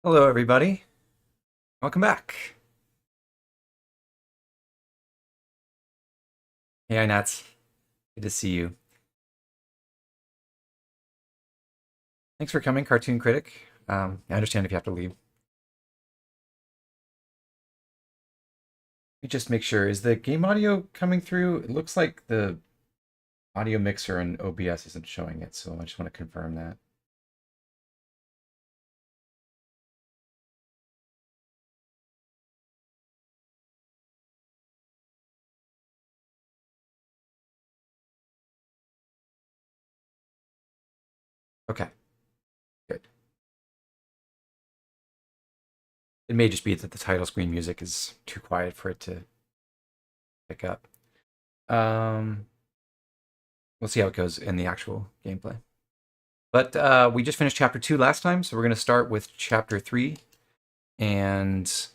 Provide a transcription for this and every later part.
Hello, everybody. Welcome back. Hey, Nats. Good to see you. Thanks for coming, Cartoon Critic. I understand if you have to leave. Let me just make sure. Is the game audio coming through? It looks like the audio mixer in OBS isn't showing it, so I just want to confirm that. Okay, good. It may just be that the title screen music is too quiet for it to pick up. We'll see how it goes in the actual gameplay. But we just finished Chapter 2 last time, so we're going to start with Chapter 3. And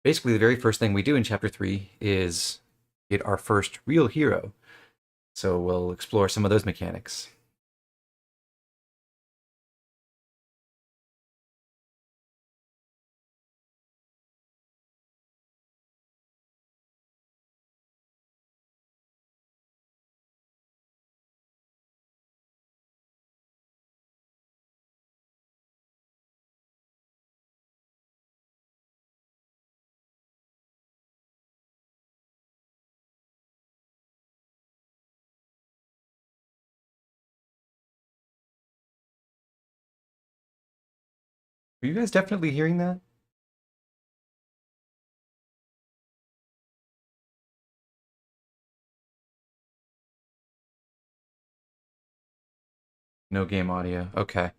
basically, the very first thing we do in Chapter 3 is get our first real hero. So we'll explore some of those mechanics. Are you guys definitely hearing that? No game audio. Okay.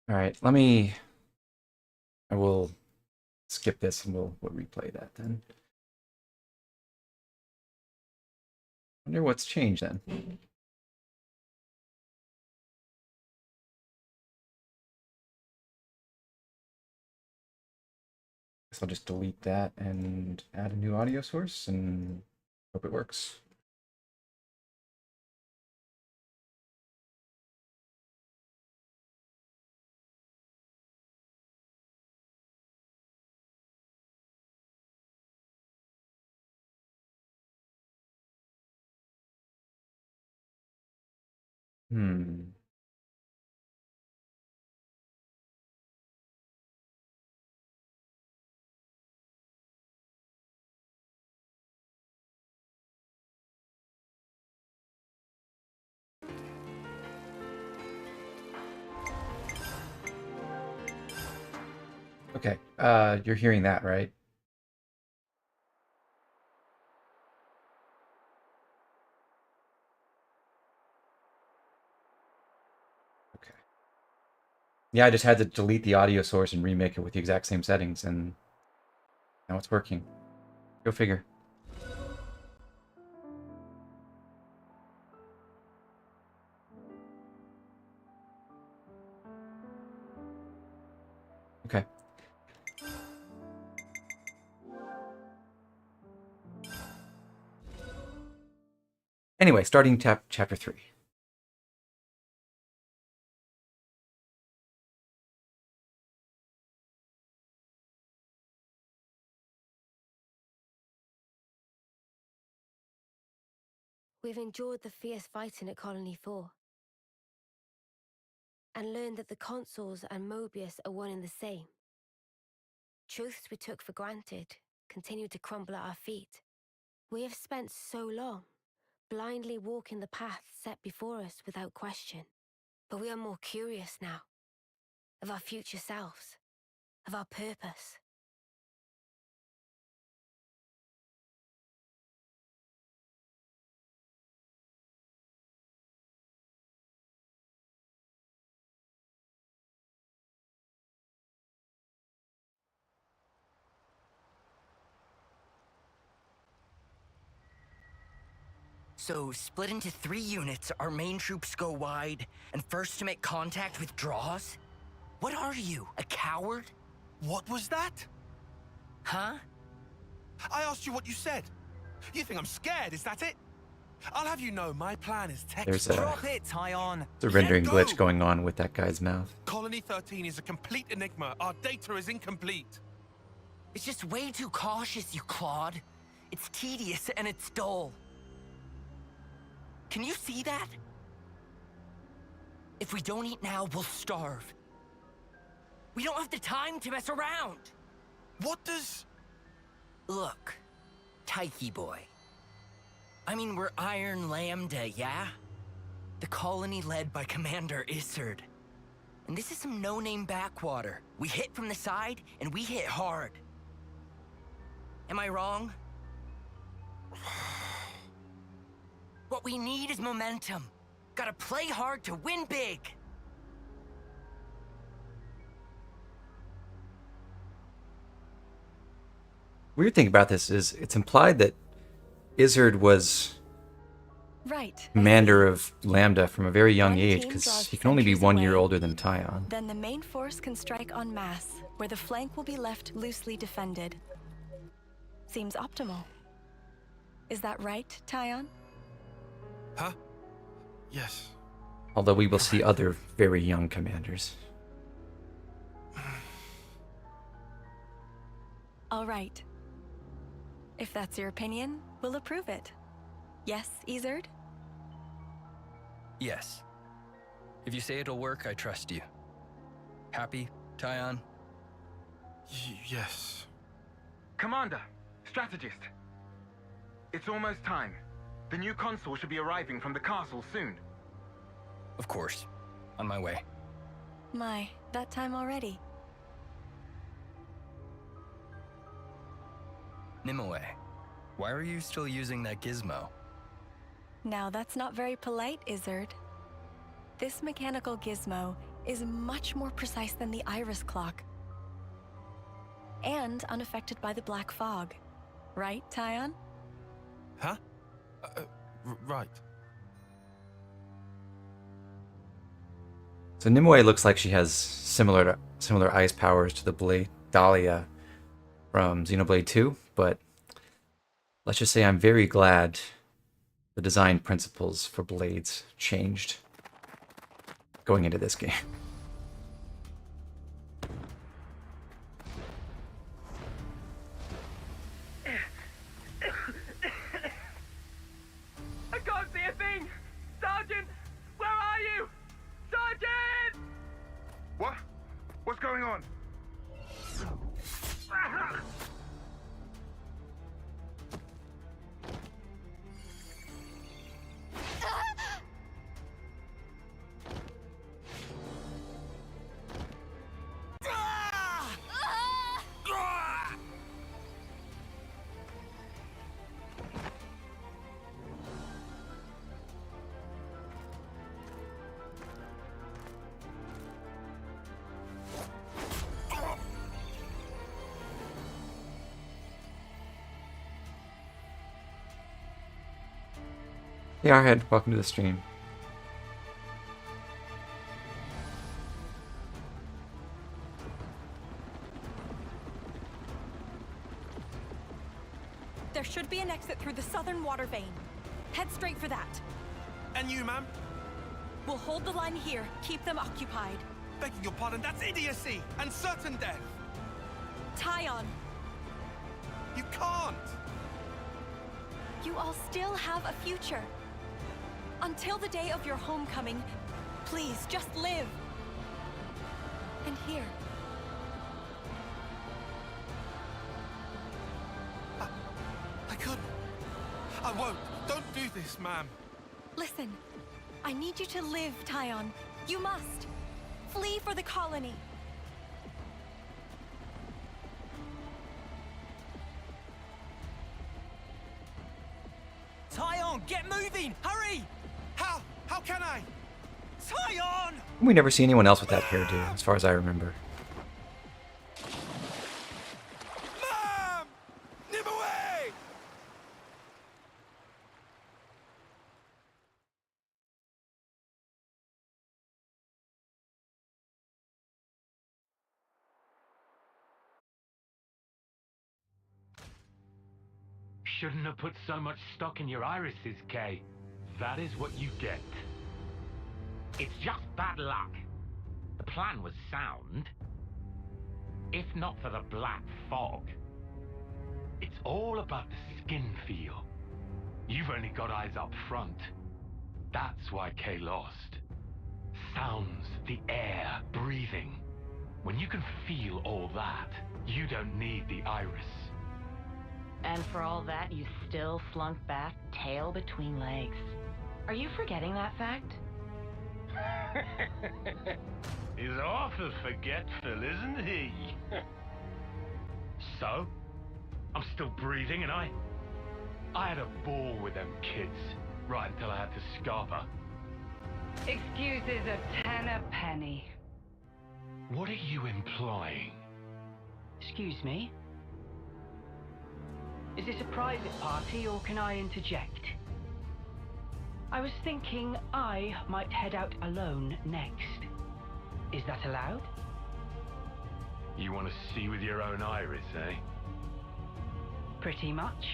All right. I will skip this and we'll replay that then. Wonder what's changed then. Guess I'll just delete that and add a new audio source and hope it works. Hmm. Okay. You're hearing that, right? Okay. Yeah, I just had to delete the audio source and remake it with the exact same settings, and now it's working. Go figure. Okay. Anyway, starting chapter 3. We've endured the fierce fighting at Colony 4 and learned that the consoles and Mobius are one and the same. Truths we took for granted continue to crumble at our feet. We have spent so long blindly walking the path set before us without question. But we are more curious now of our future selves, of our purpose. So, split into 3 units, our main troops go wide, and first to make contact withdraws? What are you, a coward? What was that? Huh? I asked you what you said. You think I'm scared, is that it? I'll have you know my plan is There's textbook. Drop it, Tion. a rendering Let glitch go. going on with that guy's mouth. Colony 13 is a complete enigma. Our data is incomplete. It's just way too cautious, you clod. It's tedious and it's dull. Can you see that? If we don't eat now, we'll starve. We don't have the time to mess around. What does... Look, Taiki boy. I mean, we're Iron Lambda, yeah? The colony led by Commander Izzard. And this is some no-name backwater. We hit from the side, and we hit hard. Am I wrong? What we need is momentum. Gotta play hard to win big. Weird thing about this is it's implied that Izzard was Right. commander of Lambda from a very young One age, team because draws he can only be sentries 1 year away. older than Tion. Then the main force can strike en masse, where the flank will be left loosely defended. Seems optimal. Is that right, Tion? Huh? Yes. Although we will see other very young commanders. All right. If that's your opinion, we'll approve it. Yes, Izzard? Yes. If you say it'll work, I trust you. Happy, Tion? Yes. Commander, strategist. It's almost time. The new console should be arriving from the castle soon. Of course. On my way. My, that time already. Nimue, why are you still using that gizmo? Now that's not very polite, Izzard. This mechanical gizmo is much more precise than the iris clock. And unaffected by the black fog. Right, Tion? Huh? Right. So Nimue looks like she has similar ice powers to the blade Dahlia from Xenoblade 2, but let's just say I'm very glad the design principles for blades changed going into this game. I can't see a thing! Sergeant! Where are you? Sergeant! What? What's going on? Hey Arhead, welcome to the stream. There should be an exit through the southern water vein. Head straight for that. And you, ma'am? We'll hold the line here, keep them occupied. Begging your pardon, that's idiocy and certain death. Tion, You can't. you all still have a future. Until the day of your homecoming, please just live. And here, I couldn't. I won't. Don't do this, ma'am. listen. I need you to live, Tion. You must. Flee for the colony. Tion, get moving! Hurry! How? How can I? Tion! We never see anyone else with that hairdo, as far as I remember. Ma'am! Nimue! shouldn't have put so much stock in your irises, Kay. That is what you get. It's just bad luck. The plan was sound. If not for the black fog. It's all about the skin feel. You've only got eyes up front. That's why Kay lost. Sounds, the air, breathing. When you can feel all that, you don't need the iris. And for all that, you still slunk back, tail between legs. Are you forgetting that fact? He's awful forgetful, isn't he? So? I'm still breathing, and I had a ball with them kids, right until I had to scarp her. Excuses a 10 a penny. What are you implying? Excuse me? Is this a private party, or can I interject? I was thinking I might head out alone next. Is that allowed? You want to see with your own iris, eh? Pretty much.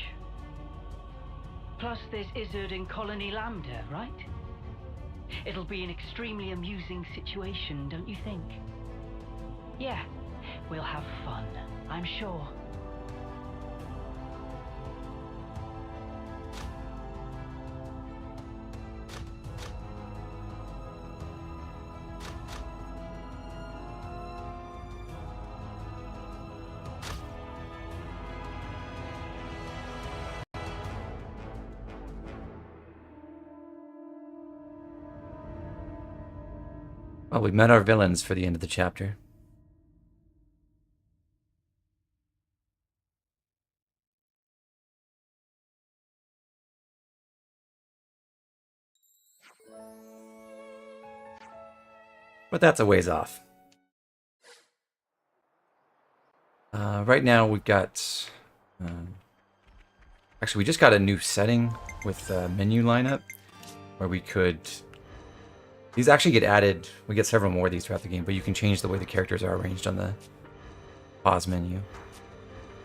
Plus there's Izzard and Colony Lambda, right? It'll be an extremely amusing situation, don't you think? Yeah, we'll have fun, I'm sure. Well, we met our villains for the end of the chapter. But that's a ways off. Right now we've got... actually, we just got a new setting with the menu lineup where we could... These actually get added. We get several more of these throughout the game, but you can change the way the characters are arranged on the pause menu.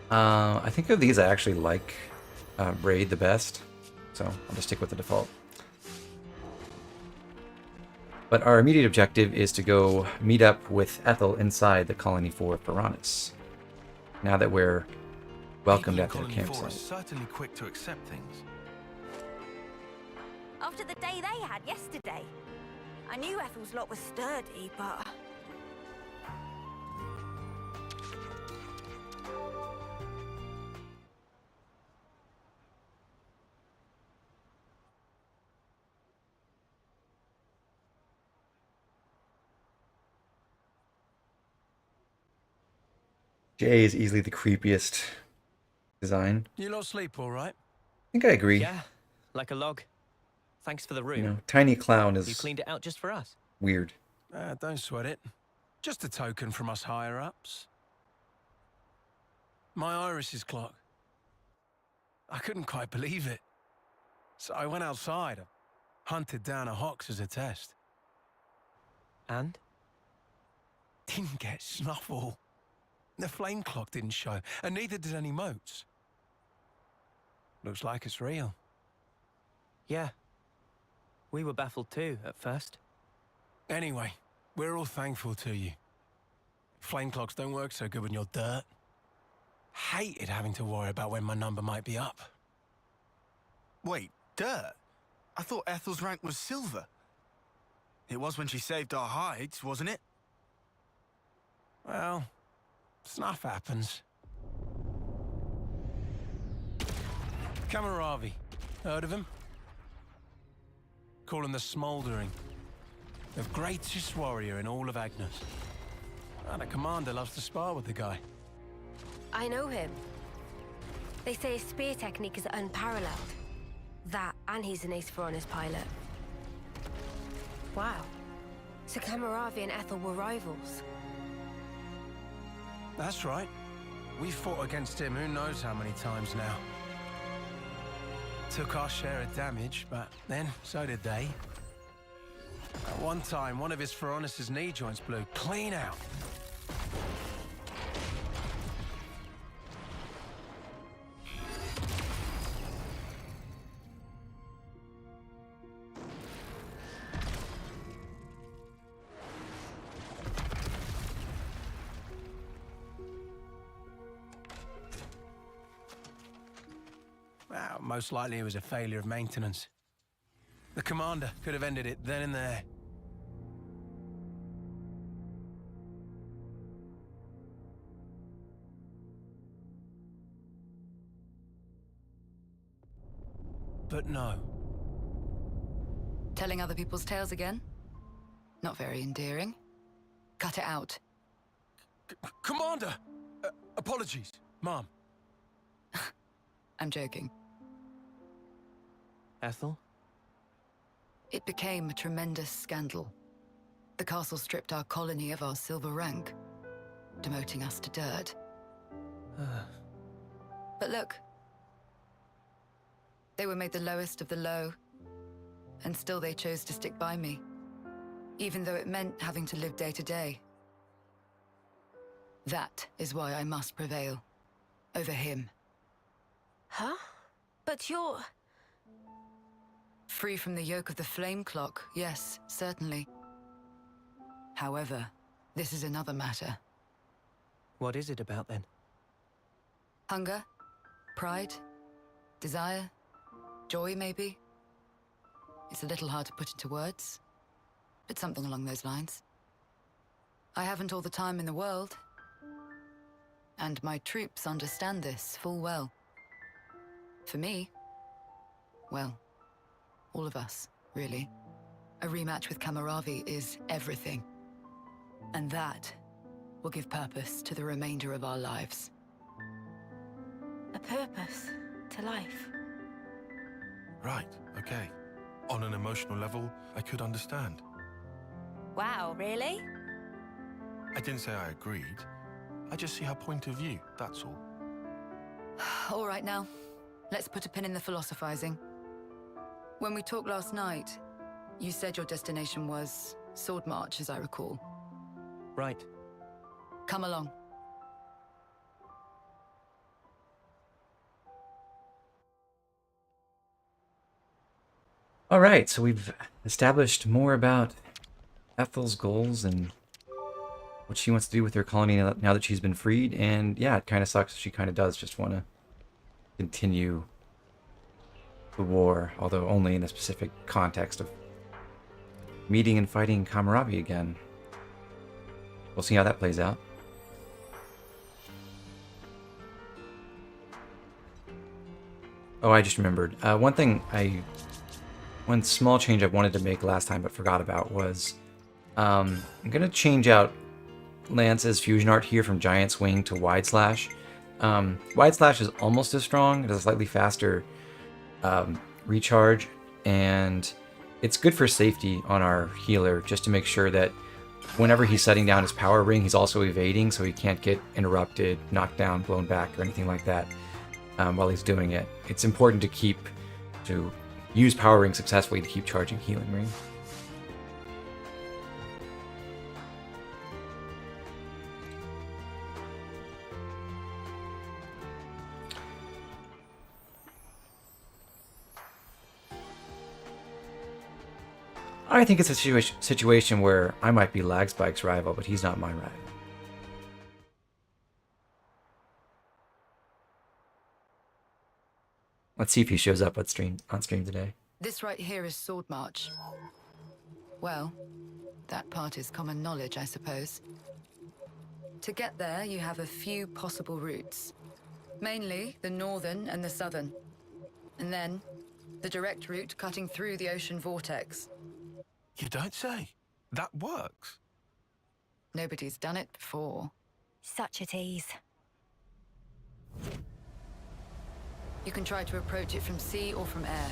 I think of these I actually like Raid the best, so I'll just stick with the default. But our immediate objective is to go meet up with Ethel inside the Colony 4 Piranhas. Now that we're welcomed at their Colony 4 campsite. is certainly quick to accept things. After the day they had yesterday. I knew Ethel's lot was sturdy, but... Jay is easily the creepiest design. You lot sleep all right? I think I agree. Yeah, like a log. Thanks for the room. You know, Tiny Clown is You cleaned it out just for us. weird. Don't sweat it. Just a token from us higher-ups. My iris is clocked. I couldn't quite believe it. So I went outside, hunted down a Hox as a test. And? Didn't get snuffle. The flame clock didn't show, and neither did any motes. Looks like it's real. Yeah. We were baffled too, at first. Anyway, we're all thankful to you. Flame clocks don't work so good when you're dirt. Hated having to worry about when my number might be up. Wait, dirt? I thought Ethel's rank was silver. It was when she saved our hides, wasn't it? Well, stuff happens. Kamaravi, heard of him? Call him the Smouldering. The greatest warrior in all of Agnes. And a commander loves to spar with the guy. I know him. They say his spear technique is unparalleled. That, and he's an ace for honest pilot. Wow. So Kamaravi and Ethel were rivals. That's right. We fought against him who knows how many times now. Took our share of damage, but then so did they. At one time, one of his Pharaonis' knee joints blew clean out. Most likely it was a failure of maintenance. The commander could have ended it then and there. But no. Telling other people's tales again? Not very endearing. Cut it out. Commander! Apologies, Mom. I'm joking. Ethel? It became a tremendous scandal. The castle stripped our colony of our silver rank, demoting us to dirt. But look. They were made the lowest of the low, and still they chose to stick by me, even though it meant having to live day to day. That is why I must prevail over him. Huh? But you're... Free from the yoke of the flame clock, yes, certainly. However, this is another matter. What is it about then? Hunger? Pride? Desire? Joy, maybe? It's a little hard to put into words, but something along those lines. I haven't all the time in the world, and my troops understand this full well. For me, well, all of us, really. A rematch with Kamaravi is everything. And that will give purpose to the remainder of our lives. A purpose to life. Right, okay. On an emotional level, I could understand. Wow, really? I didn't say I agreed. I just see her point of view, that's all. All right now, let's put a pin in the philosophizing. When we talked last night, you said your destination was Sword March, as I recall. Right. Come along. All right, so we've established more about Ethel's goals and what she wants to do with her colony now that she's been freed. And yeah, it kind of sucks. She kind of does just want to continue the war, although only in a specific context of meeting and fighting Kamaravi again. We'll see how that plays out. Oh, I just remembered. One small change I wanted to make last time but forgot about was I'm going to change out Lance's fusion art here from Giant Swing to Wide Slash. Wide Slash is almost as strong. It has a slightly faster recharge, and it's good for safety on our healer, just to make sure that whenever he's setting down his power ring, he's also evading, so he can't get interrupted, knocked down, blown back, or anything like that while he's doing it. It's important to use power ring successfully to keep charging healing ring. I think it's a situation where I might be Lagspike's rival, but he's not my rival. Let's see if he shows up on stream today. This right here is Sword March. Well, that part is common knowledge, I suppose. To get there, you have a few possible routes. Mainly the northern and the southern. And then, the direct route cutting through the ocean vortex. You don't say. That works. Nobody's done it before. Such a tease. You can try to approach it from sea or from air.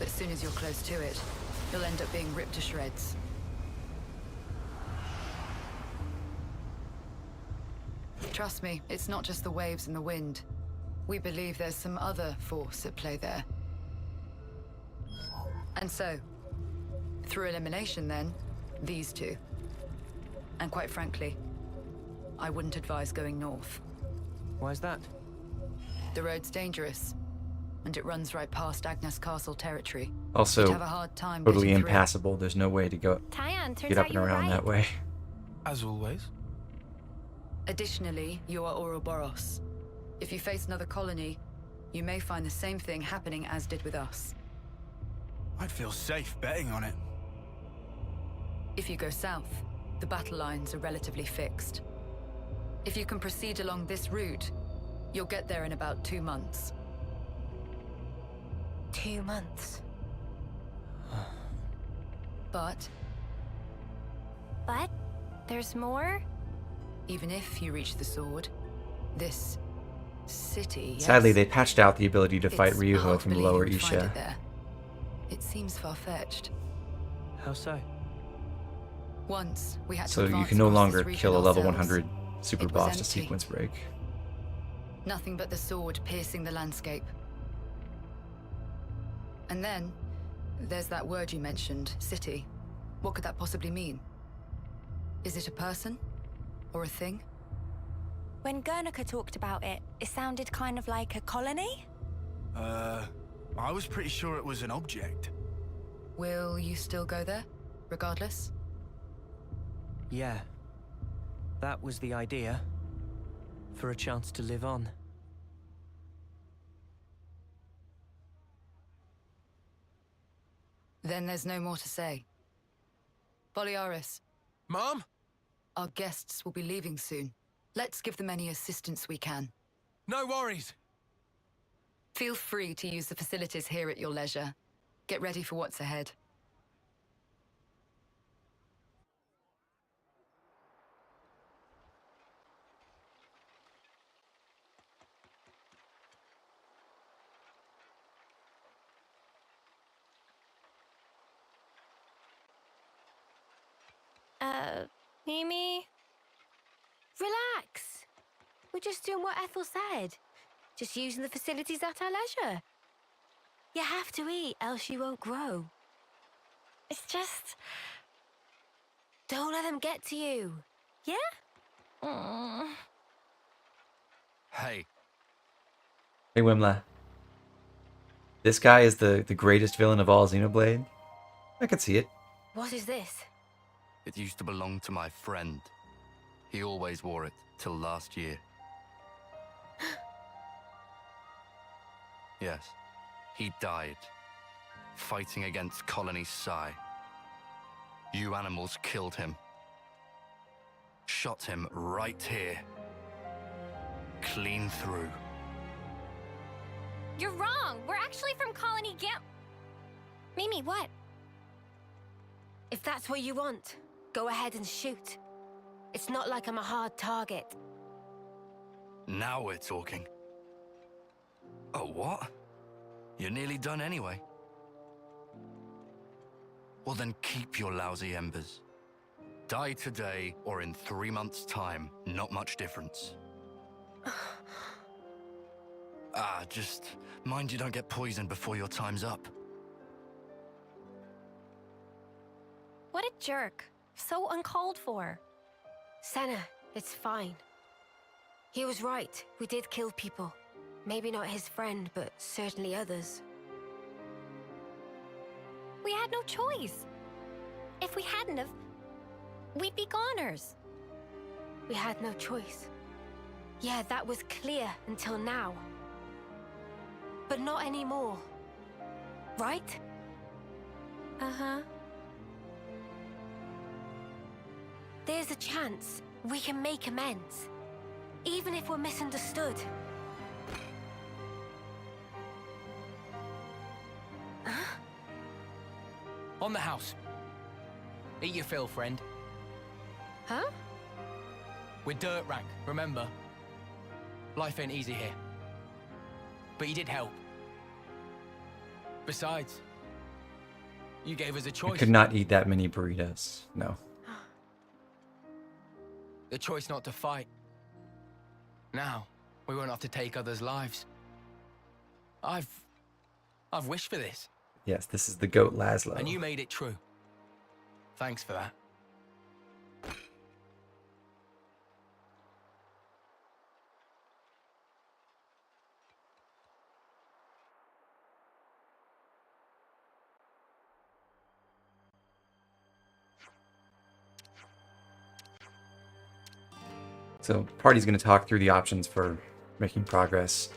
But as soon as you're close to it, you'll end up being ripped to shreds. Trust me, it's not just the waves and the wind. We believe there's some other force at play there. And so, through elimination then, these two. And quite frankly, I wouldn't advise going north. Why's that? The road's dangerous, and it runs right past Agnes Castle territory. Also, You'd have a hard time totally getting through. impassable. There's no way to get up and around that way. As always. Additionally, you are Ouroboros. If you face another colony, you may find the same thing happening as did with us. I'd feel safe betting on it. If you go south, the battle lines are relatively fixed. If you can proceed along this route, you'll get there in about 2 months. 2 months. But there's more? even if you reach the sword, this city, yes, Sadly, they patched out the ability to fight it's Ryuho hard to from believe Lower you would find Isha. it there. It seems far-fetched. How so? Once we had to So you advance can no across longer this region kill a level ourselves. 100 super It was boss to empty. sequence break. Nothing but the sword piercing the landscape. And then, there's that word you mentioned, city. What could that possibly mean? Is it a person? Or a thing? When Guernica talked about it, it sounded kind of like a colony? I was pretty sure it was an object. Will you still go there, regardless? Yeah. That was the idea. For a chance to live on. Then there's no more to say. Boliaris. Mom? Our guests will be leaving soon. Let's give them any assistance we can. No worries. Feel free to use the facilities here at your leisure. Get ready for what's ahead. Mimi? Relax. We're just doing what Ethel said. Just using the facilities at our leisure. You have to eat, else you won't grow. It's just... Don't let them get to you. Yeah? Hey, Hey, Wimla. This guy is the greatest villain of all Xenoblade? I could see it. What is this? It used to belong to my friend. He always wore it till last year. Yes, he died, fighting against Colony Psi. You animals killed him. Shot him right here. Clean through. You're wrong! We're actually from Colony Gam... Mimi, what? If that's what you want, go ahead and shoot. It's not like I'm a hard target. Now we're talking. Oh, what? You're nearly done anyway. Well then keep your lousy embers. Die today or in 3 months' time, not much difference. Just mind you don't get poisoned before your time's up. What a jerk. So uncalled for. Senna, it's fine. He was right. We did kill people. Maybe not his friend, but certainly others. We had no choice. If we hadn't have, we'd be goners. We had no choice. Yeah, that was clear until now. But not anymore. Right? Uh-huh. There's a chance we can make amends. Even if we're misunderstood. On the house. Eat your fill, friend. Huh? We're dirt rank, remember? Life ain't easy here. But you did help. Besides, you gave us a I choice. could not eat that many burritos. No. The choice not to fight. Now, we won't have to take others' lives. I've wished for this. Yes, this is the goat Laszlo. And you made it true. Thanks for that. So, party's going to talk through the options for making progress.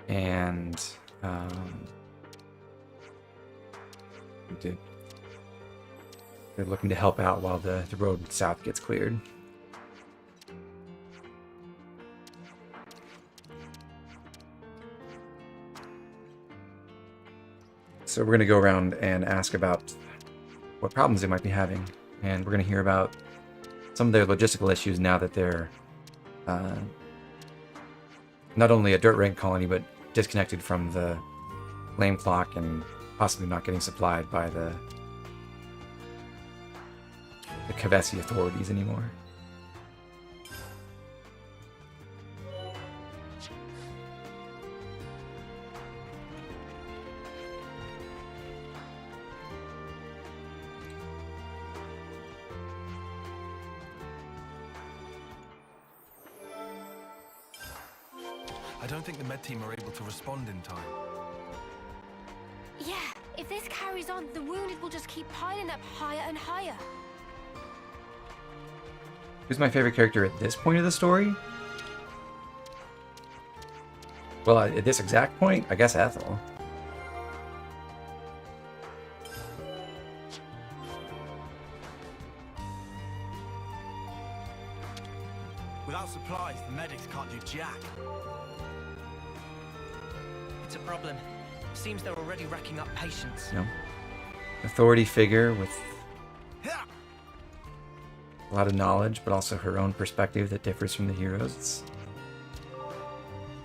And they're looking to help out while the road south gets cleared. So we're going to go around and ask about what problems they might be having. And we're going to hear about some of their logistical issues now that they're not only a dirt rank colony, but disconnected from the flame clock and possibly not getting supplied by the Kavesi authorities anymore. I don't think the med team are able to respond in time. Yeah, if this carries on, the wounded will just keep piling up higher and higher. Who's my favorite character at this point of the story? Well, at this exact point, I guess Ethel. Without supplies, the medics can't do jack. It's a problem. Seems they're already racking up patients. No. Authority figure with a lot of knowledge, but also her own perspective that differs from the heroes. It's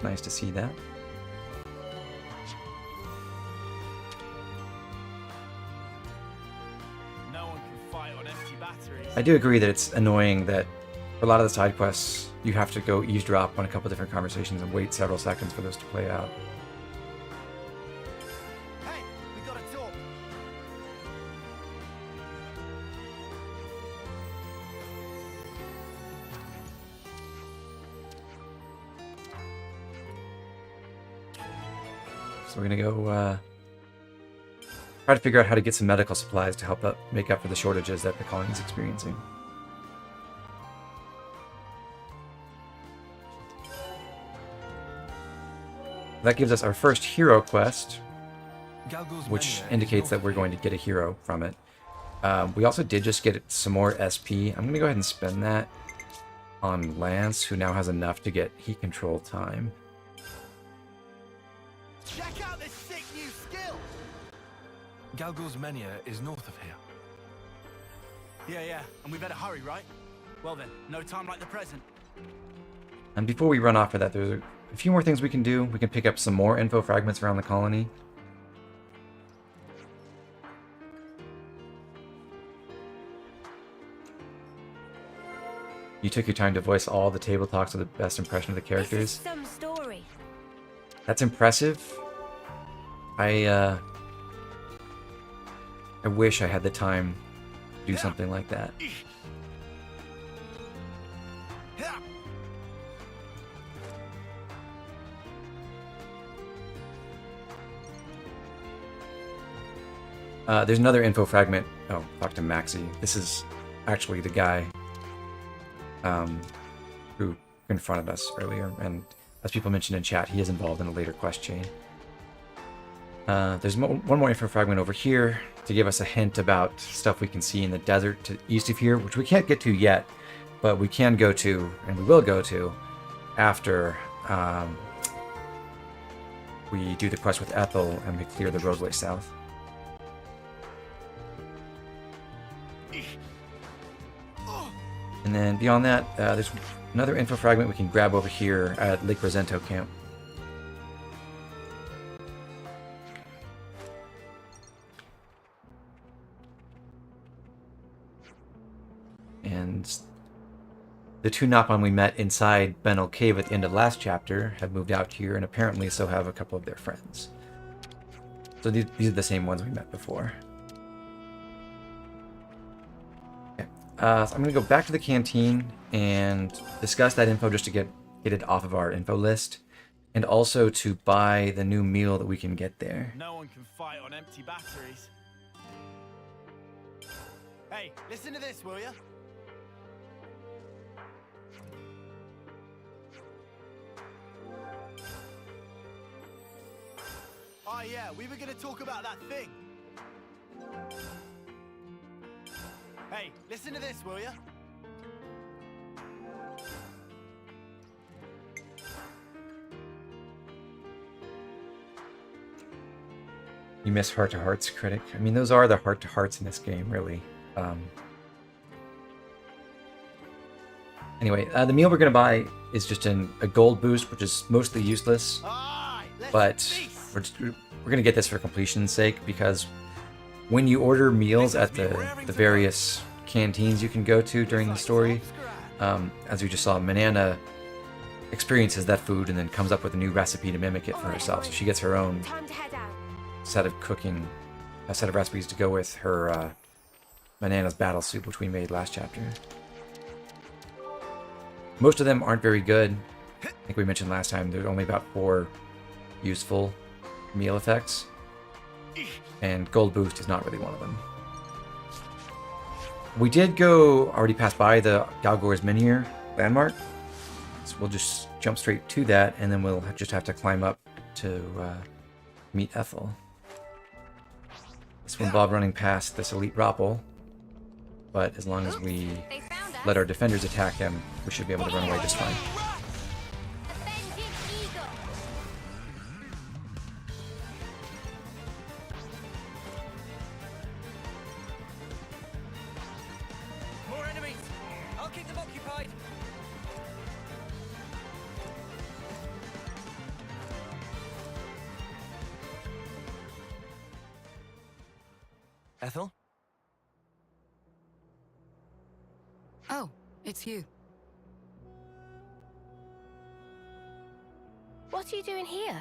nice to see that. No one can fight on empty batteries. I do agree that it's annoying that for a lot of the side quests, you have to go eavesdrop on a couple different conversations and wait several seconds for those to play out. Hey, we got a door. So we're gonna go try to figure out how to get some medical supplies to help make up for the shortages that the colony is experiencing. That gives us our first hero quest, which indicates that we're going to get a hero from it. We also did just get some more SP. I'm going to go ahead and spend that on Lance, who now has enough to get heat control time. Check out this sick new skill! Galgul's Mania is north of here. Yeah, and we better hurry, right? Well then, no time like the present. And before we run off of that, there's a few more things we can do. We can pick up some more info fragments around the colony. You took your time to voice all the table talks with the best impression of the characters. This is some story. That's impressive. I wish I had the time to do something like that. There's another info fragment. Oh, talk to Maxie. This is actually the guy who confronted us earlier, and as people mentioned in chat, he is involved in a later quest chain. There's one more info fragment over here to give us a hint about stuff we can see in the desert to east of here, which we can't get to yet, but we can go to, and we will go to, after we do the quest with Ethel and we clear the roadway south. And then beyond that, there's another info fragment we can grab over here at Lake Rosento camp. And the two Napon we met inside Benel Cave at the end of last chapter have moved out here, and apparently so have a couple of their friends. So these are the same ones we met before. So I'm going to go back to the canteen and discuss that info just to get it off of our info list, and also to buy the new meal that we can get there. No one can fight on empty batteries. Hey, listen to this, will ya? Oh yeah, we were gonna talk about that thing. Hey, listen to this, will ya? You miss heart-to-hearts, critic. I mean, those are the heart-to-hearts in this game, really. Anyway, the meal we're going to buy is just a gold boost, which is mostly useless. But we're going to get this for completion's sake, because when you order meals at the various canteens you can go to during the story, as we just saw, Manana experiences that food and then comes up with a new recipe to mimic it for herself. So she gets her own set of recipes to go with her Manana's battle soup, which we made last chapter. Most of them aren't very good. I think we mentioned last time there's only about 4 useful meal effects, and Gold Boost is not really one of them. We did already pass by the Galgor's Menhir landmark, so we'll just jump straight to that, and then we'll just have to climb up to meet Ethel. This will involve running past this elite Rappel, but as long as we let our defenders attack him, we should be able to run away just fine. More enemies! I'll keep them occupied! Ethel? Oh, it's you. What are you doing here?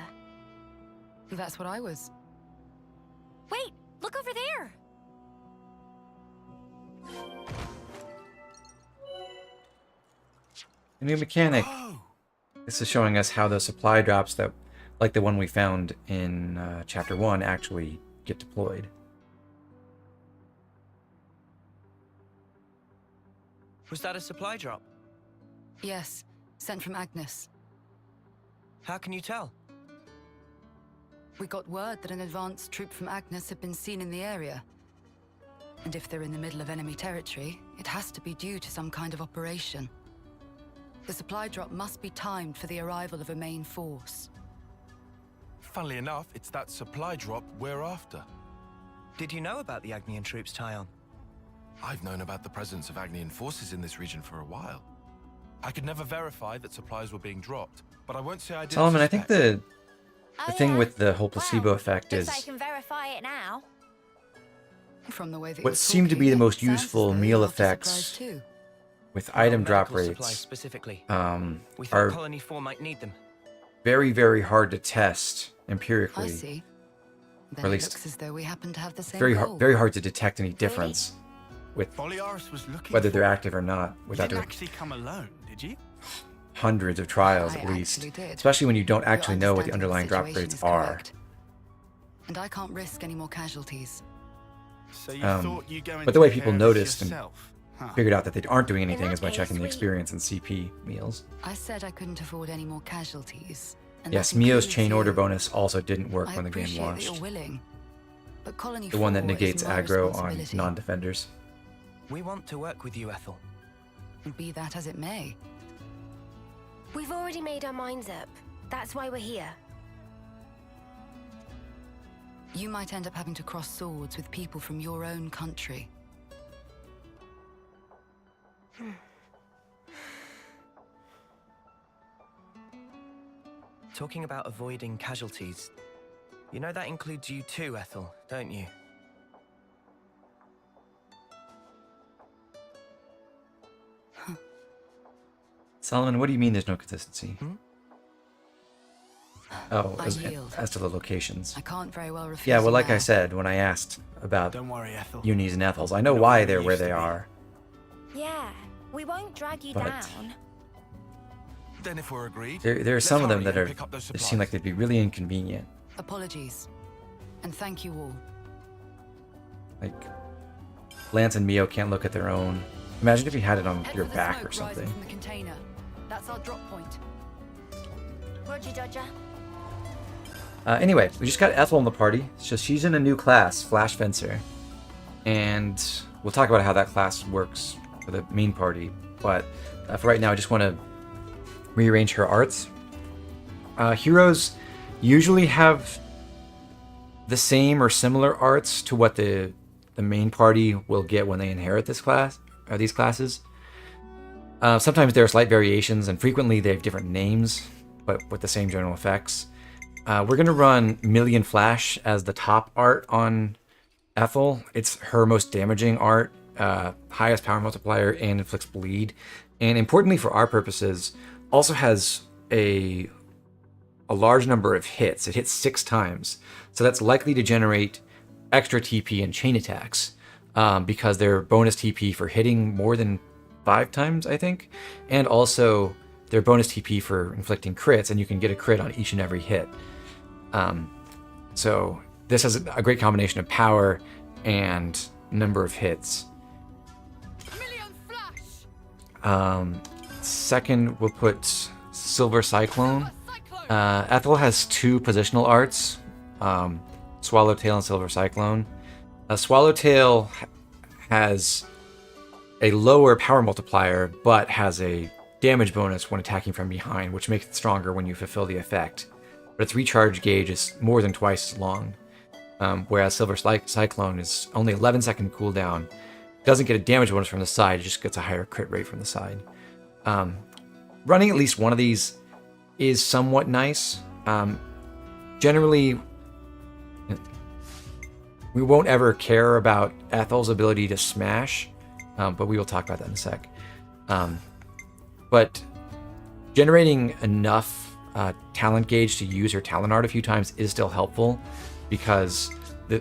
That's what I was. Wait! Look over there! A new mechanic. This is showing us how those supply drops that, like the one we found in Chapter 1, actually get deployed. Was that a supply drop? Yes, sent from Agnes. How can you tell? We got word that an advanced troop from Agnes had been seen in the area. And if they're in the middle of enemy territory, it has to be due to some kind of operation. The supply drop must be timed for the arrival of a main force. Funnily enough, it's that supply drop we're after. Did you know about the Agnian troops, Tion? I've known about the presence of Agnian forces in this region for a while. I could never verify that supplies were being dropped, but I won't say I didn't. Solomon, I think the thing with the whole placebo effect is I can verify it now. From the way that what seem to be the most useful meal effects with item drop rates specifically. are We thought Colony 4 might need them. very, very hard to test empirically. I see. Then Or at it least looks as though we happen to have the same very goal. very hard to detect any difference with Boliaris was looking whether they're for- active or not You without didn't doing actually come alone, did you? hundreds of trials I at least. actually did. Especially when you don't Your actually know what the understanding underlying of drop situation rates is are. correct. And I can't risk any more casualties. So you thought you go But the way into people care of noticed this and yourself, huh? figured out that they aren't doing anything that is by case, checking the we- experience and CP meals. I said I couldn't afford any more casualties. And Yes, that Mio's includes chain you. order bonus also didn't work I when the game appreciate that you're launched. willing, but Colony The one that 4 is negates my aggro on responsibility. non-defenders. We want to work with you, Ethel. Be that as it may. We've already made our minds up. That's why we're here. You might end up having to cross swords with people from your own country. Talking about avoiding casualties. You know that includes you too, Ethel, don't you? Solomon, what do you mean there's no consistency? Oh, I yield. as to the locations. I can't very well refuse. Yeah, well, you like I now. said, when I asked about Don't worry, Ethel. unis and ethels, I know why they're where they are. Yeah, we won't drag you But- down. Then if we're agreed, There are let's some of them hurry that and are pick up those they seem supplies. like they'd be really inconvenient. Apologies. And thank you all. Like Lance and Mio can't look at their own. Imagine if you had it on Head your for the back smoke or rising something. from the container. That's our drop point. Roger, Dodger. Anyway, we just got Ethel in the party. So she's in a new class, Flash Fencer. And we'll talk about how that class works for the main party. But for right now, I just want to rearrange her arts. Heroes usually have the same or similar arts to what the main party will get when they inherit this class or these classes. Sometimes there are slight variations, and frequently they have different names, but with the same general effects. We're going to run Million Flash as the top art on Ethel. It's her most damaging art, highest power multiplier, and inflicts bleed. And importantly for our purposes, also has a large number of hits. It hits 6 times. So that's likely to generate extra TP and chain attacks, because they're bonus TP for hitting more than 5 times, I think. And also they're bonus TP for inflicting crits, and you can get a crit on each and every hit. So this has a great combination of power and number of hits. Second, we'll put Silver Cyclone. Ethel has 2 positional arts, Swallowtail and Silver Cyclone. Swallowtail has a lower power multiplier, but has a damage bonus when attacking from behind, which makes it stronger when you fulfill the effect. But its recharge gauge is more than twice as long, whereas Silver Cyclone is only 11-second cooldown. Doesn't get a damage bonus from the side, it just gets a higher crit rate from the side. Running at least one of these is somewhat nice. Generally, we won't ever care about Ethel's ability to smash, but we will talk about that in a sec. But generating enough talent gauge to use her talent art a few times is still helpful, because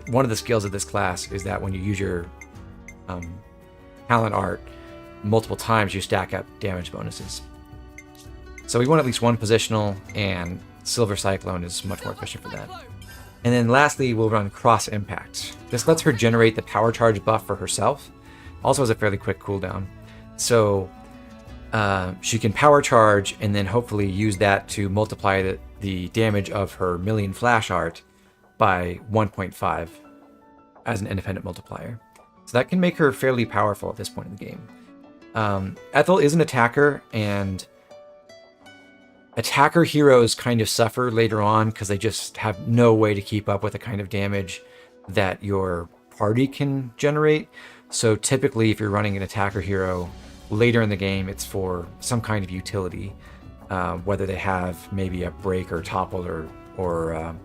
one of the skills of this class is that when you use your talent art multiple times, you stack up damage bonuses. So we want at least one positional, and Silver Cyclone is much more efficient for that. And then lastly, we'll run Cross Impact. This lets her generate the power charge buff for herself. Also has a fairly quick cooldown. So she can power charge and then hopefully use that to multiply the damage of her Million Flash art by 1.5 as an independent multiplier. So that can make her fairly powerful at this point in the game. Ethel is an attacker, and attacker heroes kind of suffer later on because they just have no way to keep up with the kind of damage that your party can generate. So typically, if you're running an attacker hero later in the game, it's for some kind of utility, whether they have maybe a break or topple or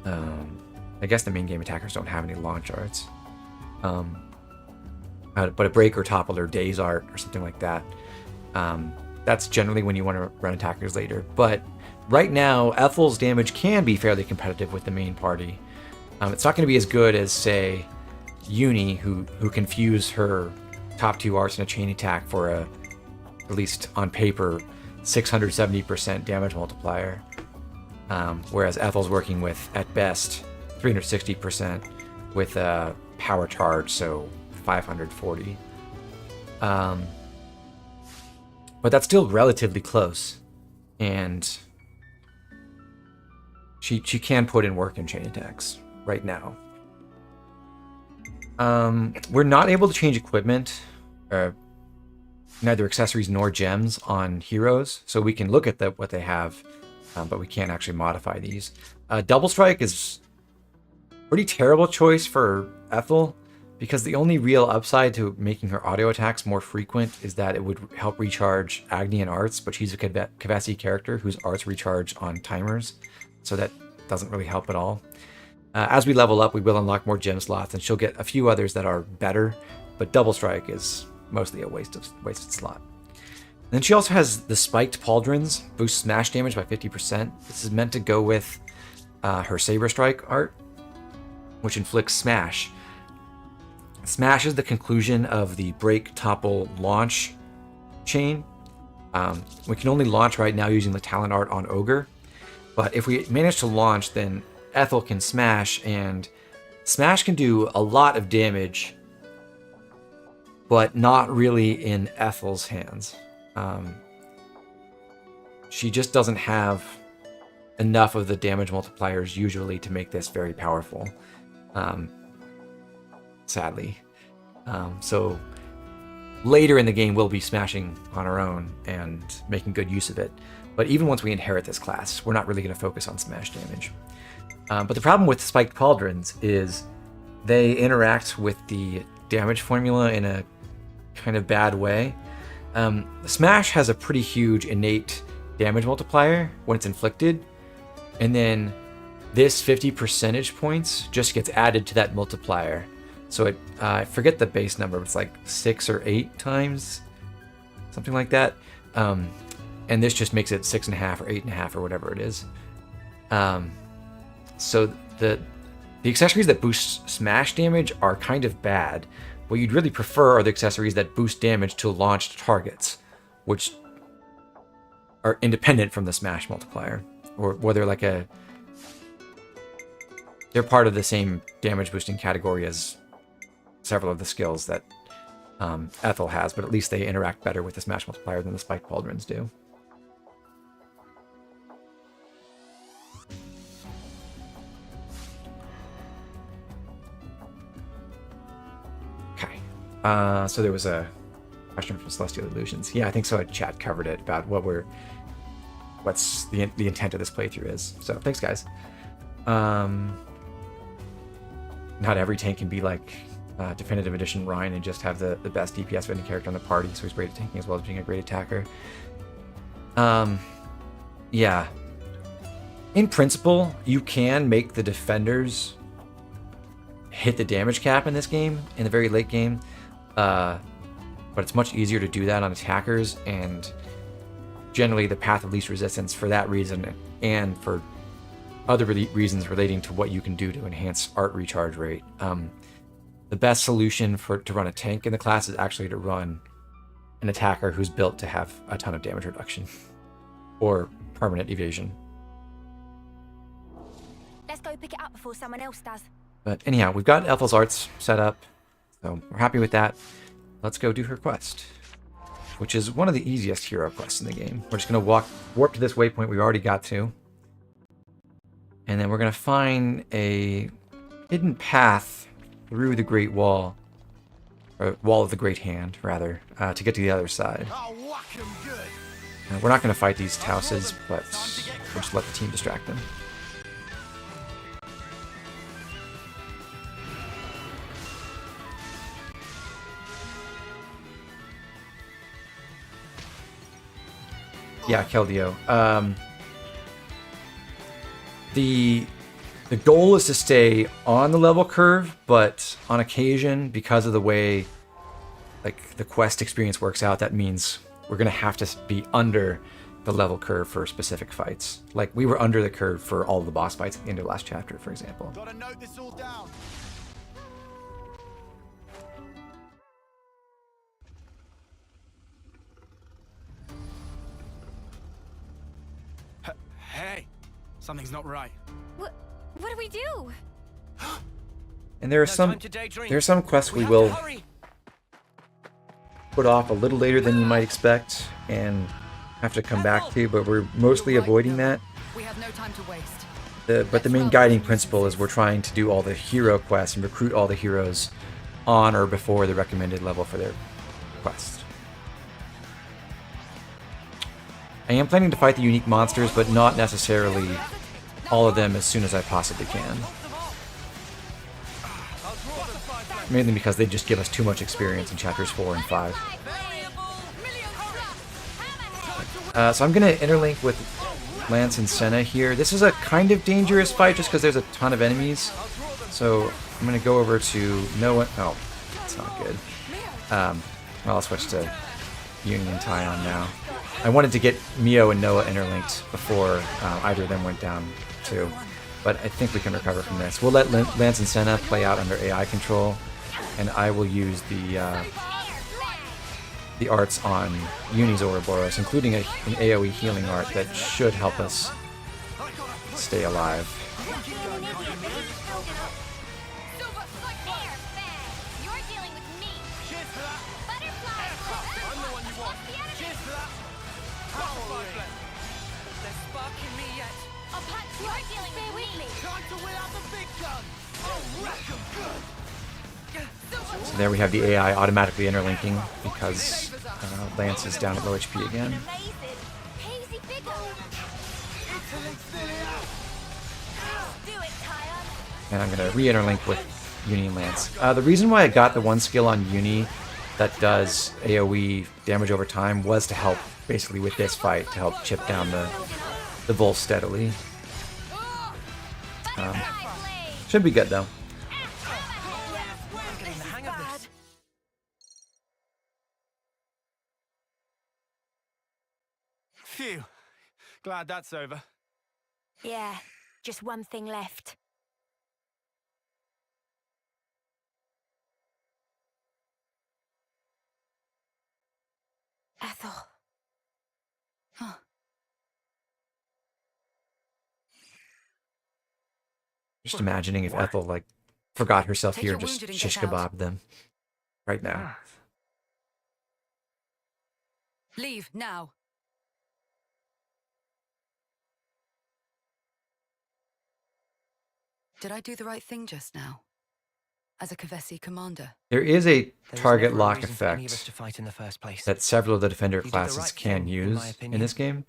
I guess the main game attackers don't have any launch arts. But a break or topple or daze art or something like that. That's generally when you want to run attackers later. But right now, Ethel's damage can be fairly competitive with the main party. It's not going to be as good as, say, Uni, who can fuse her top 2 arts in a chain attack for at least on paper, 670% damage multiplier. Whereas Ethel's working with, at best, 360% with a power charge, so 540. But that's still relatively close, and she can put in work in chain attacks right now. We're not able to change equipment, neither accessories nor gems on heroes, so we can look at what they have, but we can't actually modify these. Double Strike is a pretty terrible choice for Ethel, because the only real upside to making her auto attacks more frequent is that it would help recharge Agni and arts, but she's a Kavasi character whose arts recharge on timers, so that doesn't really help at all. As we level up, we will unlock more gem slots, and she'll get a few others that are better, but Double Strike is mostly a wasted slot. And then she also has the Spiked Pauldrons, boost smash damage by 50%. This is meant to go with her Saber Strike art, which inflicts smash. Smash is the conclusion of the break, topple, launch chain. We can only launch right now using the talent art on Ogre, but if we manage to launch, then Ethel can smash, and smash can do a lot of damage, but not really in Ethel's hands. She just doesn't have enough of the damage multipliers usually to make this very powerful. Sadly. So later in the game, we'll be smashing on our own and making good use of it. But even once we inherit this class, we're not really going to focus on smash damage. But the problem with spiked pauldrons is they interact with the damage formula in a kind of bad way. Smash has a pretty huge innate damage multiplier when it's inflicted, and then this 50 percentage points just gets added to that multiplier. So it, I forget the base number, but it's like 6 or 8 times, something like that. And this just makes it 6.5 or 8.5 or whatever it is. So the accessories that boost smash damage are kind of bad. What you'd really prefer are the accessories that boost damage to launched targets, which are independent from the smash multiplier, or whether like they're part of the same damage boosting category as several of the skills that Ethel has, but at least they interact better with the smash multiplier than the spiked pauldrons do. So there was a question from Celestial Illusions. Yeah, I think so. Chat covered it about what's the intent of this playthrough is. So thanks, guys. Not every tank can be like Definitive Edition Ryan and just have the best DPS of any character on the party. So he's great at tanking as well as being a great attacker. Yeah. In principle, you can make the defenders hit the damage cap in this game, in the very late game. But it's much easier to do that on attackers, and generally the path of least resistance for that reason, and for other reasons relating to what you can do to enhance art recharge rate. The best solution to run a tank in the class is actually to run an attacker who's built to have a ton of damage reduction or permanent evasion. Let's go pick it up before someone else does. But anyhow, we've got Ethel's arts set up, so we're happy with that. Let's go do her quest, which is one of the easiest hero quests in the game. We're just going to warp to this waypoint we already got to, and then we're going to find a hidden path through the Great Wall, or Wall of the Great Hand, rather, to get to the other side. We're not going to fight these Tauses, but we'll just let the team distract them. Yeah, Keldeo. The goal is to stay on the level curve, but on occasion, because of the way like the quest experience works out, that means we're gonna have to be under the level curve for specific fights. Like we were under the curve for all of the boss fights at the end of the last chapter, for example. Gotta note this all down. Hey, something's not right. What do we do? And there are some quests we will put off a little later than you might expect and have to come back to, but we're mostly avoiding that. We have no time to waste. But the main guiding principle is we're trying to do all the hero quests and recruit all the heroes on or before the recommended level for their quest. I am planning to fight the unique monsters, but not necessarily all of them as soon as I possibly can. Mainly because they just give us too much experience in chapters 4 and 5. So I'm going to interlink with Lance and Senna here. This is a kind of dangerous fight just because there's a ton of enemies. So I'm going to go over to Noah. Oh, that's not good. Well, I'll switch to Uni and Tion now. I wanted to get Mio and Noah interlinked before either of them went down too, but I think we can recover from this. We'll let Lance and Senna play out under AI control, and I will use the arts on Uni's Ouroboros, including an AoE healing art that should help us stay alive. A So there we have the AI automatically interlinking because Lance is down at low HP again. And I'm going to re-interlink with Uni and Lance. The reason why I got the one skill on Uni that does AoE damage over time was to help, basically with this fight, to help chip down the Volk steadily. Should be good though. Phew. Glad that's over. Yeah, just one thing left. Ethel. Huh. Just imagining if Ethel, like, forgot herself Take here, your just wounded and shish get out. kebab them right now. Leave now. Did I do the right thing just now? As a Kavesi commander? There is a There was target never a lock reason for any of us effect to fight in the first place. that several of the defender You did the classes right can thing, in use my in opinion. this game,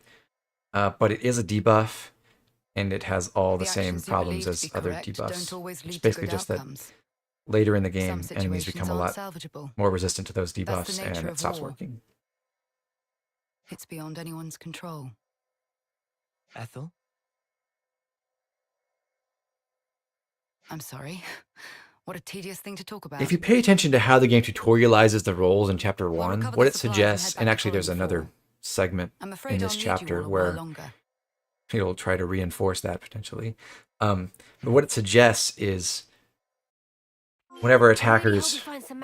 but it is a debuff, and it has all the same actions you problems believe to as be other correct debuffs. don't always It's lead to basically good just that outcomes. later in the game, Some enemies situations become a aren't lot salvageable. more resistant to those That's debuffs, the and nature it of stops war. working. It's beyond anyone's control. Ethel? I'm sorry. What a tedious thing to talk about. If you pay attention to how the game tutorializes the roles in Chapter 1, recover what the it supplies and suggests, head back and to actually there's Colony another 4. segment I'm in afraid this I'll need chapter you all a while where longer. it'll try to reinforce that potentially. But what it suggests is whenever attackers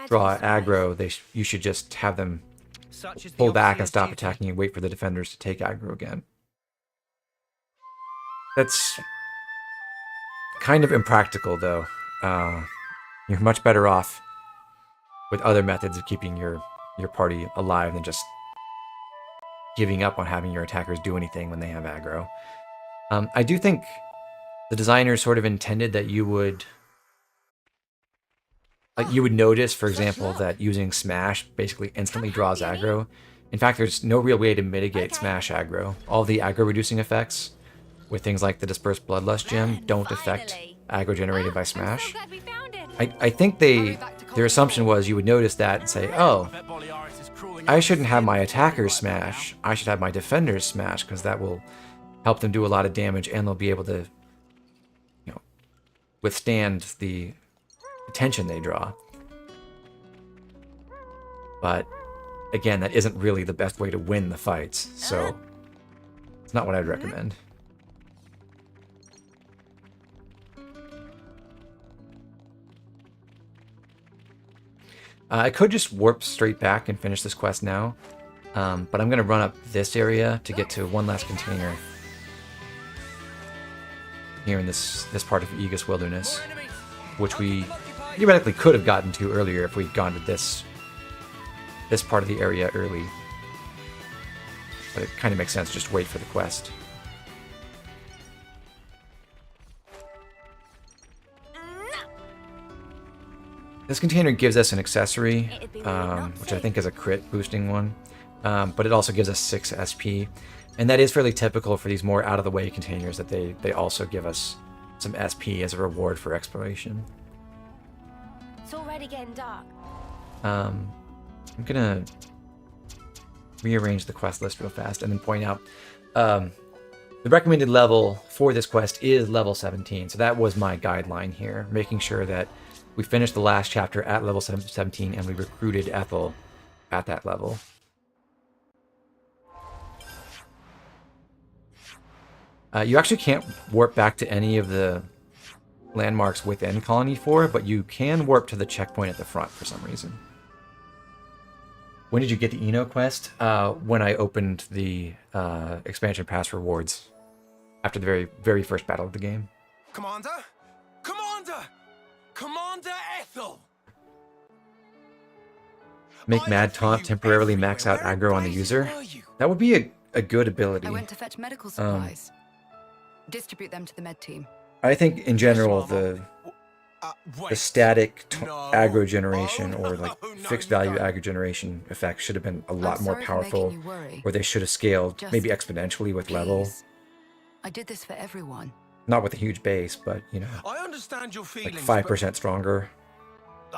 draw aggro, you should just have them Such is the pull back and Overseer's stop duty. attacking and wait for the defenders to take aggro again. That's kind of impractical, though. You're much better off with other methods of keeping your party alive than just giving up on having your attackers do anything when they have aggro. I do think the designers sort of intended that you would notice, for example, that using Smash basically instantly draws aggro. In fact, there's no real way to mitigate Smash aggro. All the aggro reducing effects with things like the Dispersed Bloodlust gem don't affect aggro generated by Smash. I think their assumption was you would notice that and say, oh, I shouldn't have my attackers smash, I should have my defenders smash, because that will help them do a lot of damage and they'll be able to, withstand the attention they draw. But again, that isn't really the best way to win the fights, so it's not what I'd recommend. I could just warp straight back and finish this quest now, but I'm going to run up this area to get to one last container here in this part of Aegis Wilderness, which we theoretically could have gotten to earlier if we'd gone to this part of the area early. But it kind of makes sense just wait for the quest. This container gives us an accessory, which I think is a crit boosting one, but it also gives us 6 SP, and that is fairly typical for these more out-of-the-way containers, that they also give us some SP as a reward for exploration. It's already getting dark. I'm gonna rearrange the quest list real fast and then point out the recommended level for this quest is level 17, so that was my guideline here, making sure that we finished the last chapter at level 17 and we recruited Ethel at that level. You actually can't warp back to any of the landmarks within Colony 4, but you can warp to the checkpoint at the front for some reason. When did you get the Eno quest? When I opened the expansion pass rewards after the very, very first battle of the game. Commander? Commander! Commander Ethel! Make Mad Taunt temporarily max out aggro on the user. That would be a good ability. I went to fetch medical supplies. Distribute them to the med team. I think in general the the static aggro generation or like fixed value aggro generation effect should have been a lot more powerful, or they should have scaled maybe exponentially with level. I did this for everyone. Not with a huge base, but you know, I understand your like feelings, 5% stronger,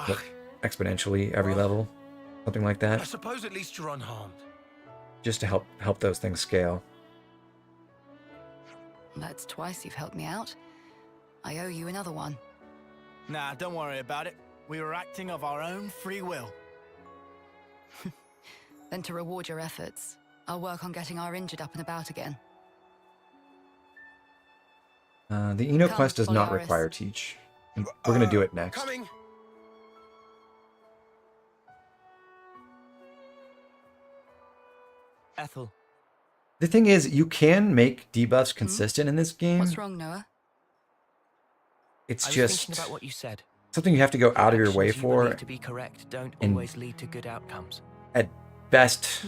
like exponentially every level, something like I that, suppose at least you're unharmed. just to help those things scale. That's twice you've helped me out. I owe you another one. Nah, don't worry about it. We were acting of our own free will. Then to reward your efforts, I'll work on getting our injured up and about again. The Eno quest does not require teach. And we're gonna do it next. Coming. Ethel. The thing is, you can make debuffs consistent in this game. What's wrong, Noah? It's I was just thinking about what you said. something you have to go out of your way Actions you believe for. to be correct don't and always lead to good outcomes. At best,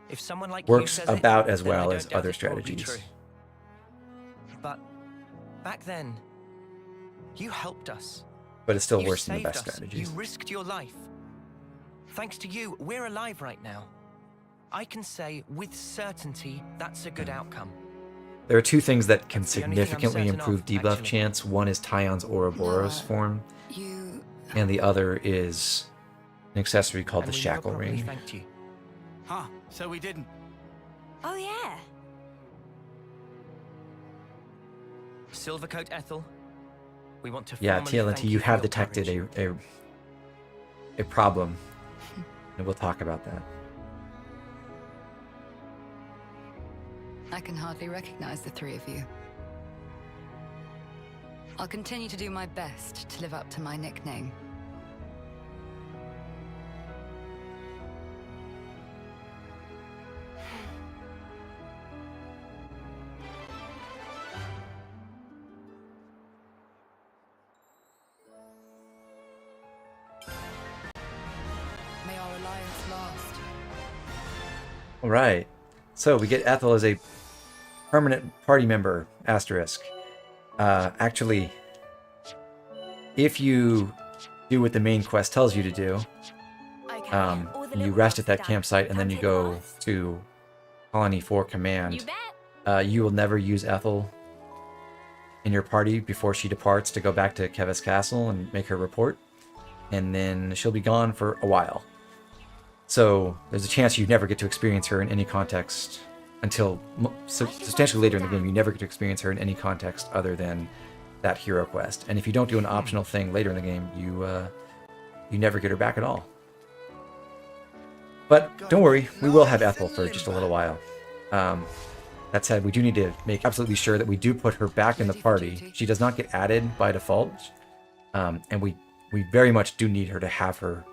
If someone like works you says about it, as then I well don't as doubt other it won't be strategies. true. But back then, you helped us. But it's still You worse than the saved best us. strategies. You risked your life. Thanks to you, we're alive right now. I can say with certainty that's a good outcome. There are two things that can the only thing I'm significantly certain improve of, debuff actually. chance. One is Tion's Ouroboros form, and the other is an accessory called And the we never Shackle properly Ring. thanked you. Huh, so we didn't. Oh, yeah. Silvercoat Ethel, we want to Yeah, formally TLNT, thank you for have your detected courage. a problem, and we'll talk about that. I can hardly recognize the three of you. I'll continue to do my best to live up to my nickname. May our alliance last. All right, so we get Ethel as a permanent party member, asterisk. Actually, if you do what the main quest tells you to do, and you rest at that campsite and then you go to Colony 4 Command, you will never use Ethel in your party before she departs to go back to Kevis Castle and make her report, and then she'll be gone for a while. So there's a chance you never get to experience her in any context until substantially later in the game. You never get to experience her in any context other than that hero quest. And if you don't do an optional thing later in the game, you never get her back at all. But don't worry, we will have Ethel for just a little while. That said, we do need to make absolutely sure that we do put her back in the party. She does not get added by default, and we very much do need her to have her.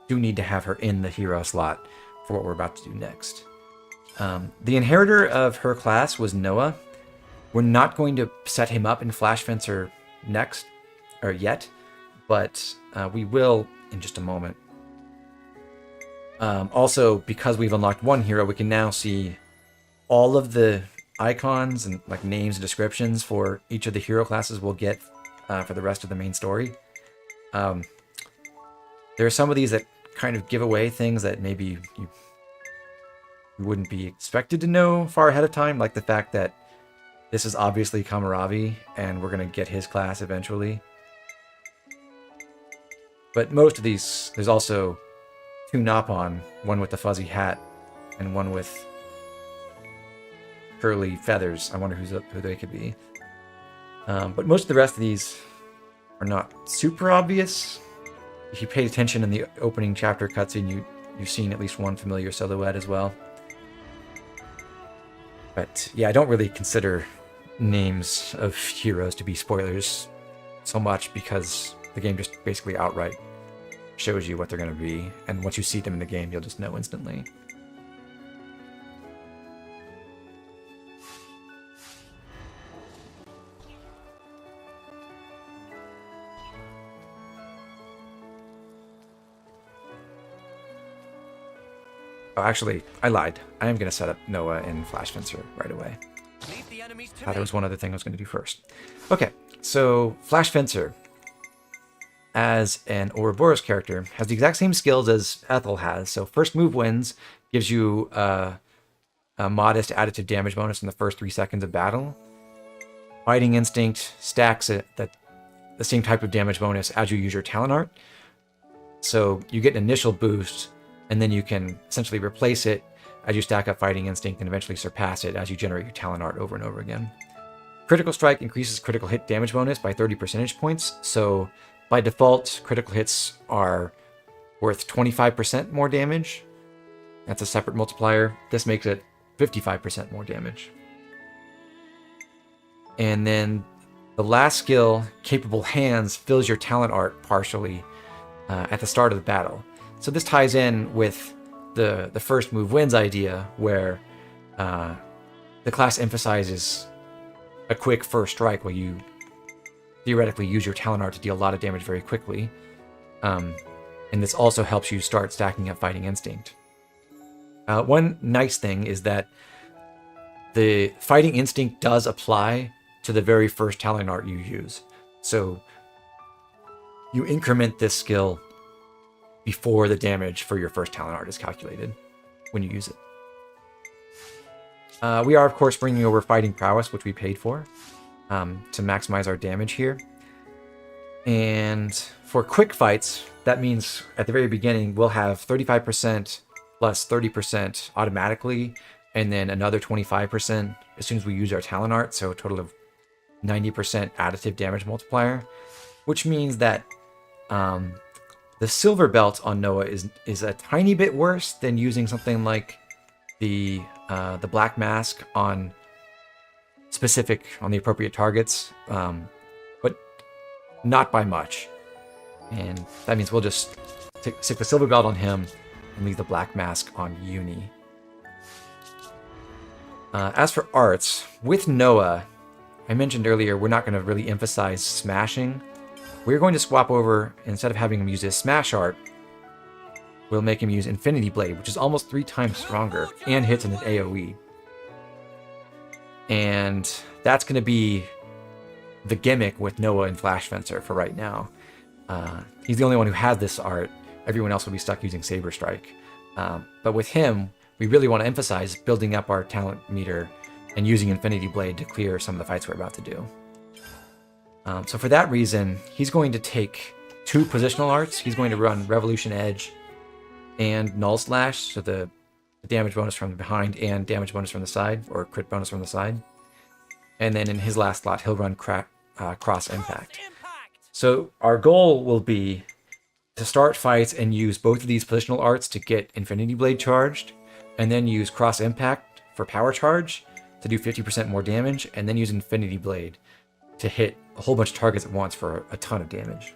Do need to have her in the hero slot for what we're about to do next. The inheritor of her class was Noah. We're not going to set him up in Flash Fencer next, or yet, but we will in just a moment. Also, because we've unlocked one hero, we can now see all of the icons and like names and descriptions for each of the hero classes we'll get for the rest of the main story. There are some of these that kind of give away things that maybe you wouldn't be expected to know far ahead of time, like the fact that this is obviously Kamaravi and we're going to get his class eventually. But most of these, there's also two Napon, one with the fuzzy hat and one with curly feathers. I wonder who they could be. But most of the rest of these are not super obvious. If you paid attention in the opening chapter cutscene, you've seen at least one familiar silhouette as well. But yeah, I don't really consider names of heroes to be spoilers so much because the game just basically outright shows you what they're going to be, and once you see them in the game, you'll just know instantly. Oh, actually, I lied. I am going to set up Noah in Flash Fencer right away. There was one other thing I was going to do first. Okay, So Flash Fencer, as an Ouroboros character, has the exact same skills as Ethel has. So first move wins, gives you a modest additive damage bonus in the first 3 seconds of battle. Fighting Instinct stacks it the same type of damage bonus as you use your talent art. So you get an initial boost, and then you can essentially replace it as you stack up Fighting Instinct and eventually surpass it as you generate your talent art over and over again. Critical Strike increases critical hit damage bonus by 30 percentage points. So by default, critical hits are worth 25% more damage. That's a separate multiplier. This makes it 55% more damage. And then the last skill, Capable Hands, fills your talent art partially at the start of the battle. So this ties in with the first move wins idea, where the class emphasizes a quick first strike while you theoretically use your talent art to deal a lot of damage very quickly. And this also helps you start stacking up Fighting Instinct. One nice thing is that the Fighting Instinct does apply to the very first talent art you use. So you increment this skill before the damage for your first talent art is calculated when you use it. We are, of course, bringing over Fighting Prowess, which we paid for, to maximize our damage here. And for quick fights, that means at the very beginning, we'll have 35% plus 30% automatically, and then another 25% as soon as we use our talent art, so a total of 90% additive damage multiplier, which means that the silver belt on Noah is a tiny bit worse than using something like the black mask on the appropriate targets, but not by much. And that means we'll just stick the silver belt on him and leave the black mask on Uni. As for arts, with Noah, I mentioned earlier we're not going to really emphasize smashing. We're going to swap over, instead of having him use his smash art, we'll make him use Infinity Blade, which is almost 3 times stronger and hits in an AoE. And that's going to be the gimmick with Noah and Flash Fencer for right now. He's the only one who has this art. Everyone else will be stuck using Saber Strike. But with him, we really want to emphasize building up our talent meter and using Infinity Blade to clear some of the fights we're about to do. So for that reason, he's going to take 2 positional arts. He's going to run Revolution Edge and Null Slash, so the damage bonus from behind and damage bonus from the side, or crit bonus from the side. And then in his last slot, he'll run Cross Impact. So our goal will be to start fights and use both of these positional arts to get Infinity Blade charged, and then use Cross Impact for Power Charge to do 50% more damage, and then use Infinity Blade to hit a whole bunch of targets at once for a ton of damage.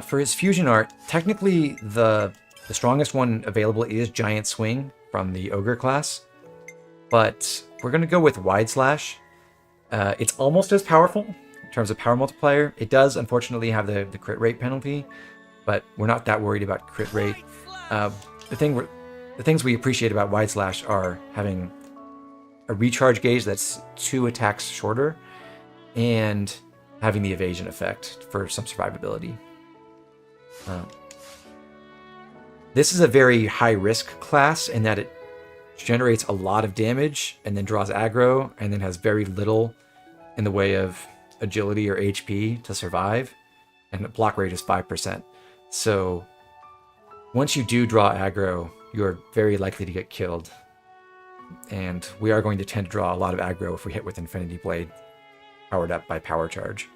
For his fusion art, technically the strongest one available is Giant Swing from the Ogre class, but we're going to go with Wide Slash. It's almost as powerful in terms of power multiplier. It does unfortunately have the crit rate penalty, but we're not that worried about crit rate. The things we appreciate about Wide Slash are having a recharge gauge that's 2 attacks shorter, and having the evasion effect for some survivability. This is a very high-risk class in that it generates a lot of damage and then draws aggro, and then has very little in the way of agility or HP to survive, and the block rate is 5%. So once you do draw aggro, you're very likely to get killed, and we are going to tend to draw a lot of aggro if we hit with Infinity Blade powered up by Power Charge.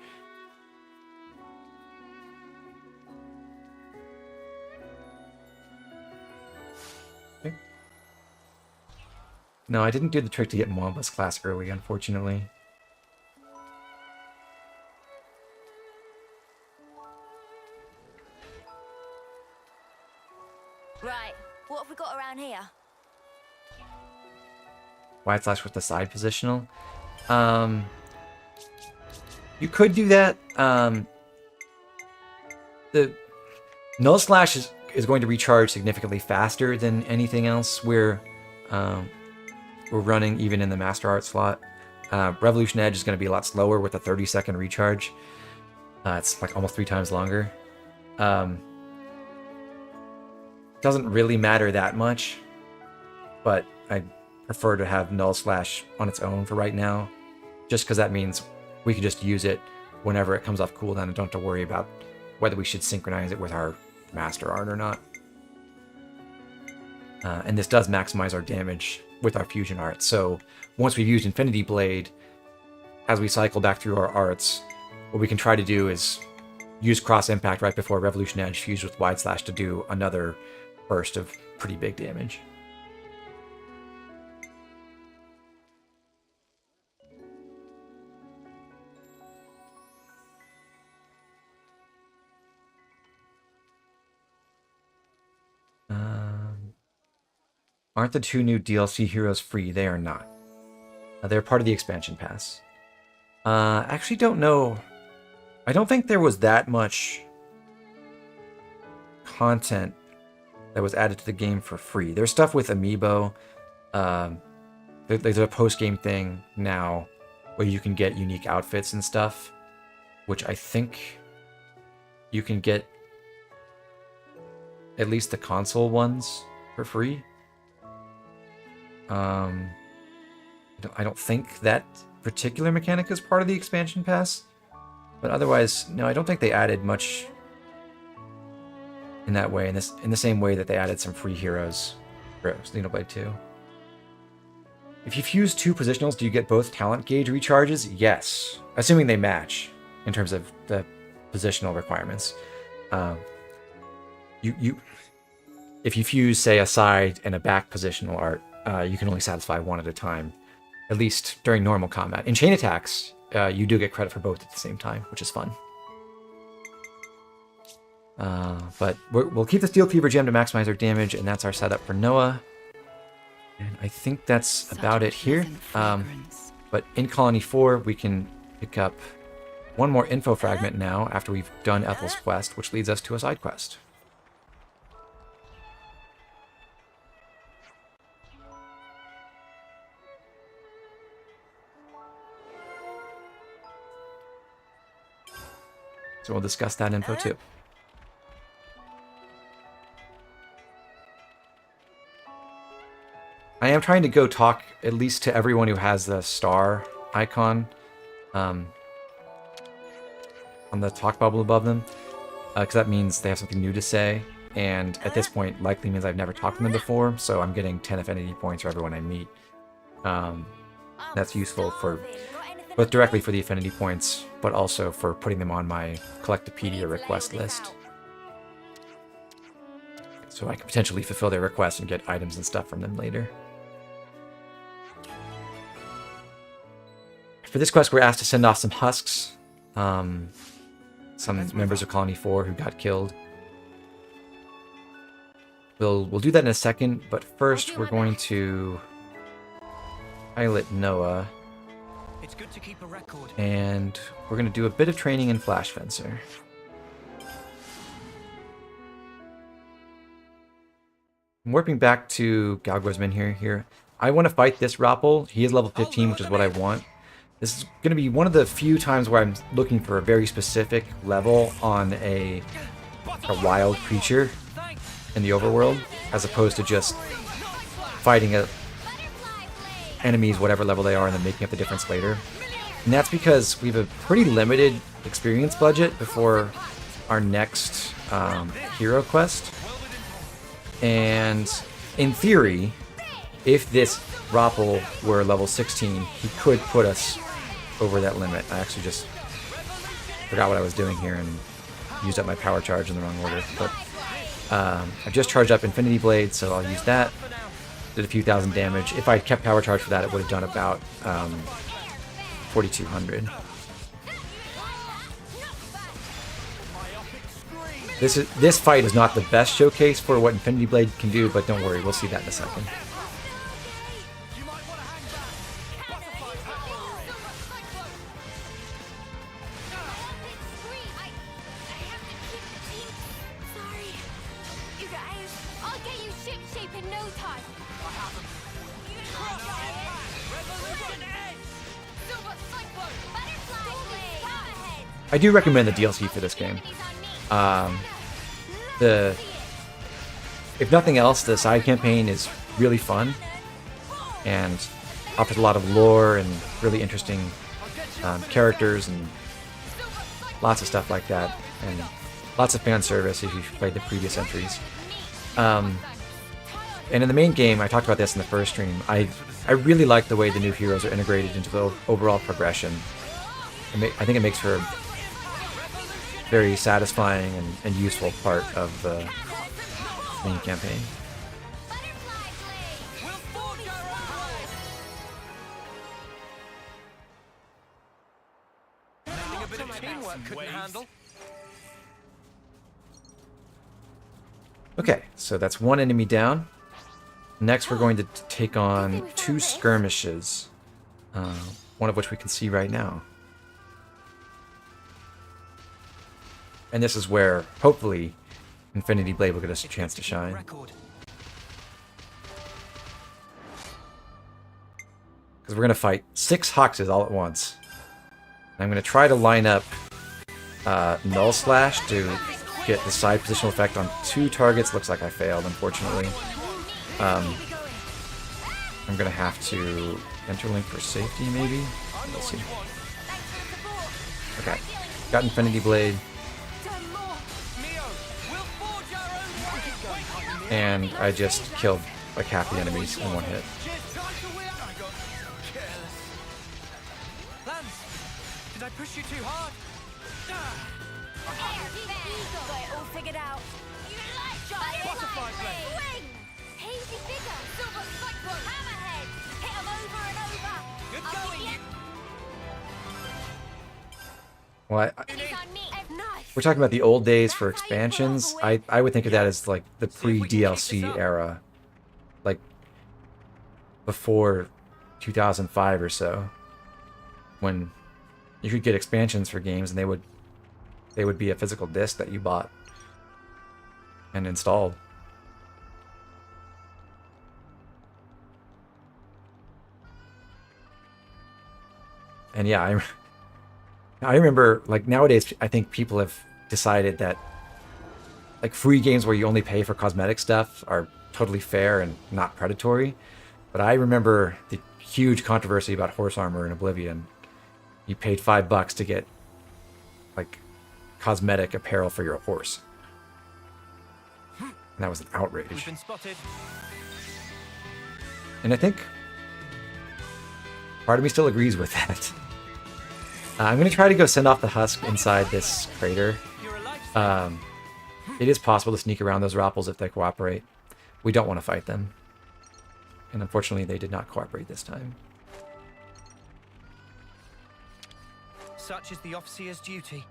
Okay. No, I didn't do the trick to get Mwamba's class early, unfortunately. Right, what have we got around here? Wide Slash with the side positional. You could do that. The Null Slash is going to recharge significantly faster than anything else we're running, even in the Master Art slot. Revolution Edge is going to be a lot slower with a 30-second recharge. It's like almost 3 times longer. Doesn't really matter that much, but I prefer to have Null Slash on its own for right now, just because that means we can just use it whenever it comes off cooldown and don't have to worry about whether we should synchronize it with our Master Art or not. And this does maximize our damage with our fusion art. So once we've used Infinity Blade, as we cycle back through our arts, what we can try to do is use Cross Impact right before Revolution Edge fused with Wide Slash to do another burst of pretty big damage. Aren't the 2 new DLC heroes free? They are not. They're part of the expansion pass. Actually don't know. I don't think there was that much content that was added to the game for free. There's stuff with Amiibo. There's a post-game thing now where you can get unique outfits and stuff, which I think you can get at least the console ones for free. I don't think that particular mechanic is part of the expansion pass, but otherwise, no, I don't think they added much in that way, in the same way that they added some free heroes for Xenoblade 2. If you fuse 2 positionals, do you get both talent gauge recharges? Yes, assuming they match in terms of the positional requirements. If you fuse, say, a side and a back positional art, you can only satisfy one at a time, at least during normal combat. In chain attacks, you do get credit for both at the same time, which is fun. But we'll keep the Steel Cleaver Gem to maximize our damage, and that's our setup for Noah. And I think that's about it here. But in Colony 4, we can pick up one more info fragment now after we've done Ethel's quest, which leads us to a side quest. So we'll discuss that info too. I am trying to go talk at least to everyone who has the star icon on the talk bubble above them, because that means they have something new to say, and at this point likely means I've never talked to them before, so I'm getting 10 affinity points for everyone I meet. That's useful for both directly for the affinity points, but also for putting them on my Collectopedia request list. So I can potentially fulfill their requests and get items and stuff from them later. For this quest, we're asked to send off some husks. Some members of Colony 4 who got killed. We'll do that in a second, but first we're going to pilot Noah. It's good to keep a record. And we're going to do a bit of training in Flash Fencer. I'm warping back to Galgor's here. I want to fight this Rappel. He is level 15, which is what I want. This is going to be one of the few times where I'm looking for a very specific level on a wild creature in the overworld, as opposed to just fighting enemies, whatever level they are, and then making up the difference later. And that's because we have a pretty limited experience budget before our next hero quest. And in theory, if this Rappel were level 16, he could put us over that limit. I actually just forgot what I was doing here and used up my power charge in the wrong order. But I've just charged up Infinity Blade, so I'll use that. Did a few thousand damage. If I kept power charge for that, it would have done about 4,200. This fight is not the best showcase for what Infinity Blade can do, but don't worry, we'll see that in a second. You I do recommend the DLC for this game. If nothing else, the side campaign is really fun and offers a lot of lore and really interesting characters and lots of stuff like that, and lots of fan service if you've played the previous entries. And in the main game, I talked about this in the first stream, I really like the way the new heroes are integrated into the overall progression. I think it makes for a very satisfying and useful part of the main campaign. Okay, so that's one enemy down. Next, we're going to take on 2 skirmishes, one of which we can see right now. And this is where, hopefully, Infinity Blade will get us a chance to shine. Because we're going to fight 6 Hoxes all at once. And I'm going to try to line up Null Slash to get the side positional effect on 2 targets. Looks like I failed, unfortunately. I'm going to have to interlink for safety, maybe? We'll see. Okay, got Infinity Blade. And I just killed like half the enemies in one hit. Did I push you too hard? Got it all figured out. You like butterfly blade. Wing. Hazy figure. Silver cyclone. Hammerhead. Hit 'em over and over. Good going. Well, we're talking about the old days for expansions. I would think of that as like the pre-DLC era, like before 2005 or so, when you could get expansions for games and they would be a physical disc that you bought and installed. And yeah, I remember, like, nowadays, I think people have decided that, like, free games where you only pay for cosmetic stuff are totally fair and not predatory. But I remember the huge controversy about horse armor in Oblivion. You paid $5 to get, like, cosmetic apparel for your horse. And that was an outrage. We've been spotted. And I think part of me still agrees with that. I'm going to try to go send off the husk inside this crater. It is possible to sneak around those Ropples if they cooperate. We don't want to fight them. And unfortunately, they did not cooperate this time. Such is the officer's duty.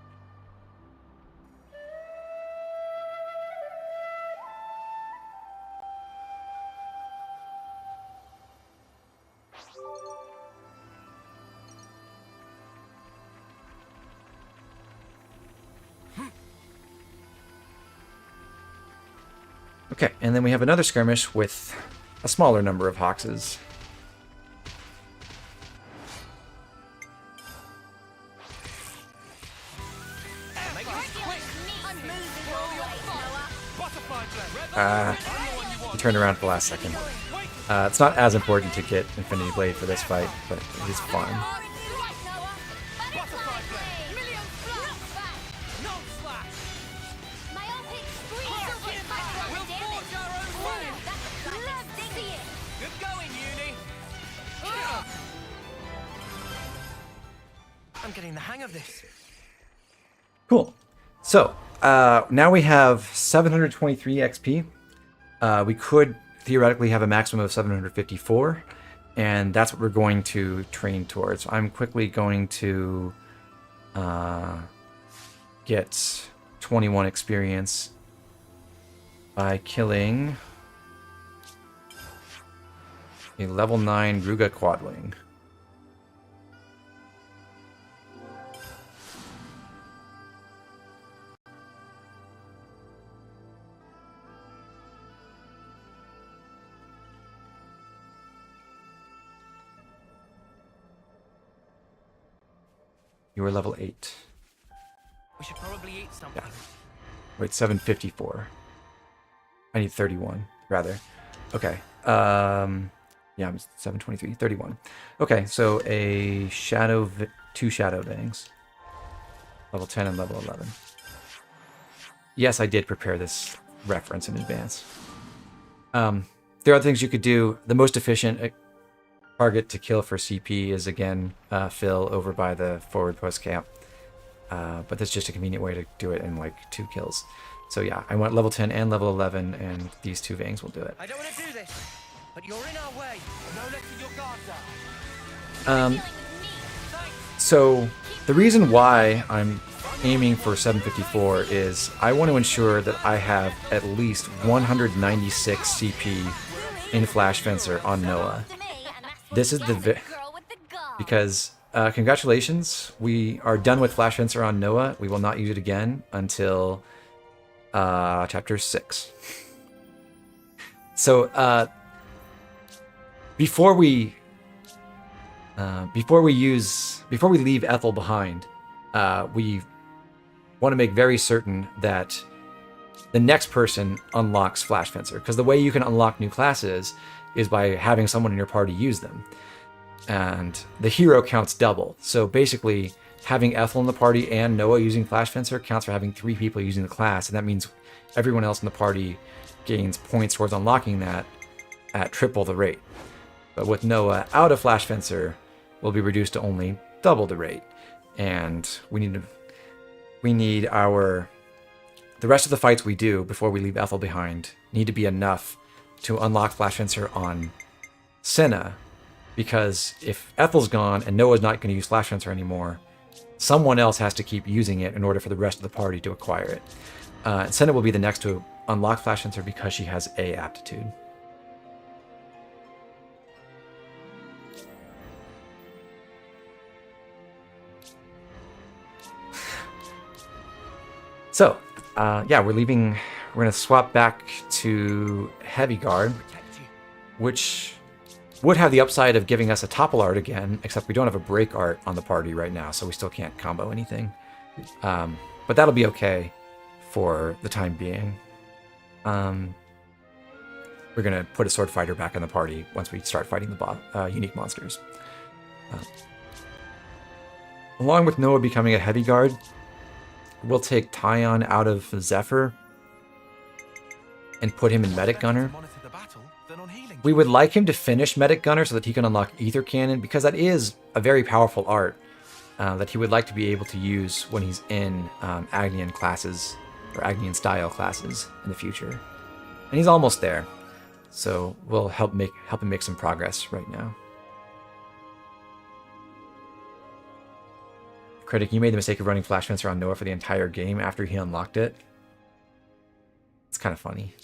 Okay, and then we have another skirmish with a smaller number of Hoxes. He turned around at the last second. It's not as important to get Infinity Blade for this fight, but it is fun. I'm getting the hang of this. Cool. So, now we have 723 XP. We could theoretically have a maximum of 754, and that's what we're going to train towards. I'm quickly going to get 21 experience by killing a level 9 Ruga Quadwing. You are level 8. We should probably eat something. Yeah. Wait, 754. I need 31, rather. Okay. Yeah, I'm 723, 31. Okay, so two shadow vangs. Level 10 and level 11. Yes, I did prepare this reference in advance. There are other things you could do. The most efficient target to kill for CP is, again, Phil over by the forward post camp. But that's just a convenient way to do it in, like, 2 kills. So yeah, I want level 10 and level 11, and these 2 vangs will do it. I don't want to do this, but you're in our way. No letting your guard down. So the reason why I'm aiming for 754 is I want to ensure that I have at least 196 CP in Flash Fencer on Noah. This is because congratulations, we are done with Flash Fencer on Noah. We will not use it again until chapter 6. So before we leave Ethel behind, we want to make very certain that the next person unlocks Flash Fencer, because the way you can unlock new classes is by having someone in your party use them, and the hero counts double. So basically, having Ethel in the party and Noah using Flash Fencer counts for having 3 people using the class, and that means everyone else in the party gains points towards unlocking that at triple the rate. But with Noah out of Flash Fencer, will be reduced to only double the rate, and we need the rest of the fights we do before we leave Ethel behind need to be enough to unlock Flash Fencer on Senna, because if Ethel's gone and Noah's not going to use Flash Fencer anymore, someone else has to keep using it in order for the rest of the party to acquire it. And Senna will be the next to unlock Flash Fencer because she has A aptitude. So, yeah, we're going to swap back to Heavy Guard, which would have the upside of giving us a topple art again, except we don't have a break art on the party right now, so we still can't combo anything. But that'll be okay for the time being. We're going to put a sword fighter back in the party once we start fighting the unique monsters. Along with Noah becoming a Heavy Guard, we'll take Tion out of Zephyr and put him in Medic Gunner. We would like him to finish Medic Gunner so that he can unlock Ether Cannon, because that is a very powerful art that he would like to be able to use when he's in Agnian classes, or Agnian style classes in the future. And he's almost there, so we'll help him make some progress right now. Critic, you made the mistake of running Flash Fencer on Noah for the entire game after he unlocked it. It's kind of funny.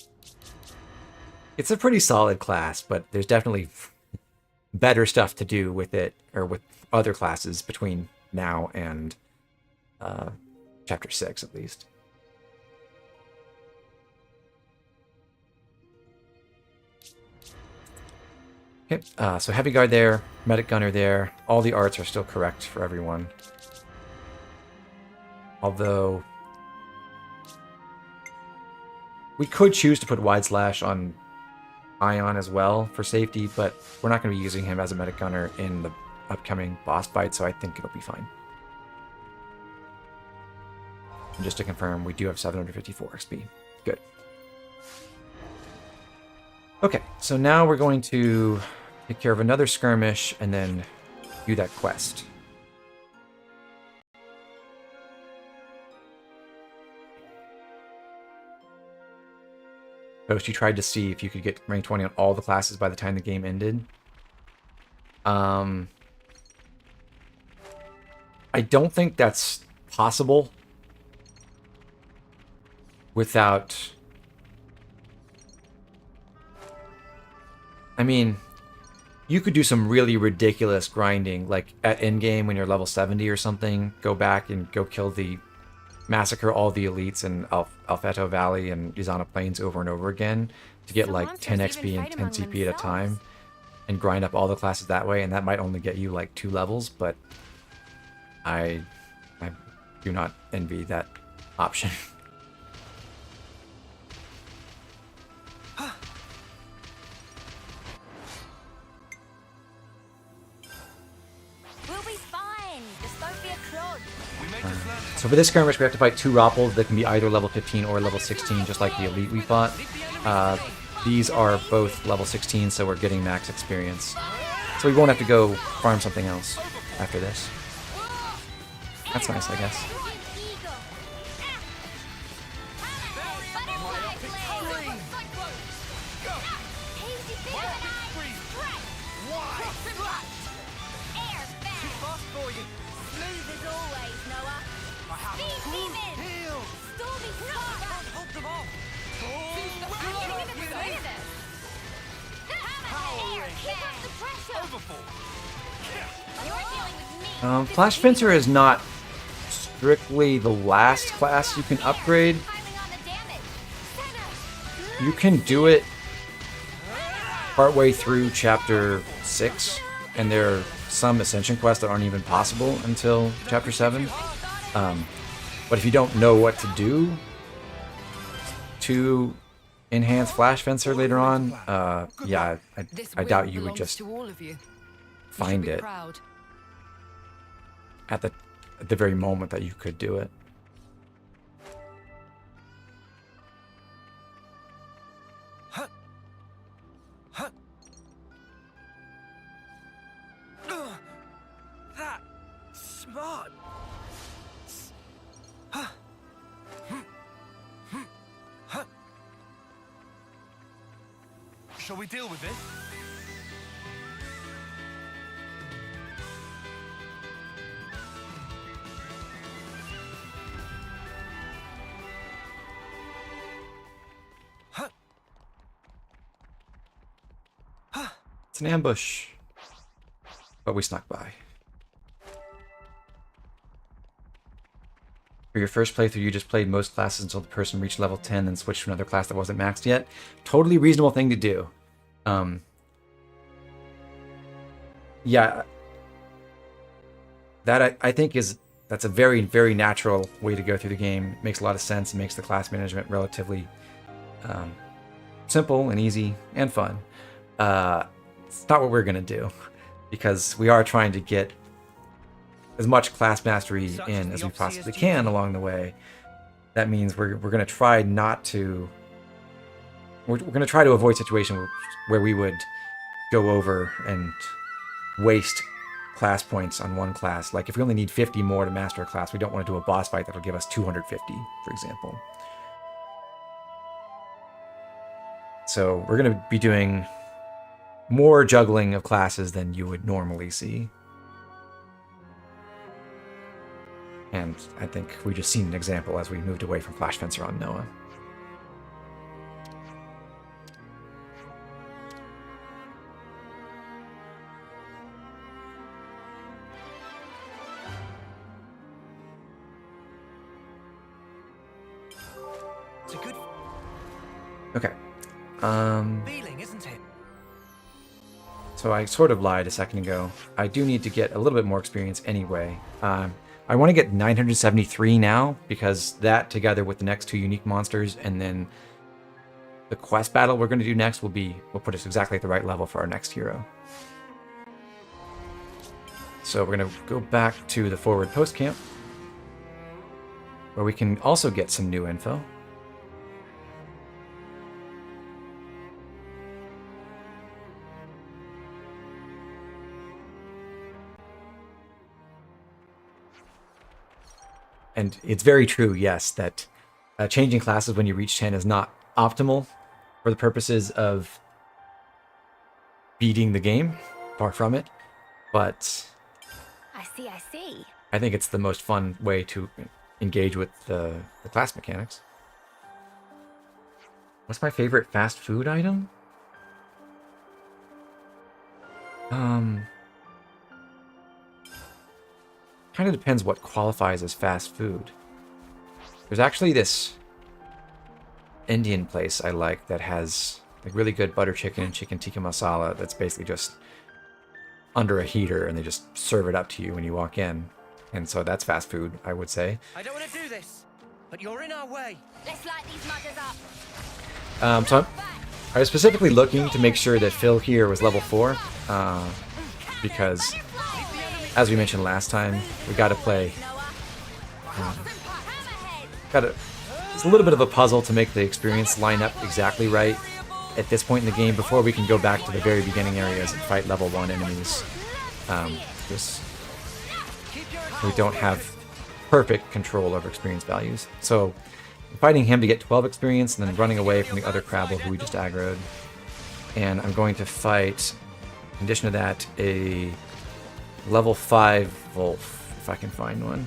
It's a pretty solid class, but there's definitely better stuff to do with it, or with other classes between now and chapter 6 at least. Okay, so Heavy Guard there, Medic Gunner there. All the arts are still correct for everyone. Although we could choose to put Wide Slash on Ion as well for safety, but we're not going to be using him as a Medic Gunner in the upcoming boss fight, so I think it'll be fine. And just to confirm, we do have 754 XP. Good. Okay, so now we're going to take care of another skirmish and then do that quest. Ghost, you tried to see if you could get rank 20 on all the classes by the time the game ended. I don't think that's possible without... I mean, you could do some really ridiculous grinding, like at endgame when you're level 70 or something, go back and go massacre all the elites in Alfeto Valley and Izana Plains over and over again to get like 10 XP and 10 CP at a time and grind up all the classes that way, and that might only get you like 2 levels, but I'm do not envy that option. We'll be fine. Just don't be a clod. So for this skirmish, we have to fight 2 Ropples that can be either level 15 or level 16, just like the Elite we fought. These are both level 16, so we're getting max experience. So we won't have to go farm something else after this. That's nice, I guess. Flash Fencer is not strictly the last class you can upgrade. You can do it partway through chapter 6, and there are some ascension quests that aren't even possible until chapter 7. But if you don't know what to do to enhance Flash Fencer later on, yeah, I doubt you would just find it at the very moment that you could do it. That smart. Shall we deal with this? It's an ambush. But we snuck by. For your first playthrough, you just played most classes until the person reached level 10 and switched to another class that wasn't maxed yet. Totally reasonable thing to do. Yeah. That I think that's a very, very natural way to go through the game. It makes a lot of sense. It makes the class management relatively simple and easy and fun. It's not what we're going to do, because we are trying to get as much class mastery in as we possibly can along the way. That means we're going to try not to... We're going to try to avoid situations where we would go over and waste class points on one class. Like if we only need 50 more to master a class, we don't want to do a boss fight that'll give us 250, for example. So we're going to be doing more juggling of classes than you would normally see. And I think we just seen an example as we moved away from Flash Fencer on Noah. It's a good Okay. feeling, isn't it? So I sort of lied a second ago. I do need to get a little bit more experience anyway. I want to get 973 now, because that, together with the next 2 unique monsters, and then the quest battle we're going to do next, will put us exactly at the right level for our next hero. So we're going to go back to the forward post camp, where we can also get some new info. And it's very true, yes, that changing classes when you reach 10 is not optimal for the purposes of beating the game. Far from it. But I see. I think it's the most fun way to engage with the class mechanics. What's my favorite fast food item? Kind of depends what qualifies as fast food. There's actually this Indian place I like that has like really good butter chicken and chicken tikka masala that's basically just under a heater, and they just serve it up to you when you walk in. and so that's fast food, I would say. I don't want to do this, but you're in our way. Let's light these muggers up. So I was specifically looking to make sure that Phil here was level 4, because, as we mentioned last time, we got to play. It's a little bit of a puzzle to make the experience line up exactly right at this point in the game before we can go back to the very beginning areas and fight level 1 enemies. We don't have perfect control over experience values. So fighting him to get 12 experience and then running away from the other Crabble who we just aggroed. And I'm going to fight, in addition to that, a level 5 Wolf, if I can find one.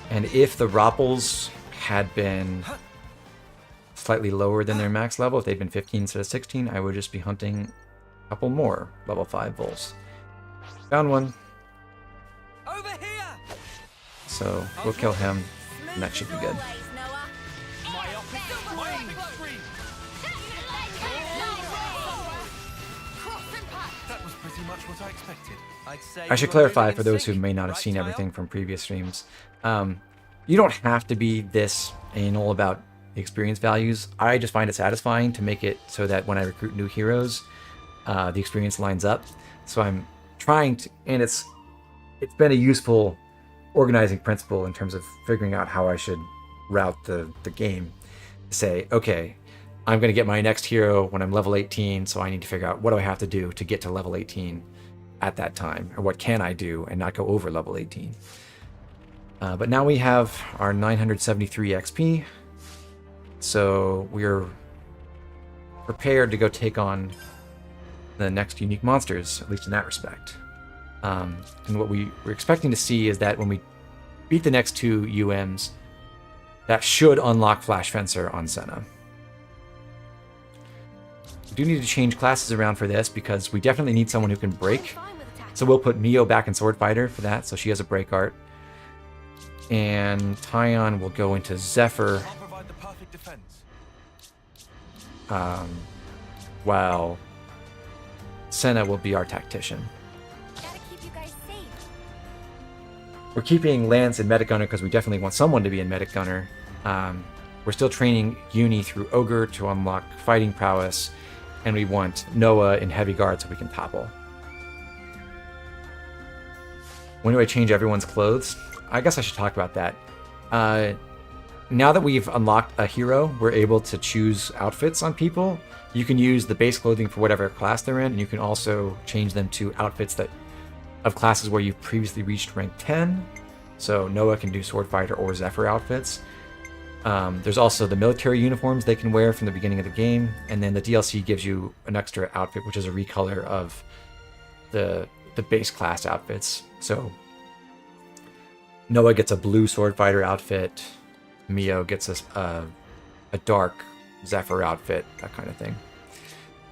And if the Ropples had been slightly lower than their max level, if they'd been 15 instead of 16, I would just be hunting a couple more level 5 Wolves. Found one. Over here. So we'll kill him, and that should be good. That was pretty much what I expected. I should clarify for those who may not have seen everything from previous streams. You don't have to be this anal about the experience values. I just find it satisfying to make it so that when I recruit new heroes, the experience lines up. So I'm trying to, and it's been a useful organizing principle in terms of figuring out how I should route the game. Say, okay, I'm going to get my next hero when I'm level 18, so I need to figure out what do I have to do to get to level 18 at that time, or what can I do and not go over level 18. But now we have our 973 XP, so we're prepared to go take on the next unique monsters, at least in that respect. And what we're expecting to see is that when we beat the next 2 UMs, that should unlock Flash Fencer on Senna. We do need to change classes around for this because we definitely need someone who can break. So we'll put Mio back in Sword Fighter for that, so she has a break art. And Tion will go into Zephyr. I'll provide the perfect defense. While Senna will be our tactician. Gotta keep you guys safe. We're keeping Lance in Medic Gunner because we definitely want someone to be in Medic Gunner. We're still training Uni through Ogre to unlock fighting prowess, and we want Noah in Heavy Guard so we can topple. When do I change everyone's clothes? I guess I should talk about that. Now that we've unlocked a hero, we're able to choose outfits on people. You can use the base clothing for whatever class they're in, and you can also change them to outfits that of classes where you've previously reached rank 10. So Noah can do Sword Fighter or Zephyr outfits. There's also the military uniforms they can wear from the beginning of the game, and then the DLC gives you an extra outfit, which is a recolor of the base class outfits. So Noah gets a blue Sword Fighter outfit, Mio gets a dark Zephyr outfit, that kind of thing.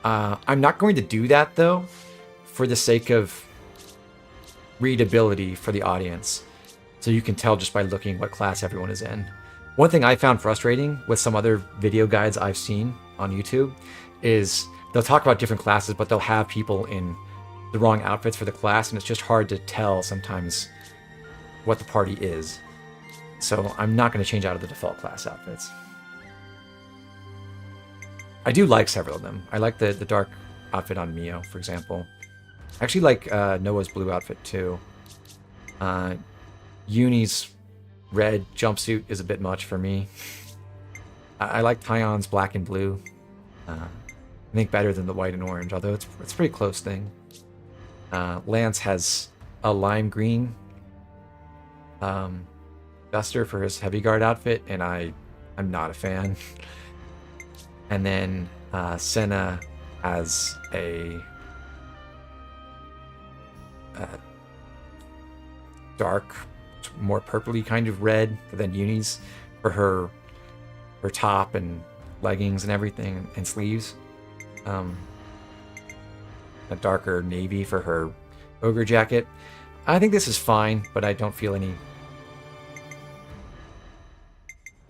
I'm not going to do that, though, for the sake of readability for the audience, so you can tell just by looking what class everyone is in. One thing I found frustrating with some other video guides I've seen on YouTube is they'll talk about different classes, but they'll have people in the wrong outfits for the class, and it's just hard to tell sometimes what the party is. So I'm not going to change out of the default class outfits. I do like several of them. I like the dark outfit on Mio, for example. I actually like Noah's blue outfit too. Uni's red jumpsuit is a bit much for me. I like Tion's black and blue. I think better than the white and orange, although it's a pretty close thing. Lance has a lime green duster for his heavy guard outfit, and I'm not a fan. And then Senna has a dark, more purpley kind of red than Uni's for her top and leggings and everything, and sleeves. A darker navy for her ogre jacket. I think this is fine, but I don't feel any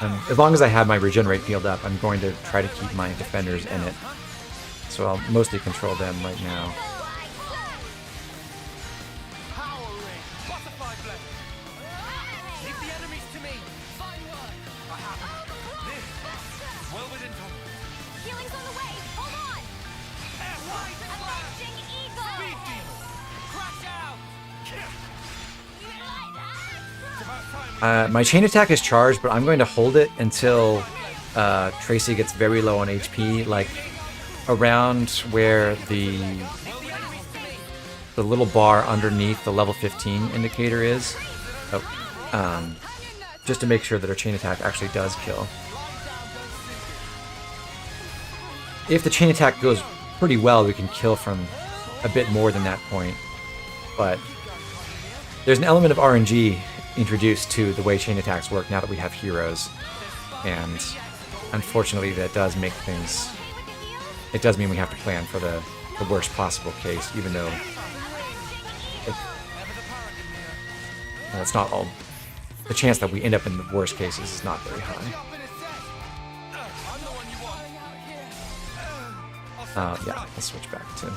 As long as I have my regenerate field up, I'm going to try to keep my defenders in it. So I'll mostly control them right now. My chain attack is charged, but I'm going to hold it until Tracey gets very low on HP, like around where the little bar underneath the level 15 indicator is. Just to make sure that her chain attack actually does kill. If the chain attack goes pretty well, we can kill from a bit more than that point. But there's an element of RNG introduced to the way chain attacks work now that we have heroes, and unfortunately that does make things, it does mean we have to plan for the worst possible case, even though it's not all, the chance that we end up in the worst cases is not very high. Yeah, let's switch back to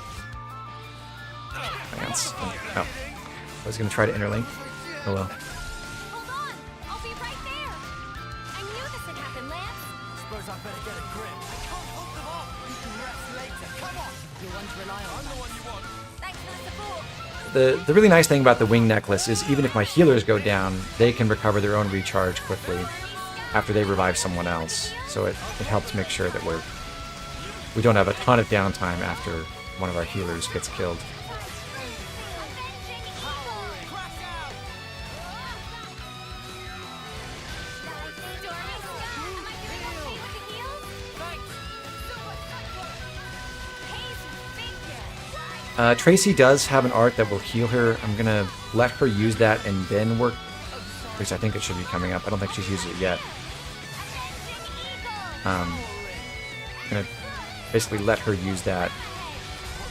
Lance. Oh, I was going to try to interlink. Oh well. The really nice thing about the wing necklace is even if my healers go down, they can recover their own recharge quickly after they revive someone else. So it helps make sure that we don't have a ton of downtime after one of our healers gets killed. Tracey does have an art that will heal her. I'm going to let her use that and then work. At least I think it should be coming up. I don't think she's used it yet. I'm going to basically let her use that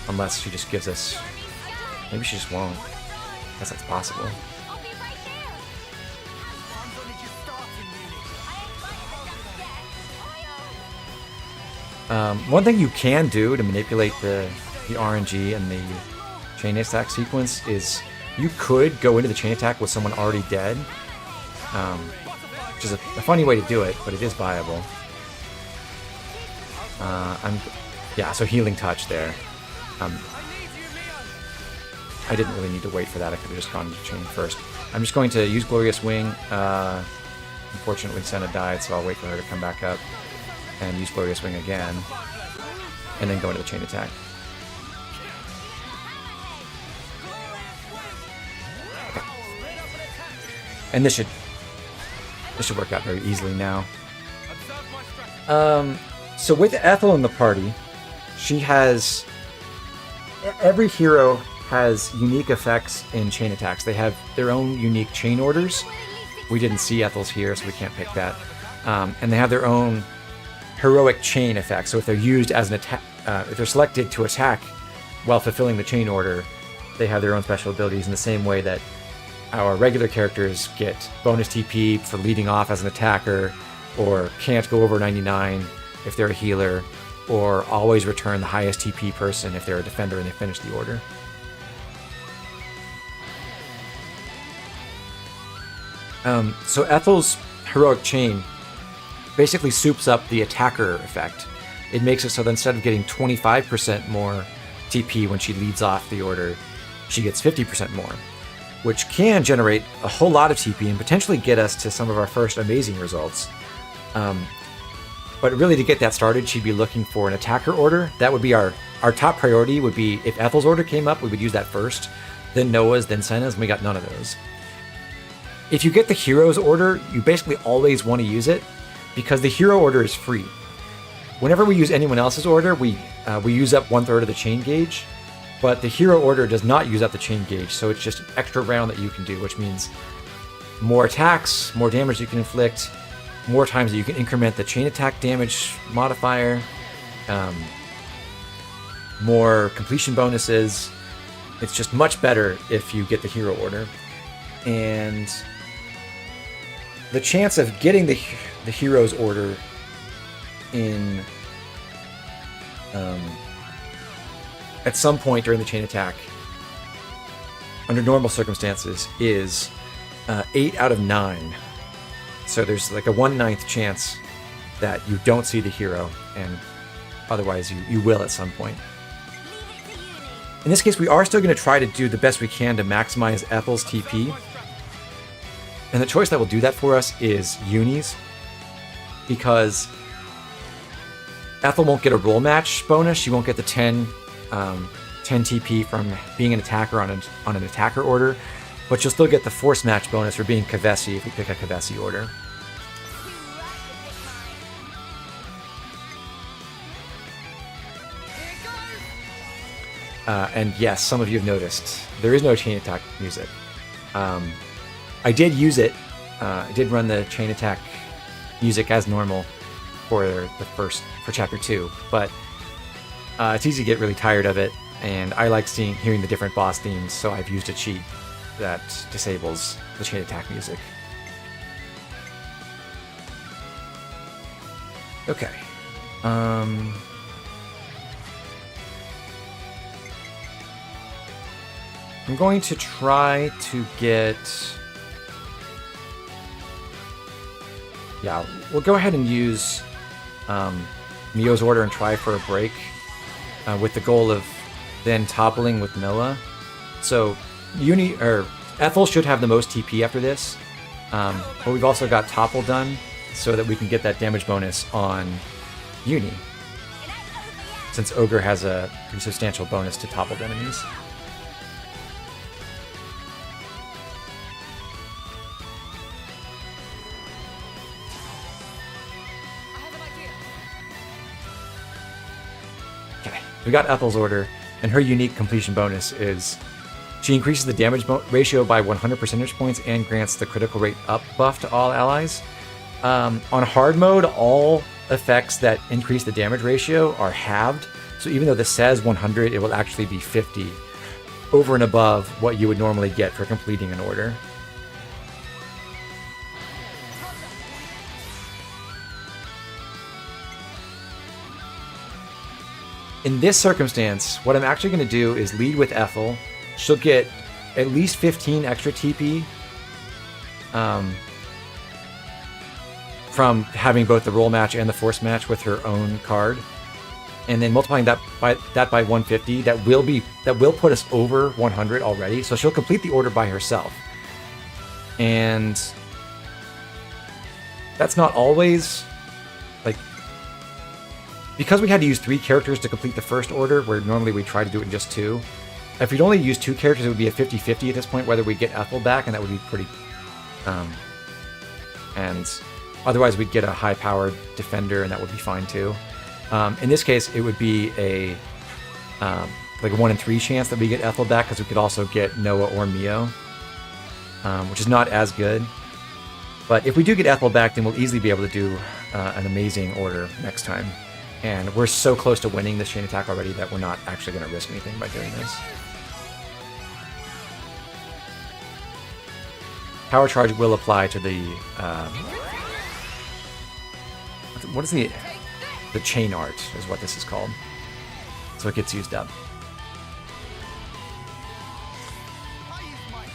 unless she just gives us... Maybe she just won't. I guess that's possible. One thing you can do to manipulate the RNG and the chain attack sequence is you could go into the chain attack with someone already dead, which is a funny way to do it, but it is viable. Yeah, so healing touch there. I didn't really need to wait for that. I could have just gone to chain first. I'm just going to use Glorious Wing. Unfortunately, Senna died, so I'll wait for her to come back up and use Glorious Wing again, and then go into the chain attack. And this should work out very easily now. So with Ethel in the party, she has... Every hero has unique effects in chain attacks. They have their own unique chain orders. We didn't see Ethel's here, so we can't pick that. And they have their own heroic chain effects. So if they're used as an attack, if they're selected to attack while fulfilling the chain order, they have their own special abilities in the same way that our regular characters get bonus TP for leading off as an attacker, or can't go over 99 if they're a healer, or always return the highest TP person if they're a defender and they finish the order. So Ethel's heroic chain basically soups up the attacker effect. It makes it so that instead of getting 25% more TP when she leads off the order, she gets 50% more, which can generate a whole lot of TP and potentially get us to some of our first amazing results. But really, to get that started, she'd be looking for an attacker order. That would be our top priority. Would be if Ethel's order came up, we would use that first, then Noah's, then Senna's, and we got none of those. If you get the hero's order, you basically always want to use it because the hero order is free. Whenever we use anyone else's order, we use up 1/3 of the chain gauge, but the hero order does not use up the chain gauge, so it's just an extra round that you can do, which means more attacks, more damage you can inflict, more times that you can increment the chain attack damage modifier, more completion bonuses. It's just much better if you get the hero order. And the chance of getting the hero's order in at some point during the chain attack under normal circumstances is 8 out of 9. So there's like a 1/9 chance that you don't see the hero, and otherwise you will at some point. In this case, we are still going to try to do the best we can to maximize Ethel's TP. And the choice that will do that for us is Uni's, because Ethel won't get a roll match bonus. She won't get the 10 TP from being an attacker on an attacker order, but she'll still get the force match bonus for being Kavesi if we pick a Kavesi order. And yes, some of you have noticed, there is no chain attack music. I did use it. I did run the chain attack music as normal for chapter 2, but it's easy to get really tired of it, and I like hearing the different boss themes, so I've used a cheat that disables the chain attack music. Okay. I'm going to try to get... Yeah, we'll go ahead and use Mio's order and try for a break with the goal of then toppling with Noah. So Ethel should have the most TP after this, but we've also got topple done so that we can get that damage bonus on Uni, since Ogre has a pretty substantial bonus to toppled enemies. We got Ethel's order, and her unique completion bonus is she increases the damage ratio by 100 percentage points and grants the critical rate up buff to all allies. On hard mode, all effects that increase the damage ratio are halved, so even though this says 100, it will actually be 50 over and above what you would normally get for completing an order. In this circumstance, what I'm actually going to do is lead with Ethel. She'll get at least 15 extra TP from having both the roll match and the force match with her own card, and then multiplying that by 150. That will put us over 100 already. So she'll complete the order by herself, and that's not always like. Because we had to use 3 characters to complete the first order, where normally we try to do it in just 2. If we'd only use 2 characters, it would be a 50-50 at this point, whether we get Ethel back, and that would be pretty... and otherwise we'd get a high-powered defender, and that would be fine too. In this case, it would be a like a 1 in 3 chance that we get Ethel back, because we could also get Noah or Mio, which is not as good. But if we do get Ethel back, then we'll easily be able to do an amazing order next time. And we're so close to winning this chain attack already that we're not actually going to risk anything by doing this. Power charge will apply to the... what is the chain art is what this is called. So it gets used up.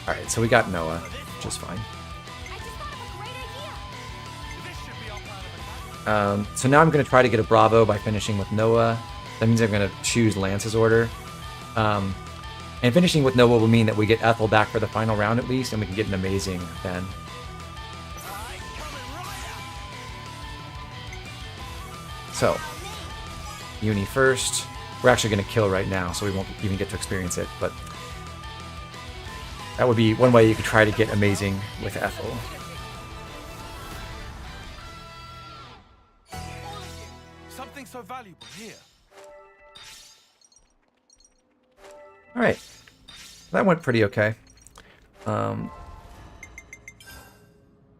Alright, so we got Noah, which is fine. So now I'm going to try to get a Bravo by finishing with Noah. That means I'm going to choose Lance's order. And finishing with Noah will mean that we get Ethel back for the final round at least, and we can get an amazing then. So, Uni first. We're actually going to kill right now, so we won't even get to experience it, but that would be one way you could try to get amazing with Ethel. Something so valuable here. All right, that went pretty okay.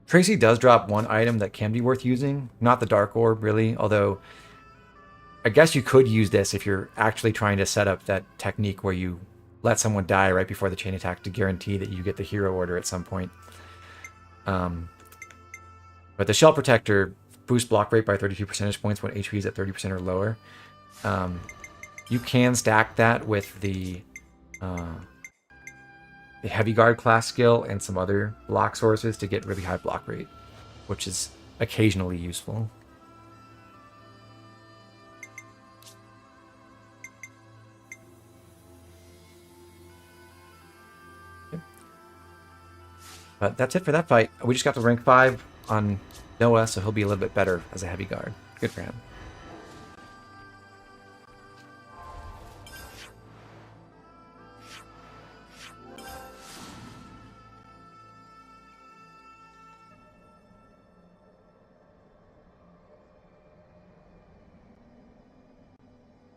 Tracey does drop one item that can be worth using, not the Dark Orb really, although I guess you could use this if you're actually trying to set up that technique where you let someone die right before the chain attack to guarantee that you get the hero order at some point. But the Shell Protector boosts block rate by 32 percentage points when HP is at 30% or lower. You can stack that with the Heavy Guard class skill and some other block sources to get really high block rate, which is occasionally useful. But that's it for that fight. We just got to rank 5 on Noah, so he'll be a little bit better as a Heavy Guard. Good for him.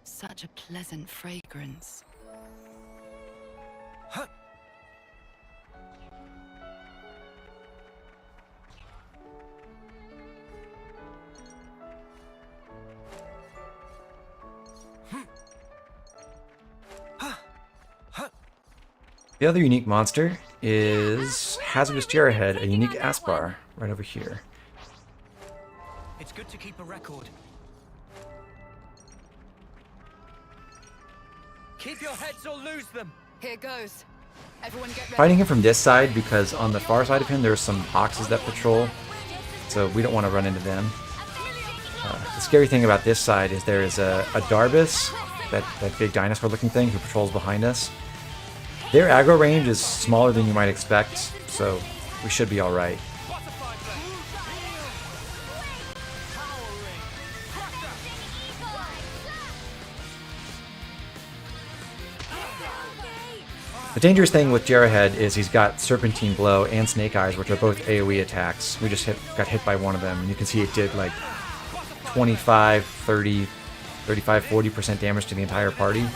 Such a pleasant fragrance. The other unique monster is Hazardous Jarrowhead, a unique Aspar, right over here. It's good to keep a record. Keep your heads or lose them. Here goes. Everyone get ready. Fighting him from this side, because on the far side of him there's some boxes that patrol, so we don't want to run into them. The scary thing about this side is there is a Darbus, that big dinosaur looking thing who patrols behind us. Their aggro range is smaller than you might expect, so we should be alright. The dangerous thing with Jarrowhead is he's got Serpentine Blow and Snake Eyes, which are both AoE attacks. We just got hit by one of them, and you can see it did like 25, 30, 35, 40% damage to the entire party.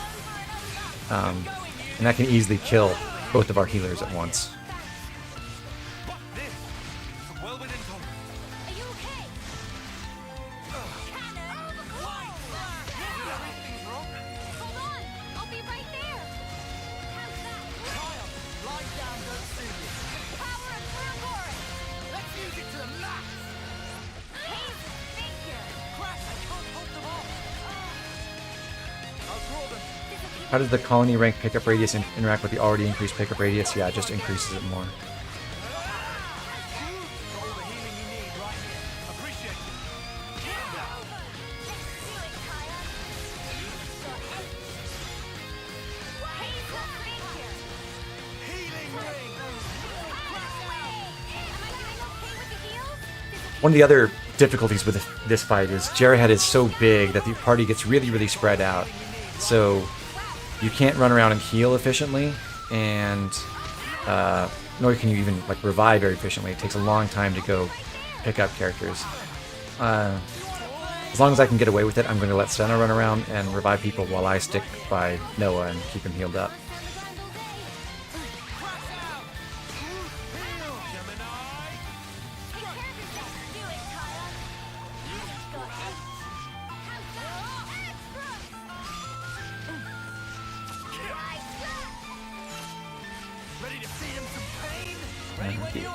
And that can easily kill both of our healers at once. How does the colony rank pickup radius interact with the already increased pickup radius? Yeah, it just increases it more. One of the other difficulties with this fight is Jarrowhead is so big that the party gets really spread out. So you can't run around and heal efficiently, and nor can you even like revive very efficiently. It takes a long time to go pick up characters. As long as I can get away with it, I'm going to let Senna run around and revive people while I stick by Noah and keep him healed up.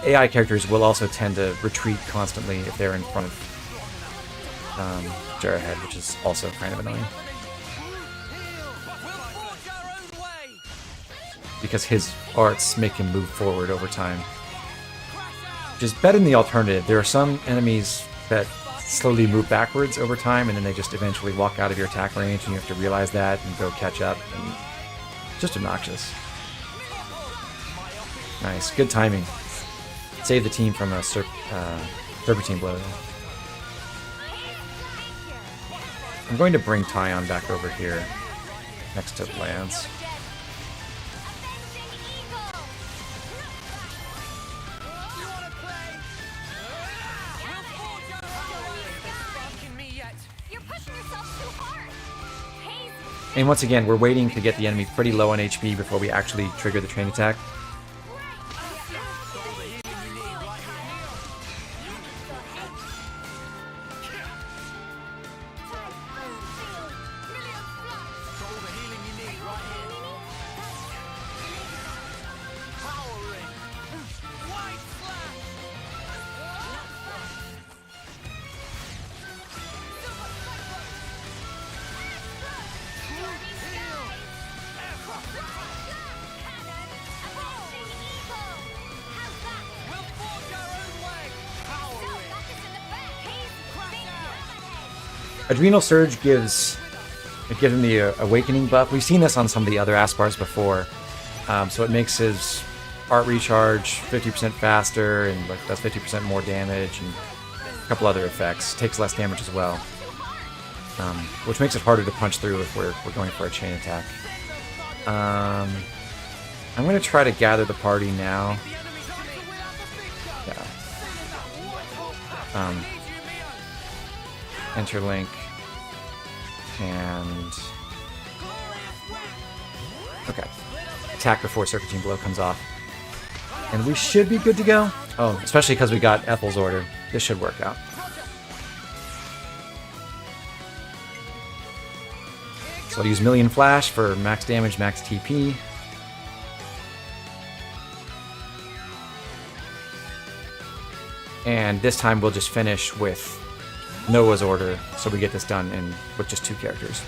AI characters will also tend to retreat constantly if they're in front of Jarrowhead, which is also kind of annoying. Because his arts make him move forward over time. Which is better than the alternative. There are some enemies that slowly move backwards over time, and then they just eventually walk out of your attack range, and you have to realize that and go catch up, and it's just obnoxious. Nice, good timing. Save the team from a Serpentine Blow. I'm going to bring Tion back over here, next to Lance. And once again, we're waiting to get the enemy pretty low on HP before we actually trigger the train attack. Adrenal Surge gives him the Awakening buff. We've seen this on some of the other Aspars before. So it makes his art recharge 50% faster and like does 50% more damage and a couple other effects. Takes less damage as well. Which makes it harder to punch through if we're going for a chain attack. I'm going to try to gather the party now. Yeah. Interlink. And... Okay. Attack before Serpentine Blow comes off. And we should be good to go. Oh, especially because we got Ethel's order. This should work out. So I'll use Million Flash for max damage, max TP. And this time we'll just finish with Noah's order, so we get this done with just 2 characters.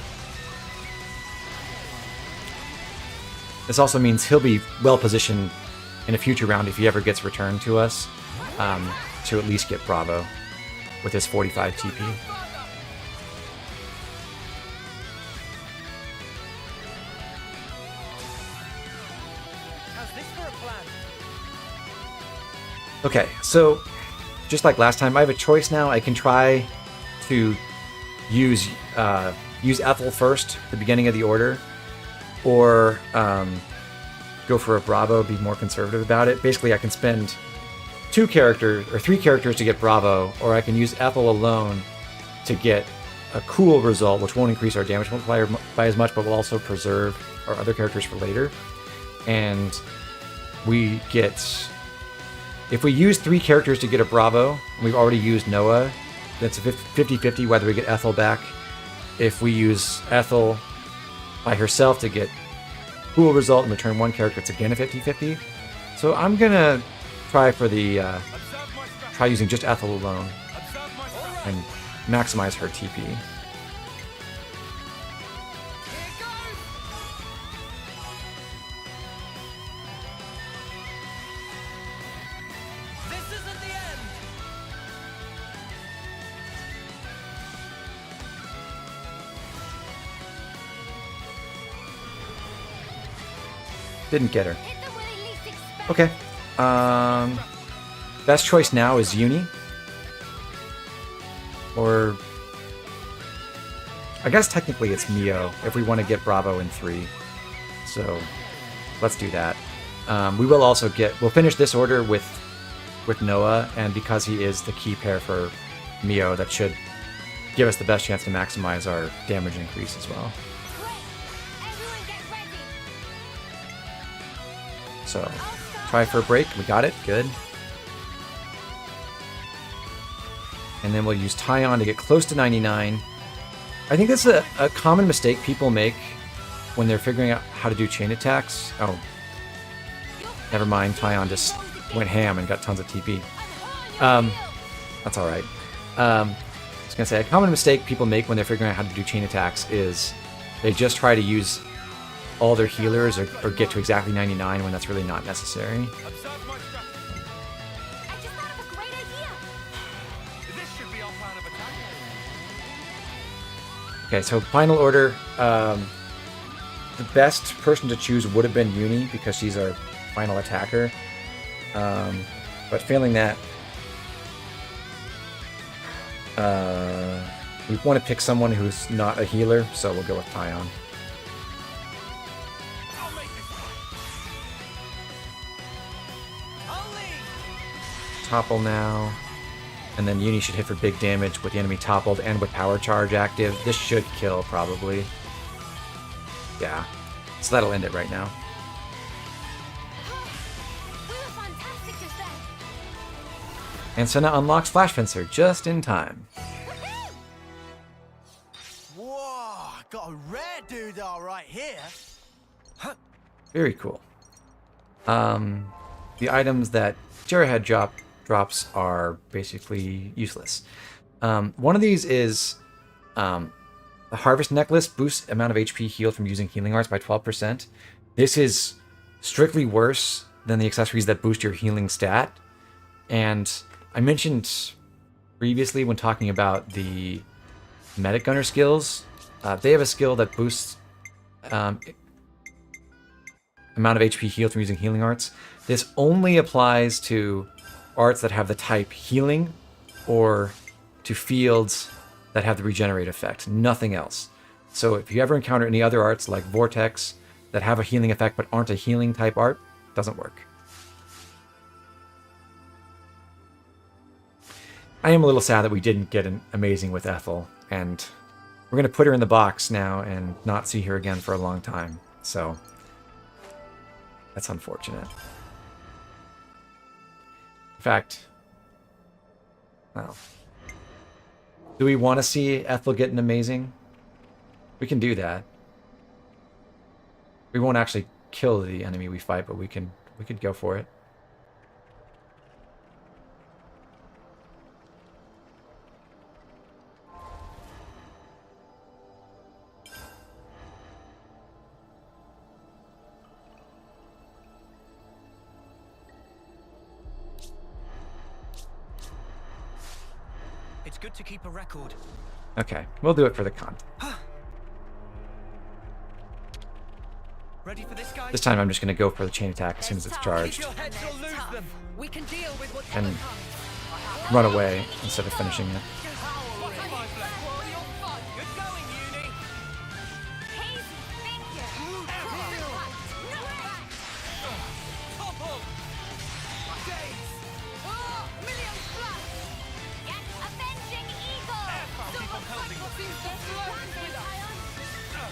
This also means he'll be well positioned in a future round if he ever gets returned to us, to at least get Bravo with his 45 TP. How's this for a plan? Okay, so just like last time, I have a choice now. I can try to use Ethel first at the beginning of the order, or go for a Bravo, be more conservative about it. Basically, I can spend 2 characters or 3 characters to get Bravo, or I can use Ethel alone to get a cool result, which won't increase our damage multiplier by as much, but will also preserve our other characters for later. And we get... If we use 3 characters to get a Bravo, and we've already used Noah, that's a 50-50 whether we get Ethel back. If we use Ethel by herself to get cool result and return 1 character, it's again a 50-50. So I'm gonna try for the try using just Ethel alone and maximize her TP. Didn't get her. Okay. Best choice now is Uni. Or... I guess technically it's Mio, if we want to get Bravo in 3. So, let's do that. We will also we'll finish this order with Noah, and because he is the key pair for Mio, that should give us the best chance to maximize our damage increase as well. So, try for a break. We got it. Good. And then we'll use Tion to get close to 99. I think that's a common mistake people make when they're figuring out how to do chain attacks. Oh. Never mind. Tion just went ham and got tons of TP. That's alright. I was going to say, a common mistake people make when they're figuring out how to do chain attacks is they just try to use all their healers or get to exactly 99 when that's really not necessary. Okay, so final order. The best person to choose would have been Uni because she's our final attacker. But failing that, we want to pick someone who's not a healer, so we'll go with Tion. Topple now, and then Uni should hit for big damage with the enemy toppled and with power charge active. This should kill, probably. Yeah, so that'll end it right now. And so now unlocks Flash Fencer just in time. Whoa, got a rare doodah right here. Very cool. The items that Jarrahhead drops are basically useless. One of these is the Harvest Necklace boosts amount of HP healed from using healing arts by 12%. This is strictly worse than the accessories that boost your healing stat. And I mentioned previously when talking about the medic gunner skills, they have a skill that boosts amount of HP healed from using healing arts. This only applies to arts that have the type healing or to fields that have the regenerate effect, nothing else. So if you ever encounter any other arts like Vortex that have a healing effect but aren't a healing type art, it doesn't work. I am a little sad that we didn't get an amazing with Ethel, and we're going to put her in the box now and not see her again for a long time. So that's unfortunate. In fact, well, do we want to see Ethel get an amazing? We can do that. We won't actually kill the enemy we fight, but we could go for it. It's good to keep a record. Okay, we'll do it for the con. Ready for this, guys? This time I'm just going to go for the chain attack as soon as it's charged. We can deal with what And run away instead of finishing it.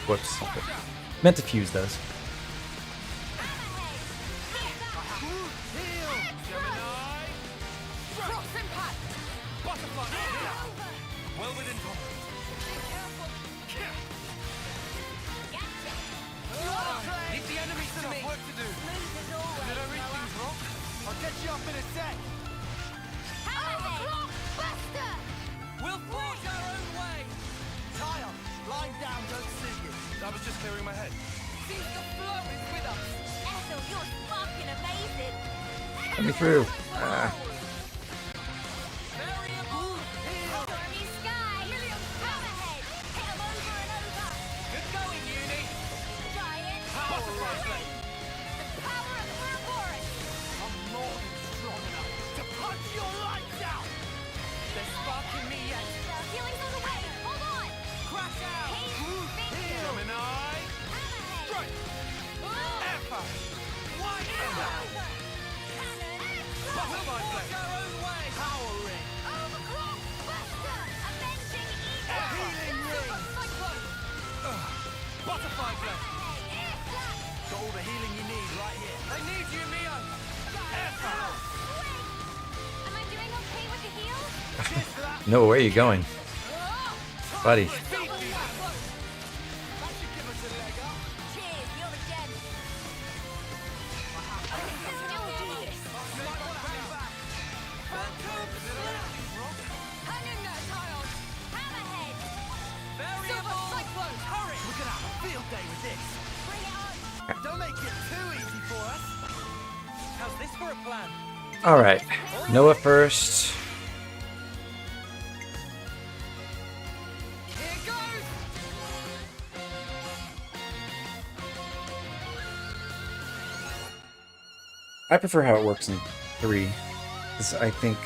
Whoops. Meant to fuse those. I was just clearing my head. Seems the flow is with us. Ethel, you're fucking amazing. Let me through. Stormy sky. Come ahead. Hit 'em over and over. Good going, Uni. Giant. The power of Ouroboros. I'm more than strong enough to punch your lights out. They're sparking me yet. Healing's on the way. Hold on. Crash out. Gemini. Strike. Alpha. White. Butterfly blade. Power ring. Overclock. Buster. Avenging eagle. Healing ring. Butterfly blade. Got all the healing you need right here. I need you, Mio. Alpha. Am I doing okay with the heal? No, where are you going? Buddy. Don't make it too easy for us. How's this for a plan? Alright. Noah first. Here goes. I prefer how it works in 3. Because I think,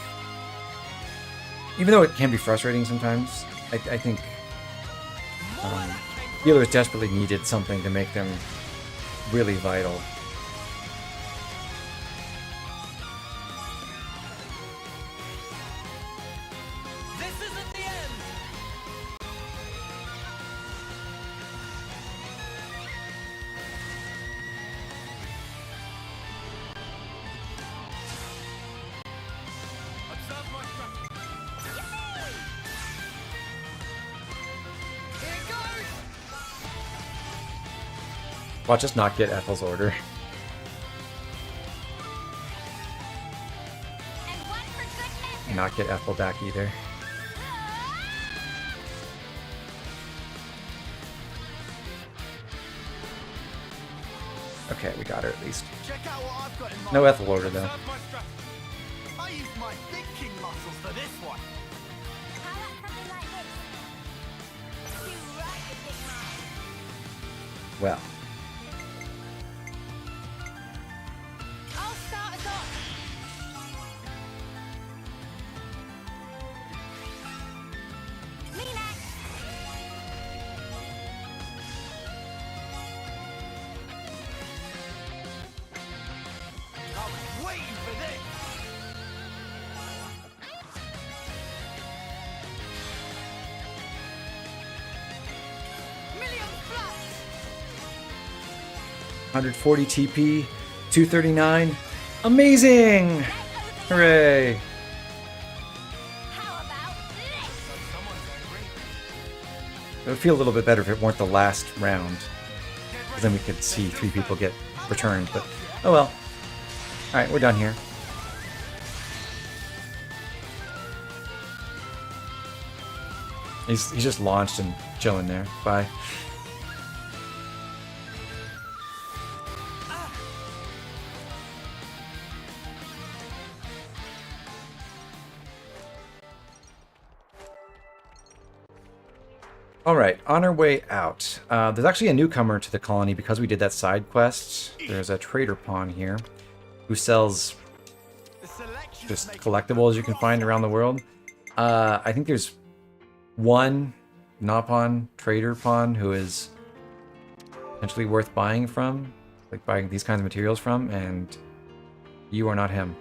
even though it can be frustrating sometimes, I think healers desperately needed something to make them really vital. This isn't the end. Observe my strategy. Here goes. Watch us not get Ethel's order. Not get Ethel back either. Okay, we got her at least. Check out what I've got in mind. No Ethel order though. Observe my strategy. I used my thinking muscles for this one. How about something like this? Well. I'll start us off. Me next. I was waiting for this. Million flux. 140 TP, 239. Amazing! Hooray! It would feel a little bit better if it weren't the last round. Because then we could see 3 people get returned, but oh well. Alright, we're done here. He's just launched and chilling there. Bye. Alright, on our way out. There's actually a newcomer to the colony because we did that side quest. There's a trader pawn here who sells just collectibles you can find around the world. I think there's one Napon trader pawn who is potentially worth buying from, like buying these kinds of materials from, and you are not him.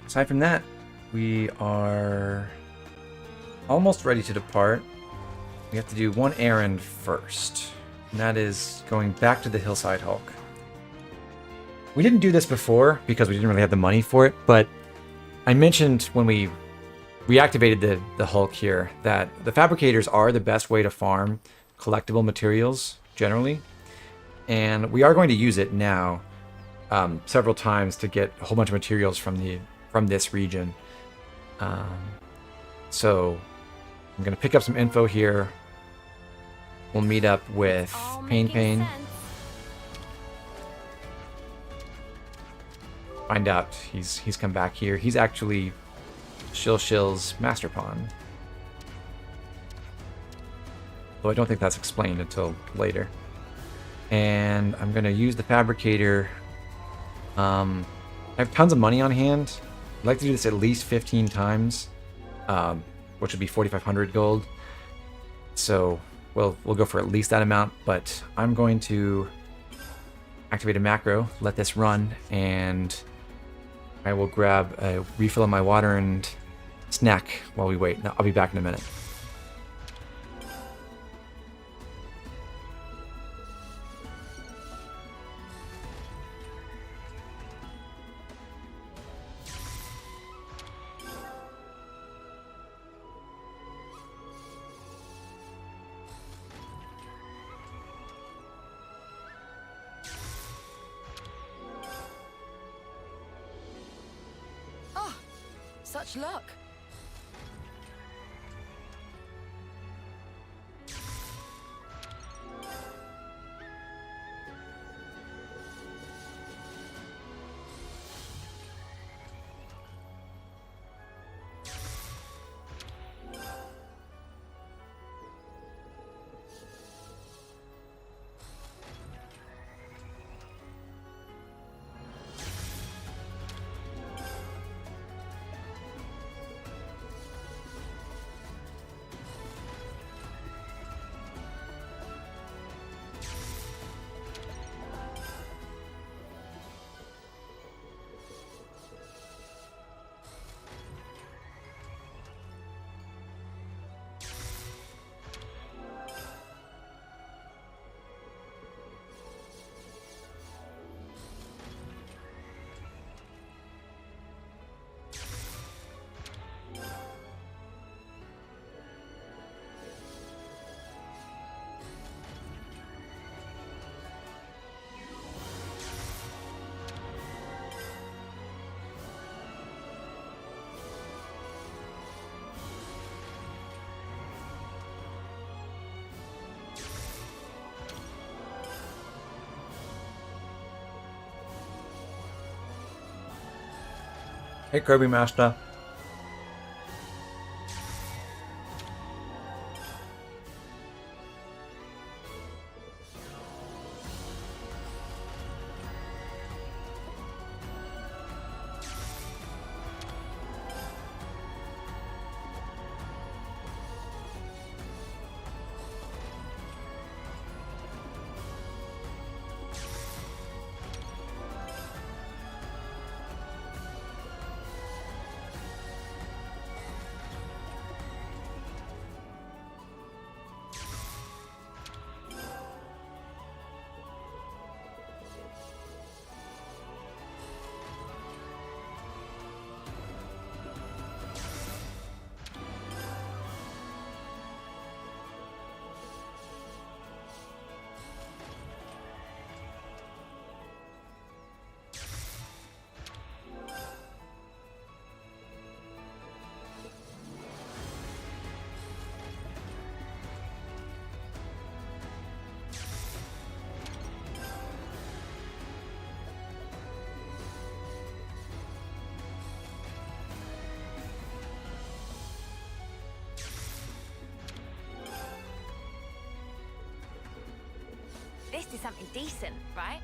Aside from that, we are almost ready to depart. We have to do one errand first, and that is going back to the Hillside Hulk. We didn't do this before because we didn't really have the money for it, but I mentioned when we reactivated the Hulk here that the fabricators are the best way to farm collectible materials generally, and we are going to use it now several times to get a whole bunch of materials from this region. So I'm going to pick up some info here. We'll meet up with Pain. Find out he's come back here. He's actually Shil's master pawn. Though I don't think that's explained until later. And I'm going to use the fabricator. I have tons of money on hand. I'd like to do this at least 15 times, which would be 4,500 gold. So we'll go for at least that amount, but I'm going to activate a macro, let this run, and I will grab a refill of my water and snack while we wait. I'll be back in a minute. Such luck. Hey, Kirby Master. This is something decent, right?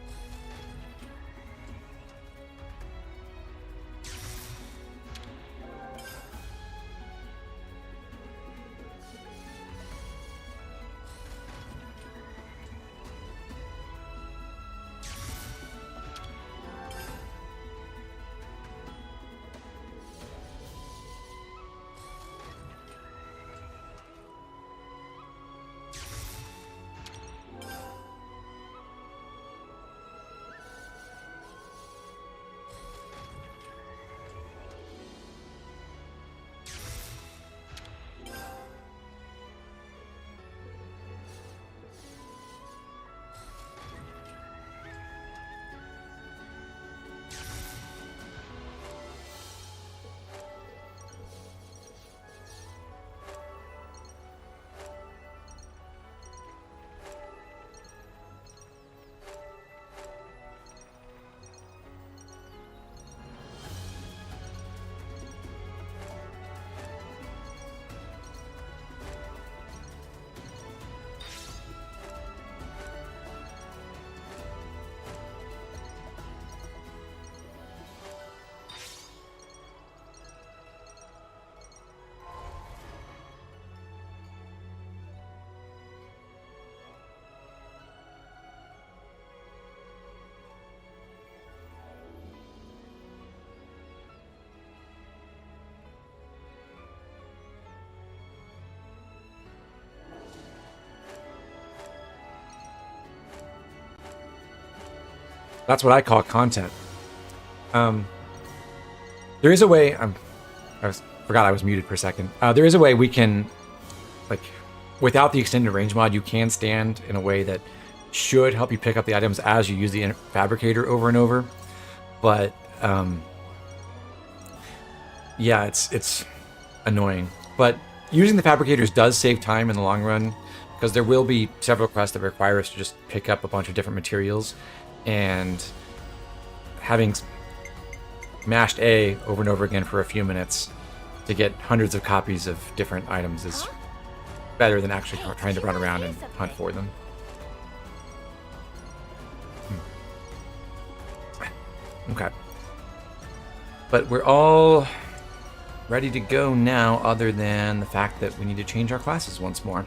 That's what I call content. There is a way. Forgot I was muted for a second. There is a way we can, like, without the extended range mod, you can stand in a way that should help you pick up the items as you use the fabricator over and over. But yeah, it's annoying. But using the fabricators does save time in the long run, because there will be several quests that require us to just pick up a bunch of different materials, and having mashed A over and over again for a few minutes to get hundreds of copies of different items is better than actually trying to run around and hunt for them. Okay. But we're all ready to go now, other than the fact that we need to change our classes once more.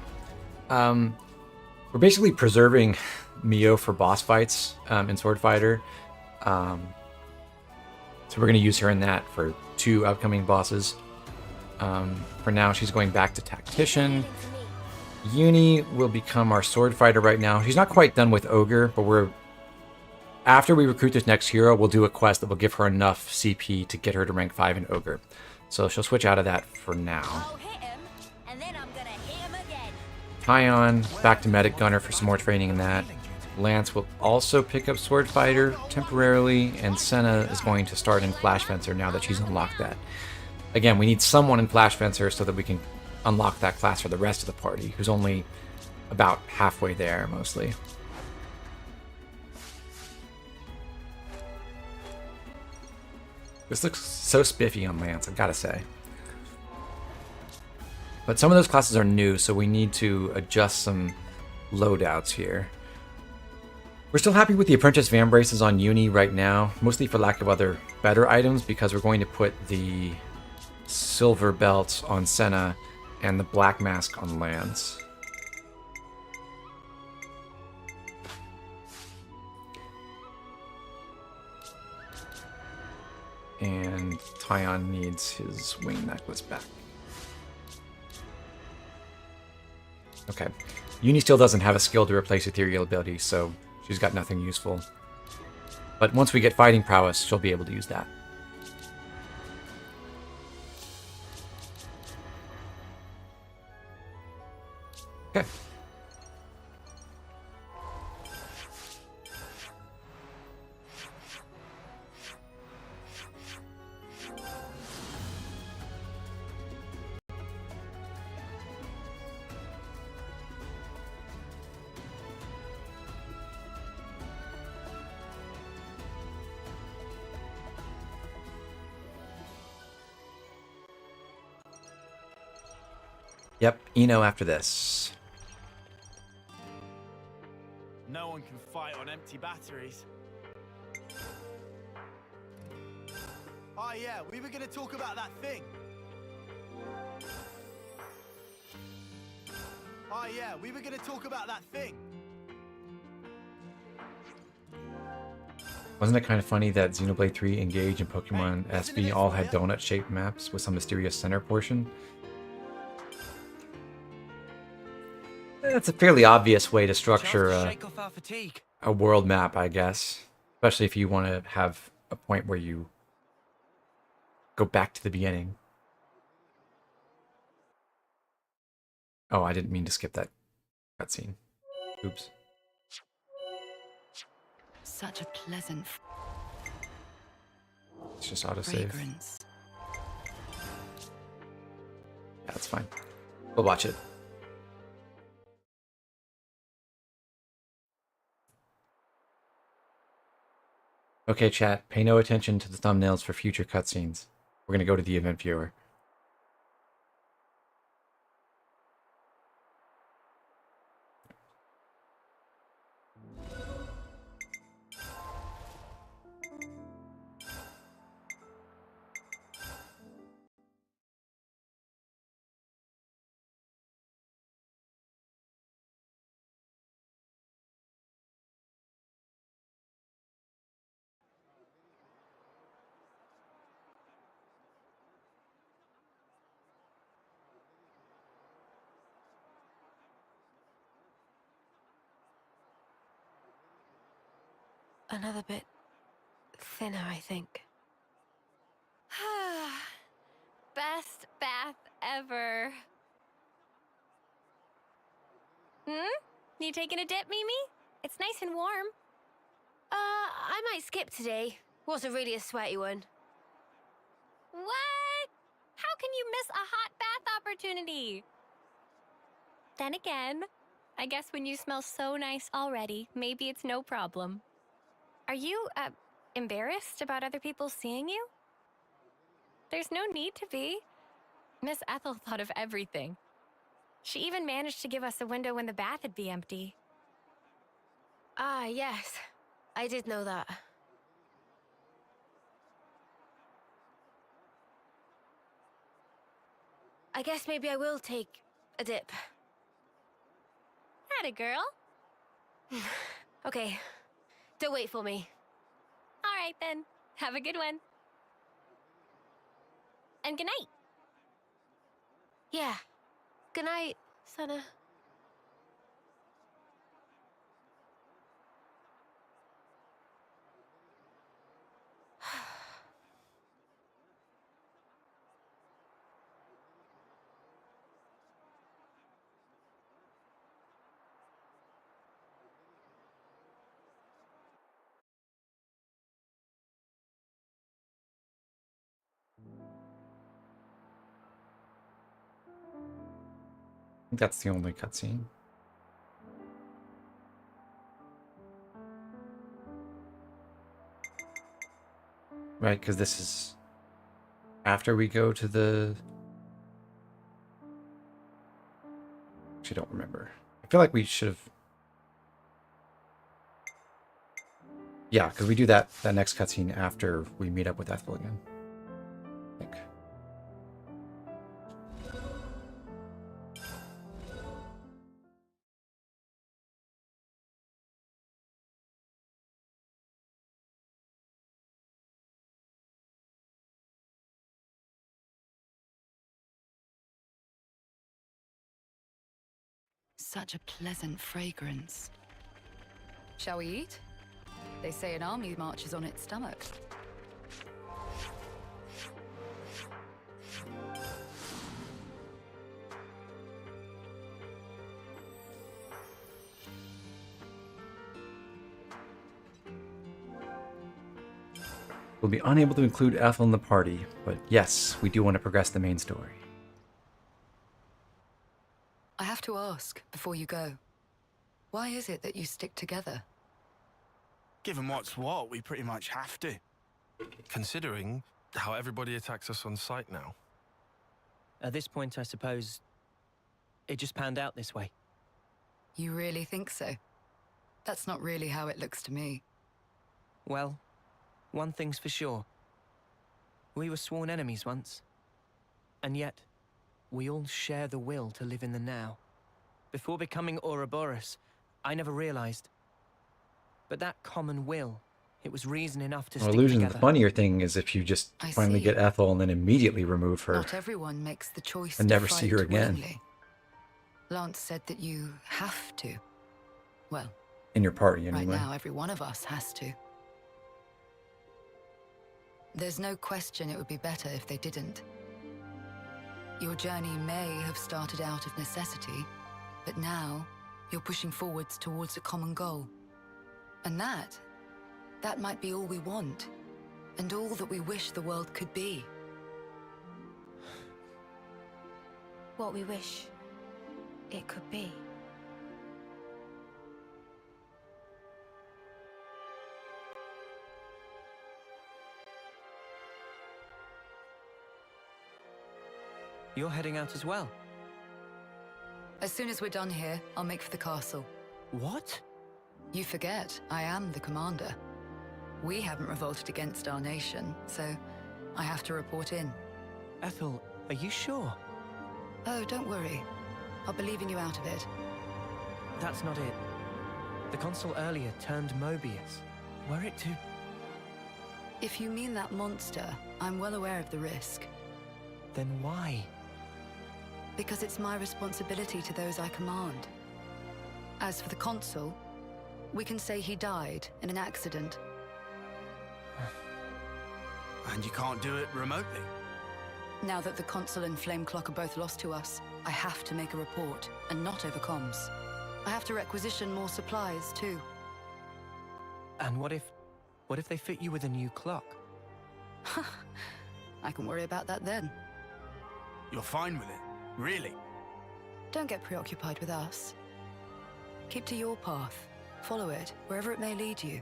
We're basically preserving Mio for boss fights in Sword Fighter. So we're going to use her in that for 2 upcoming bosses. For now, she's going back to Tactician. Uni will become our Sword Fighter right now. She's not quite done with Ogre, but after we recruit this next hero, we'll do a quest that will give her enough CP to get her to rank 5 in Ogre. So she'll switch out of that for now. Tion, back to Medic Gunner for some more training in that. Lance will also pick up Sword Fighter temporarily, and Senna is going to start in Flash Fencer now that she's unlocked that. Again, we need someone in Flash Fencer so that we can unlock that class for the rest of the party, who's only about halfway there, mostly. This looks so spiffy on Lance, I've got to say. But some of those classes are new, so we need to adjust some loadouts here. We're still happy with the Apprentice Van Braces on Uni right now, mostly for lack of other better items, because we're going to put the silver belt on Senna and the black mask on Lance. And Tion needs his wing necklace back. Okay. Uni still doesn't have a skill to replace ethereal ability, so she's got nothing useful. But once we get fighting prowess, she'll be able to use that. Okay. Yep, Eno after this. No one can fight on empty batteries. Oh yeah, we were gonna talk about that thing. Oh yeah, we were gonna talk about that thing. Wasn't it kind of funny that Xenoblade 3, Engage, and Pokemon SV all had donut-shaped maps with some mysterious center portion? That's a fairly obvious way to structure a world map, I guess. Especially if you want to have a point where you go back to the beginning. Oh, I didn't mean to skip that cutscene. Oops. Such a pleasant It's just autosave. fragrance. Yeah, that's fine. We'll watch it. Okay, chat, pay no attention to the thumbnails for future cutscenes. We're going to go to the event viewer. Another bit thinner, I think. Best bath ever. You taking a dip, Mimi? It's nice and warm. I might skip today. Wasn't really a sweaty one. What? How can you miss a hot bath opportunity? Then again, I guess when you smell so nice already, maybe it's no problem. Are you, embarrassed about other people seeing you? There's no need to be. Miss Ethel thought of everything. She even managed to give us a window when the bath would be empty. Ah, yes. I did know that. I guess maybe I will take a dip. Atta girl. Okay. Don't wait for me. All right, then. Have a good one. And good night. Yeah. Good night, Senna. I think that's the only cutscene. Right, because this is after we go to the... Actually, don't remember. I feel like we should have... Yeah, because we do that next cutscene after we meet up with Ethel again. I think. Such a pleasant fragrance. Shall we eat? They say an army marches on its stomach. We'll be unable to include Ethel in the party, but yes, we do want to progress the main story. I have to ask, before you go, why is it that you stick together? Given what's what, we pretty much have to. Considering how everybody attacks us on sight now. At this point, I suppose it just panned out this way. You really think so? That's not really how it looks to me. Well, one thing's for sure. We were sworn enemies once. And yet, we all share the will to live in the now. Before becoming Ouroboros, I never realized. But that common will, it was reason enough to stick Illusion, together. the funnier thing is if you just I finally see. get Ethel and then immediately remove her Not everyone makes the choice and to never see her fight again willingly. Lance said that you have to. Well, in your party right anyway. now every one of us has to. There's no question it would be better if they didn't. Your journey may have started out of necessity, but now you're pushing forwards towards a common goal. And that might be all we want, and all that we wish the world could be. What we wish it could be. You're heading out as well. As soon as we're done here, I'll make for the castle. What? You forget, I am the commander. We haven't revolted against our nation, so I have to report in. Ethel, are you sure? Oh, don't worry. I'll be leaving you out of it. That's not it. The consul earlier turned Mobius. Were it to... If you mean that monster, I'm well aware of the risk. Then why? Because it's my responsibility to those I command. As for the consul, we can say he died in an accident. And you can't do it remotely. Now that the consul and Flame Clock are both lost to us, I have to make a report, and not over comms. I have to requisition more supplies, too. And what if they fit you with a new clock? I can worry about that then. You're fine with it, really? Don't get preoccupied with us. Keep to your path. Follow it, wherever it may lead you.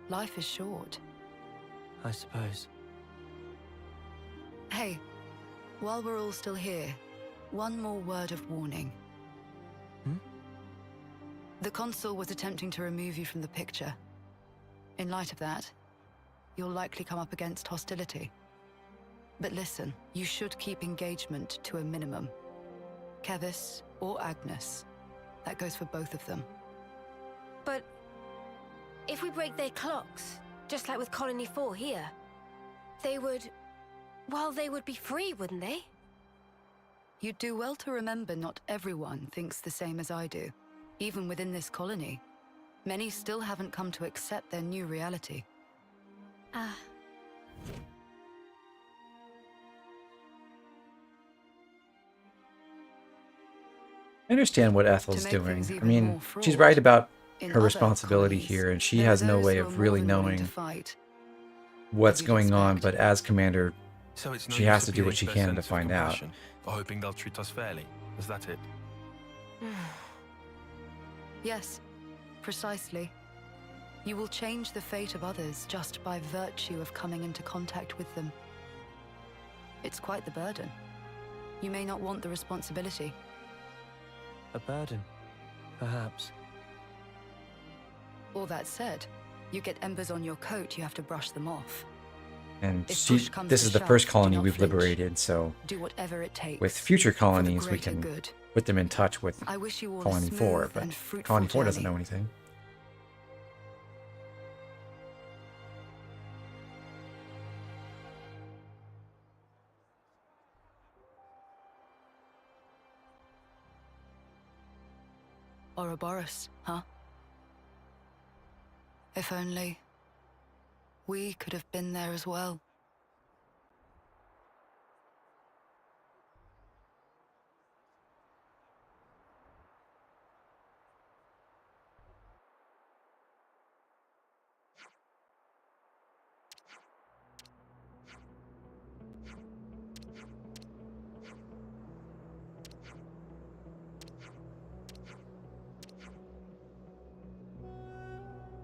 Life is short. I suppose. Hey, while we're all still here, one more word of warning. The consul was attempting to remove you from the picture. In light of that, you'll likely come up against hostility. But listen, you should keep engagement to a minimum. Kevis or Agnes. That goes for both of them. But if we break their clocks, just like with Colony 4 here, they would... well, they would be free, wouldn't they? You'd do well to remember not everyone thinks the same as I do. Even within this colony, many still haven't come to accept their new reality. Ah. I understand what Ethel's make doing. things I even mean, more she's fraught, right about in her other responsibility colonies, here, and she there are has no those way who are of more really than willing to knowing fight. what's With going on, respect. but as commander, So it's no she use has to do what appealing she to their can to sense of find out. compassion, or hoping they'll treat us fairly. Is that it? Yes, precisely. You will change the fate of others just by virtue of coming into contact with them. It's quite the burden. You may not want the responsibility. A burden, perhaps. All that said, you get embers on your coat, you have to brush them off. And If she, push comes this to is the shove, first do colony not we've flinch. liberated, so Do whatever it takes. with future colonies we greater can good. put them in touch with I wish you all a Colony 4, smooth but and fruitful Colony 4 doesn't journey. know anything. Ouroboros, huh? If only we could have been there as well.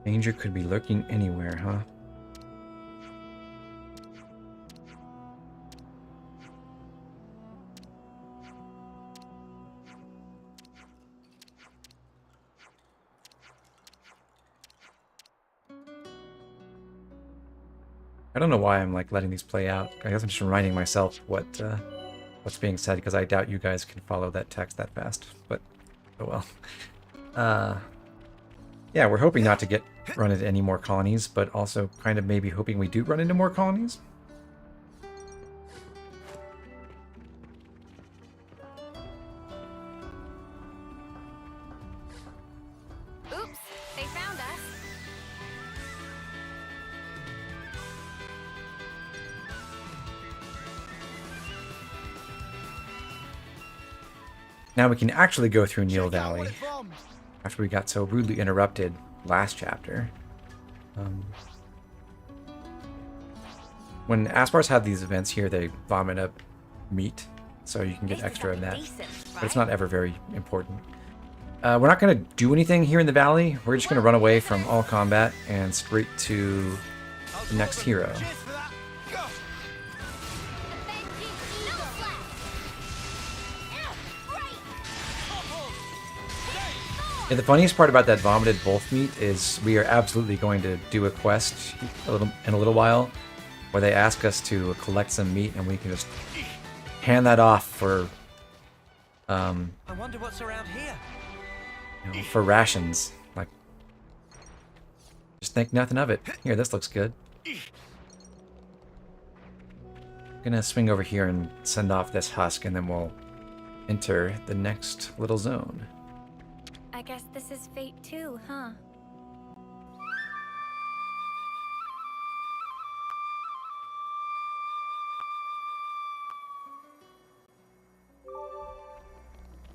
Danger could be lurking anywhere, huh? I don't know why I'm like letting these play out. I guess I'm just reminding myself what's being said, because I doubt you guys can follow that text that fast. But oh well. Yeah, we're hoping not to run into any more colonies, but also kind of maybe hoping we do run into more colonies. Oops, they found us. Now we can actually go through Neil Valley after we got so rudely interrupted last chapter. When Aspars have these events here, they vomit up meat, so you can get extra of that. But it's not ever very important. We're not going to do anything here in the valley. We're just going to run away from all combat and straight to the next hero. Yeah, the funniest part about that vomited wolf meat is we are absolutely going to do a quest in a little while where they ask us to collect some meat and we can just hand that off for I wonder what's around here. you know, for rations. Like, just think nothing of it. Here, this looks good. Gonna swing over here and send off this husk, and then we'll enter the next little zone. I guess this is fate too, huh?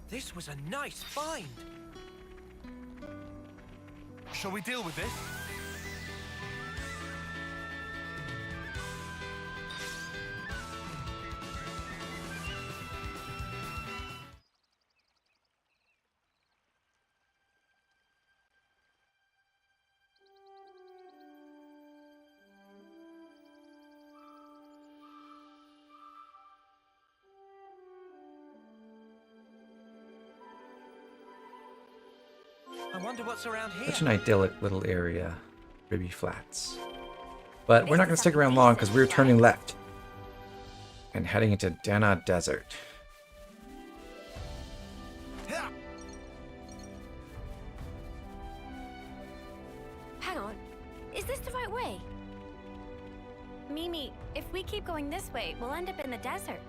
This was a nice find. Shall we deal with this? I wonder what's around here. Such an idyllic little area, Ribby Flats. But we're not going to stick around long because we're turning left and heading into Dana Desert. Hang on. Is this the right way? Mimi, if we keep going this way, we'll end up in the desert.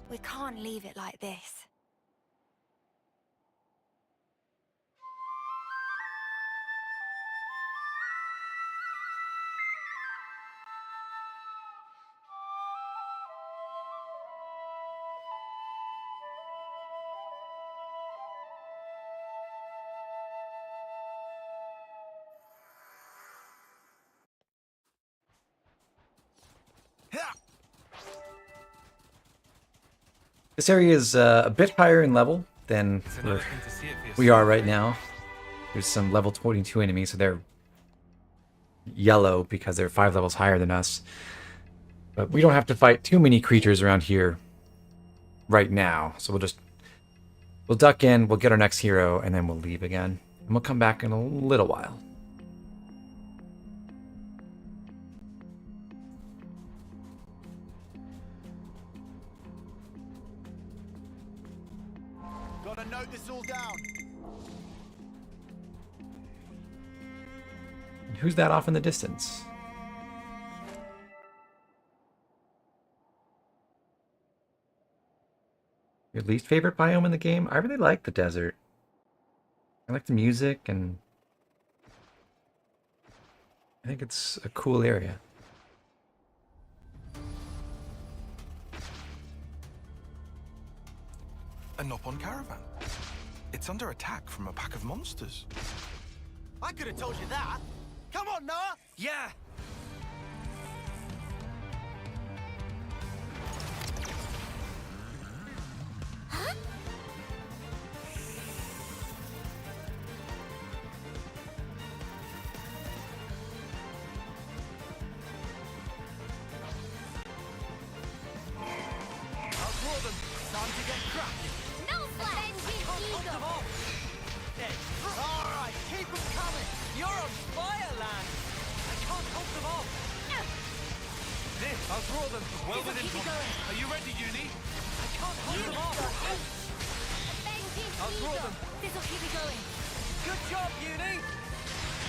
We can't leave it like this. This area is a bit higher in level than we are right now. There's some level 22 enemies, so they're yellow because they're 5 levels higher than us. But we don't have to fight too many creatures around here right now. So we'll duck in, we'll get our next hero, and then we'll leave again. And we'll come back in a little while. Gotta note this all down. And who's that off in the distance? Your least favorite biome in the game? I really like the desert. I like the music, and I think it's a cool area. A Nopon caravan. It's under attack from a pack of monsters. I could have told you that. Come on, Noah. Yeah.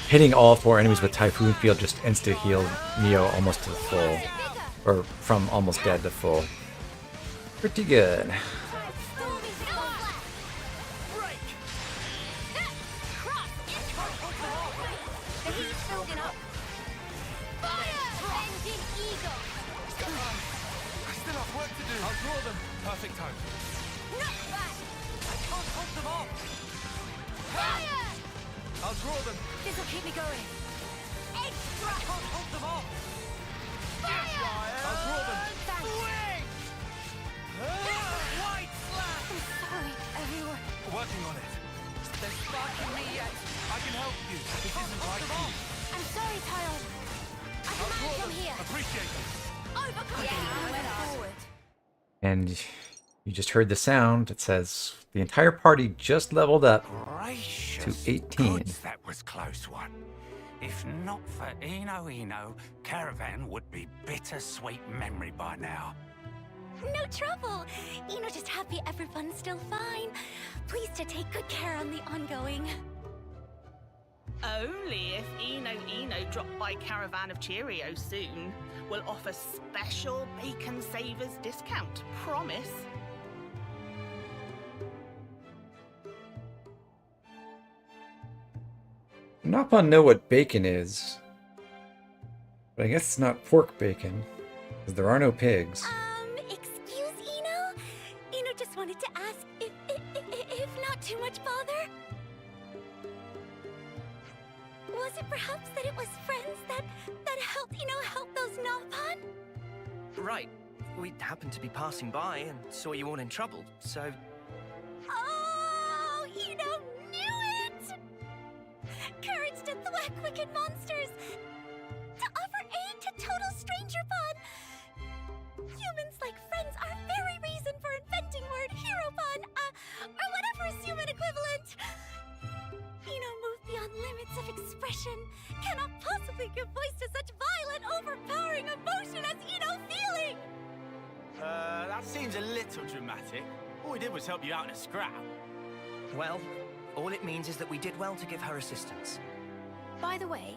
Hitting all 4 enemies with Typhoon Field just insta-healed Neo almost to full. Or from almost dead to full. Pretty good. Perfect time. I'll draw them. This'll keep me going. Extra! I can't hold them off. Fire! I'll draw them. Swing! White slash! I'm sorry, everyone. Working on it. They're sparking me yet. I can help you. This isn't like you. I'm sorry, Tion. I can manage from here. Appreciate it. Overcome! Yeah, went forward. And you just heard the sound. It says the entire party just leveled up to 18. That was close one. If not for Eno, Caravan would be bittersweet memory by now. No trouble. Just happy everyone's still fine. Pleased to take good care on the ongoing. Only if Eno drop by Caravan of Cheerios soon. We'll offer special Bacon Savers discount. Promise. Nopon know what bacon is. But I guess it's not pork bacon. Because there are no pigs. Excuse Eno? Eno just wanted to ask if not too much bother? Was it perhaps that it was friends that helped, help those Nopon? Right. We happened to be passing by and saw you all in trouble, so... Oh, Eno knew it! Courage to thwack wicked monsters! To offer aid to total stranger-pon! Humans like friends are very reason for inventing word hero-pon, or whatever is human equivalent! Eno moved beyond limits of expression, cannot possibly give voice to such violent, overpowering emotion as Eno feeling! That seems a little dramatic. All we did was help you out in a scrap. Well, all it means is that we did well to give her assistance. By the way,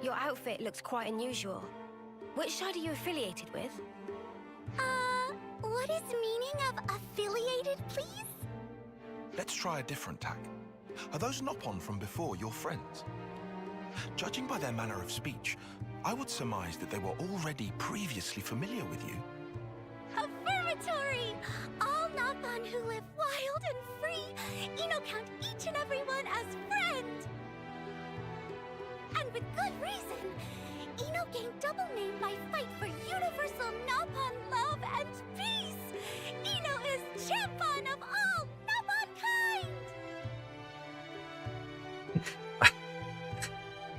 your outfit looks quite unusual. Which side are you affiliated with? What is the meaning of affiliated, please? Let's try a different tack. Are those Nopon from before your friends? Judging by their manner of speech, I would surmise that they were already previously familiar with you. Affirmatory! All Nopon who live wild and free, Eno count each and every one as friend! And with good reason, Eno gained double name by fight for universal Nopon love and peace! Eno is champion of all Nopon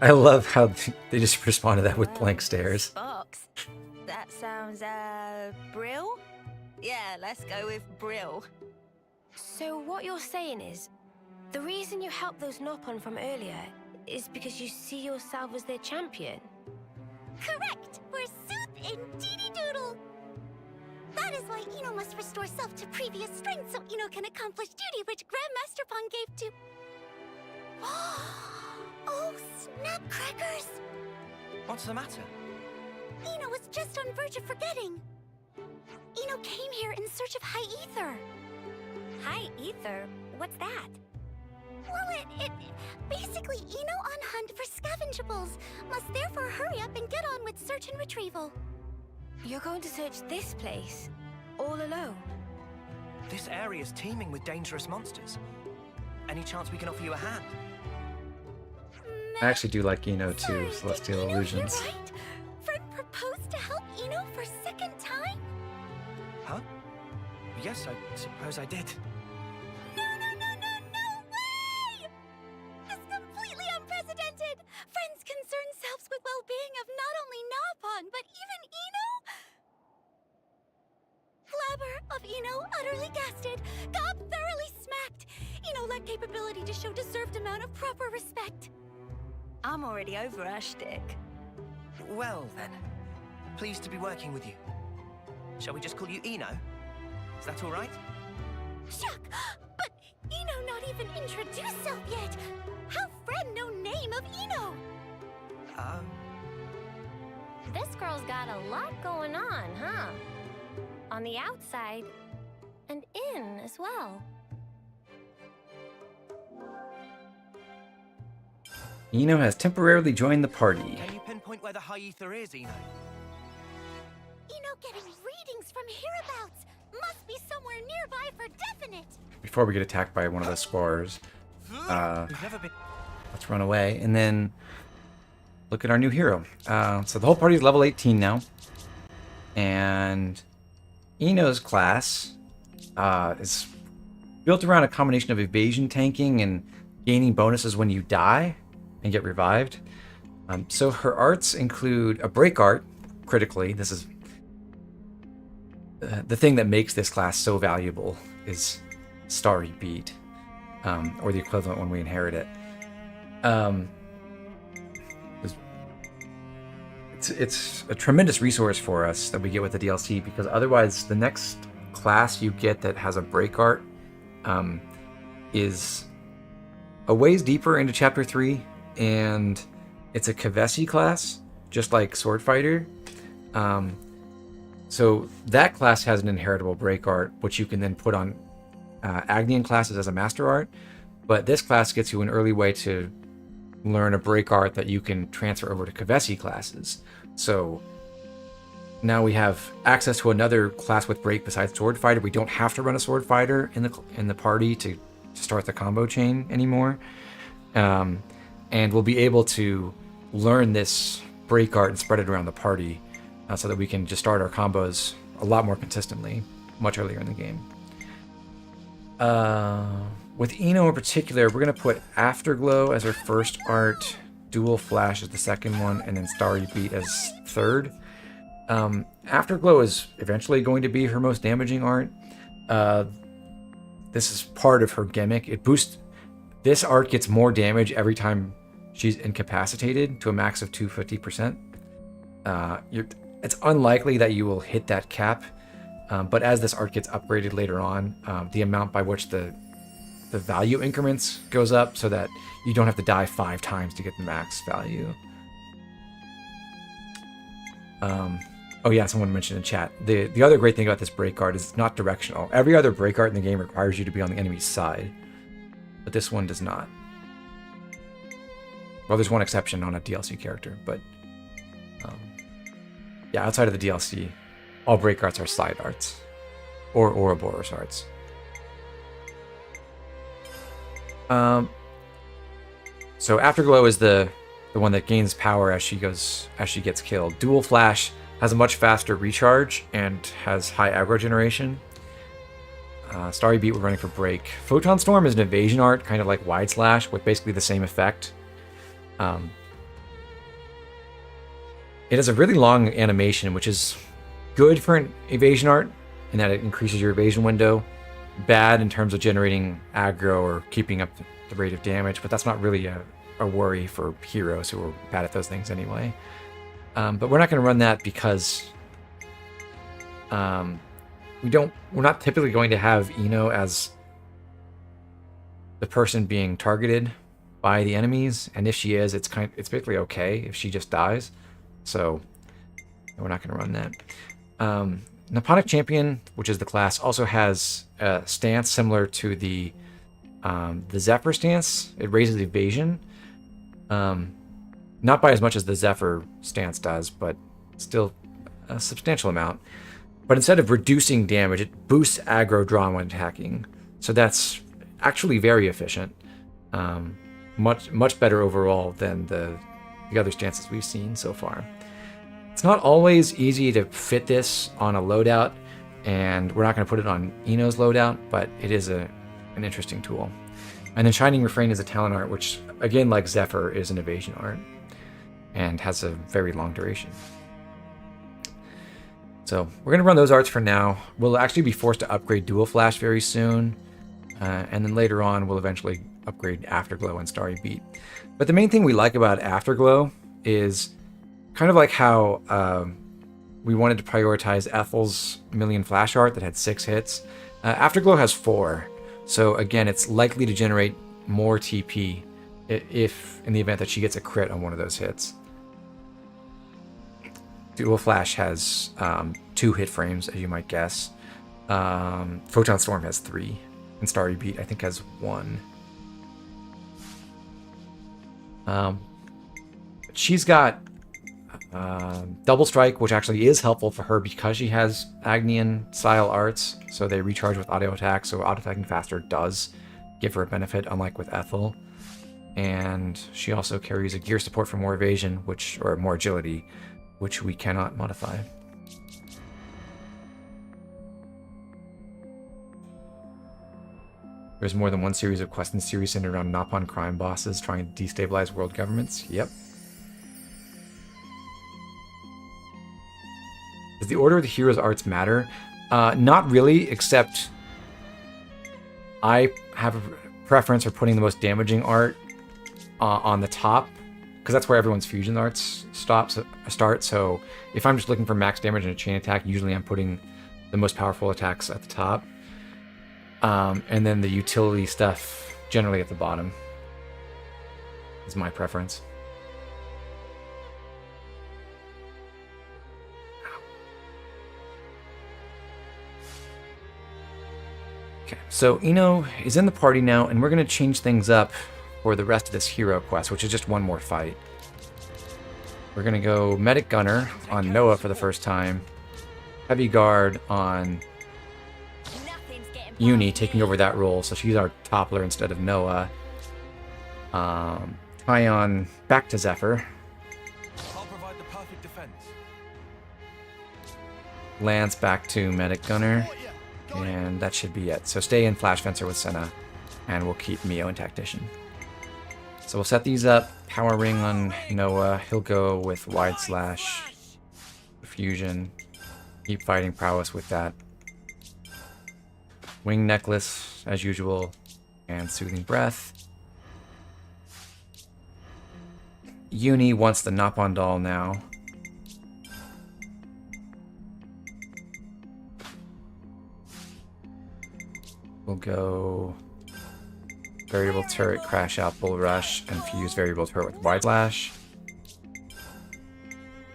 I love how they just respond to that with blank stares. Sparks. That sounds, Brill? Yeah, let's go with Brill. So what you're saying is, the reason you helped those Nopon from earlier is because you see yourself as their champion? Correct! Forsooth, indeedy doodle! That is why Ino must restore self to previous strength so Ino can accomplish duty which Grandmaster Pong gave to... Oh, snap crackers! What's the matter? Ino was just on verge of forgetting. Ino came here in search of High Ether. High Ether? What's that? Well, it basically Ino on hunt for scavengeables. Must therefore hurry up and get on with search and retrieval. You're going to search this place, all alone? This area's teeming with dangerous monsters. Any chance we can offer you a hand? I actually do like Ino too, Celestial Illusions. You're right. Friend proposed to help Ino for second time? Huh? Yes, I suppose I did. No way! It's completely unprecedented! Friends concern selves with well-being of not only Nopon, but even Ino? Flabber of Ino utterly gasted, Gob thoroughly smacked. Ino lacked capability to show deserved amount of proper respect. I'm already over our shtick. Well then, pleased to be working with you. Shall we just call you Ino? Is that all right? Shuck! But Ino not even introduced self yet! How friend no name of Ino? This girl's got a lot going on, huh? On the outside, and in as well. Ino has temporarily joined the party. Can you pinpoint where the High Ether is, Ino? Ino getting readings from hereabouts! Must be somewhere nearby for definite! Before we get attacked by one of the spores, let's run away and then look at our new hero. So the whole party is level 18 now, and Ino's class is built around a combination of evasion tanking and gaining bonuses when you die and get revived. So her arts include a break art, critically. This is the thing that makes this class so valuable is Starry Beat, or the equivalent when we inherit it. It's a tremendous resource for us that we get with the DLC, because otherwise the next class you get that has a break art is a ways deeper into Chapter 3, and it's a Kavesi class, just like Sword Fighter. So that class has an inheritable break art, which you can then put on Agnian classes as a master art, but this class gets you an early way to learn a break art that you can transfer over to Kavesi classes. So now we have access to another class with break besides Sword Fighter. We don't have to run a Sword Fighter in the party to start the combo chain anymore. And we'll be able to learn this break art and spread it around the party so that we can just start our combos a lot more consistently much earlier in the game. With Ino in particular, we're going to put Afterglow as her first art, Dual Flash as the second one, and then Starry Beat as third. Afterglow is eventually going to be her most damaging art. This is part of her gimmick. This art gets more damage every time she's incapacitated to a max of 250%. It's unlikely that you will hit that cap, but as this art gets upgraded later on, the amount by which the value increments goes up so that you don't have to die 5 times to get the max value. Oh yeah, someone mentioned in chat. The other great thing about this break art is it's not directional. Every other break art in the game requires you to be on the enemy's side, but this one does not. Well, there's one exception on a DLC character, but yeah, outside of the DLC, all break arts are side arts, or Ouroboros arts. So Afterglow is the one that gains power as she gets killed. Dual Flash has a much faster recharge and has high aggro generation. Starry Beat, we're running for break. Photon Storm is an evasion art, kind of like Wide Slash, with basically the same effect. It has a really long animation, which is good for an evasion art, in that it increases your evasion window. Bad in terms of generating aggro or keeping up the rate of damage, but that's not really a worry for heroes who are bad at those things anyway. But we're not going to run that because we're not typically going to have Ino as the person being targeted by the enemies, and if she is, it's basically okay if she just dies. So we're not going to run that. Nipponic Champion, which is the class, also has a stance similar to the Zephyr stance. It raises evasion. Not by as much as the Zephyr stance does, but still a substantial amount. But instead of reducing damage, it boosts aggro drawn when attacking. So that's actually very efficient. Much better overall than the other stances we've seen so far. It's not always easy to fit this on a loadout, and we're not going to put it on Ino's loadout, but it is an interesting tool. And then Shining Refrain is a talent art, which, again, like Zephyr, is an evasion art, and has a very long duration. So we're going to run those arts for now. We'll actually be forced to upgrade Dual Flash very soon, and then later on we'll eventually upgrade Afterglow and Starry Beat. But the main thing we like about Afterglow is kind of like how we wanted to prioritize Ethel's Million Flash art that had 6 hits. Afterglow has 4. So again, it's likely to generate more TP if in the event that she gets a crit on one of those hits. Dual Flash has 2 hit frames, as you might guess. Photon Storm has 3. And Starry Beat, I think, has 1. She's got Double Strike, which actually is helpful for her because she has Agnian style arts, so they recharge with auto attack, so auto attacking faster does give her a benefit, unlike with Ethel. And she also carries a gear support for more evasion, or more agility, which we cannot modify. There's more than one series of quests in the series centered around Nopon crime bosses trying to destabilize world governments. Yep. Does the order of the heroes' arts matter? Not really, except I have a preference for putting the most damaging art on the top, because that's where everyone's fusion arts start. So if I'm just looking for max damage and a chain attack, usually I'm putting the most powerful attacks at the top. And then the utility stuff generally at the bottom is my preference. Okay, so Ino is in the party now, and we're going to change things up for the rest of this hero quest, which is just one more fight. We're going to go Medic Gunner on Noah for the first time, Heavy Guard on Uni, taking over that role, so she's our toppler instead of Noah. Tion back to Zephyr. I'll provide the perfect defense. Lance back to Medic Gunner, and that should be it. So stay in Flash Fencer with Senna, and we'll keep Mio in Tactician. So we'll set these up. Power Ring on Noah. He'll go with Wide Slash, Fusion. Keep fighting prowess with that. Wing Necklace, as usual, and Soothing Breath. Uni wants the Nopon doll now. We'll go Variable Turret, Crash Out, Bull Rush, and fuse Variable Turret with Wide Slash.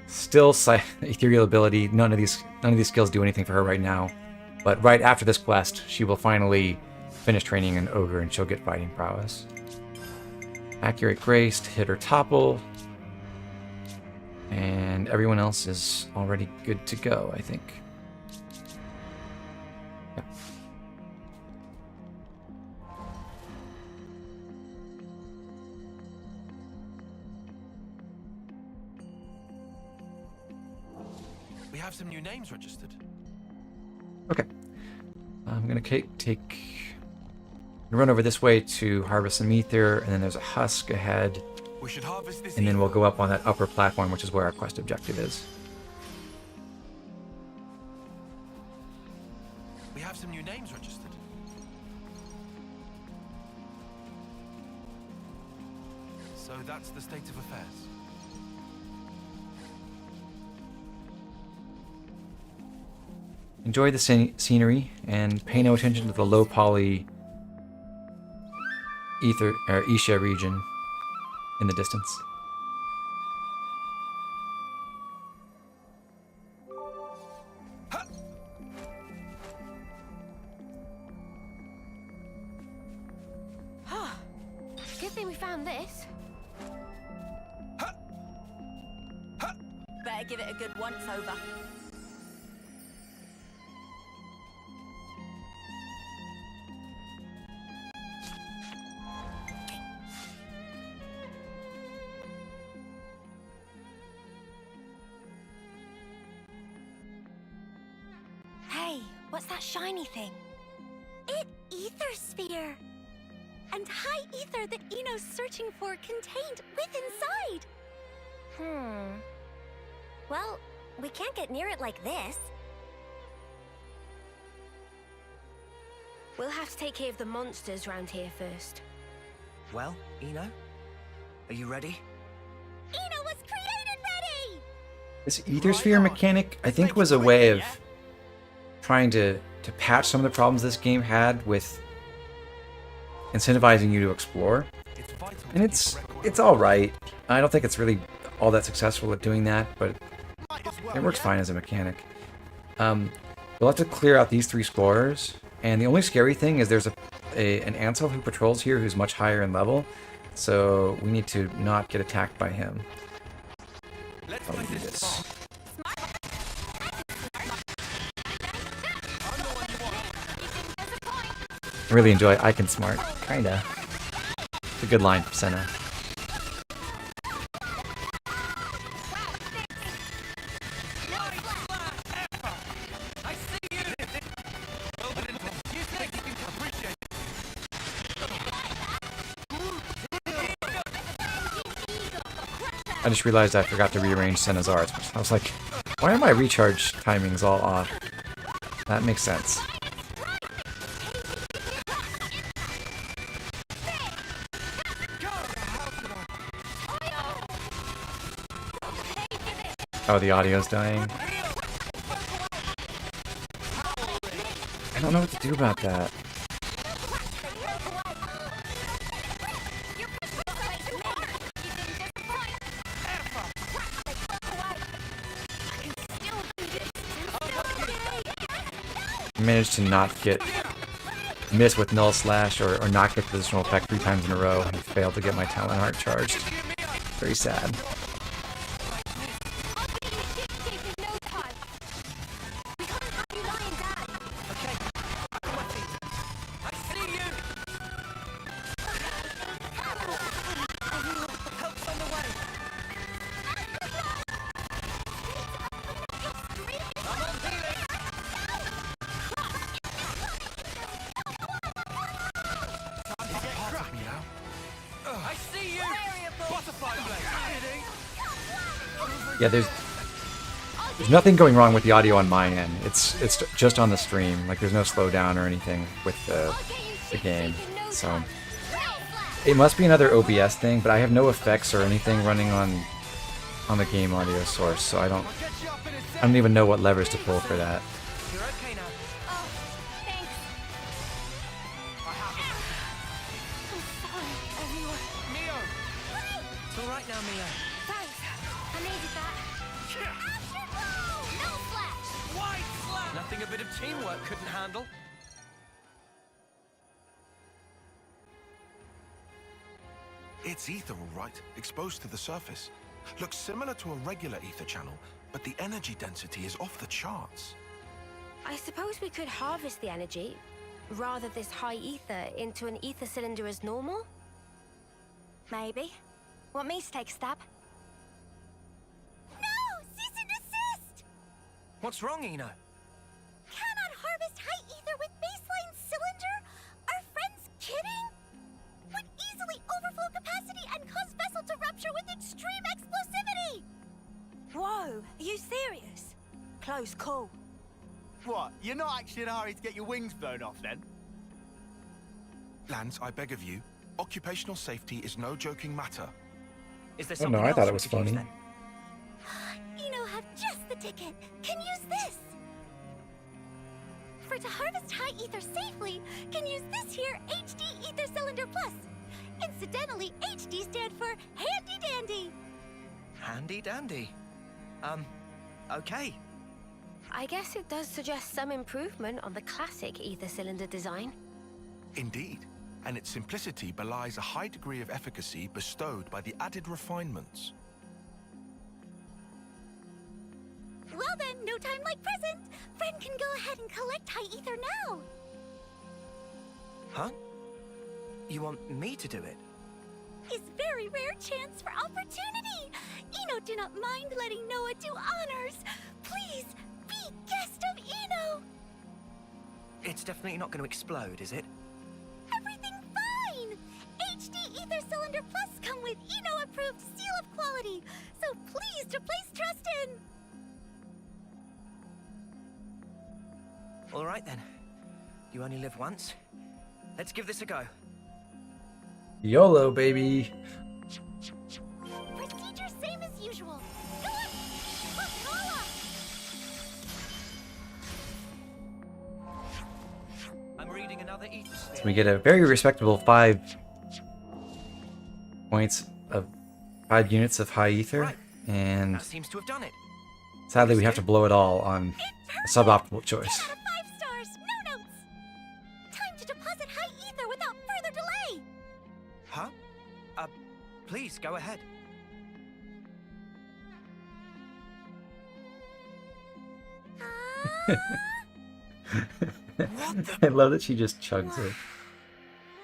Still Ethereal Ability. None of these skills do anything for her right now. But right after this quest, she will finally finish training an Ogre, and she'll get fighting prowess. Accurate Grace to hit her topple. And everyone else is already good to go, I think. Yeah. We have some new names registered. Okay. I'm going to run over this way to harvest some ether, and then there's a husk ahead. We should harvest this. And then we'll go up on that upper platform, which is where our quest objective is. We have some new names registered. So that's the state of affairs. Enjoy the scenery and pay no attention to the low poly Isha region in the distance. Good thing we found this. Better give it a good once over. Hey, what's that shiny thing? It ether sphere. And high ether that Eno's searching for contained within inside. Well, we can't get near it like this. We'll have to take care of the monsters round here first. Well, Eno, are you ready? Eno was created ready! This ether sphere mechanic, I think, was a way of trying to patch some of the problems this game had with incentivizing you to explore. And it's all right. I don't think it's really all that successful at doing that, but it works fine as a mechanic. We'll have to clear out these 3 explorers, and the only scary thing is there's an Ansel who patrols here who's much higher in level, so we need to not get attacked by him. How do we do this? I really enjoy I Can Smart, kinda. It's a good line from Senna. I just realized I forgot to rearrange Senna's arts. I was like, why are my recharge timings all off? That makes sense. Oh, the audio's dying. I don't know what to do about that. I managed to not miss with Null Slash or not get the additional effect 3 times in a row and failed to get my talent heart charged. Very sad. Yeah, there's nothing going wrong with the audio on my end. It's just on the stream. Like, there's no slowdown or anything with the game. So it must be another OBS thing, but I have no effects or anything running on the game audio source, so I don't even know what levers to pull for that. You're okay now. Oh, thanks. Mio! It's all right now, Mio. Thanks. I needed that. Action roll! No flash! White slap! Nothing a bit of teamwork couldn't handle. It's ether, all right, exposed to the surface. Looks similar to a regular ether channel, but the energy density is off the charts. I suppose we could harvest the energy, rather this high ether into an ether cylinder as normal? Maybe. Want me to take a stab? No! Cease and desist! What's wrong, Eno? Cannot harvest high ether with baseline cylinder? Are friends kidding? Would easily overflow capacity and cause vessel to rupture. Whoa, are you serious? Close call. What? You're not actually in a hurry to get your wings blown off, then? Lance, I beg of you, occupational safety is no joking matter. Is there Oh no, I thought it was funny. Eno have just the ticket. Can use this. For to harvest high ether safely, can use this here HD Ether Cylinder Plus. Incidentally, HD stand for Handy Dandy. Handy dandy. Okay. I guess it does suggest some improvement on the classic ether cylinder design. Indeed, and its simplicity belies a high degree of efficacy bestowed by the added refinements. Well then, no time like present. Friend can go ahead and collect high ether now. Huh? You want me to do it? Is very rare chance for opportunity. Eno do not mind letting Noah do honors. Please, be guest of Eno. It's definitely not going to explode, is it? Everything fine. HD Ether Cylinder Plus come with Eno approved seal of quality. So please to place trust in. All right then. You only live once. Let's give this a go. YOLO, baby. Procedure same as usual. Go on. Holla. I'm reading another ether sphere. So we get a very respectable 5 units of high ether, and That seems to have done it. sadly we have to blow it all on a suboptimal choice. 5 stars. No notes. Time to deposit high ether without further delay. Huh? Please go ahead. I love that she just chugs it.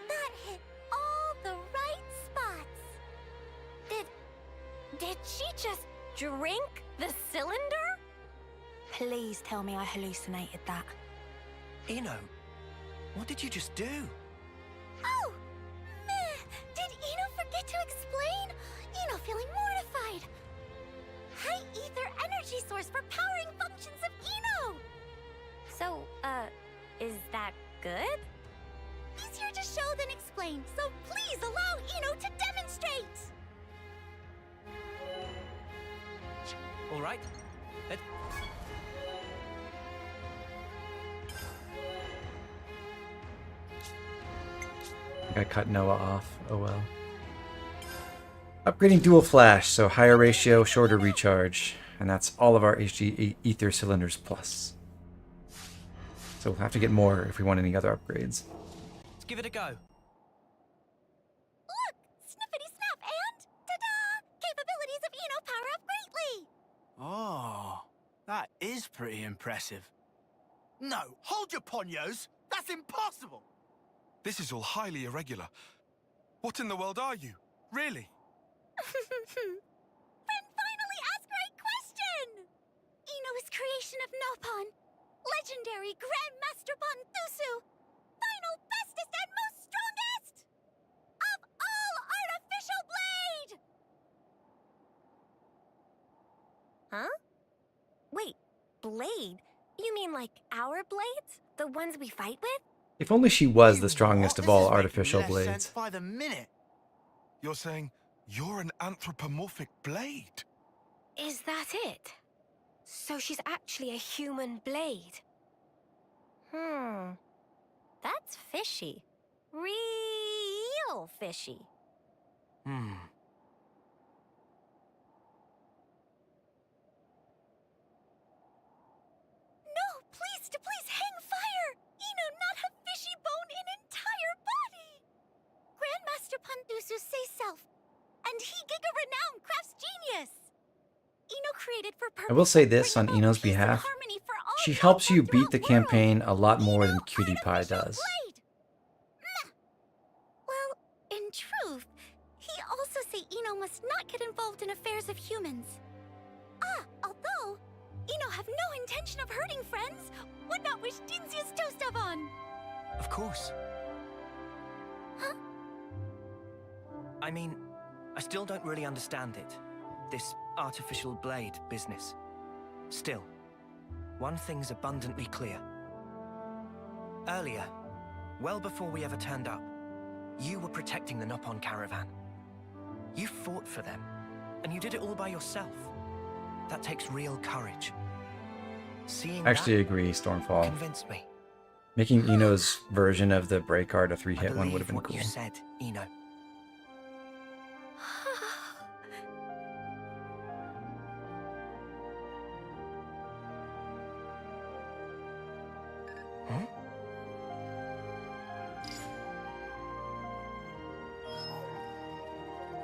That hit all the right spots. Did she just drink the cylinder? Please tell me I hallucinated that. Eno, what did you just do? Oh, meh. Did Eno forget to explain? Eno feeling mortified. High ether energy source for powering functions of Eno. So, is that good? Easier to show than explain, so please allow Eno to demonstrate. All right. I cut Noah off. Oh well. Upgrading dual flash, so higher ratio, shorter recharge. And that's all of our HD Ether Cylinders Plus. So we'll have to get more if we want any other upgrades. Let's give it a go. Look! Snippety snap and ta-da! Capabilities of Eno power up greatly! Oh, that is pretty impressive. No, hold your ponios! That's impossible! This is all highly irregular. What in the world are you? Really? Friend finally asked right question! Eno is creation of Nopon, legendary Grandmaster Thusu, final bestest and most strongest of all artificial blade! Huh? Wait, blade? You mean like our blades? The ones we fight with? If only she was the strongest of all artificial blades. By the minute. You're saying you're an anthropomorphic blade? Is that it? So she's actually a human blade? That's fishy. Real fishy. No, please hang fire! Eno not have fishy bone in entire body! Grandmaster Thusu say self, and he giga renowned crafts genius! Eno created for purpose. I will say this on Eno's behalf. She helps you beat the campaign a lot more than Cutie Pie does. Well, in truth, he also say Eno must not get involved in affairs of humans. Although Eno have no intention of hurting friends, would not wish Dinzia's toast of on. Of course. Huh? I mean, I still don't really understand it. this artificial blade business. Still, one thing's abundantly clear. Earlier, well before we ever turned up, you were protecting the Nopon caravan. You fought for them, and you did it all by yourself. That takes real courage. Seeing I actually that agree, Stormfall. convinced me. Making Eno's version of the break art a 3-hit one would have been what cool. you said, Eno.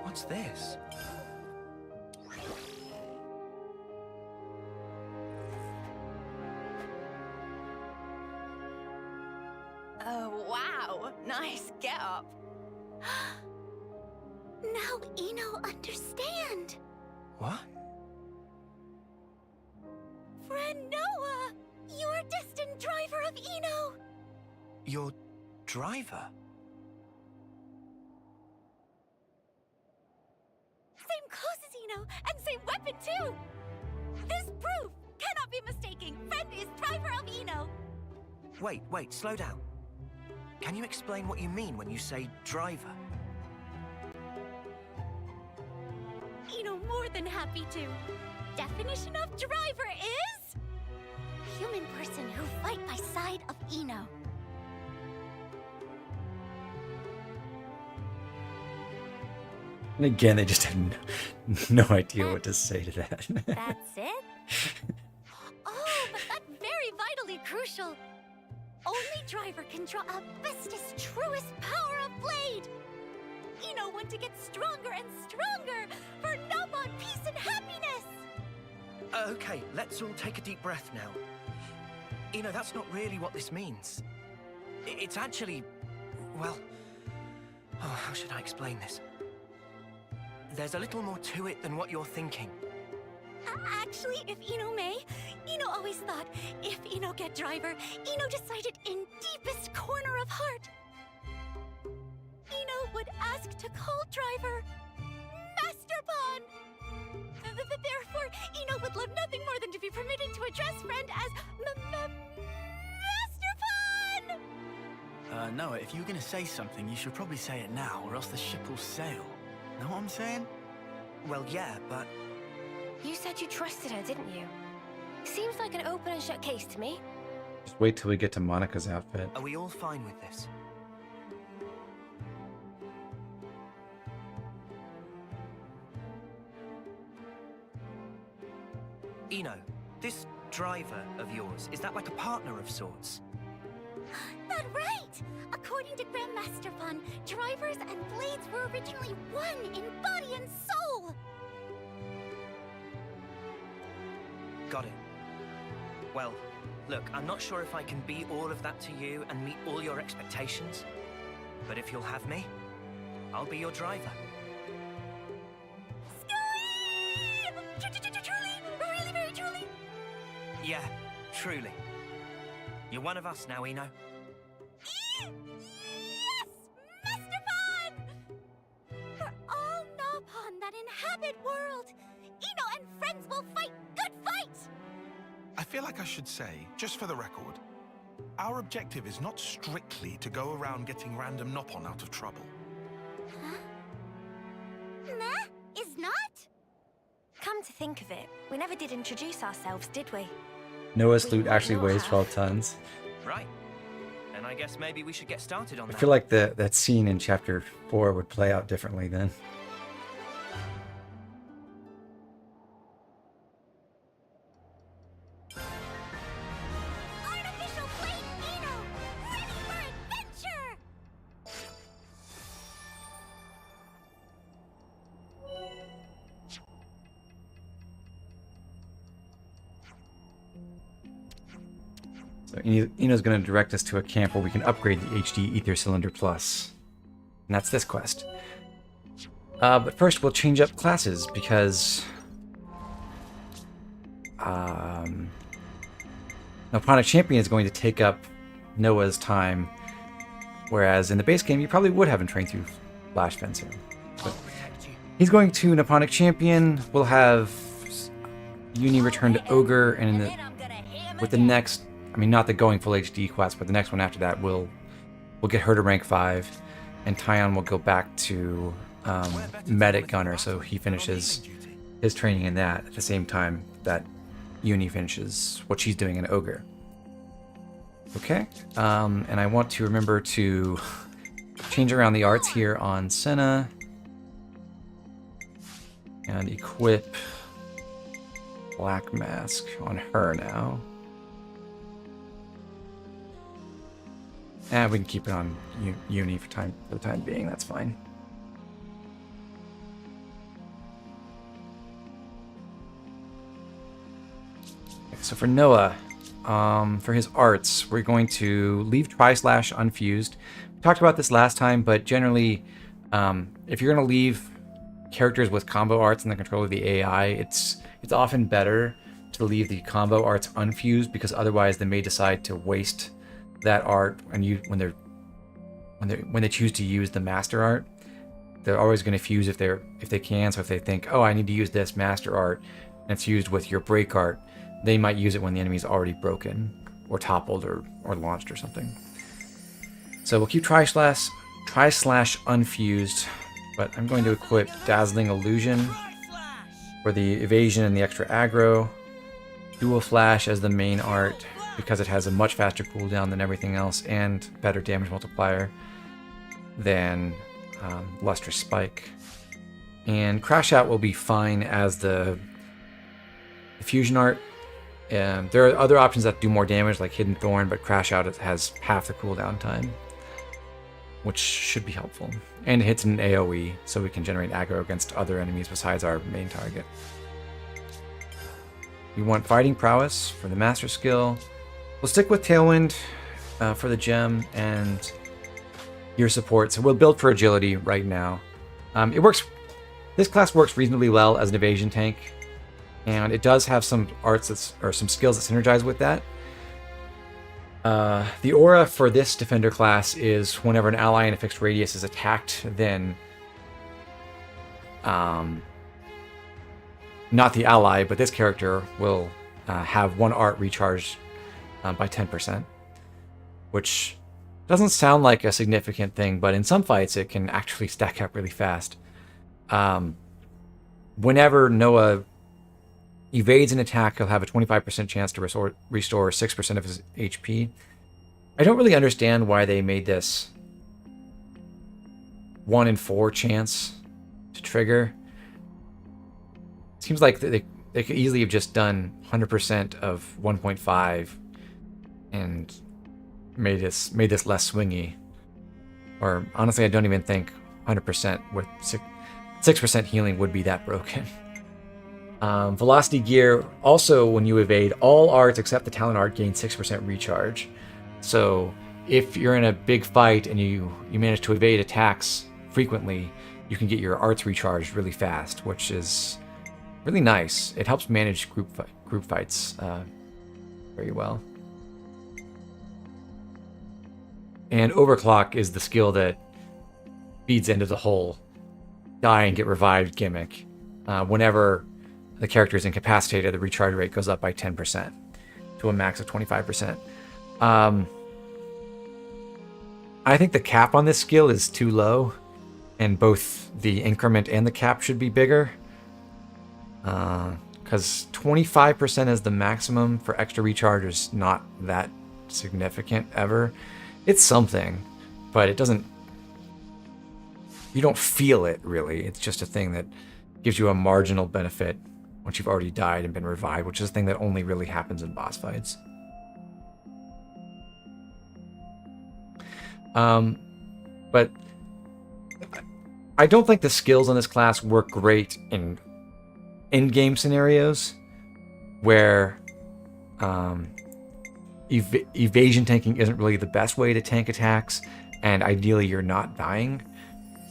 What's this? Oh, wow. Nice get up. Now Eno understand. What? Friend Noah, your distant driver of Eno. Your driver? Same clothes as Eno, and same weapon too. This proof cannot be mistaken. Friend is driver of Eno. Wait, slow down. Can you explain what you mean when you say driver? Eno more than happy to. Definition of driver is human person who fight by side of Eno. And again, they just had no idea what to say to that. That's it? Oh, but that's very vitally crucial. Only driver can draw up bestest, truest power of blade. Eno want to get stronger and stronger for Nopon peace and happiness. Okay, let's all take a deep breath now. Eno, that's not really what this means. It's actually, well, how should I explain this? There's a little more to it than what you're thinking. Actually, if Eno may, Eno always thought if Eno get driver, Eno decided in deepest corner of heart. Eno would ask to call driver Master Pawn. Therefore, Eno would love nothing more than to be permitted to address friend as Master Pawn. Noah, if you were gonna say something, you should probably say it now, or else the ship will sail. Know what I'm saying? Well, yeah, but... You said you trusted her, didn't you? Seems like an open and shut case to me. Just wait till we get to Monica's outfit. Are we all fine with this? Eno, this driver of yours, is that like a partner of sorts? That right! According to Grandmaster Pawn, drivers and blades were originally one in body and soul. Got it. Well, look, I'm not sure if I can be all of that to you and meet all your expectations, but if you'll have me, I'll be your driver. Truly, really, very truly. Yeah, truly. You're one of us now, Eno. Yes, Master Pawn! For all Nopon that inhabit world, Eno and friends will fight good fight! I feel like I should say, just for the record, our objective is not strictly to go around getting random Nopon out of trouble. Huh? Nah, is not? Come to think of it, we never did introduce ourselves, did we? Noah's loot actually weighs 12 tons. Right. And I guess maybe we should get started on I that. feel like that scene in chapter 4 would play out differently then. Artificial plate Eno! Ready for adventure! So Eno's going to direct us to a camp where we can upgrade the HD Ether Cylinder Plus. And that's this quest. But first we'll change up classes because... Noponic Champion is going to take up Noah's time, whereas in the base game you probably would have him train through Flash Fencing. But He's going to Nipponic Champion. We'll have Uni return to Ogre, and with the next, I mean, not the going full HD quest, but the next one after that, we'll get her to rank 5, and Tion will go back to Medic Gunner, so he finishes his training in that at the same time that Uni finishes what she's doing in Ogre. Okay, and I want to remember to change around the arts here on Senna and equip Black Mask on her now. And we can keep it on Uni for the time being, that's fine. Okay, so for Noah, for his arts, we're going to leave Tri-Slash unfused. We talked about this last time, but generally, if you're going to leave characters with combo arts in the control of the AI, it's often better to leave the combo arts unfused, because otherwise they may decide to waste that art when they choose to use the master art. They're always going to fuse if they can. So if they think, oh, I need to use this master art, and it's used with your break art, they might use it when the enemy's already broken or toppled or launched or something. So we'll keep Tri-Slash unfused, but I'm going to equip Dazzling Illusion for the evasion and the extra aggro. Dual Flash as the main art, because it has a much faster cooldown than everything else and better damage multiplier than Lustrous Spike. And Crash Out will be fine as the fusion art. There are other options that do more damage, like Hidden Thorn, but Crash Out has half the cooldown time, which should be helpful. And it hits an AoE, so we can generate aggro against other enemies besides our main target. We want Fighting Prowess for the Master Skill. We'll stick with Tailwind for the gem and Gear Support, so we'll build for Agility right now. This class works reasonably well as an evasion tank, and it does have some arts or some skills that synergize with that. The aura for this defender class is whenever an ally in a fixed radius is attacked, then not the ally, but this character will have one art recharged by 10%, which doesn't sound like a significant thing, but in some fights it can actually stack up really fast. Whenever Noah evades an attack, he'll have a 25% chance to restore 6% of his HP. I don't really understand why they made this 1 in 4 chance to trigger. Seems like they could easily have just done 100% of 1.5 and made this less swingy. Or honestly, I don't even think 100% with 6% healing would be that broken. Velocity Gear, also when you evade, all arts except the talent art gain 6% recharge. So if you're in a big fight and you manage to evade attacks frequently, you can get your arts recharged really fast, which is really nice. It helps manage group fights very well. And Overclock is the skill that feeds into the whole die and get revived gimmick. Whenever the character is incapacitated, the recharge rate goes up by 10% to a max of 25%. I think the cap on this skill is too low, and both the increment and the cap should be bigger. Because 25% is the maximum for extra recharge is not that significant ever. It's something, but it doesn't... You don't feel it, really. It's just a thing that gives you a marginal benefit once you've already died and been revived, which is a thing that only really happens in boss fights. But I don't think the skills on this class work great in in-game scenarios where evasion tanking isn't really the best way to tank attacks, and ideally you're not dying.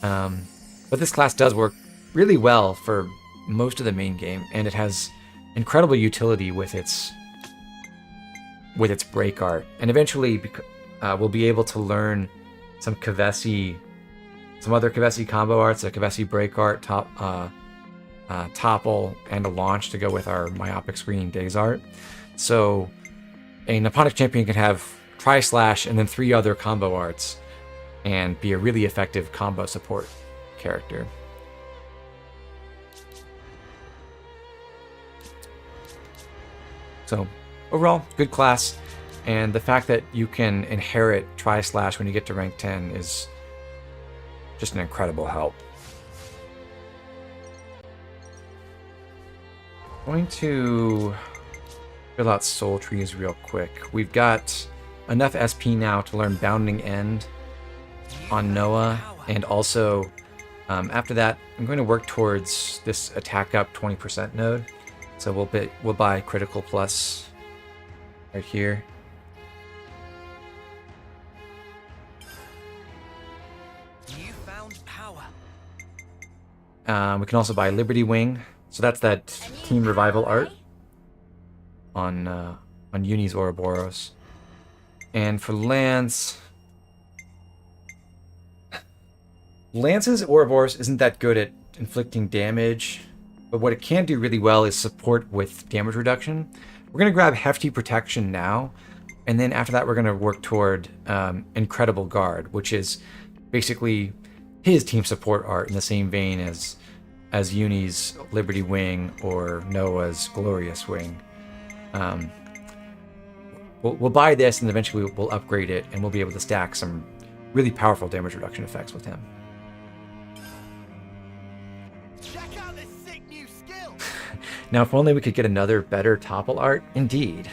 But this class does work really well for most of the main game, and it has incredible utility with its break art. And eventually we'll be able to learn some Kavesi some other Kavesi combo arts, a Kavesi break art, topple, and a launch to go with our myopic screening days art. So a Nipponic champion can have tri-slash and then 3 other combo arts and be a really effective combo support character. So overall, good class, and the fact that you can inherit tri-slash when you get to rank 10 is just an incredible help. Going to fill out soul trees real quick. We've got enough SP now to learn Bounding End on Noah, and also after that I'm going to work towards this attack up 20% node. So we'll buy critical plus right here. You found power. We can also buy Liberty Wing. So that's that team revival art on Uni's Ouroboros. And for Lance, Lance's Ouroboros isn't that good at inflicting damage, but what it can do really well is support with damage reduction. We're going to grab Hefty Protection now, and then after that we're going to work toward Incredible Guard, which is basically his team support art in the same vein as Uni's Liberty Wing or Noah's Glorious Wing. We'll buy this, and eventually we'll upgrade it, and we'll be able to stack some really powerful damage reduction effects with him. Check out this sick new skill. Now, if only we could get another better topple art. Indeed.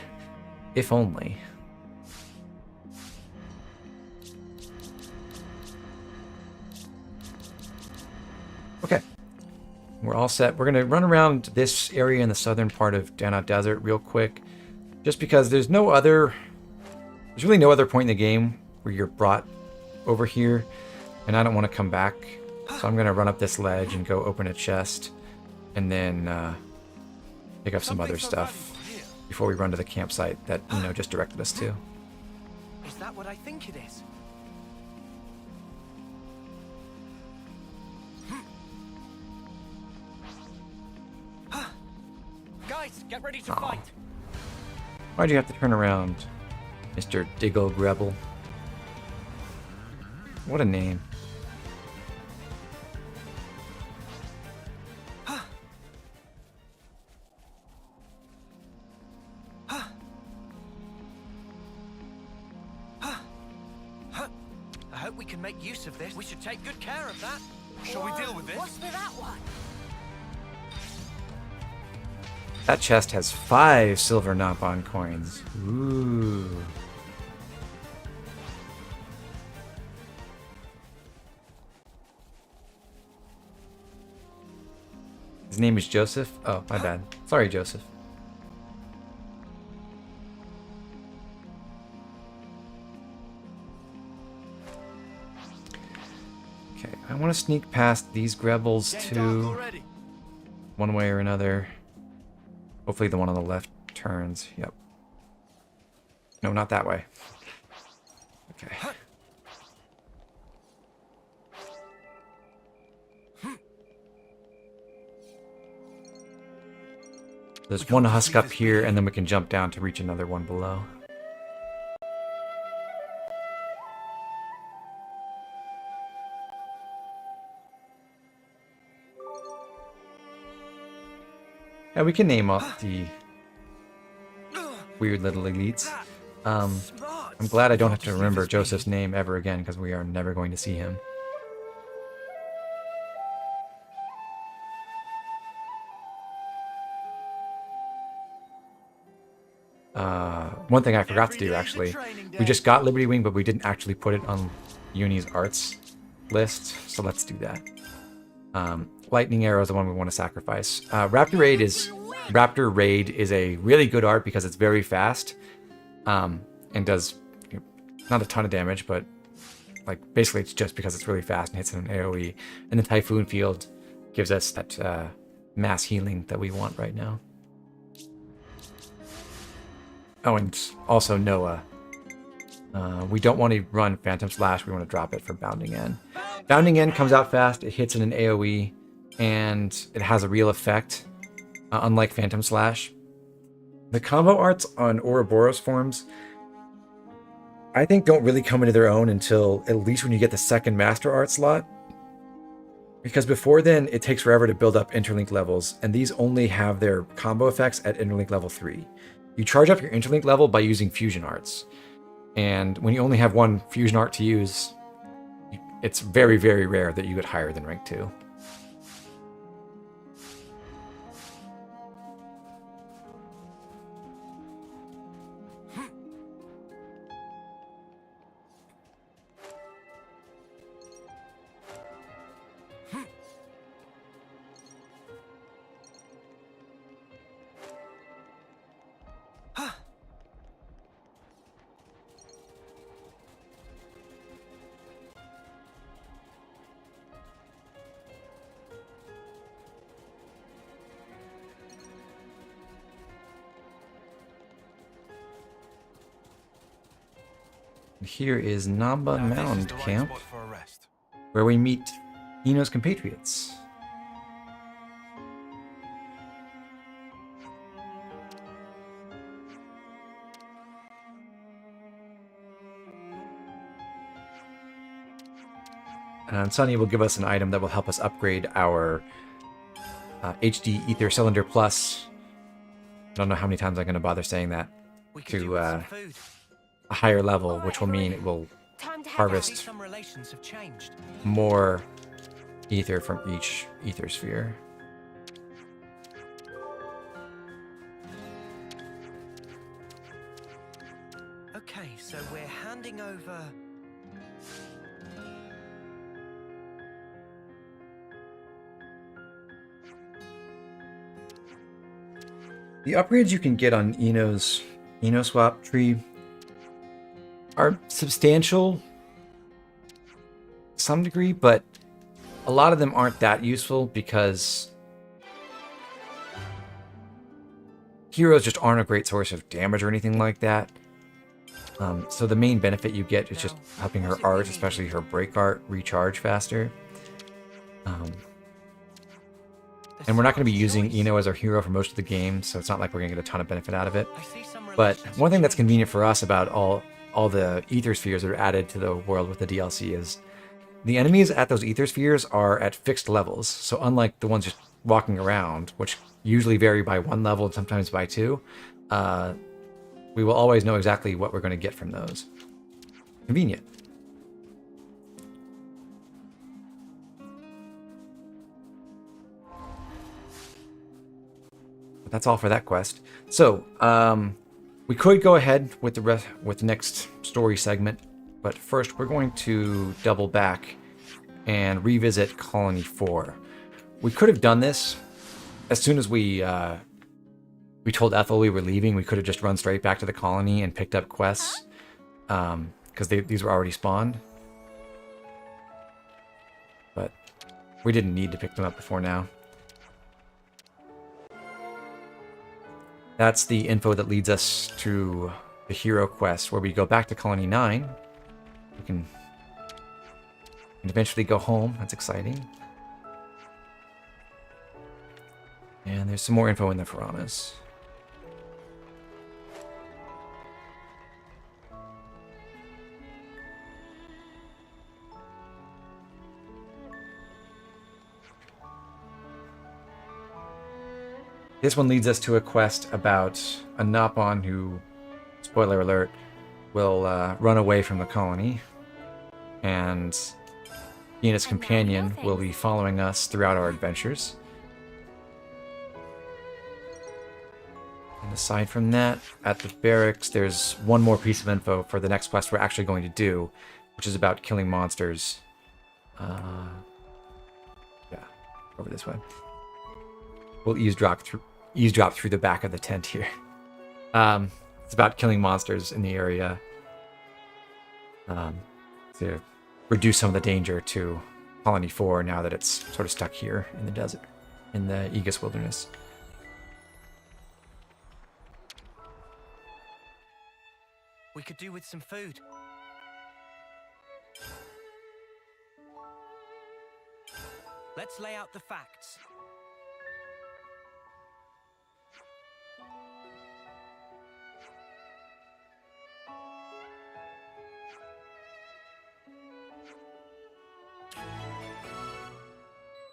If only. Okay. We're all set. We're going to run around this area in the southern part of Dana Desert real quick. Just because there's really no other point in the game where you're brought over here. And I don't want to come back. So I'm going to run up this ledge and go open a chest. And then pick up some other stuff before we run to the campsite that, just directed us to. Is that what I think it is? Guys, get ready to fight. Why'd you have to turn around, Mr. Diggle Rebel? What a name. I hope we can make use of this. We should take good care of that. Shall we deal with this? What's with that one? That chest has 5 silver Nopon coins. Ooh. His name is Joseph? Oh, my bad. Sorry, Joseph. Okay, I want to sneak past these Grebels too. One way or another. Hopefully the one on the left turns. Yep. No, not that way. Okay. There's one husk up here, and then we can jump down to reach another one below. Yeah, we can name off the weird little elites. I'm glad I don't have to remember Joseph's name ever again, because we are never going to see him. One thing I forgot to do, actually. We just got Liberty Wing, but we didn't actually put it on Uni's arts list, so let's do that. Lightning Arrow is the one we want to sacrifice. Raptor Raid is a really good art because it's very fast, and does not a ton of damage, but basically it's just because it's really fast and hits an AoE. And the Typhoon Field gives us that mass healing that we want right now. Oh, and also Noah. We don't want to run Phantom Slash, we want to drop it for Bounding End. Bounding End comes out fast, it hits in an AoE, and it has a real effect, unlike Phantom Slash. The combo arts on Ouroboros forms, I think, don't really come into their own until at least when you get the second Master Art slot. Because before then, it takes forever to build up interlink levels, and these only have their combo effects at interlink level 3. You charge up your interlink level by using fusion arts. And when you only have one fusion art to use, it's very, very rare that you get higher than rank 2. Here is Namba Mound Camp, where we meet Ino's compatriots. And Sunny will give us an item that will help us upgrade our HD Ether Cylinder Plus. I don't know how many times I'm going to bother saying that, to a higher level, which will mean it will harvest more ether from each ether sphere. Okay, so we're handing over... The upgrades you can get on Ino's Ino swap tree are substantial to some degree, but a lot of them aren't that useful because heroes just aren't a great source of damage or anything like that. So the main benefit you get is just helping her art, especially her break art, recharge faster. And we're not going to be using Ino as our hero for most of the game, so it's not like we're going to get a ton of benefit out of it. But one thing that's convenient for us about all the ether spheres that are added to the world with the DLC is the enemies at those ether spheres are at fixed levels. So unlike the ones just walking around, which usually vary by 1 level and sometimes by 2, we will always know exactly what we're going to get from those. Convenient. But that's all for that quest. So, we could go ahead with the next story segment, but first we're going to double back and revisit Colony 4. We could have done this as soon as we told Ethel we were leaving. We could have just run straight back to the colony and picked up quests, because these were already spawned. But we didn't need to pick them up before now. That's the info that leads us to the hero quest, where we go back to Colony 9. We can eventually go home. That's exciting. And there's some more info in the Faranas. This one leads us to a quest about a Napon who, spoiler alert, will run away from the colony. And he and his companion will be following us throughout our adventures. And aside from that, at the barracks, there's one more piece of info for the next quest we're actually going to do, which is about killing monsters. Yeah, over this way. We'll eavesdrop through the back of the tent here. It's about killing monsters in the area to reduce some of the danger to Colony 4 now that it's sort of stuck here in the desert, in the Aegis Wilderness. We could do with some food. Let's lay out the facts.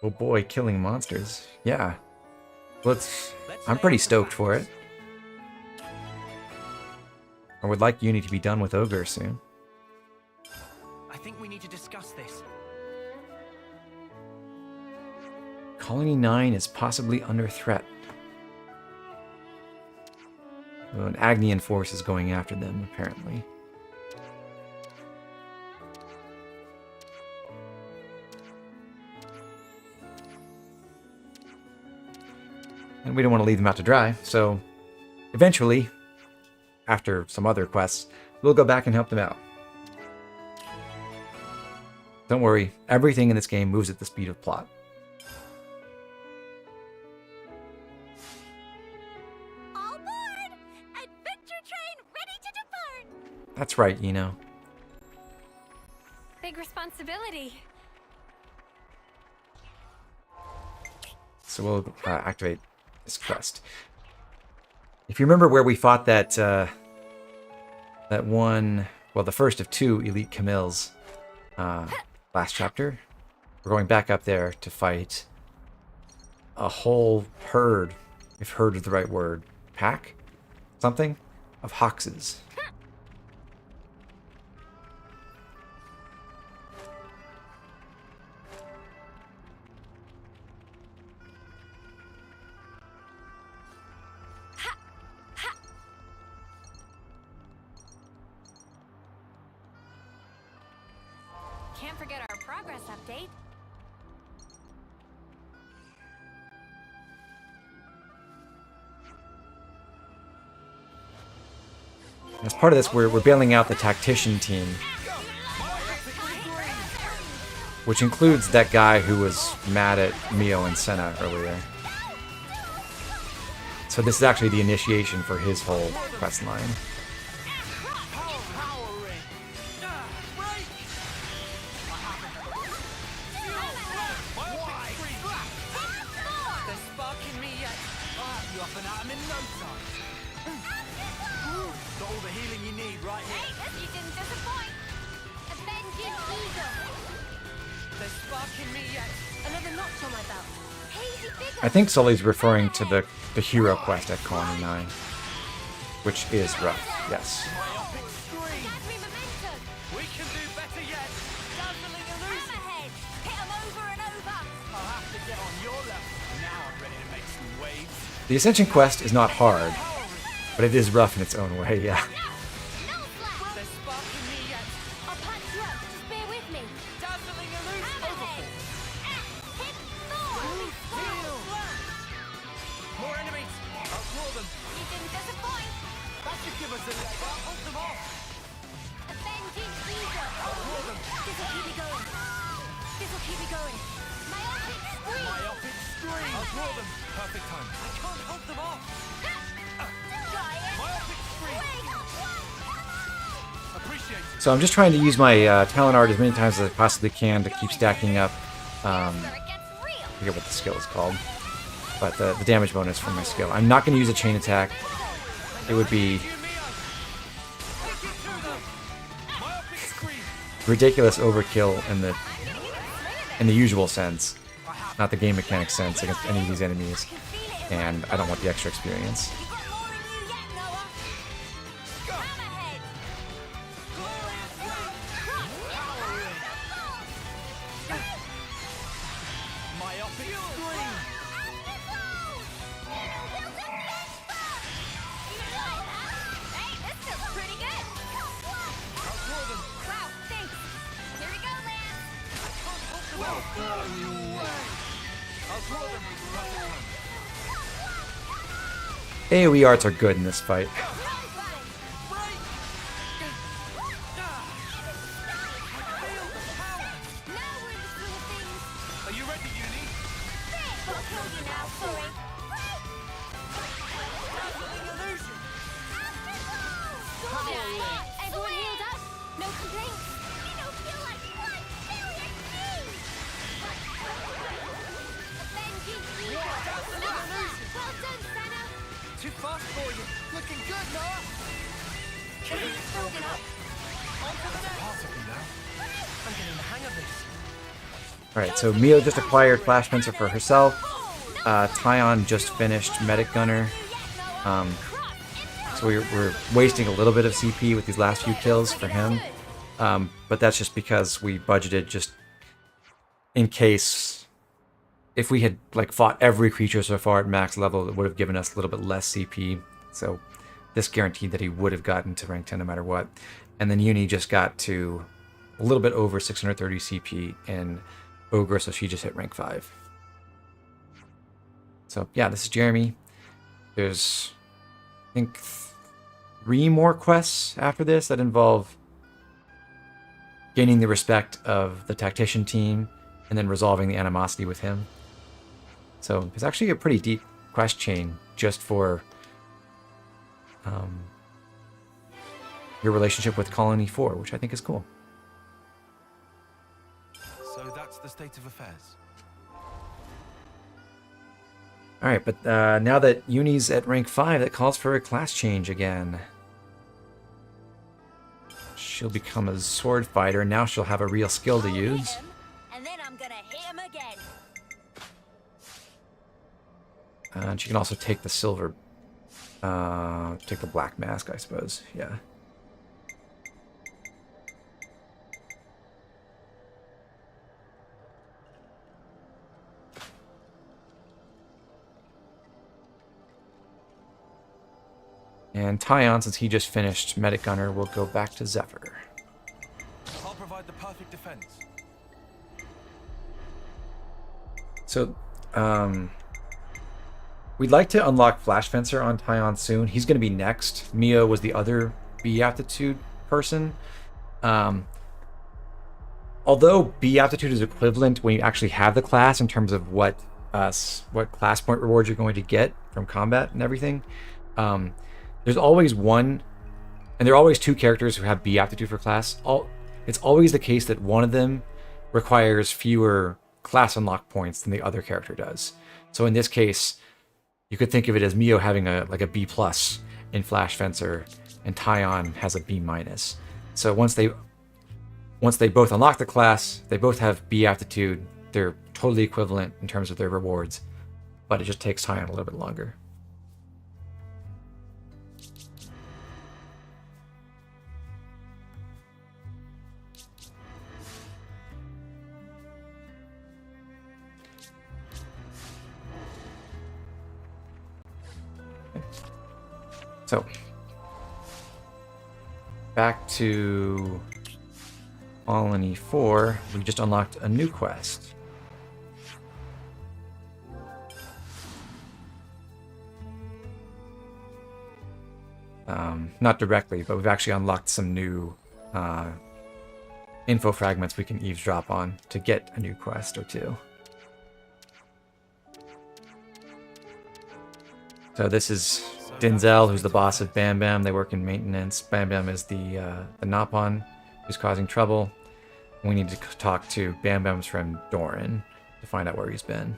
Oh boy, killing monsters. Yeah. I'm pretty stoked for it. I would like Uni to be done with Ogre soon. I think we need to discuss this. Colony 9 is possibly under threat. Well, an Agnian force is going after them, apparently. And we don't want to leave them out to dry, so eventually, after some other quests, we'll go back and help them out. Don't worry, everything in this game moves at the speed of plot. All aboard! Adventure train ready to depart! That's right, Eno. Big responsibility. So we'll activate this quest. If you remember where we fought that one, well, the first of 2 elite Camilles last chapter, we're going back up there to fight a whole herd, if herd is the right word, pack? Something? Of Hoxes. Can't forget our progress update. As part of this, we're bailing out the tactician team, which includes that guy who was mad at Mio and Senna earlier. So this is actually the initiation for his whole quest line. I think Sully's referring to the hero quest at Colony 9, which is rough, yes. The Ascension quest is not hard, but it is rough in its own way, yeah. So I'm just trying to use my talent art as many times as I possibly can to keep stacking up, I forget what the skill is called, but the damage bonus from my skill. I'm not going to use a chain attack. It would be ridiculous overkill in the usual sense, not the game mechanic sense against any of these enemies, and I don't want the extra experience. AoE arts are good in this fight. too fast for you. Looking good, Noah. Keep building up. I'm getting the hang of this. Alright, so Mio just acquired Flash Fencer for herself. Tion just finished Medic Gunner. So we're wasting a little bit of CP with these last few kills for him. But that's just because we budgeted just in case if we had like fought every creature so far at max level, it would have given us a little bit less CP. So this guaranteed that he would have gotten to rank 10 no matter what. And then Uni just got to a little bit over 630 CP in Ogre, so she just hit rank 5. So yeah, this is Jeremy. There's, I think, 3 more quests after this that involve gaining the respect of the tactician team and then resolving the animosity with him. So there's actually a pretty deep quest chain just for your relationship with Colony 4, which I think is cool. So that's the state of affairs. Alright, but now that Uni's at rank 5, that calls for a class change again. She'll become a sword fighter. Now she'll have a real skill to use. And then I'm gonna hit him again. And she can also take the silver... take the black mask, I suppose. Yeah. And Tion, since he just finished Medic Gunner, will go back to Zephyr. I'll provide the perfect defense. So, we'd like to unlock Flash Fencer on Tion soon. He's going to be next. Mio was the other B aptitude person. Although B aptitude is equivalent when you actually have the class in terms of what class point rewards you're going to get from combat and everything. There's always one, and there are always 2 characters who have B aptitude for class. It's always the case that one of them requires fewer class unlock points than the other character does. So in this case, you could think of it as Mio having a B+ in Flash Fencer, and Tion has a B-. So once they both unlock the class, they both have B aptitude. They're totally equivalent in terms of their rewards, but it just takes Tion a little bit longer. So, back to Colony 4, we just unlocked a new quest. Not directly, but we've actually unlocked some new info fragments we can eavesdrop on to get a new quest or 2. So this is Denzel, who's the boss of Bambam. They work in maintenance. Bambam is the Napon who's causing trouble. We need to talk to Bambam's friend Doran to find out where he's been.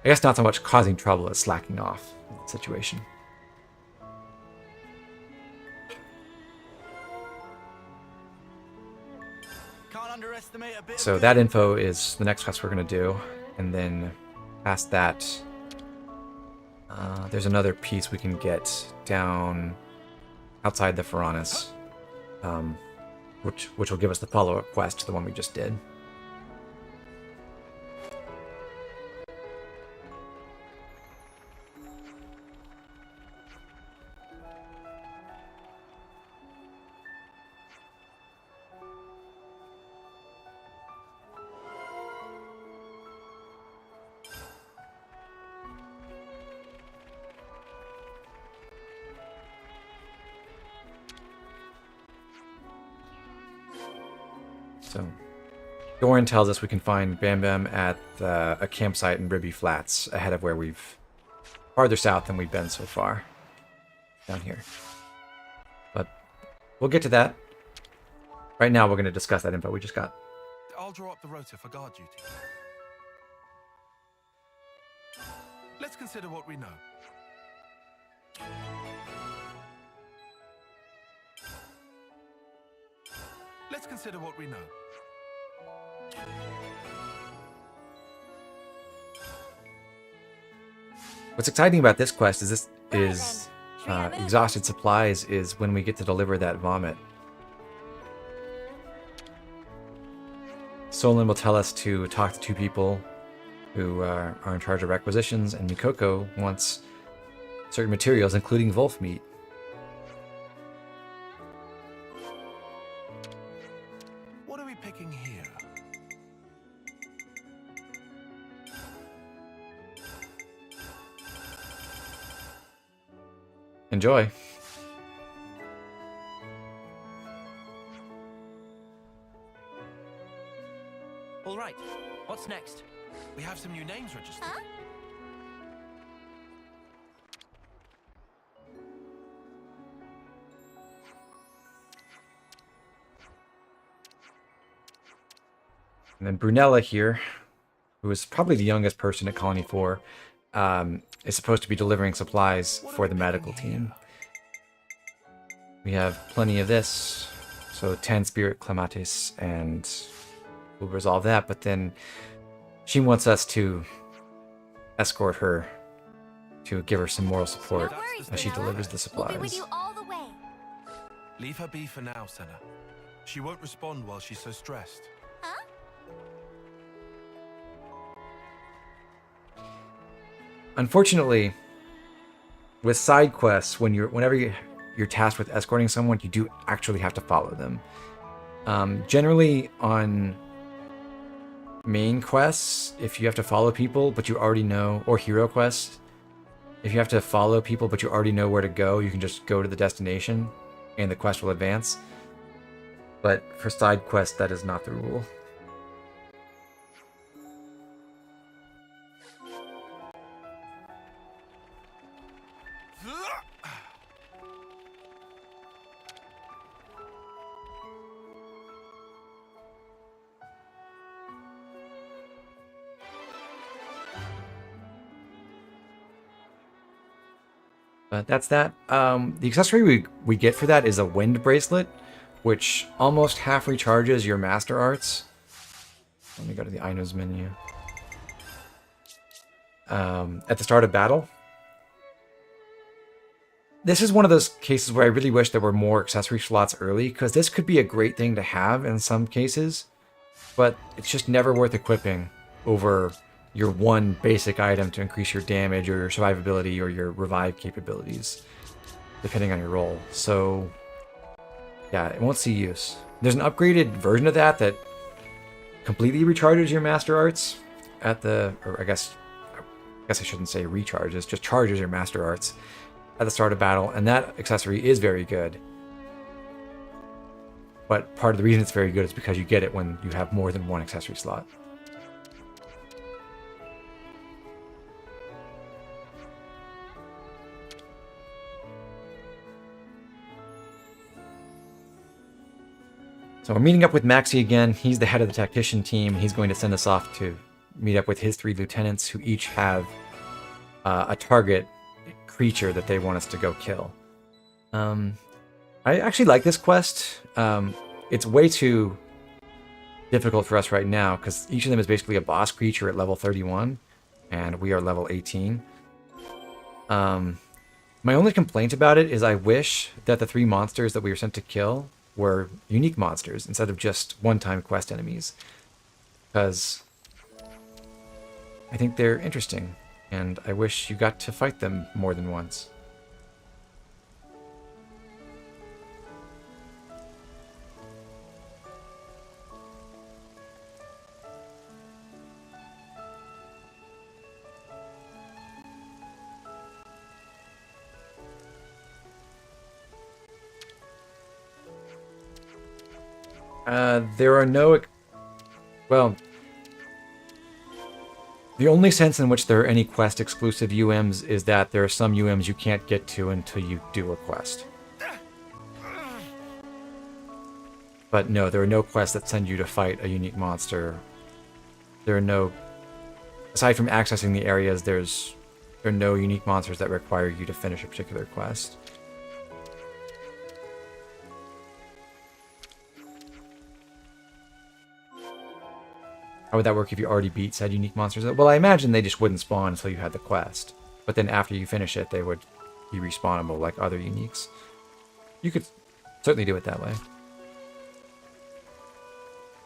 I guess not so much causing trouble as slacking off in the situation. So that info is the next quest we're going to do. And then past that, there's another piece we can get down outside the Faranis, which will give us the follow-up quest to the one we just did. So, Doran tells us we can find Bambam at a campsite in Ribby Flats, ahead of where farther south than we've been so far. Down here. But we'll get to that. Right now we're going to discuss that info we just got. I'll draw up the rota for guard duty. Let's consider what we know. Let's consider what we know. What's exciting about this quest is exhausted supplies is when we get to deliver that vomit. Solon will tell us to talk to two people who are in charge of requisitions, and Mikoko wants certain materials, including wolf meat. What are we picking here? Enjoy. All right, what's next? We have some new names registered. Huh? And then Brunella here, who is probably the youngest person at Colony 4, is supposed to be delivering supplies for the medical team. We have plenty of this, so 10 spirit clematis, and we'll resolve that, but then she wants us to escort her to give her some moral support as she delivers the supplies. We'll be with you all the way. Leave her be for now, Senna. She won't respond while she's so stressed. Huh? Unfortunately, with side quests, whenever you're tasked with escorting someone, you do actually have to follow them. Generally, on main quests, if you have to follow people but you already know, or hero quests, if you have to follow people but you already know where to go, you can just go to the destination and the quest will advance. But for side quests, that is not the rule. But that's that. The accessory we get for that is a wind bracelet, which almost half recharges your master arts. Let me go to the items menu. At the start of battle. This is one of those cases where I really wish there were more accessory slots early, because this could be a great thing to have in some cases, but it's just never worth equipping over your one basic item to increase your damage or your survivability or your revive capabilities, depending on your role. So, yeah, it won't see use. There's an upgraded version of that that completely recharges your master arts at the, or I guess I shouldn't say recharges, just charges your master arts at the start of battle, and that accessory is very good. But part of the reason it's very good is because you get it when you have more than one accessory slot. So we're meeting up with Maxie again. He's the head of the tactician team. He's going to send us off to meet up with his 3 lieutenants, who each have a target creature that they want us to go kill. I actually like this quest. It's way too difficult for us right now, because each of them is basically a boss creature at level 31, and we are level 18. My only complaint about it is I wish that the 3 monsters that we were sent to kill were unique monsters instead of just one-time quest enemies, because I think they're interesting, and I wish you got to fight them more than once. There are no... Well, the only sense in which there are any quest-exclusive UMs is that there are some UMs you can't get to until you do a quest. But no, there are no quests that send you to fight a unique monster. There are no... Aside from accessing the areas, there's there are no unique monsters that require you to finish a particular quest. How would that work if you already beat said unique monsters? Well, I imagine they just wouldn't spawn until you had the quest. But then after you finish it, they would be respawnable like other uniques. You could certainly do it that way.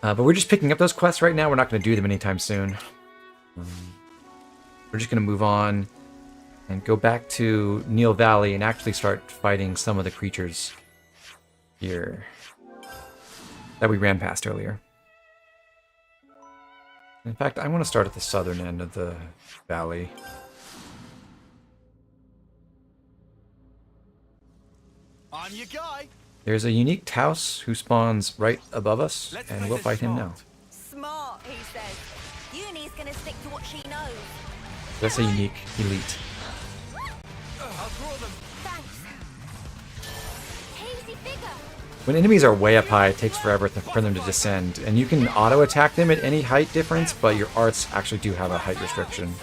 But we're just picking up those quests right now. We're not going to do them anytime soon. We're just going to move on and go back to Neil Valley and actually start fighting some of the creatures here that we ran past earlier. In fact, I want to start at the southern end of the valley. I'm your guy. There's a unique Taos who spawns right above us, and we'll fight him now. Smart, he says. Uni's gonna stick to what she knows. That's a unique elite. I'll draw them. Thanks. Hazy figure. When enemies are way up high, it takes forever for them to descend, and you can auto-attack them at any height difference, but your arts actually do have a height restriction.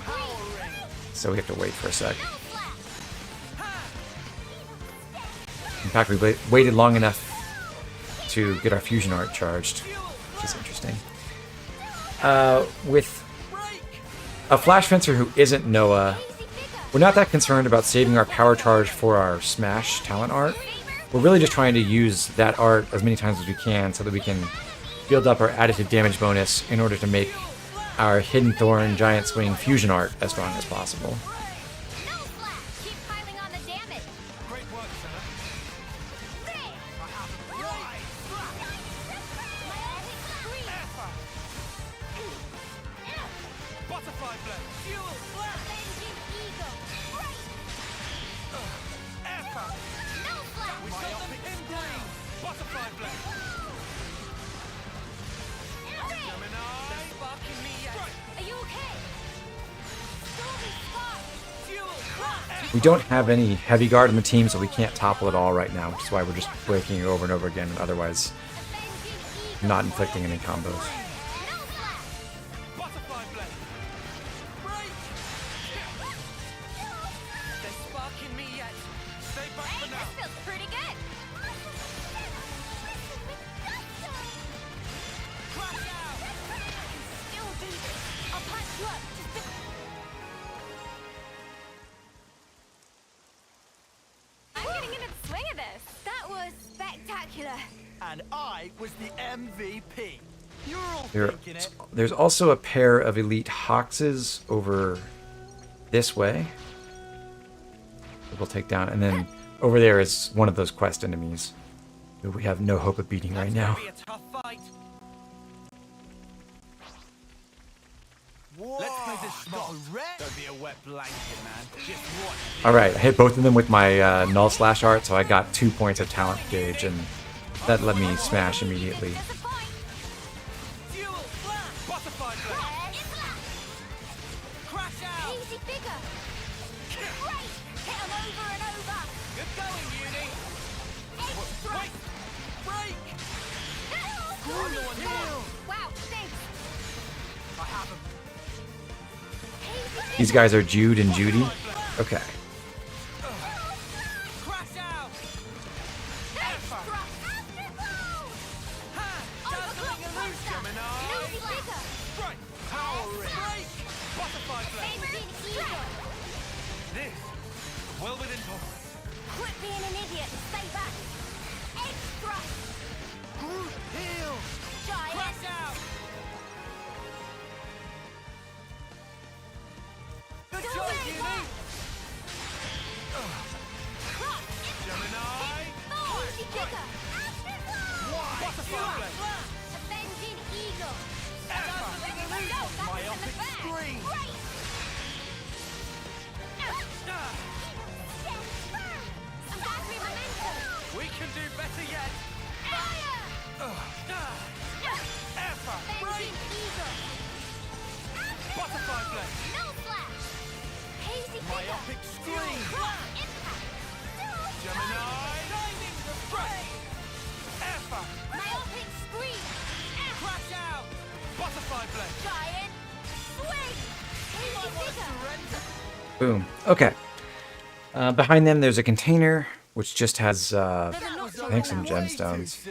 So we have to wait for a sec. In fact, we waited long enough to get our fusion art charged, which is interesting. With a Flash Fencer who isn't Noah, we're not that concerned about saving our power charge for our Smash talent art. We're really just trying to use that art as many times as we can so that we can build up our additive damage bonus in order to make our Hidden Thorn Giant Swing fusion art as strong as possible. We don't have any heavy guard in the team, so we can't topple it all right now, which is why we're just breaking it over and over again, and otherwise not inflicting any combos. And I was the MVP. You're all thinking it. There's also a pair of elite Hoxes over this way. We'll take down, and then over there is one of those quest enemies who we have no hope of beating right now. Let's play this smart. Don't be a wet blanket, man. Just watch. Alright, I hit both of them with my Null Slash art, so I got 2 points of talent gauge, and that let me smash immediately. These guys are Jude and Judy? Okay. Boom. Okay. Behind them, there's a container which just has, I think, some gemstones.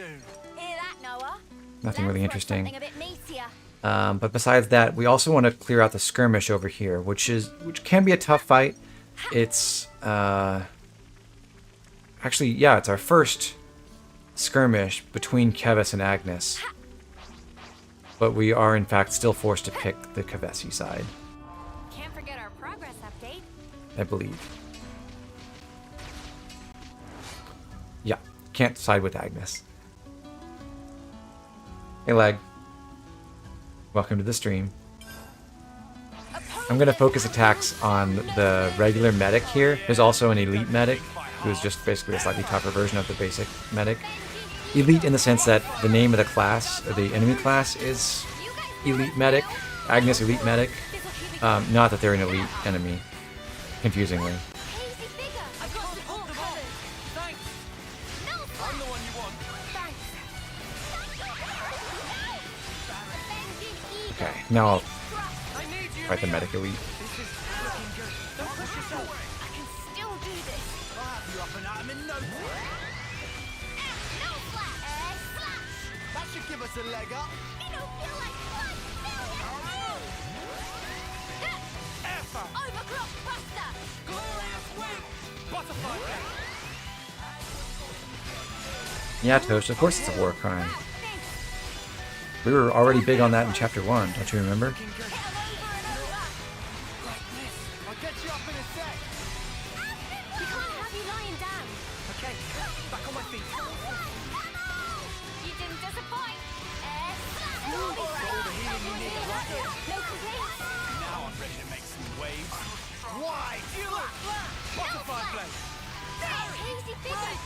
Nothing really interesting. But besides that, we also want to clear out the skirmish over here, which can be a tough fight. It's actually, yeah, it's our first skirmish between Keves and Agnes. But we are, in fact, still forced to pick the Kevesi side. Can't forget our progress update. I believe. Yeah, can't side with Agnes. Hey, Leg. Welcome to the stream. I'm going to focus attacks on the regular medic here. There's also an elite medic, who's just basically a slightly tougher version of the basic medic. Elite in the sense that the name of the class, or the enemy class, is Elite Medic. Agnes Elite Medic. Not that they're an elite enemy, confusingly. Okay, now I'll fight the medic elite. That should give us a leg up. Yeah, Toast, of course it's a war crime. We were already big on that in Chapter 1, don't you remember? I'll get you up in a sec. We can't have you lying down. Okay, back on my feet. You didn't disappoint. All the healing you need right here. No complaints. Now I'm ready to make some waves. Why? Butterfly blade. Hazy figure.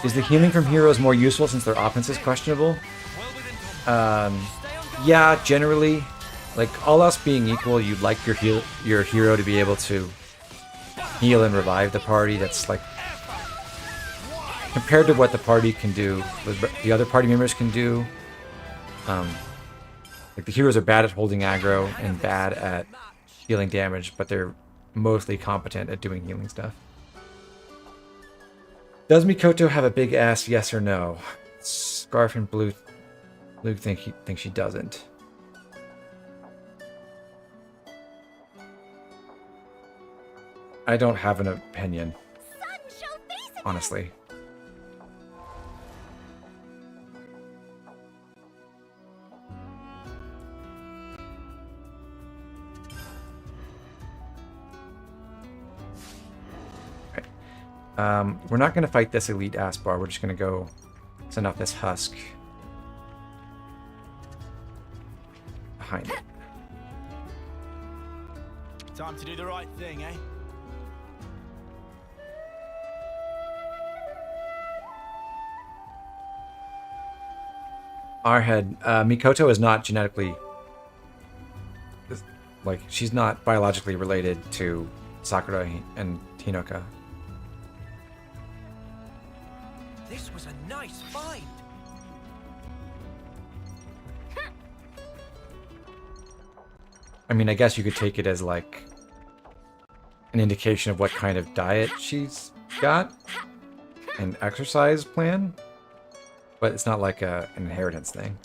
Is the healing from heroes more useful since their offense is questionable? Yeah, generally. Like, all else being equal, you'd like your hero to be able to heal and revive the party. That's like, compared to what the party can do, the other party members can do. Like, the heroes are bad at holding aggro and bad at healing damage, but they're mostly competent at doing healing stuff. Does Mikoto have a big ass, yes or no? Scarf and Blue think she doesn't. I don't have an opinion, honestly. We're not going to fight this elite ass bar. We're just going to go send off this husk behind it. Time to do the right thing, eh? Our head, Mikoto is not genetically, like, she's not biologically related to Sakura and Hinoka. This was a nice find. I mean, I guess you could take it as, like, an indication of what kind of diet she's got, an exercise plan, but it's not like an inheritance thing.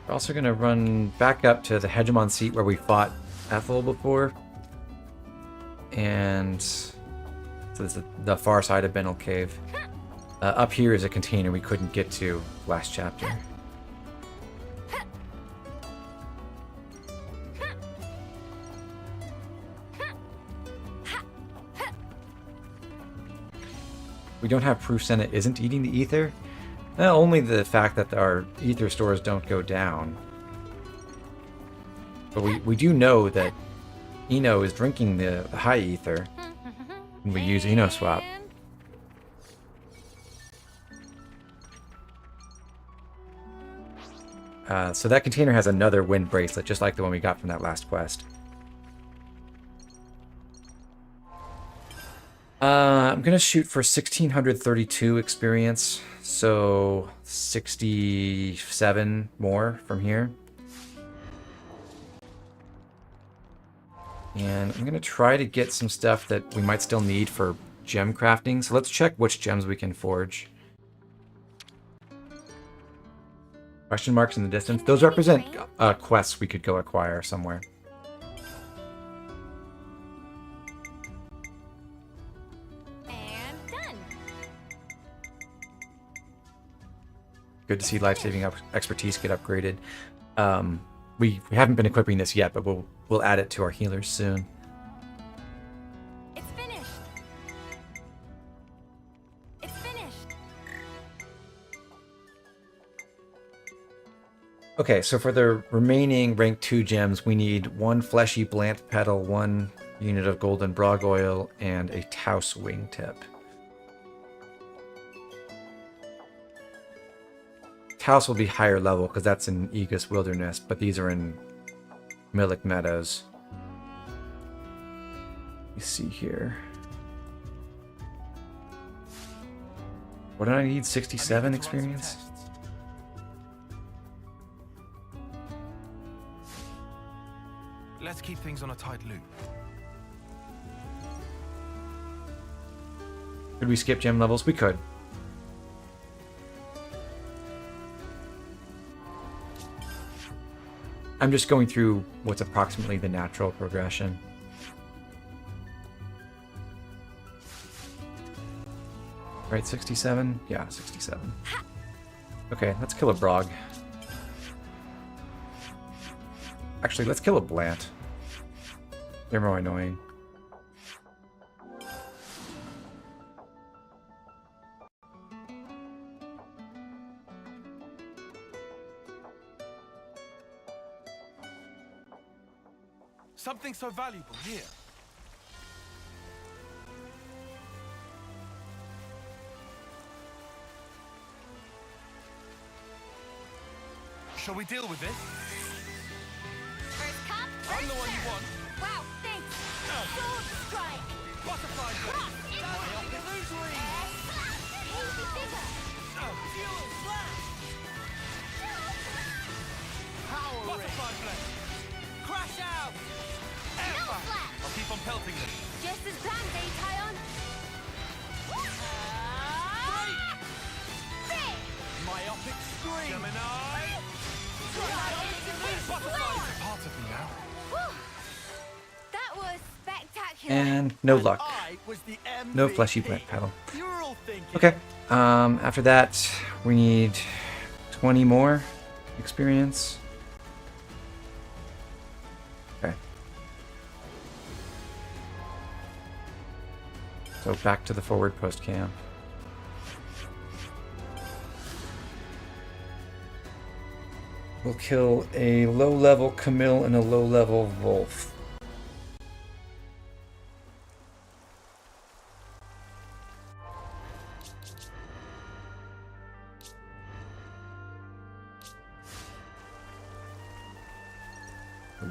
We're also going to run back up to the hegemon seat where we fought Ethel before. And so this is the far side of Benel Cave. Up here is a container we couldn't get to last chapter. We don't have proof Senna isn't eating the ether. Only the fact that our ether stores don't go down. But we do know that Ino is drinking the high ether. And we use Ino swap. So that container has another wind bracelet, just like the one we got from that last quest. I'm going to shoot for 1632 experience, so 67 more from here. And I'm going to try to get some stuff that we might still need for gem crafting. So let's check which gems we can forge. Question marks in the distance. Those represent quests we could go acquire somewhere. And done. Good to see life-saving expertise get upgraded. We haven't been equipping this yet, but we'll add it to our healers soon. It's finished. It's finished. Okay, so for the remaining rank 2 gems, we need 1 fleshy blant petal, 1 unit of golden brog oil, and a Taus wingtip. Taus will be higher level because that's in Aegis Wilderness, but these are in Milik Meadows. Let me see here. What did I need? 67 experience? Let's keep things on a tight loop. Could we skip gem levels? We could. I'm just going through what's approximately the natural progression. Right, 67? Yeah, 67. Okay, let's kill a brog. Actually, let's kill a blant. They're more annoying. Something so valuable here. Shall we deal with this? First come, I'm the one you want. Wow, thanks. Sword strike. Butterfly Cross blade. into Illusory. Easy bigger. Fuel slash. Power butterfly blade. Crash out. No flash. I'll keep on pelting them. Just as planned, Tion. Myopic scream. Gemini. Butterflies are part of me now. That was spectacular. And no luck. No fleshy plant petal. Okay. After that, we need 20 more experience. Okay. So back to the forward post camp. We'll kill a low-level Camille and a low-level Wolf.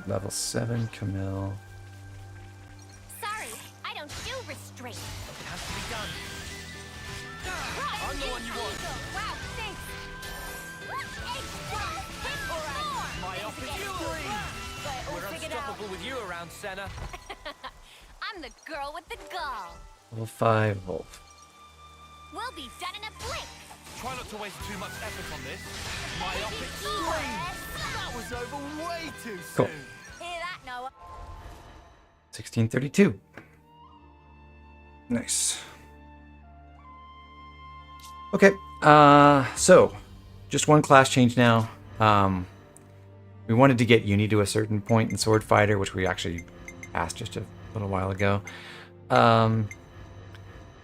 Level 7 Camille. Sorry, I don't do restraint. It has to be done. I'm the one you want. Wow, thanks. Myopic scream. We're unstoppable with you around, Senna. I'm the girl with the gall. Level 5 Wolf. We'll be done in a blink. Try not to waste too much effort on this. Myopic scream. That was over way too soon. Cool. Hear that, Noah? 1632. Nice. Okay, so just one class change now. We wanted to get Uni to a certain point in Sword Fighter, which we actually asked just a little while ago.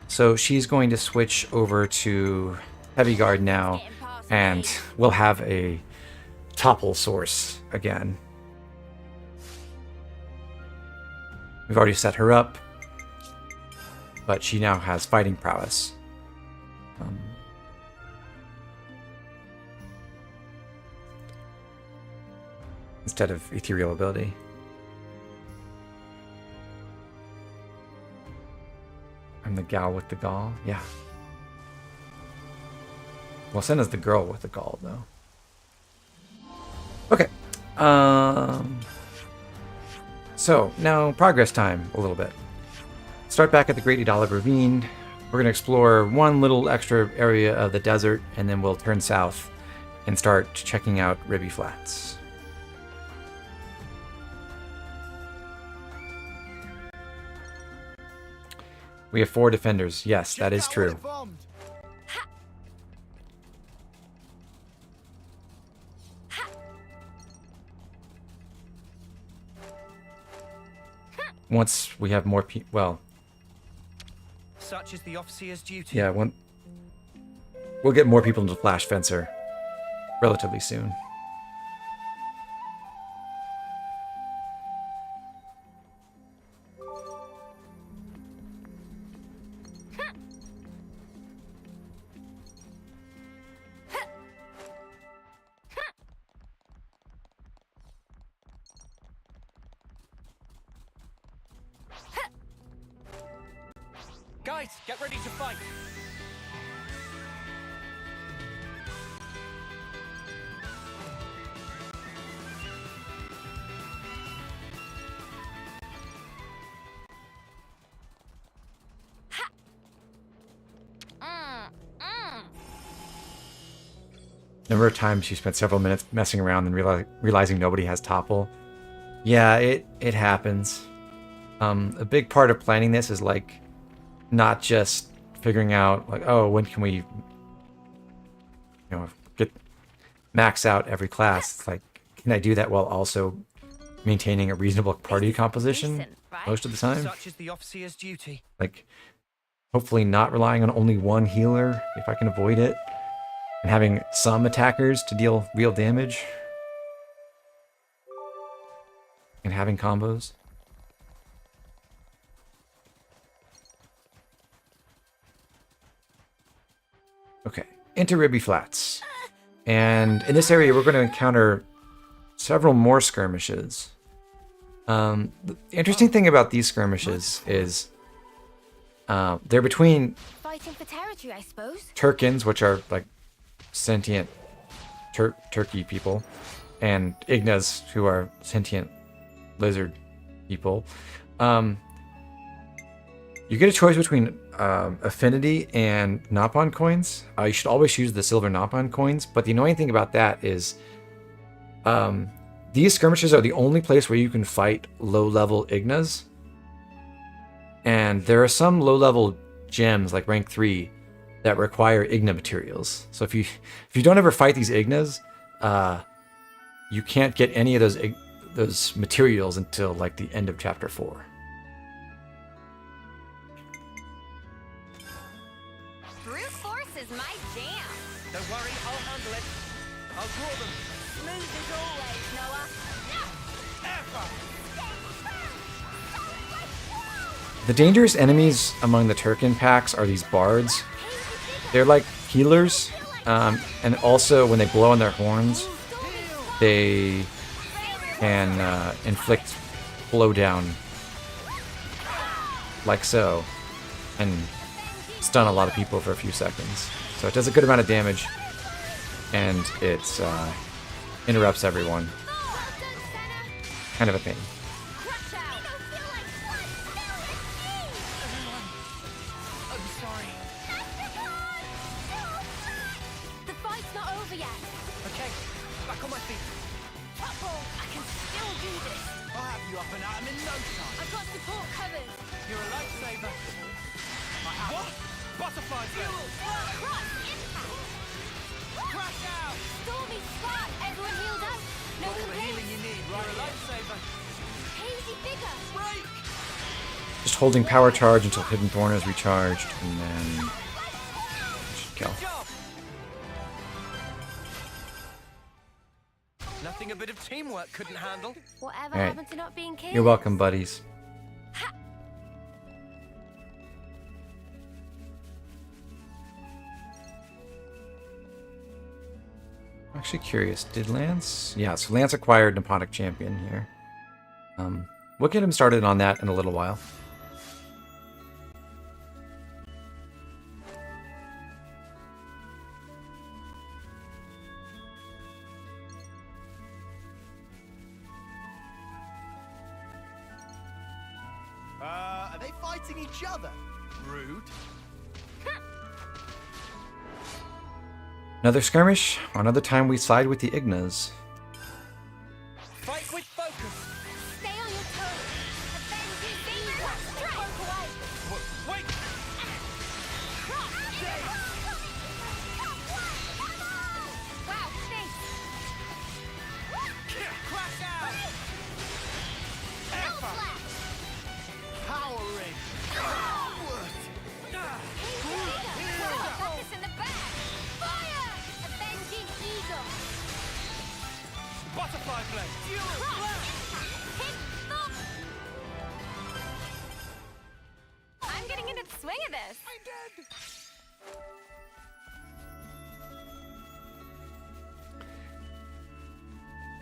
So she's going to switch over to Heavy Guard now, and we'll have a topple source again. We've already set her up, but she now has fighting prowess. instead of ethereal ability. I'm the gal with the gall? Yeah. Well, Senna's the girl with the gall, though. Okay. So, now progress time a little bit. Start back at the Great Idolic Ravine. We're going to explore one little extra area of the desert, and then we'll turn south and start checking out Ribby Flats. We have 4 defenders. Yes, that is true. Once we have more people, well, such is the officer's duty. yeah, we'll get more people into Flash Fencer relatively soon. Guys, get ready to fight. Number of times you spent several minutes messing around and realizing nobody has topple. Yeah, it happens. A big part of planning this is like not just figuring out like, oh, when can we, get max out every class. It's like, can I do that while also maintaining a reasonable party composition most of the time? Such is the officer's duty. Like, hopefully not relying on only one healer if I can avoid it, and having some attackers to deal real damage, and having combos. Okay, into Ribby Flats. And in this area, we're going to encounter several more skirmishes. The interesting thing about these skirmishes is they're between Fighting for territory, I suppose. Turkins, which are like sentient turkey people, and Ignas, who are sentient lizard people. You get a choice between affinity and Napon coins. You should always use the silver Napon coins, but the annoying thing about that is these skirmishes are the only place where you can fight low-level Ignas. And there are some low-level gems, like rank 3, that require Igna materials. So if you don't ever fight these Ignas, you can't get any of those materials until like the end of chapter 4. Brute force is my jam. Don't worry, I'll handle it. I'll draw them. Smooth as always, Noah. The dangerous enemies among the Turkin packs are these bards. They're like healers, and also when they blow on their horns, they can inflict blowdown, like so, and stun a lot of people for a few seconds. So it does a good amount of damage, and it interrupts everyone. Kind of a pain. Just holding power charge until Hidden Thorn is recharged, and then should kill. Nothing a bit of teamwork couldn't handle. Whatever Alright. happened to not being careless? You're welcome, buddies. Actually, actually curious. Did Lance? Yeah, so Lance acquired Nipponic Champion here. We'll get him started on that in a little while. Are they fighting each other? Rude. Another skirmish. Another time we side with the Ignas. Fight with focus. Stay on your toes. Avenging Beamer. Strike. Wait. Wow, thanks. Crash out. Power ring. Got this in the back. Fire! Avenging Eagle. Butterfly blade. Hit the... I'm getting into the swing of this.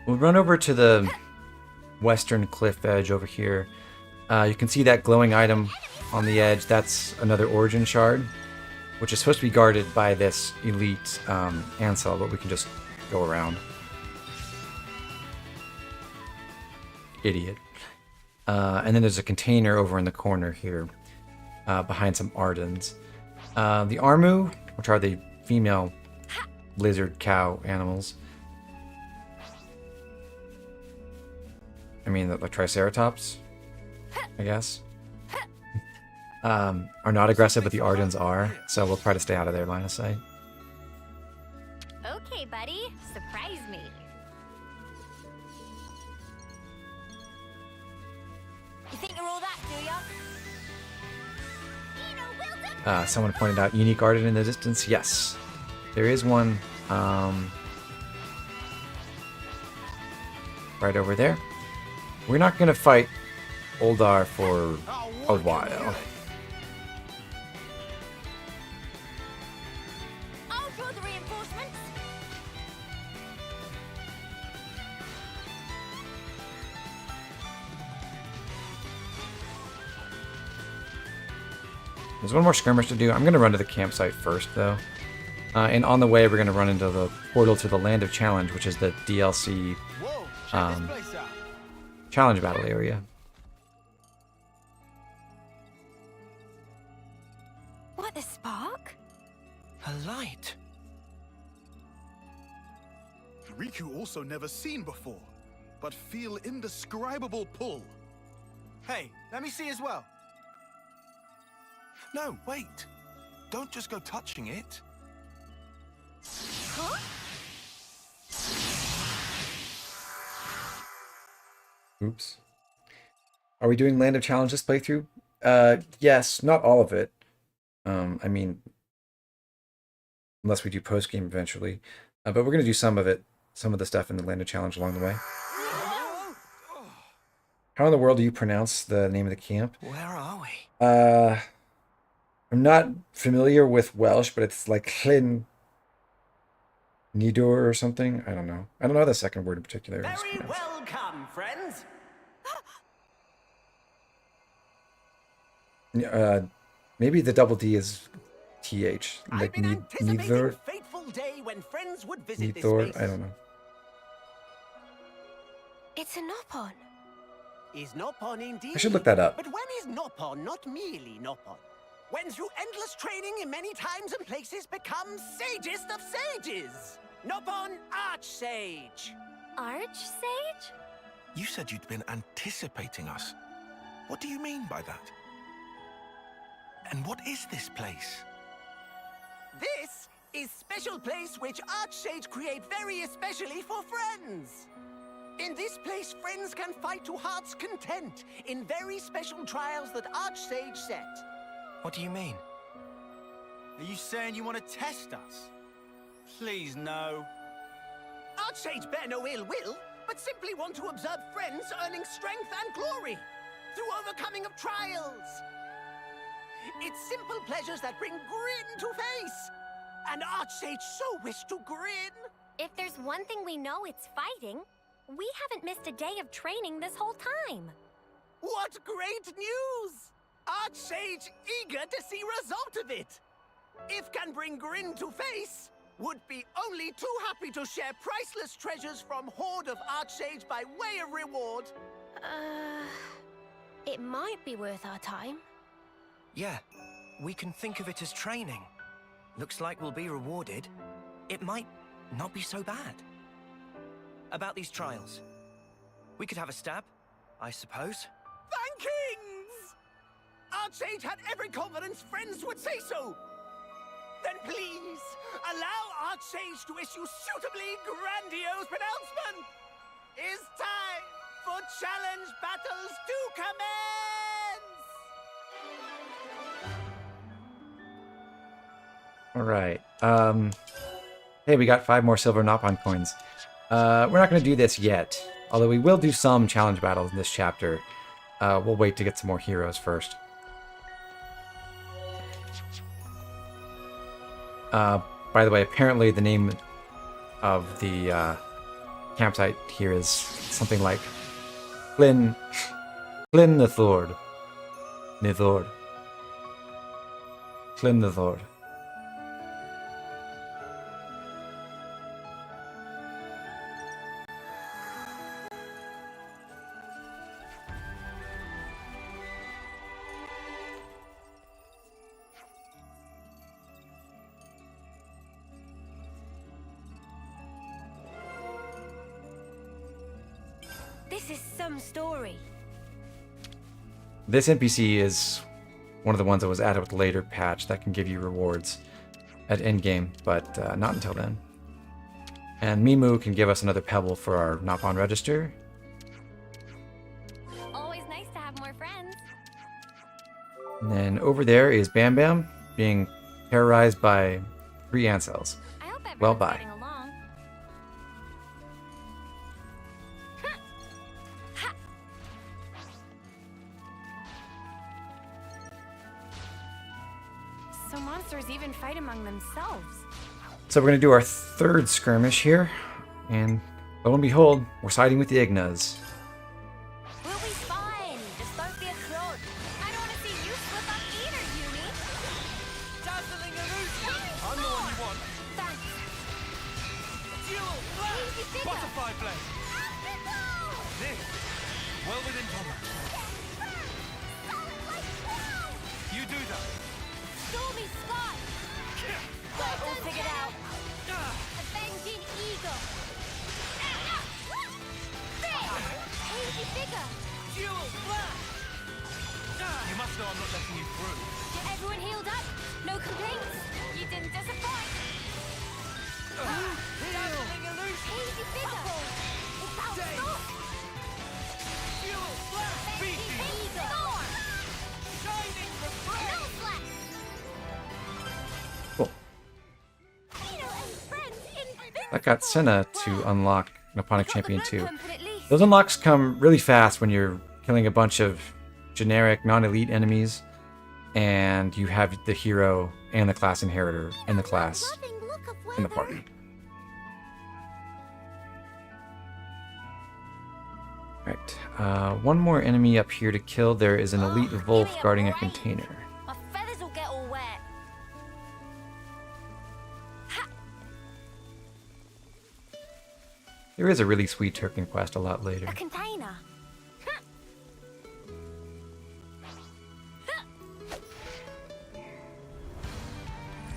We'll run over to the western cliff edge over here. You can see that glowing item on the edge. That's another origin shard, which is supposed to be guarded by this elite Ansel, but we can just go around. Idiot. And then there's a container over in the corner here, behind some Ardens. The Armu, which are the female lizard cow animals. I mean, the Triceratops, I guess. Are not aggressive, but the Ardens are, so we'll try to stay out of their line of sight. Okay, buddy. Surprise me. You think you're all that, do ya? Someone pointed out unique Arden in the distance. Yes, there is one right over there. We're not going to fight Oldar for a while. I'll draw the reinforcements. There's one more skirmish to do. I'm going to run to the campsite first, though. And on the way, we're going to run into the portal to the Land of Challenge, which is the DLC challenge battle area. What, the spark? A light. Riku also never seen before, but feel indescribable pull. Hey, let me see as well. No, wait. Don't just go touching it. Huh? Oops. Are we doing Land of Challenge this playthrough? Yes, not all of it. I mean, unless we do post-game eventually. But we're going to do some of it, some of the stuff in the Land of Challenge along the way. How in the world do you pronounce the name of the camp? Where are we? I'm not familiar with Welsh, but it's like Llyn Nidur or something. I don't know. I don't know the second word in particular. Very welcome, friends. Maybe the double D is TH, like neither. Fateful day when friends would visit this Neithor, space. I don't know. It's a Noppon. Is Noppon indeed? I should look that up. But when is Noppon not merely Noppon? When through endless training in many times and places becomes sagest of sages. Noppon Archsage. Archsage? You said you'd been anticipating us. What do you mean by that? And what is this place? This is special place which Archsage create very especially for friends. In this place, friends can fight to heart's content in very special trials that Archsage set. What do you mean? Are you saying you want to test us? Please, no. Archsage bear no ill will, but simply want to observe friends earning strength and glory through overcoming of trials. It's simple pleasures that bring grin to face. And Archsage so wish to grin. If there's one thing we know, it's fighting. We haven't missed a day of training this whole time. What great news! Archsage eager to see result of it. If can bring grin to face, would be only too happy to share priceless treasures from Horde of Archsage by way of reward. It might be worth our time. Yeah, we can think of it as training. Looks like we'll be rewarded. It might not be so bad. About these trials. We could have a stab, I suppose. Thankings! Archsage had every confidence friends would say so. Then please, allow Archsage to issue suitably grandiose pronouncement. It's time for challenge battles to commence! All right. Hey, we got 5 more silver Nopon coins. We're not going to do this yet, although we will do some challenge battles in this chapter. We'll wait to get some more heroes first. By the way, apparently the name of the campsite here is something like Flynn the Thord. Nithord. Flynn the Thord. This is some story. This NPC is one of the ones that was added with the later patch that can give you rewards at endgame, but not until then. And Mimu can give us another pebble for our Nopon register. Always nice to have more friends. And then over there is Bam Bam being terrorized by 3 ant cells. Well, bye. So monsters even fight among themselves. So we're going to do our 3rd skirmish here, and lo and behold, we're siding with the Ignas. We'll be fine. Just don't be a clod. I don't want to see you slip up either, Yumi. Dazzling illusion! I'm the one you want. Thanks. Duel! Easy figure. Butterfly blade! This, well within combat. You do that. Stormy Sky. Got it all figured out. Avenging Eagle. Easy figure. Duel! Flash! You must know I'm not letting you through. Get everyone healed up. No complaints. You didn't disappoint. Dazzling illusion! Easy figure. It bounced off. Duel! Flash! Avenging Eagle. Shining refresh! No flash. Cool. That got Senna to unlock Noponic Champion 2. Those unlocks come really fast when you're killing a bunch of generic, non-elite enemies, and you have the hero and the class inheritor in the class in the party. Right, one more enemy up here to kill. There is an elite wolf guarding a container. My feathers will get all wet. There is a really sweet Turkin quest a lot later. A container.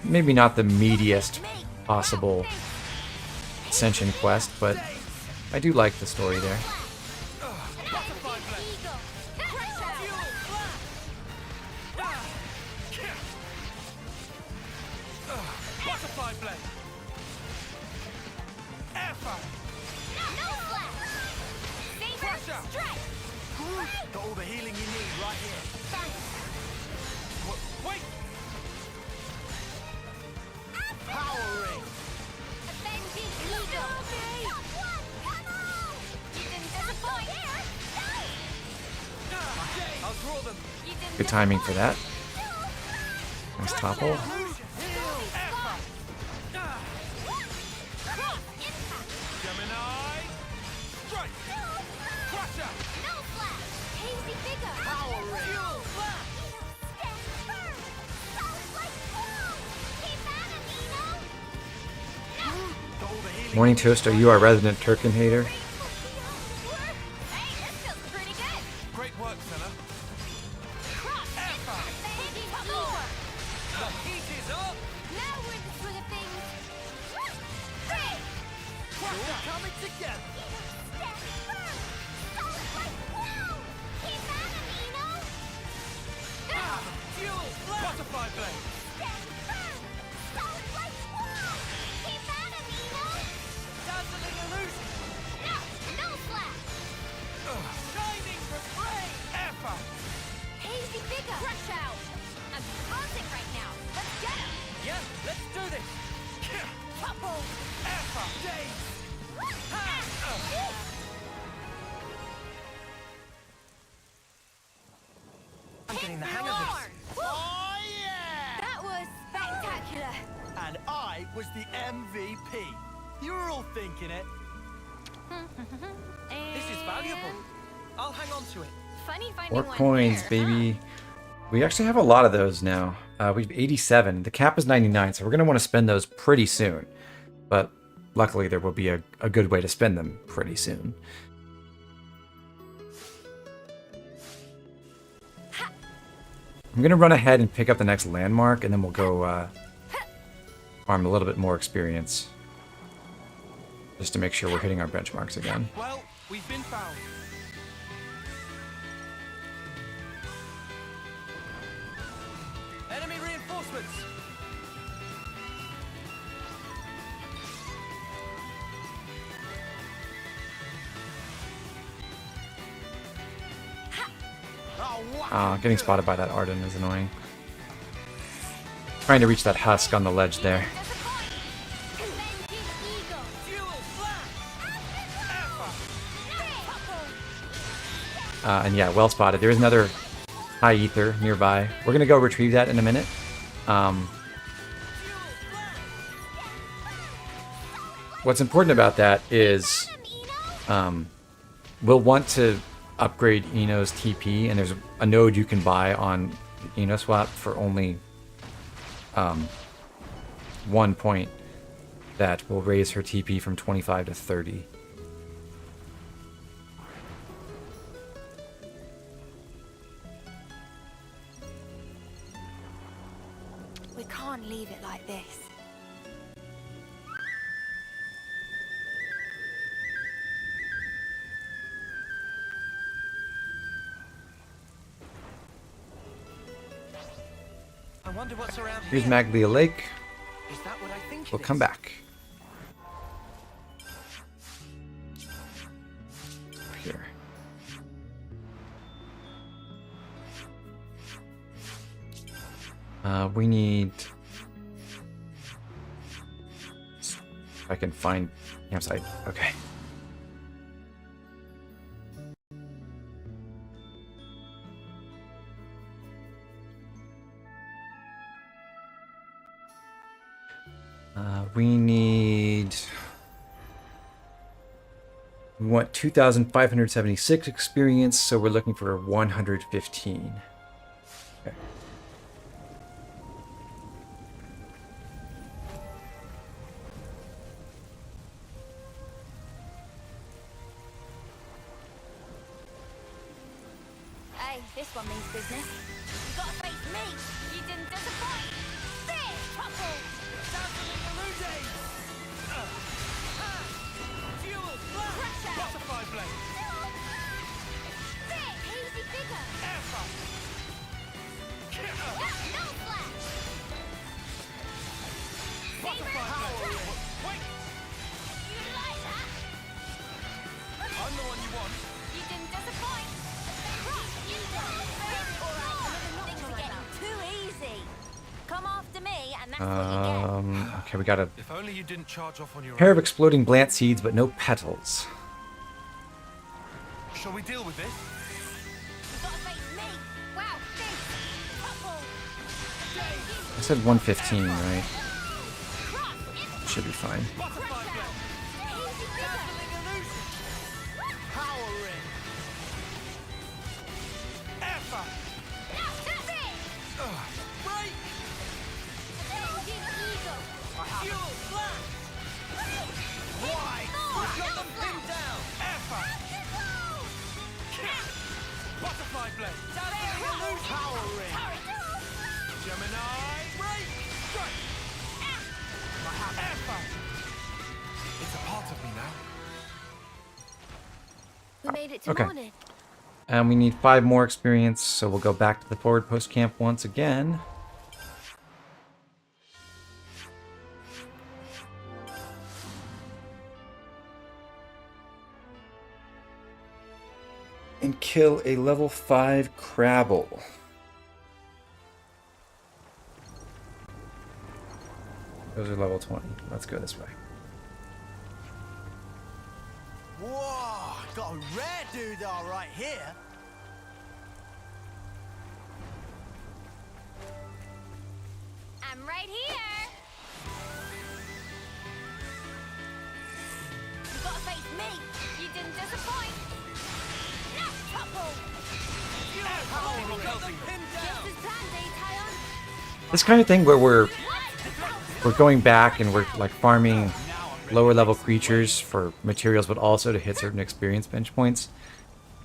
Maybe not the meatiest possible Ascension quest, but I do like the story there. Butterfly blade! Got all the healing you need right here. Wait! Power ring! Avenging Eagle. You didn't disappoint. I'll draw them. Good timing for that. Nice topple. Morning Toast, are you our resident Turkin hater? Great work, fella. The heat is up! Now we're in the swing of things. We're all coming together! Butterfly blade! Dazzling illusion! No flash! Shining refrain! Effa! Hazy figure! Crush out! I'm buzzing right now. Let's get him! Yeah, let's do this! Couple! Effa! Days! I'm getting the hang of this. Oh, yeah! That was spectacular! And I was the MVP. You were all thinking it. This is valuable. I'll hang on to it. Funny finding 4 one coins, here, baby. We actually have a lot of those now. We've 87. The cap is 99, so we're going to want to spend those pretty soon. But luckily, there will be a good way to spend them pretty soon. I'm going to run ahead and pick up the next landmark, and then we'll go farm a little bit more experience. Just to make sure we're hitting our benchmarks again. Well, we've been found. Enemy reinforcements! Getting spotted by that Arden is annoying. Trying to reach that husk on the ledge there. And yeah, well spotted. There is another high ether nearby. We're going to go retrieve that in a minute. What's important about that is we'll want to upgrade Ino's TP, and there's a node you can buy on the Ino swap for only 1 point that will raise her TP from 25 to 30. We can't leave it like this. I wonder what's around Here's here. Maglia Lake. Is that what I think We'll it come is? back. Here. We need... If I can find campsite. Okay. We need... We want 2,576 experience, so we're looking for 115. Okay. Hey, this one means business. You gotta face me! You didn't disappoint! There! Couple! Dazzling illusion! Fuel! Crash out! Butterfly blade! There! Hazy figure! Effa! No flash! Butterfly blade! Wait! You like that? I'm the one you want. You didn't disappoint! Alright, things are getting too easy. Come after me, and that's what you get. Okay, we got a If only you didn't charge off on your pair own. of exploding blant seeds, but no petals. Shall we deal with this? You gotta face me! Wow, this! Couple! I said 115, right? Should be fine. Butterfly blade! Dazzling illusion! Power ring! Effa! Break! Fuel blast! Why? We've got them pinned down! Effort! Butterfly blade! Power ring! Gemini! Break! Strike! Effort! It's a part of me now. We made it to Okay. morning. And we need 5 more experience, so we'll go back to the forward post camp once again. And kill a level 5 Crabble. Those are level 20. Let's go this way. Whoa! Got a rare doodah right here. I'm right here. You gotta face me. You didn't disappoint. No trouble. Just as planned, Tion. This kind of thing where we're going back and we're like farming lower level creatures for materials, but also to hit certain experience bench points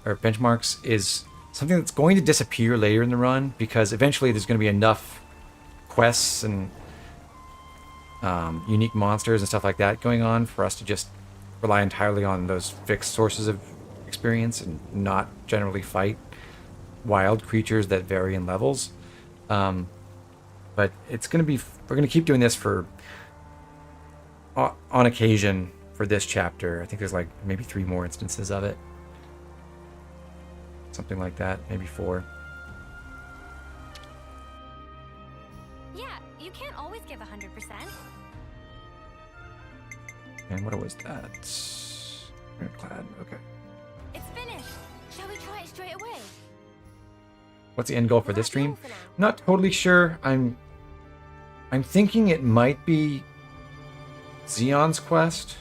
or benchmarks is something that's going to disappear later in the run, because eventually there's going to be enough quests and unique monsters and stuff like that going on for us to just rely entirely on those fixed sources of experience and not generally fight wild creatures that vary in levels. But it's going to be, we're going to keep doing this for on occasion for this chapter. I think there's like maybe 3 more instances of it. Something like that, maybe 4. Yeah, you can't always give 100%. And what was that? Clad, okay. It's finished. Shall we try it straight away? What's the end goal for this stream? I'm not totally sure. I'm thinking it might be Xeon's quest.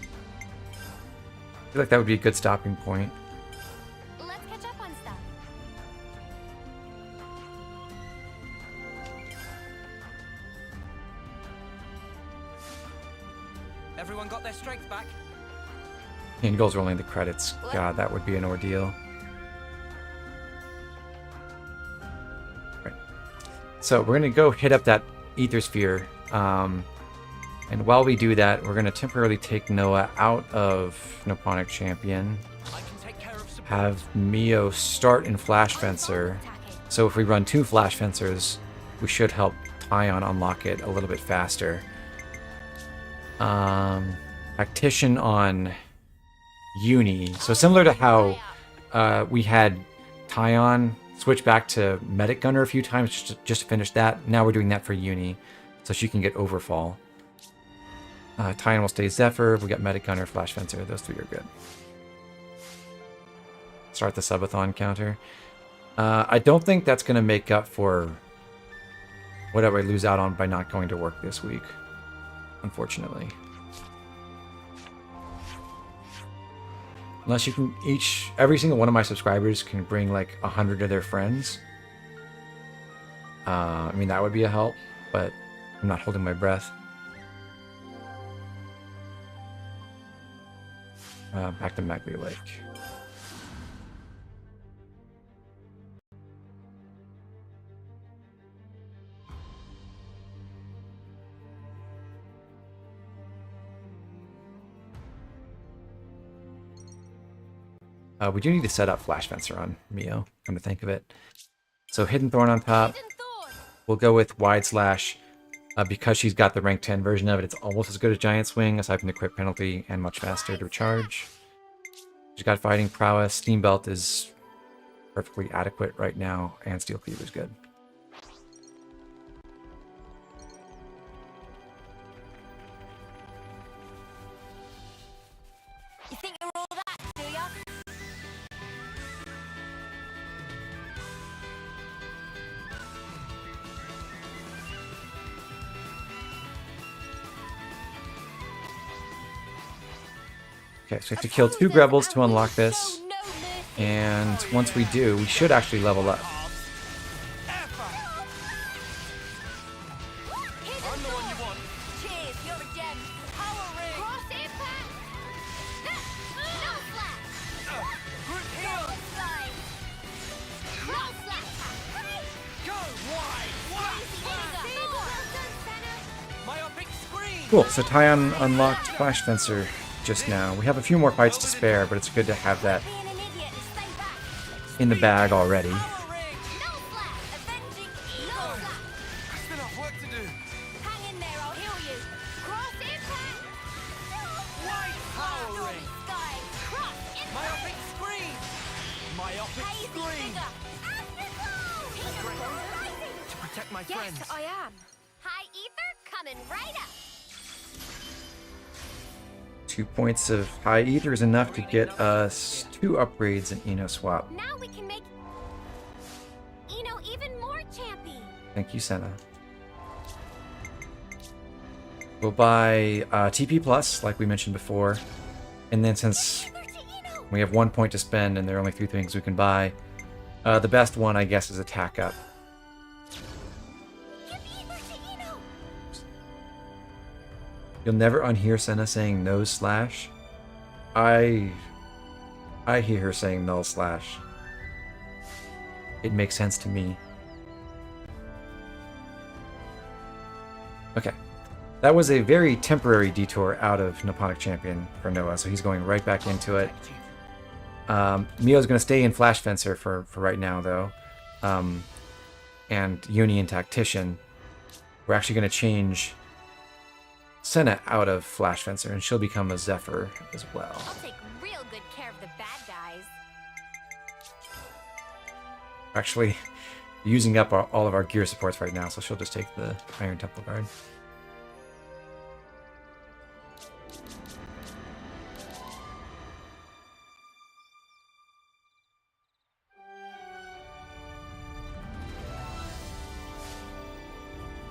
I feel like that would be a good stopping point. Let's catch up on stuff. Everyone got their strength back? End goals rolling the credits. God, that would be an ordeal. Right. So we're gonna go hit up that ether sphere. And while we do that, we're gonna temporarily take Noah out of Nipponic Champion. Have Mio start in Flash Fencer. So if we run 2 Flash Fencers, we should help Tion unlock it a little bit faster. Tactician on Uni. So similar to how we had Tion switch back to Medic Gunner a few times just to finish that. Now we're doing that for Uni, so she can get Overfall. Tion will stay Zephyr. We got Medic Gunner, Flash Fencer. Those 3 are good. Start the subathon counter. I don't think that's going to make up for whatever I lose out on by not going to work this week, unfortunately. Unless you can every single one of my subscribers can bring like 100 of their friends. I mean, that would be a help, but I'm not holding my breath. Back to Mackley Lake. We do need to set up Flash Fencer on Mio, come to think of it. So Hidden Thorn on top. We'll go with Wide Slash. Because she's got the rank 10 version of it, it's almost as good as Giant Swing, aside from the crit penalty, and much faster to recharge. She's got Fighting Prowess. Steam Belt is perfectly adequate right now, and Steel Cleaver is good. You think you're all that, do ya? Okay, so we have to kill 2 Grebels to unlock this. And once we do, we should actually level up. I'm the one you want. Cool, so Tion unlocked Flash Fencer just now. We have a few more fights to spare, but it's good to have that in the bag already. To protect my friends. Yes, I am. High ether coming right up. 2 points of high ether is enough to get us 2 upgrades in Eno swap. Now we can make Eno even more champy. Thank you, Senna. We'll buy TP Plus, like we mentioned before. And then since we have 1 point to spend and there are only 3 things we can buy, the best one, I guess, is Attack Up. You'll never unhear Senna saying nose slash. I hear her saying null slash. It makes sense to me. Okay. That was a very temporary detour out of Nipponic Champion for Noah, so he's going right back into it. Mio's going to stay in Flash Fencer for right now, though. And Uni and Tactician. We're actually going to change Senna out of Flash Fencer, and she'll become a Zephyr as well. I'll take real good care of the bad guys. Actually, using up all of our gear supports right now, so she'll just take the Iron Temple Guard.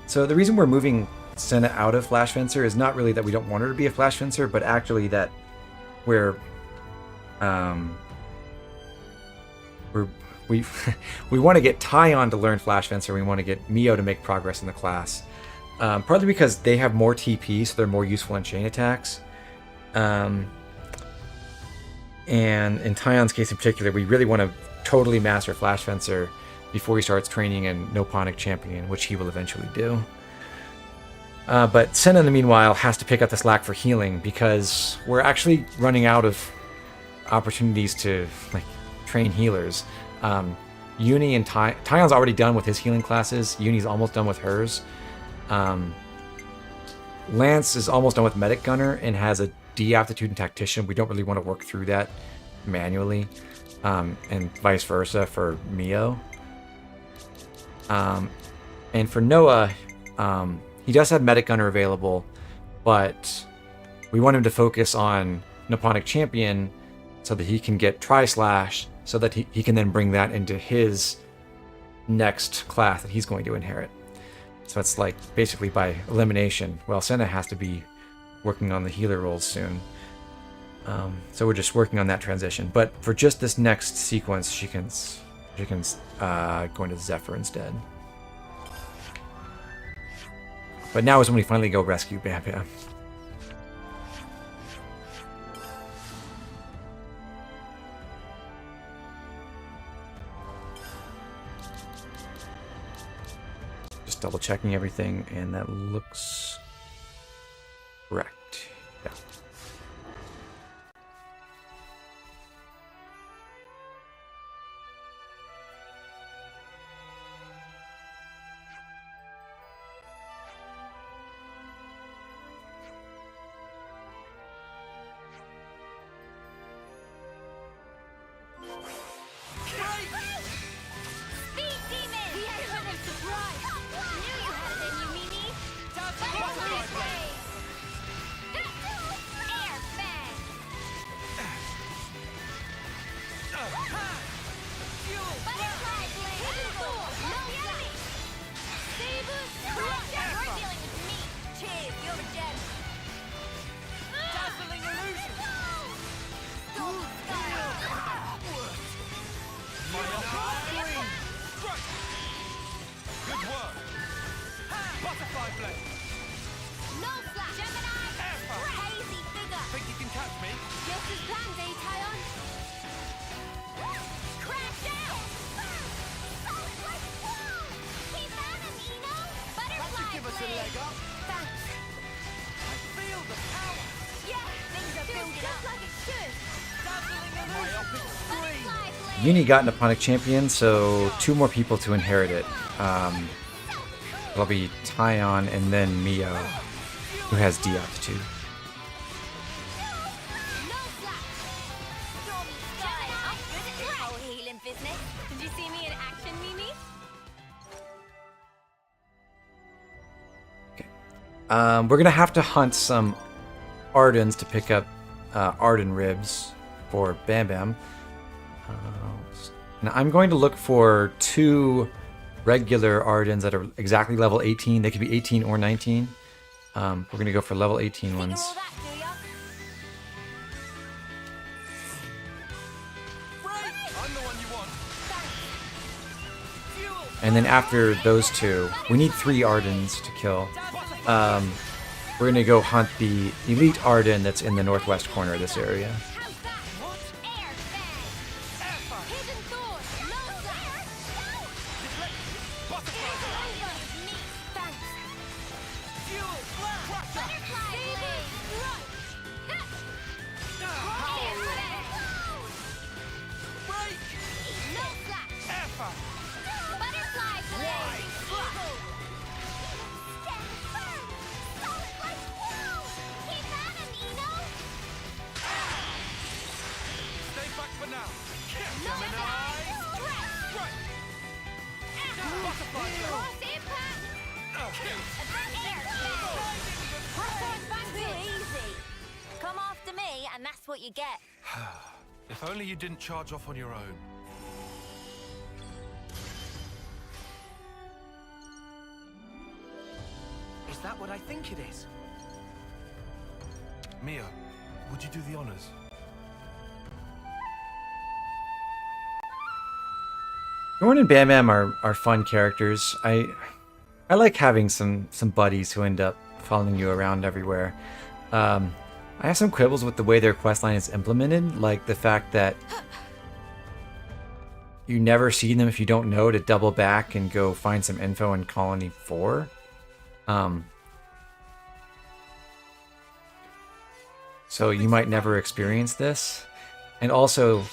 So the reason we're moving Senna out of Flash Fencer is not really that we don't want her to be a Flash Fencer, but actually that we want to get Tion to learn Flash Fencer. We want to get Mio to make progress in the class. Partly because they have more TP, so they're more useful in chain attacks. And in Tion's case in particular, we really want to totally master Flash Fencer before he starts training in Nipponic Champion, which he will eventually do. But Senna, in the meanwhile, has to pick up the slack for healing because we're actually running out of opportunities to train healers. Uni and Tion's already done with his healing classes. Uni's almost done with hers. Lance is almost done with Medic Gunner and has a D aptitude in Tactician. We don't really want to work through that manually, and vice versa for Mio. And for Noah, he does have Medic Gunner available, but we want him to focus on Nipponic Champion so that he can get Tri-Slash, so that he can then bring that into his next class that he's going to inherit. So it's like basically by elimination. Well, Senna has to be working on the healer roles soon. So we're just working on that transition. But for just this next sequence, she can go into Zephyr instead. But now is when we finally go rescue Bambam. Just double checking everything, and that looks correct. Yeah. Uni got an Eponic champion, so 2 more people to inherit it. It'll be Tion and then Mio, who has dearth too. Did you see me in action, Mimi? We're gonna have to hunt some Ardens to pick up Arden ribs for Bambam. Now I'm going to look for 2 regular Ardens that are exactly level 18. They could be 18 or 19. We're gonna go for level 18 ones. And then after those 2, we need 3 Ardens to kill. We're gonna go hunt the elite Arden that's in the northwest corner of this area. Come after me, and that's what you get. If only you didn't charge off on your own. Is that what I think it is? Mia, would you do the honors? Doran and Bambam are fun characters. I like having some buddies who end up following you around everywhere. I have some quibbles with the way their questline is implemented, like the fact that you never see them if you don't know to double back and go find some info in Colony 4. So you might never experience this. And also,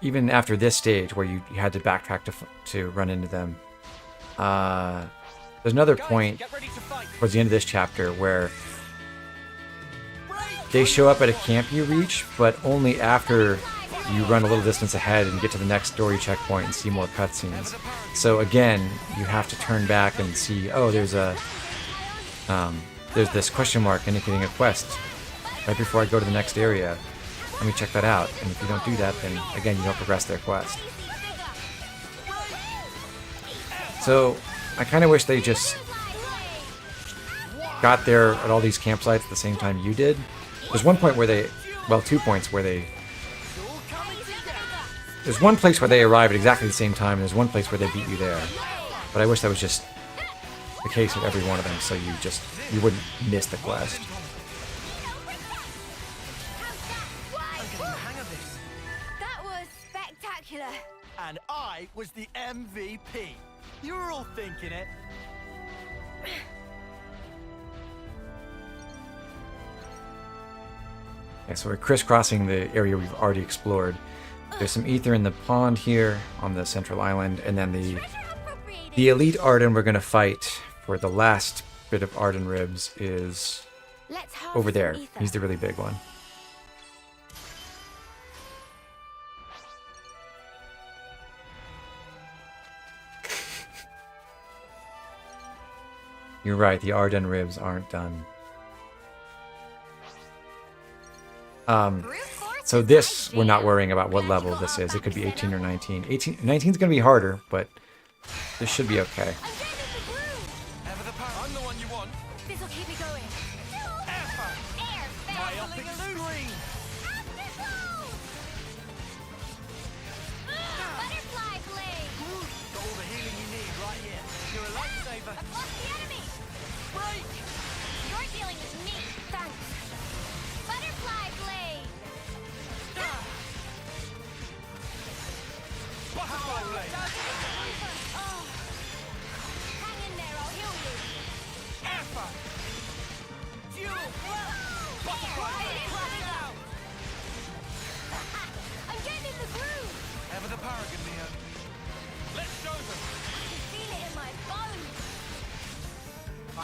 even after this stage where you had to backtrack to run into them, there's another point towards the end of this chapter where they show up at a camp you reach, but only after you run a little distance ahead and get to the next story checkpoint and see more cutscenes. So again, you have to turn back and see, oh, there's this question mark indicating a quest right before I go to the next area. Let me check that out. And if you don't do that, then again, you don't progress their quest. So I kind of wish they just got there at all these campsites at the same time you did. There's one point where well, 2 points where there's one place where they arrive at exactly the same time, and there's one place where they beat you there. But I wish that was just the case with every one of them, so you wouldn't miss the quest. That was spectacular. And I was the MVP. You were all thinking it. Okay, so we're crisscrossing the area we've already explored. There's some ether in the pond here on the central island, and then the elite Arden we're going to fight for the last bit of Arden ribs is over there. He's the really big one. You're right, the Arden ribs aren't done. So this, we're not worrying about what level this is. It could be 18 or 19. 19 is going to be harder, but this should be okay. I'm the one you want. This'll keep me going. Myopic screen. Butterfly blade. Got all the healing you need right here. You're a lifesaver. I've lost the enemy. Break. You're dealing with me. Thanks. Butterfly blade. Butterfly blade.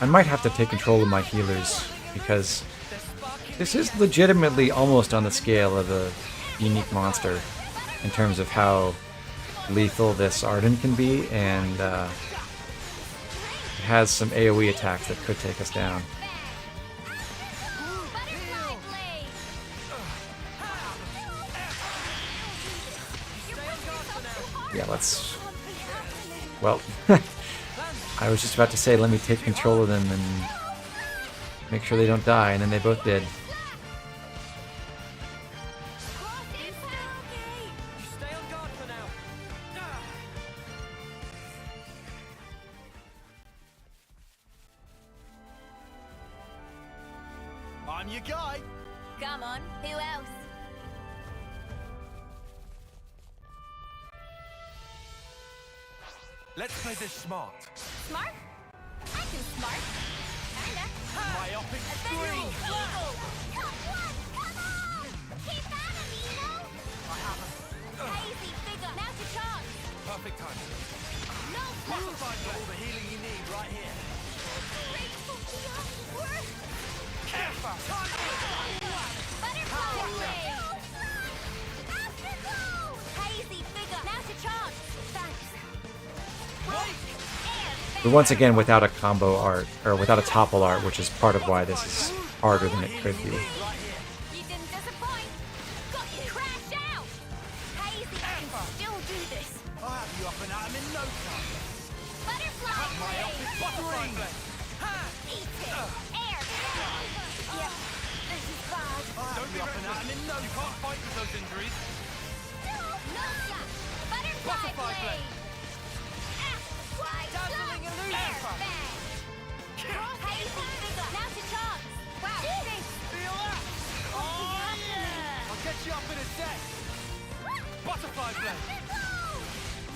I might have to take control of my healers, because this is legitimately almost on the scale of a unique monster in terms of how lethal this Arden can be, and it has some AoE attacks that could take us down. Yeah, let's... Well, I was just about to say, let me take control of them and make sure they don't die, and then they both did. I'm your guy. Come on, who else? Let's play this smart. Smart? I can smart. Kinda. Myopic scream. scream. Come on! Keep at him, Eno! Hazy figure. Now to charge. Perfect time. No Butterfly blade. All the healing you need right here. Butterfly blade. Afterglow. Hazy figure. Now to charge. Thanks. But once again, without a combo art, or without a topple art, which is part of why this is harder than it could be. You didn't disappoint. Got you. Crash out. Hazy can still do this. I'll have you up and at him in no time. Butterfly Myopic butterfly blade. Eat it. Air. Yep. This is bad. I'll have you up and at him in no time. You can't fight with those injuries. No slap. Butterfly blade. Dazzling illusion. Air bang. Hazy figure. Now to charge. Wow. Thanks. Feel that? Oh yeah! I'll get you up in a sec. Butterfly blade.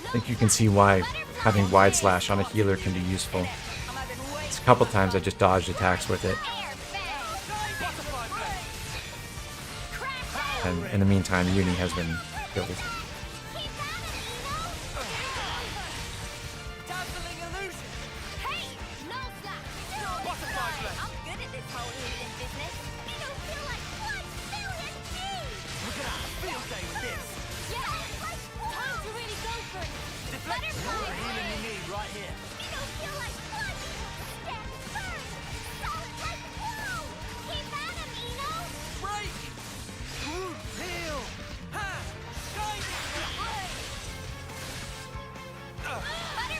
I think you can see why having wide slash on a healer can be useful. It's a couple times I just dodged attacks with it. And in the meantime, Uni has been killed. Dazzling illusion. Hey, no slap. Butterfly blade. I'm good at this whole healing business. You don't feel like 1 million G's. We're gonna have a field day with this. Yeah. Time to really go for it. Deflect. All the healing you need right here. You don't feel like 1 step first. Solid like whoa. Keep at him, Eno. Break. Root heal. Ha. Shining blade.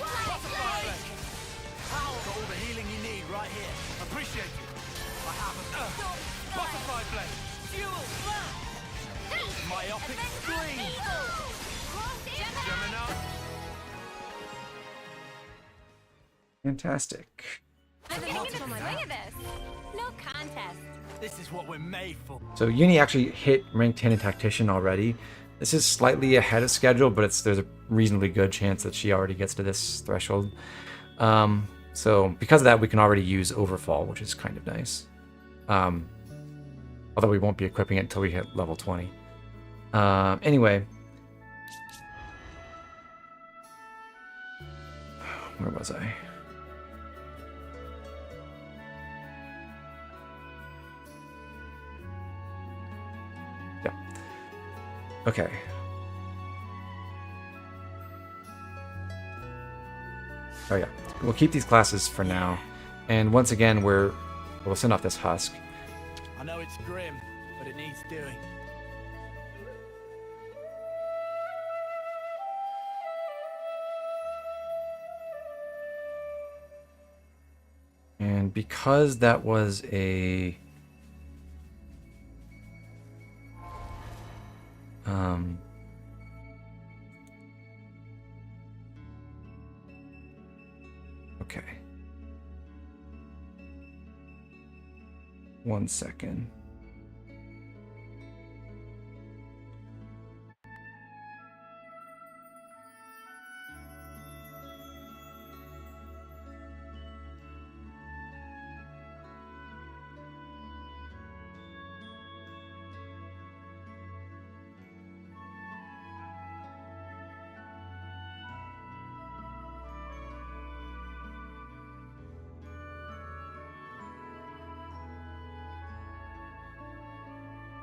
Butterfly blade. Power. Got all the healing you need right here. Appreciate you. I have a butterfly blade. Fuel blast. Myopic scream. Gemini. Fantastic. Look at this. No contest. This is what we're made for. So Uni actually hit rank 10 in Tactician already. This is slightly ahead of schedule, but there's a reasonably good chance that she already gets to this threshold. So because of that, we can already use Overfall, which is kind of nice. Although we won't be equipping it until we hit level 20. Anyway. Where was I? Yeah. Okay. Oh yeah. We'll keep these classes for now. And once again, we'll send off this husk. I know it's grim, but it needs doing. And because that was a okay. 1 second.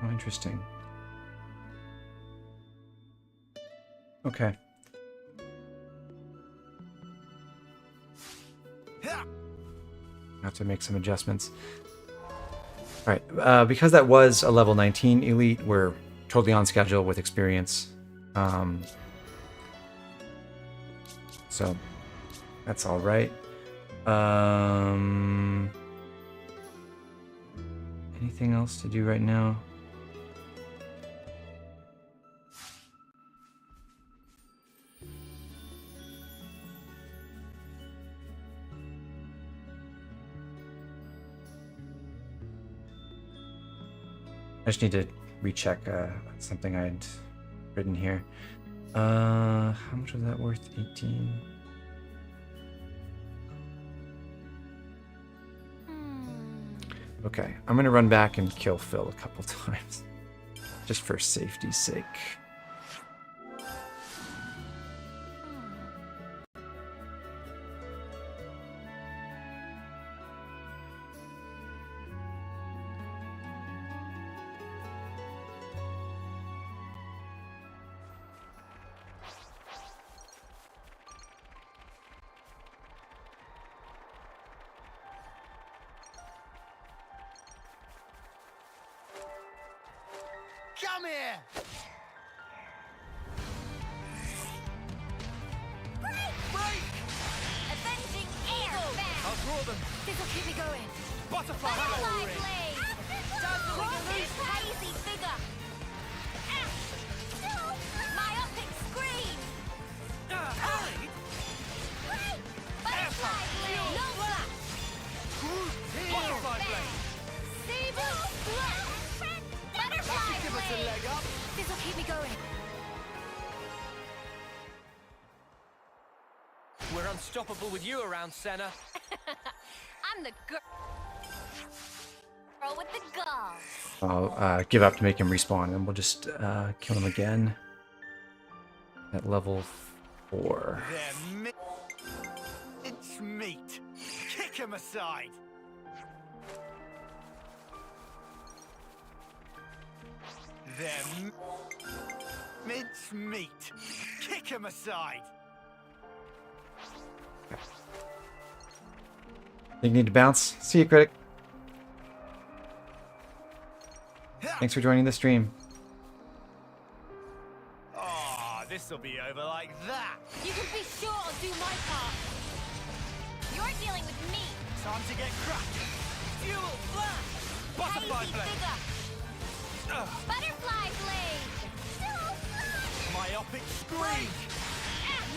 Oh, interesting. Okay. Have to make some adjustments. All right, because that was a level 19 elite, we're totally on schedule with experience. So that's all right. Anything else to do right now? I just need to recheck something I had written here. How much was that worth? 18. Okay, I'm gonna run back and kill Phil a couple times, just for safety's sake. Come here! Break! Avenging eagle! I'll draw them. This'll keep me going. Butterfly blade! Dazzling illusion! Hazy figure! Myopic screen! Butterfly blade! No flash! Butterfly blade! Saber splash! Butterfly Give us a leg up. This'll keep me going. We're unstoppable with you around, Senna. I'm the girl with the gall. I'll give up to make him respawn, and we'll just kill him again at level 4. It's meat. Kick him aside. Them mince meat. Kick him aside. Think you need to bounce? See you, critic. Thanks for joining the stream. Oh, this'll be over like that. You can be sure I'll do my part. You're dealing with me. Time to get cracked. Fuel flash. Butterfly Hazy blade. figure! Butterfly blade. Myopic screen.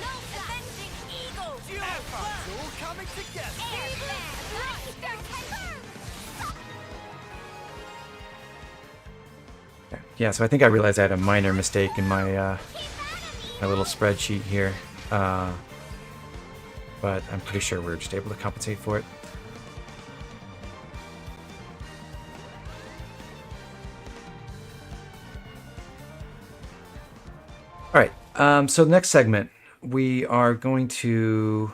No avenging eagle! Dual flash. All coming together. Yeah, so I think I realized I had a minor mistake in my my little spreadsheet here, but I'm pretty sure we're just able to compensate for it. All right, so the next segment, we are going to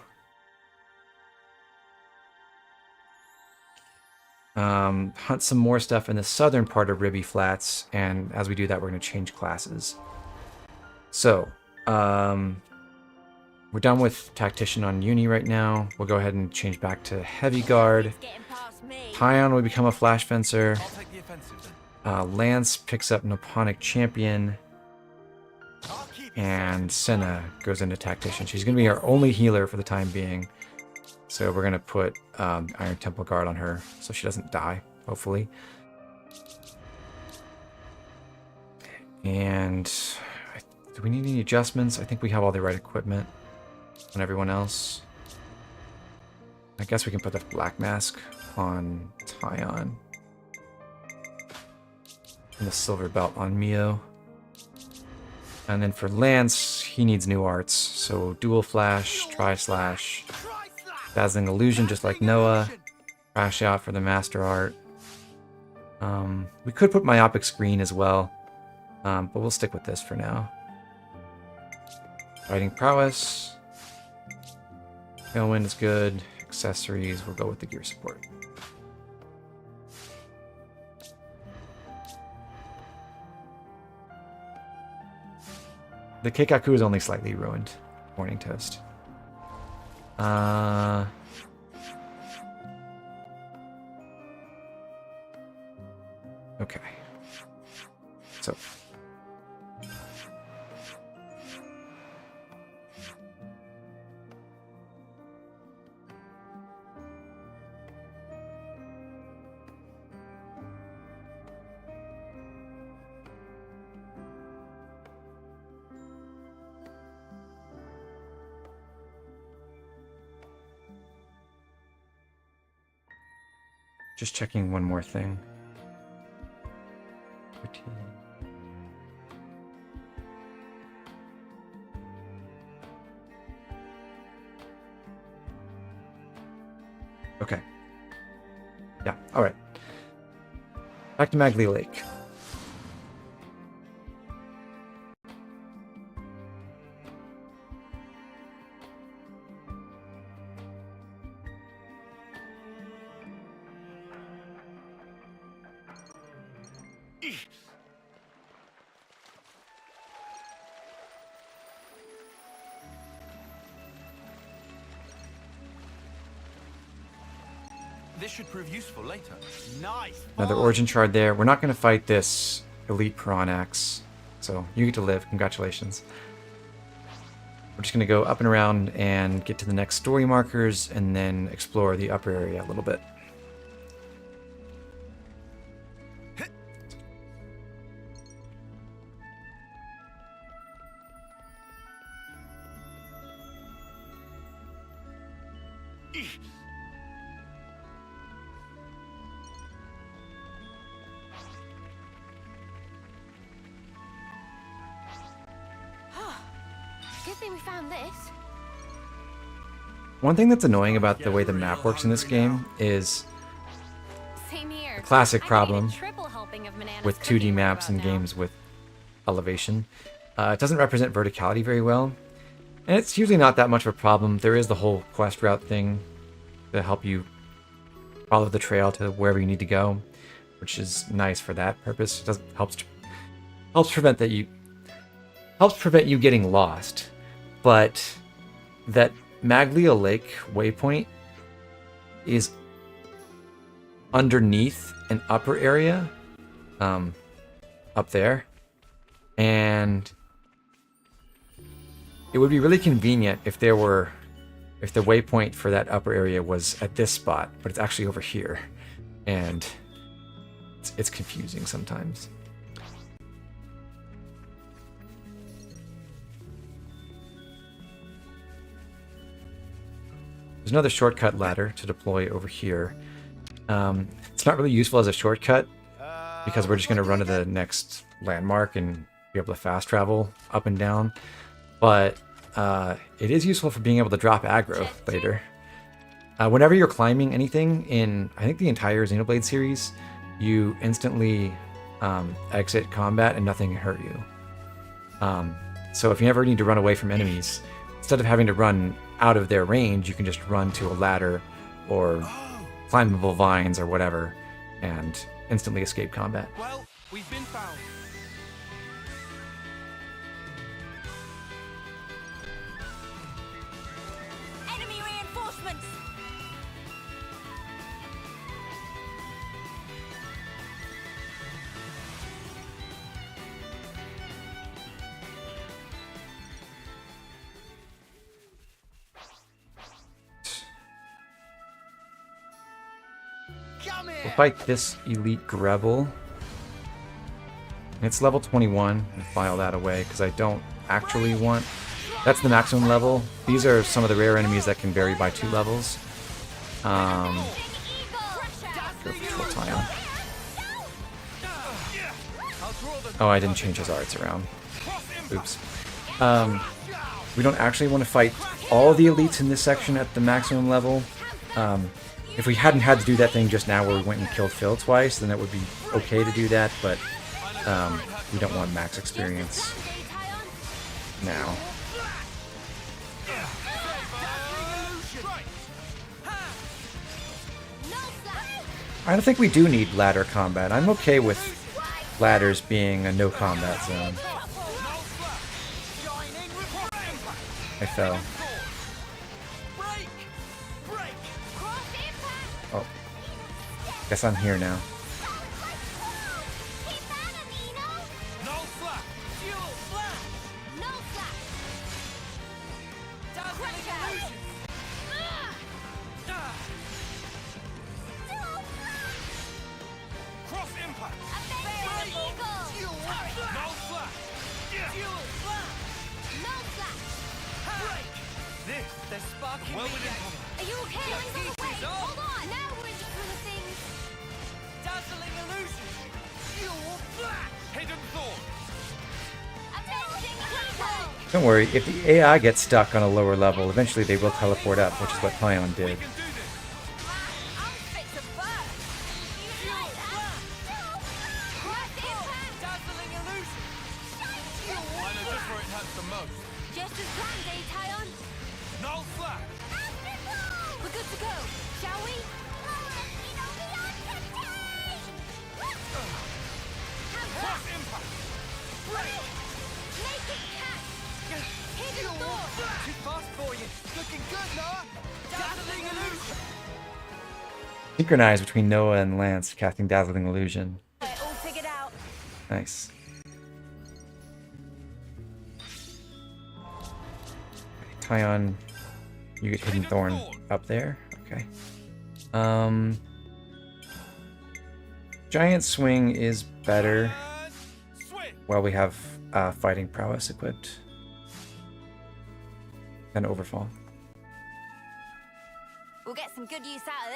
hunt some more stuff in the southern part of Ribby Flats, and as we do that, we're going to change classes. So, we're done with Tactician on Uni right now. We'll go ahead and change back to Heavy Guard. Tion will become a Flash Fencer. Lance picks up Nipponic Champion. And Senna goes into Tactician. She's going to be our only healer for the time being. So we're going to put Iron Temple Guard on her so she doesn't die, hopefully. And do we need any adjustments? I think we have all the right equipment on everyone else. I guess we can put the Black Mask on Tion. And the Silver Belt on Mio. And then for Lance, he needs new arts. So Dual Flash, Tri-Slash, Dazzling Illusion, just like Noah. Crash Out for the Master Art. We could put Myopic Screen as well, but we'll stick with this for now. Fighting Prowess. Tailwind is good. Accessories, we'll go with the Gear Support. The Keikaku is only slightly ruined. Morning toast. Okay. So. Just checking one more thing. Okay. Yeah, alright. Back to Maglia Lake. This should prove useful later. Nice. Another origin shard there. We're not going to fight this elite Piranax, so you get to live. Congratulations. We're just going to go up and around and get to the next story markers and then explore the upper area a little bit. Good thing we found this. One thing that's annoying about the way the map works in this game is Same here. a classic I made a problem triple helping of Manana's with cooking 2D maps and robot now. games with elevation. It doesn't represent verticality very well, and it's usually not that much of a problem. There is the whole quest route thing to help you follow the trail to wherever you need to go, which is nice for that purpose. It helps prevent you getting lost. But that Maglia Lake waypoint is underneath an upper area, up there, and it would be really convenient if the waypoint for that upper area was at this spot, but it's actually over here, and it's confusing sometimes. There's another shortcut ladder to deploy over here. It's not really useful as a shortcut because we're just going to run to the next landmark and be able to fast travel up and down. But it is useful for being able to drop aggro later. Whenever you're climbing anything in, I think, the entire Xenoblade series, you instantly exit combat and nothing can hurt you. So if you ever need to run away from enemies, instead of having to run out of their range, you can just run to a ladder or climbable vines or whatever and instantly escape combat. Well, we've been found. Enemy reinforcements! We'll fight this elite Grebel. It's level 21. I'll file that away because I don't actually want... That's the maximum level. These are some of the rare enemies that can vary by 2 levels. Go for Tion. Oh, I didn't change his arts around. Oops. We don't actually want to fight all the elites in this section at the maximum level. If we hadn't had to do that thing just now where we went and killed Phil twice, then it would be okay to do that, but we don't want max experience now. I don't think we do need ladder combat. I'm okay with ladders being a no combat zone. I fell. Oh. Guess I'm here now. Don't worry, if the AI gets stuck on a lower level, eventually they will teleport up, which is what Tion did. Just as planned, Tion? No flat! We're good to go, shall we? Cross impact! Make it catch! Hidden thought! Too fast for you. Looking good, Noah. Dazzling illusion. Synchronize between Noah and Lance, casting Dazzling Illusion. All figured out. Nice. Tion, you get Hidden Thorn up there. Okay. Giant Swing is better. Well, we have Fighting Prowess equipped. Then Overfall. We'll get some good use out of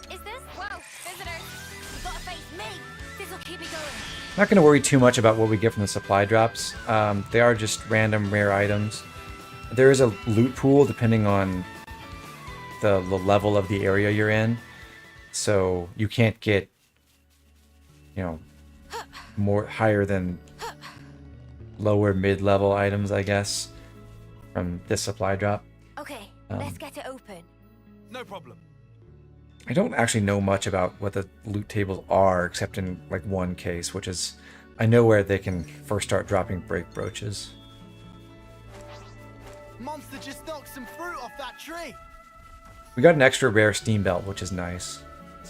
this. Is this? Whoa, visitors. You gotta face me. This'll keep me going. Not going to worry too much about what we get from the supply drops. They are just random rare items. There is a loot pool depending on the level of the area you're in. So you can't get, you know, more higher than lower mid-level items, I guess, from this supply drop. Okay, let's get it open. No problem. I don't actually know much about what the loot tables are, except in like one case, which is I know where they can first start dropping break brooches. Monster just knocked some fruit off that tree. We got an extra rare steam belt, which is nice.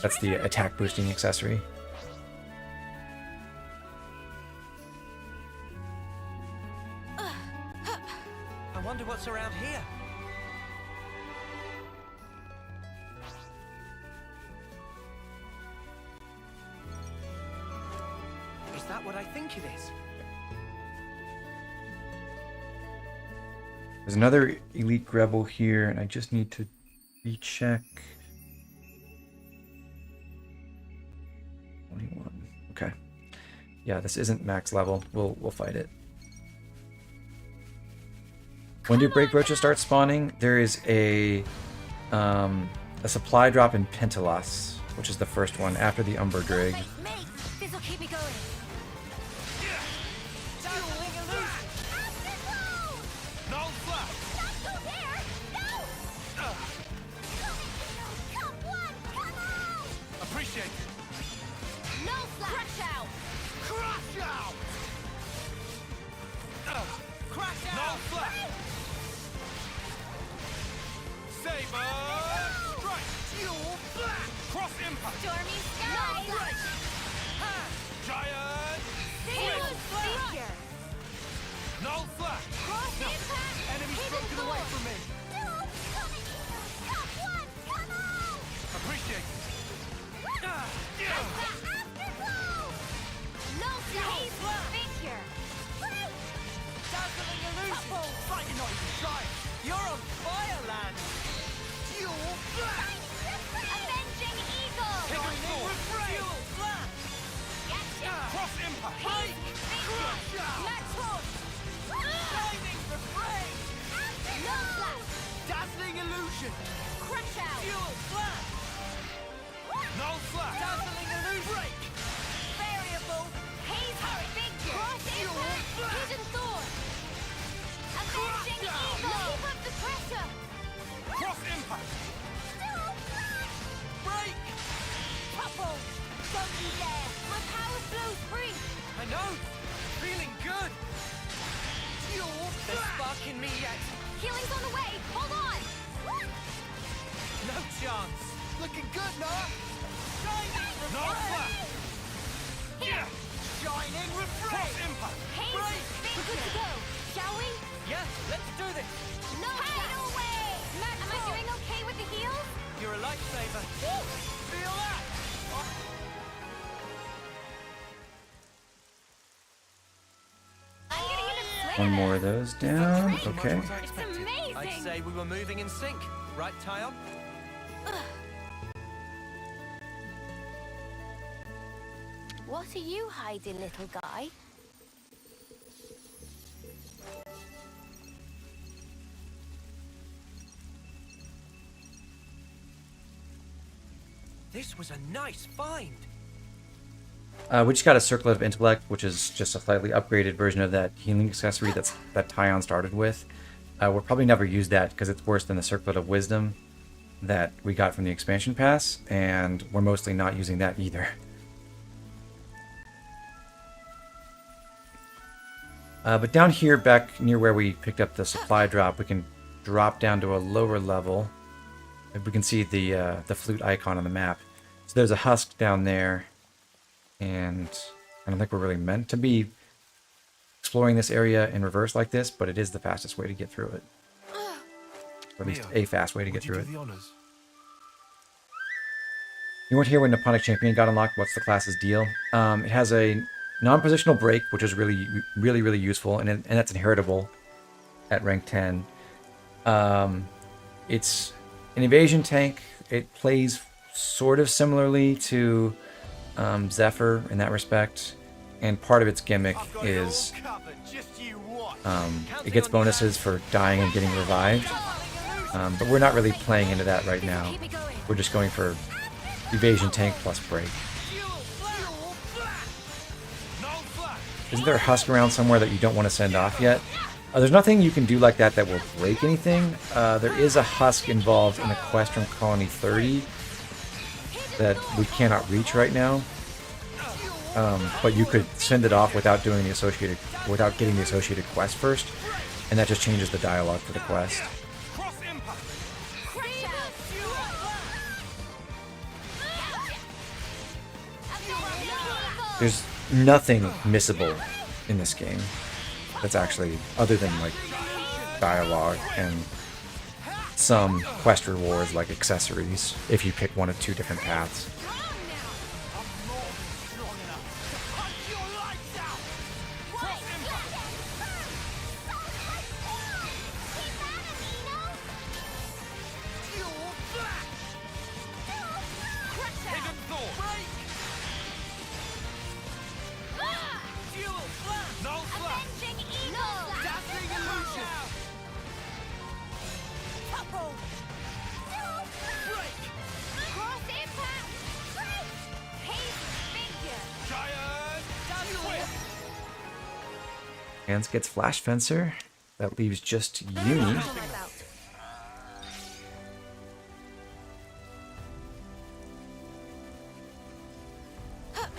That's the attack boosting accessory. I wonder what's around here. Is that what I think it is? There's another elite rebel here, and I just need to recheck. 21. Okay. Yeah, this isn't max level. We'll fight it. When do break brooches start spawning? There is a supply drop in Pentelas, which is the first one after the Umber Drig. This'll keep me going. There's spark in me yet. Healing's on the way! Hold on! No chance. Looking good, Noah! Shining refrain! Here! Shining refrain! Impact! Haze, Break! we're good to go. Shall we? Yeah, let's do this. No way! Matt, am I doing okay with the heals? You're a lifesaver. Feel that? I'm getting in a swing. One more of those down. Okay. It's amazing! I'd say we were moving in sync, right, Tion? What are you hiding, little guy? This was a nice find. We just got a Circlet of Intellect, which is just a slightly upgraded version of that healing accessory that Tion started with. We'll probably never use that because it's worse than the Circlet of Wisdom that we got from the expansion pass, and we're mostly not using that either. But down here, back near where we picked up the supply drop, we can drop down to a lower level. We can see the flute icon on the map. So there's a husk down there, and I don't think we're really meant to be exploring this area in reverse like this, but it is the fastest way to get through it. Or at least a fast way to get through it. You weren't here when Nipponic Champion got unlocked. What's the class's deal? It has a non-positional break, which is really useful, and that's inheritable at rank 10. It's an evasion tank. It plays sort of similarly to Zephyr in that respect, and part of its gimmick is it gets bonuses for dying and getting revived, but we're not really playing into that right now. We're just going for evasion tank plus break. Isn't there a husk around somewhere that you don't want to send off yet? There's nothing you can do like that will break anything. There is a husk involved in Equestrum Colony 30 that we cannot reach right now. But you could send it off without getting the associated quest first, and that just changes the dialogue for the quest. There's nothing missable in this game that's actually, other than like dialogue and some quest rewards like accessories if you pick one of two different paths. Hans gets Flash Fencer. That leaves just Uni.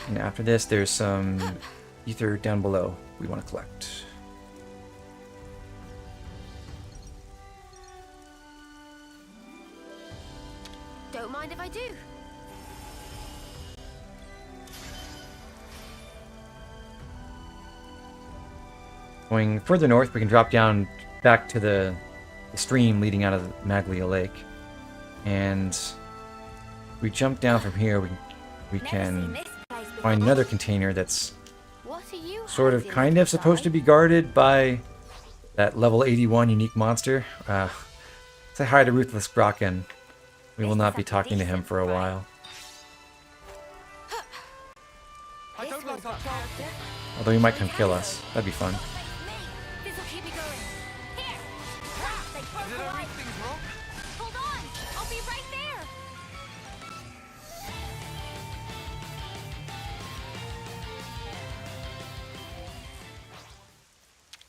And after this, there's some ether down below we want to collect. Don't mind if I do. Going further north, we can drop down back to the stream leading out of Maglia Lake. And if we jump down from here, we can find another container that's sort of kind of supposed to be guarded by that level 81 unique monster. Say hi to Ruthless Grokken. We will not be talking to him for a while. Although he might come kill us. That'd be fun. Hold on! I'll be right there!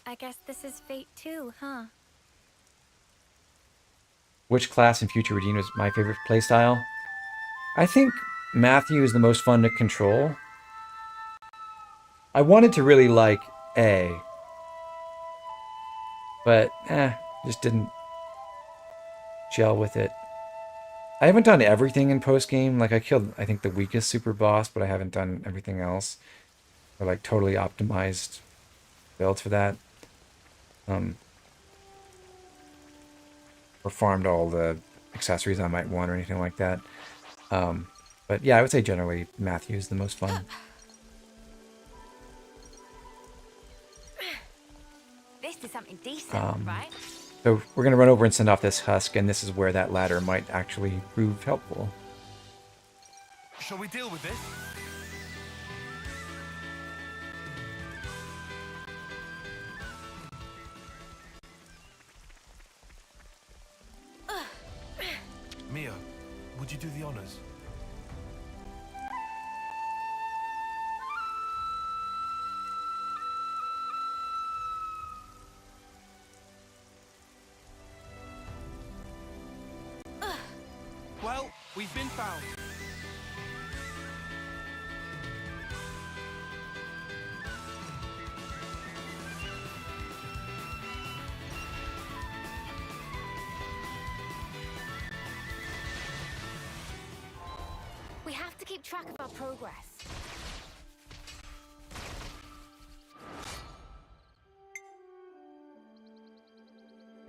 I guess this is fate too, huh? Which class in Future Redeemed was my favorite playstyle? I think Matthew is the most fun to control. I wanted to really like A. but just didn't gel with it. I haven't done everything in post game. Like I killed, I think, the weakest super boss, but I haven't done everything else. Or like totally optimized builds for that. Or farmed all the accessories I might want or anything like that. But yeah, I would say generally Matthew is the most fun. This is something decent, right? So we're going to run over and send off this husk, and this is where that ladder might actually prove helpful. Shall we deal with this? Mia, would you do the honors? Well, we've been found. We have to keep track of our progress.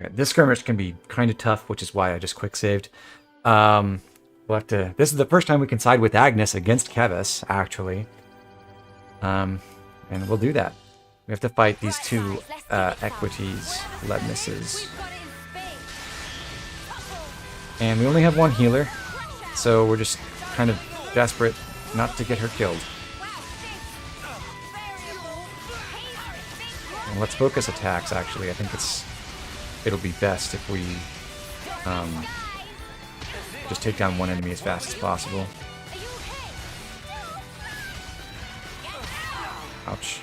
Okay, this skirmish can be kind of tough, which is why I just quick saved. We'll have to. This is the first time we can side with Agnes against Kevis, actually. And we'll do that. We have to fight these two equities, Lednesses. And we only have one healer, so we're just kind of desperate not to get her killed. And let's focus attacks, actually. I think it'll be best if we just take down one enemy as fast as possible. Ouch.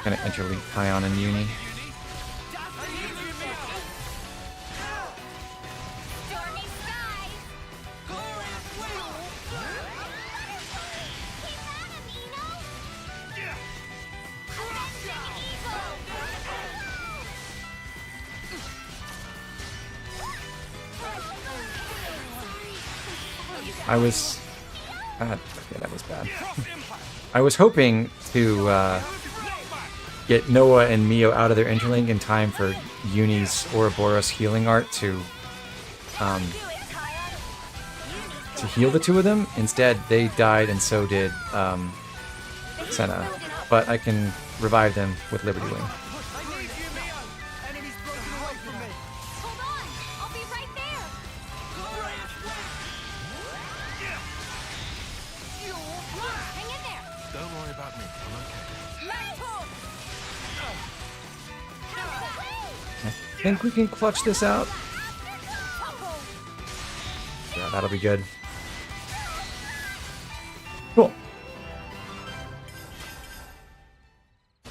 Gonna interleap Tion and Uni. I was... okay, that was bad. I was hoping to get Noah and Mio out of their interlink in time for Uni's Ouroboros healing art to heal the two of them. Instead, they died, and so did Senna. But I can revive them with Liberty Wing. I think we can clutch this out. Yeah, that'll be good. Cool.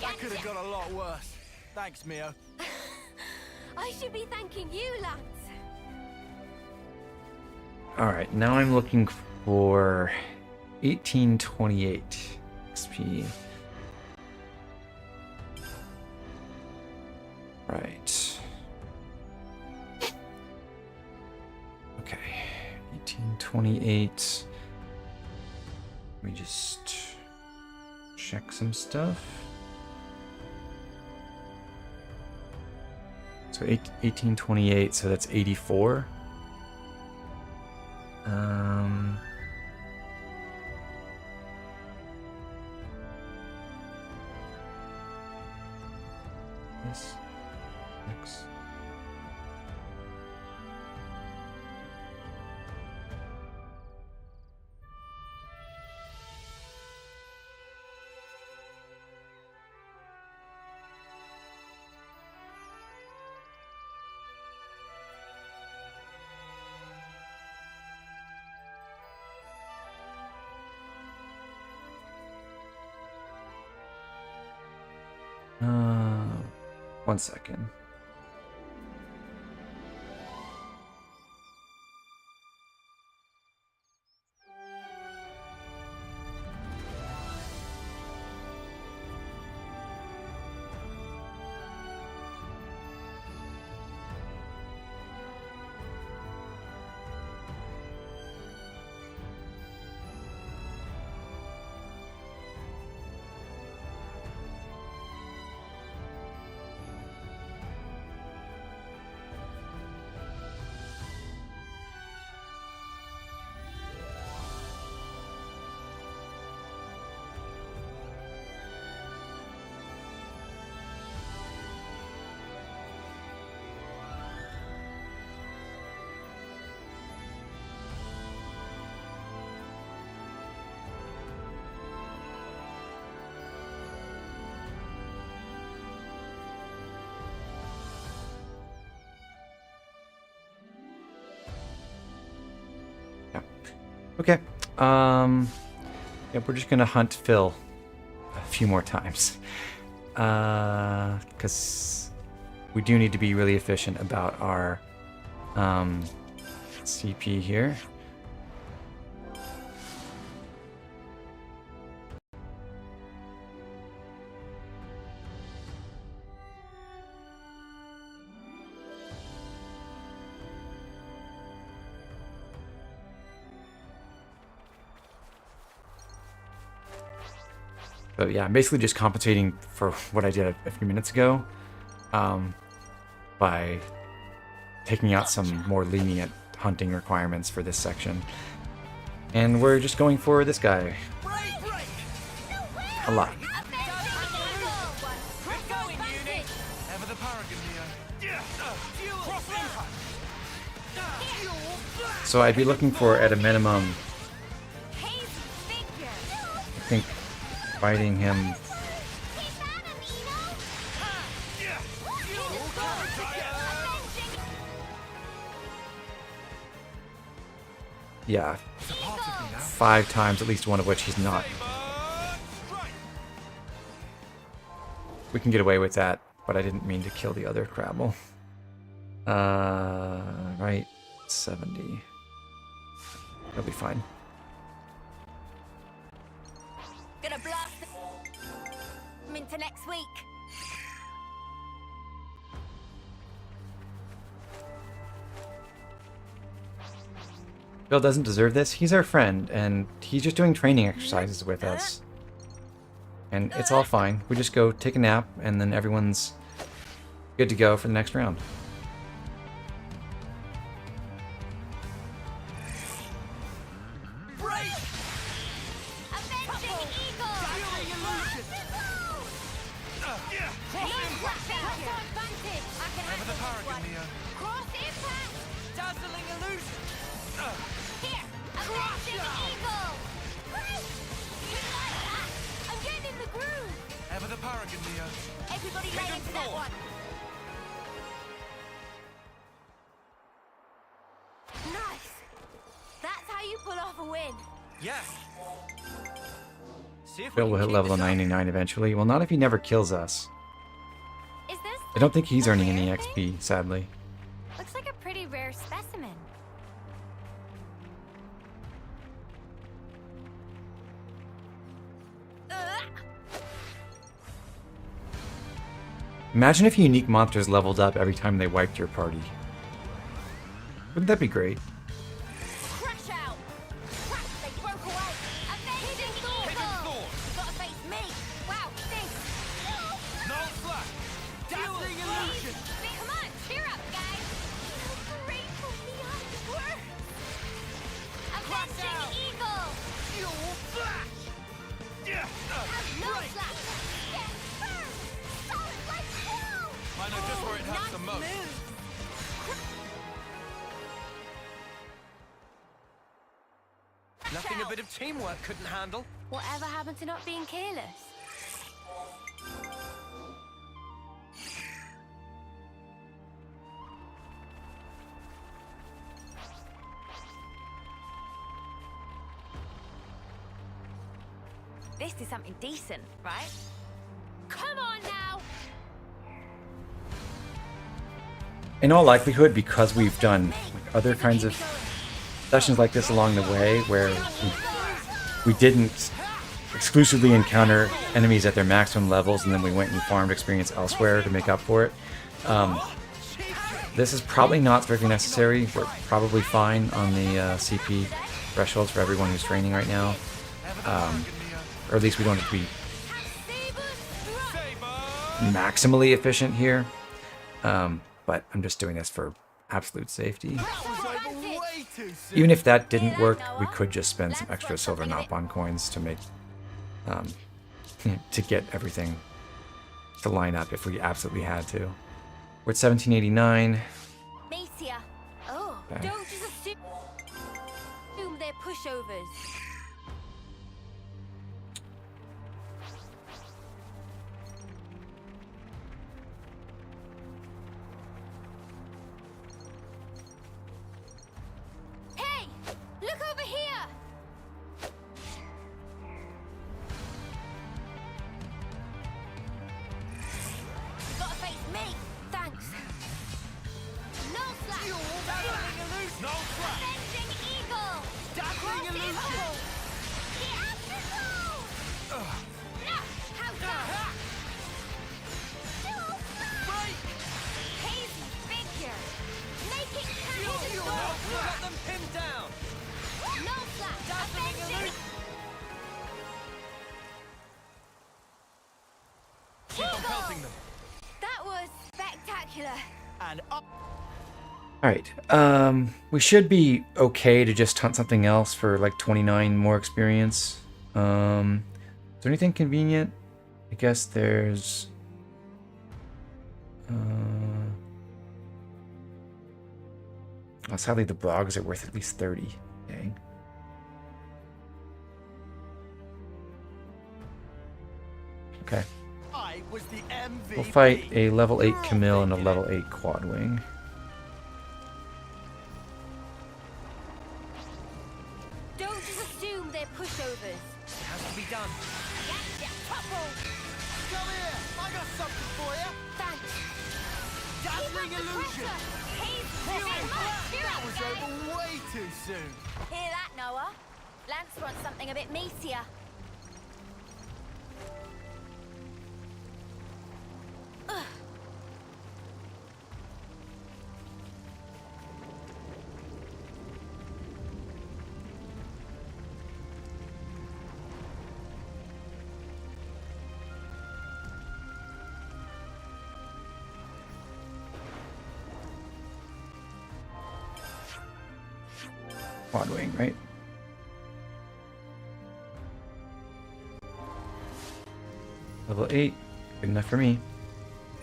That could have got a lot worse. Thanks, Mio. I should be thanking you, Lance. Alright, now I'm looking for 1828 XP. Right. Okay, 1828. Let me just check some stuff. So 1828, so that's 84. This. X. One second. Okay. Yeah, we're just gonna hunt Phil a few more times. Because we do need to be really efficient about our CP here. But yeah, I'm basically just compensating for what I did a few minutes ago by taking out some more lenient hunting requirements for this section. And we're just going for this guy. A lot. So I'd be looking for, at a minimum, I think, fighting him. Yeah, 5 times, at least one of which he's not. We can get away with that, but I didn't mean to kill the other Crabble. Right, 70. That'll be fine. Gonna blast them into next week. Bill doesn't deserve this. He's our friend, and he's just doing training exercises with us. And it's all fine. We just go take a nap, and then everyone's good to go for the next round. Bill will hit level 99 eventually. Well, not if he never kills us. I don't think he's earning any XP, sadly. Looks like a pretty rare specimen. Imagine if unique monsters leveled up every time they wiped your party. Wouldn't that be great? Nothing a bit of teamwork couldn't handle. Whatever happened to not being careless? This is something decent, right? Come on now! In all likelihood, because we've done like, other kinds of sessions like this along the way, where we didn't exclusively encounter enemies at their maximum levels and then we went and farmed experience elsewhere to make up for it. This is probably not strictly necessary. We're probably fine on the CP thresholds for everyone who's training right now. Or at least we don't have to be maximally efficient here. But I'm just doing this for absolute safety. Even if that didn't work, we could just spend some extra silver Nopon coins to make to get everything to line up if we absolutely had to. We're at 1789. Macia. Oh, Okay. don't just assume they're pushovers. Hey, look over here. No trap! Avenging Eagle! Dazzling illusion! Theatrical! No! How dare! Dual Break! Hazy figure! Make it Shield count! you! No Got them pinned down! No flash! Dazzling Avenging illusion! Keep on pelting them! That was spectacular! And up! Alright, we should be okay to just hunt something else for like 29 more experience. Is there anything convenient? I guess there's... Oh, sadly the blogs are worth at least 30. Dang. Okay. I was the MVP. We'll fight a level 8 Camille and a level 8 Quadwing. Don't just assume they're pushovers. It has to be done. Get your couple! Come here! I got something for you! Thanks! Dazzling illusion! That was over way too soon! Hear that, Noah? Lance wants something a bit meatier. Ugh. Quadwing, right? Level 8. Good enough for me.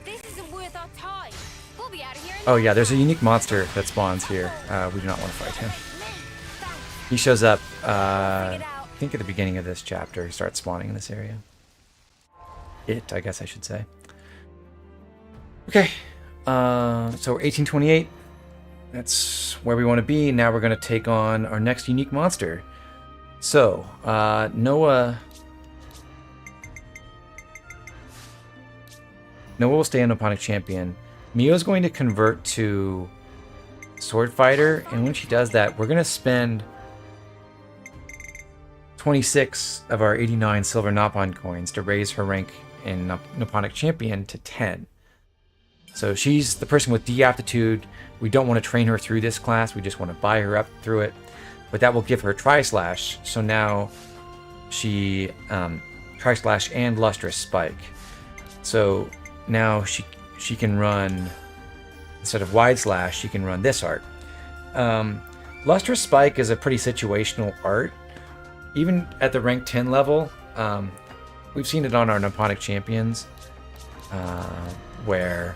This isn't worth our time. We'll be out of here. Oh yeah, there's a unique monster that spawns here. We do not want to fight him. He shows up, I think at the beginning of this chapter. He starts spawning in this area. I guess I should say. Okay, so we're 1828. That's where we want to be. Now we're going to take on our next unique monster. So, Noah will stay on Oponic Champion. Mio's going to convert to Sword Fighter, and when she does that, we're going to spend 26 of our 89 silver Nopon coins to raise her rank in Oponic Champion to 10. So she's the person with D aptitude. We don't want to train her through this class. We just want to buy her up through it. But that will give her Tri-Slash. So now she Tri-Slash and Lustrous Spike. So now she can run, instead of Wide Slash, she can run this art. Lustrous Spike is a pretty situational art. Even at the rank 10 level, we've seen it on our Noponic champions, where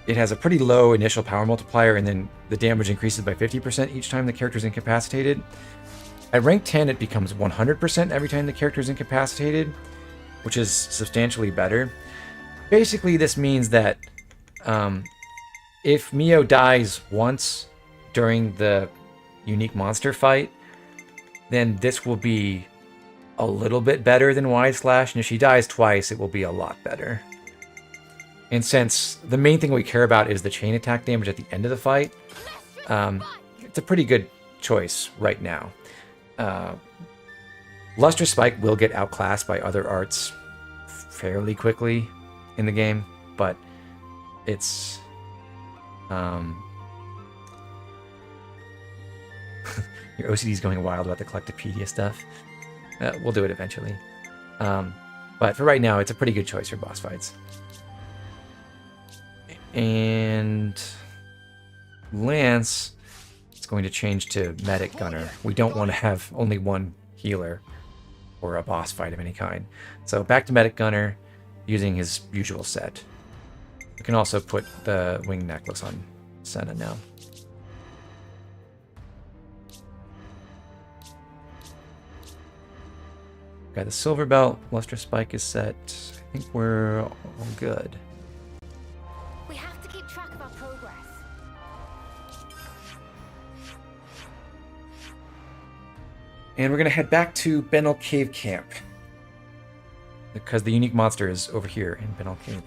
it has a pretty low initial power multiplier, and then the damage increases by 50% each time the character is incapacitated. At rank 10, it becomes 100% every time the character is incapacitated, which is substantially better. Basically, this means that if Mio dies once during the unique monster fight, then this will be a little bit better than Wide Slash, and if she dies twice, it will be a lot better. And since the main thing we care about is the chain attack damage at the end of the fight, it's a pretty good choice right now. Lustrous Spike will get outclassed by other arts fairly quickly in the game, but it's... Your OCD's going wild about the Collectopedia stuff. We'll do it eventually. But for right now, it's a pretty good choice for boss fights. And Lance is going to change to Medic Gunner. We don't want to have only one healer or a boss fight of any kind. So back to Medic Gunner using his usual set. We can also put the wing necklace on Senna now. Got the silver belt, Lustrous Spike is set. I think we're all good. We have to keep track of our progress. And we're going to head back to Benel Cave Camp, because the unique monster is over here in Benel Cave.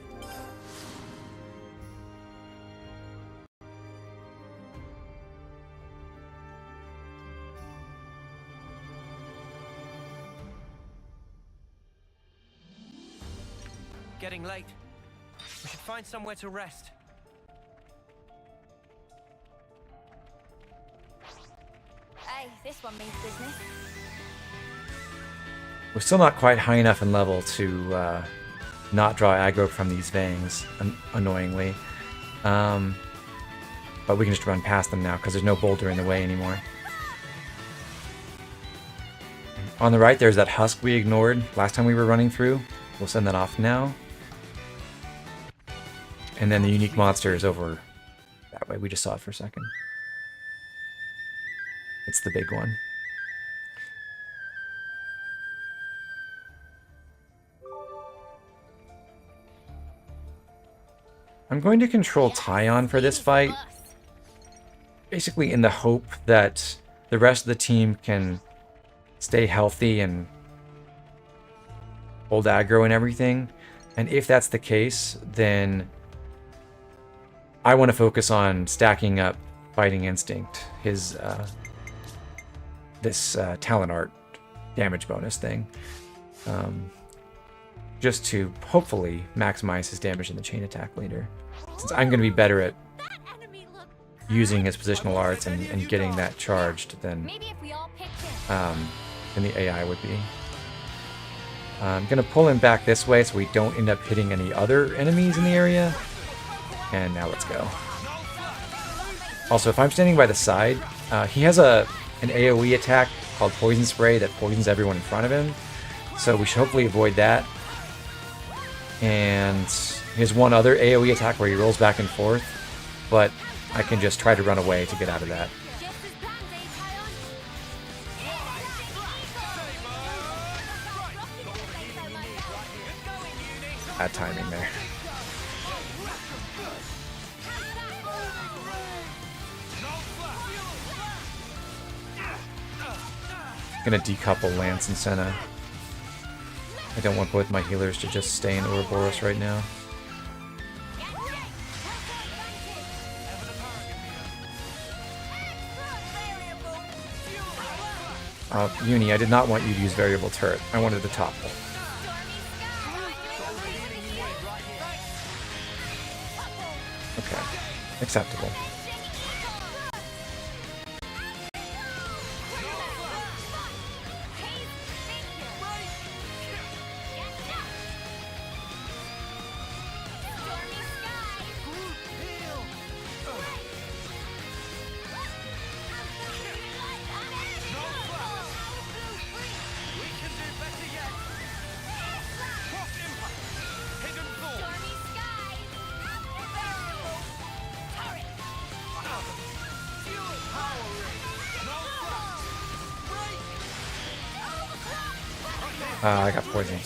getting late. We should find somewhere to rest. Hey, this one means business. We're still not quite high enough in level to not draw aggro from these fangs, annoyingly. But we can just run past them now because there's no boulder in the way anymore. On the right, there's that husk we ignored last time we were running through. We'll send that off now. And then the unique monster is over that way. We just saw it for a second. It's the big one. I'm going to control Tion for this fight. Basically in the hope that the rest of the team can stay healthy and hold aggro and everything. And if that's the case, then I want to focus on stacking up Fighting Instinct, his this talent art damage bonus thing, just to hopefully maximize his damage in the chain attack later, since I'm going to be better at using his positional arts and getting that charged than the AI would be. I'm going to pull him back this way so we don't end up hitting any other enemies in the area. And now let's go. Also, if I'm standing by the side, he has an AoE attack called Poison Spray that poisons everyone in front of him. So we should hopefully avoid that. And he has one other AoE attack where he rolls back and forth, but I can just try to run away to get out of that. Bad timing there. Gonna decouple Lance and Senna. I don't want both my healers to just stay in Ouroboros right now. Uni, I did not want you to use variable turret. I wanted the topple. Okay, acceptable. I got poisoned.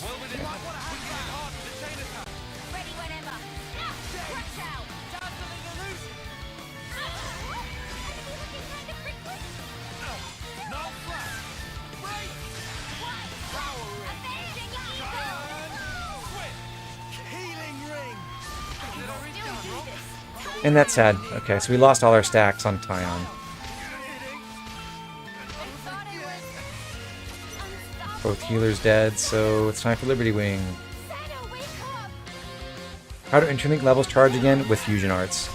And that's sad. Okay, so we lost all our stacks on Tion. Both healers dead, so it's time for Liberty Wing. How do interlink levels charge again? With fusion arts.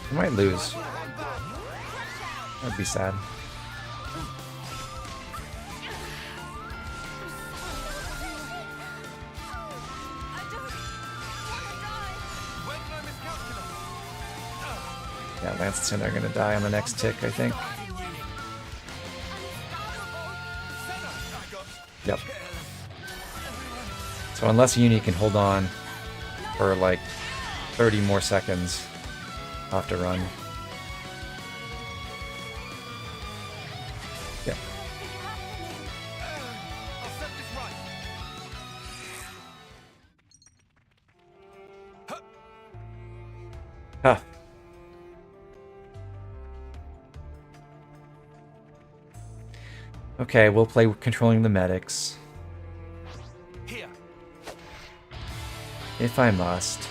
I might lose. That'd be sad. Yeah, Lance and Senna are gonna die on the next tick, I think. Yep. So unless Uni can hold on for like 30 more seconds, I'll have to run. Yep. Huh. Okay, we'll play with controlling the medics. Here. If I must.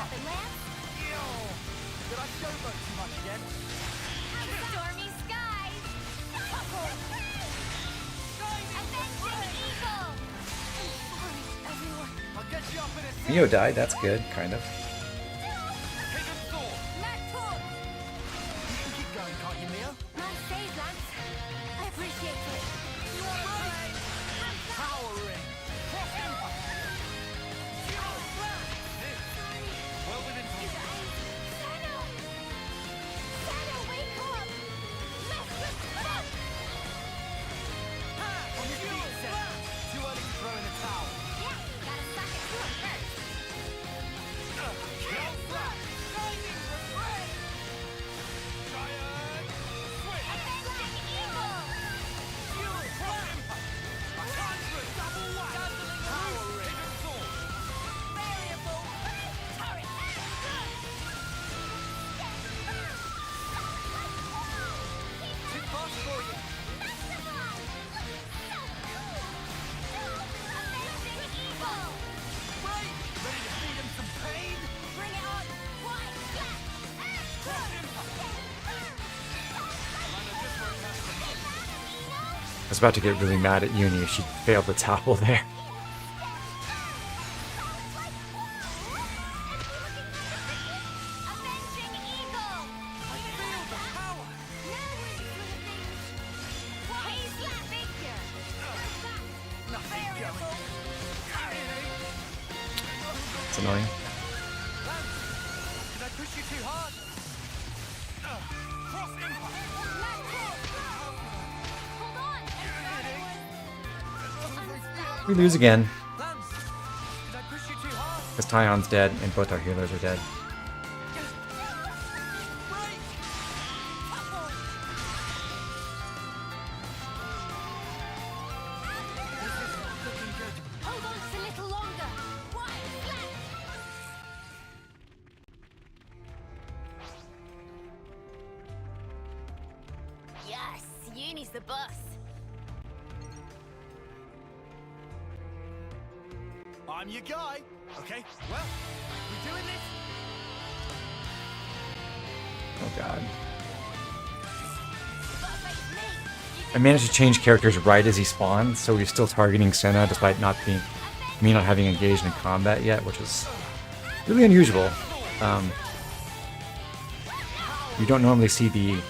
happen, Lance? Did I showboat too much again? Stormy skies! Avenging eagle! Everyone. I'll get you up in a Mio died. That's good, kind of. Keep going, can't you, Mio? Nice save, Lance. I appreciate it. You are right! Powering! Cross impact! Well within Wake up! Let's respond! on your feet, Seth. Too early to throw in the towel. Yeah, gotta suck it to him first. Kill flash! Guiding refrain! Giant! Switch! Avenging eagle! Fuel! Cross impact! Tundra! Double whack! Dazzling powering! Hidden sword! Variable! Turret! Too fast for you! Avenging eagle! Right! Ready to feed him some pain? Bring it on! Wide flat! Cross impact! I was about to get really mad at Uni if she failed the towel there. Avenging eagle! Feel the power! Haze flat figure! Nothing going. It's annoying. Did I push you too hard? Cross impact! We lose again. Lance, did I push you too hard? Because Tion's dead and both our healers are dead. Hold on just a little longer! Wide flat! Yes, Uni's the boss. I'm your guy. Okay, well, we doing this? Oh god. I managed to change characters right as he spawned, so he's still targeting Senna despite me not having engaged in combat yet, which is really unusual. You don't normally see the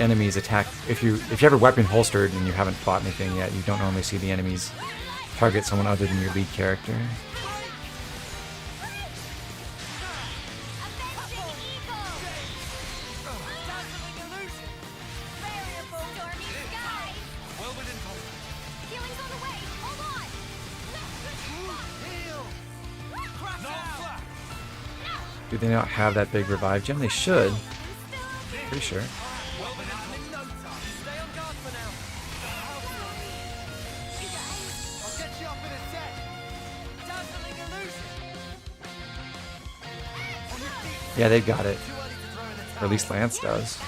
enemies attack if you have a weapon holstered and you haven't fought anything yet. You don't normally see the enemies target someone other than your lead character. Do they not have that big revive gem? They should. Pretty sure. Yeah, they got it. Or at least Lance does.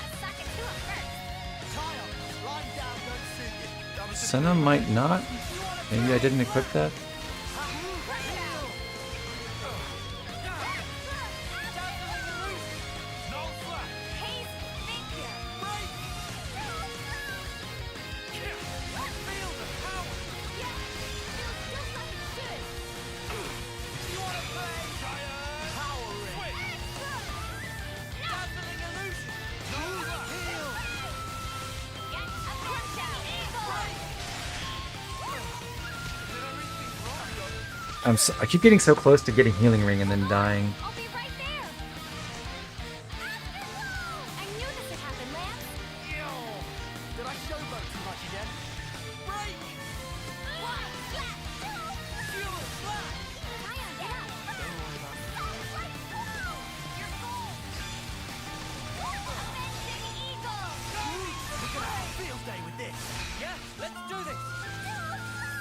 Senna might not. Maybe I didn't equip that. I keep getting so close to getting healing ring and then dying. Did I showboat too much again? Break! Fuel it flat! Don't worry about it. We're gonna have a field day with this. Yeah, let's do this.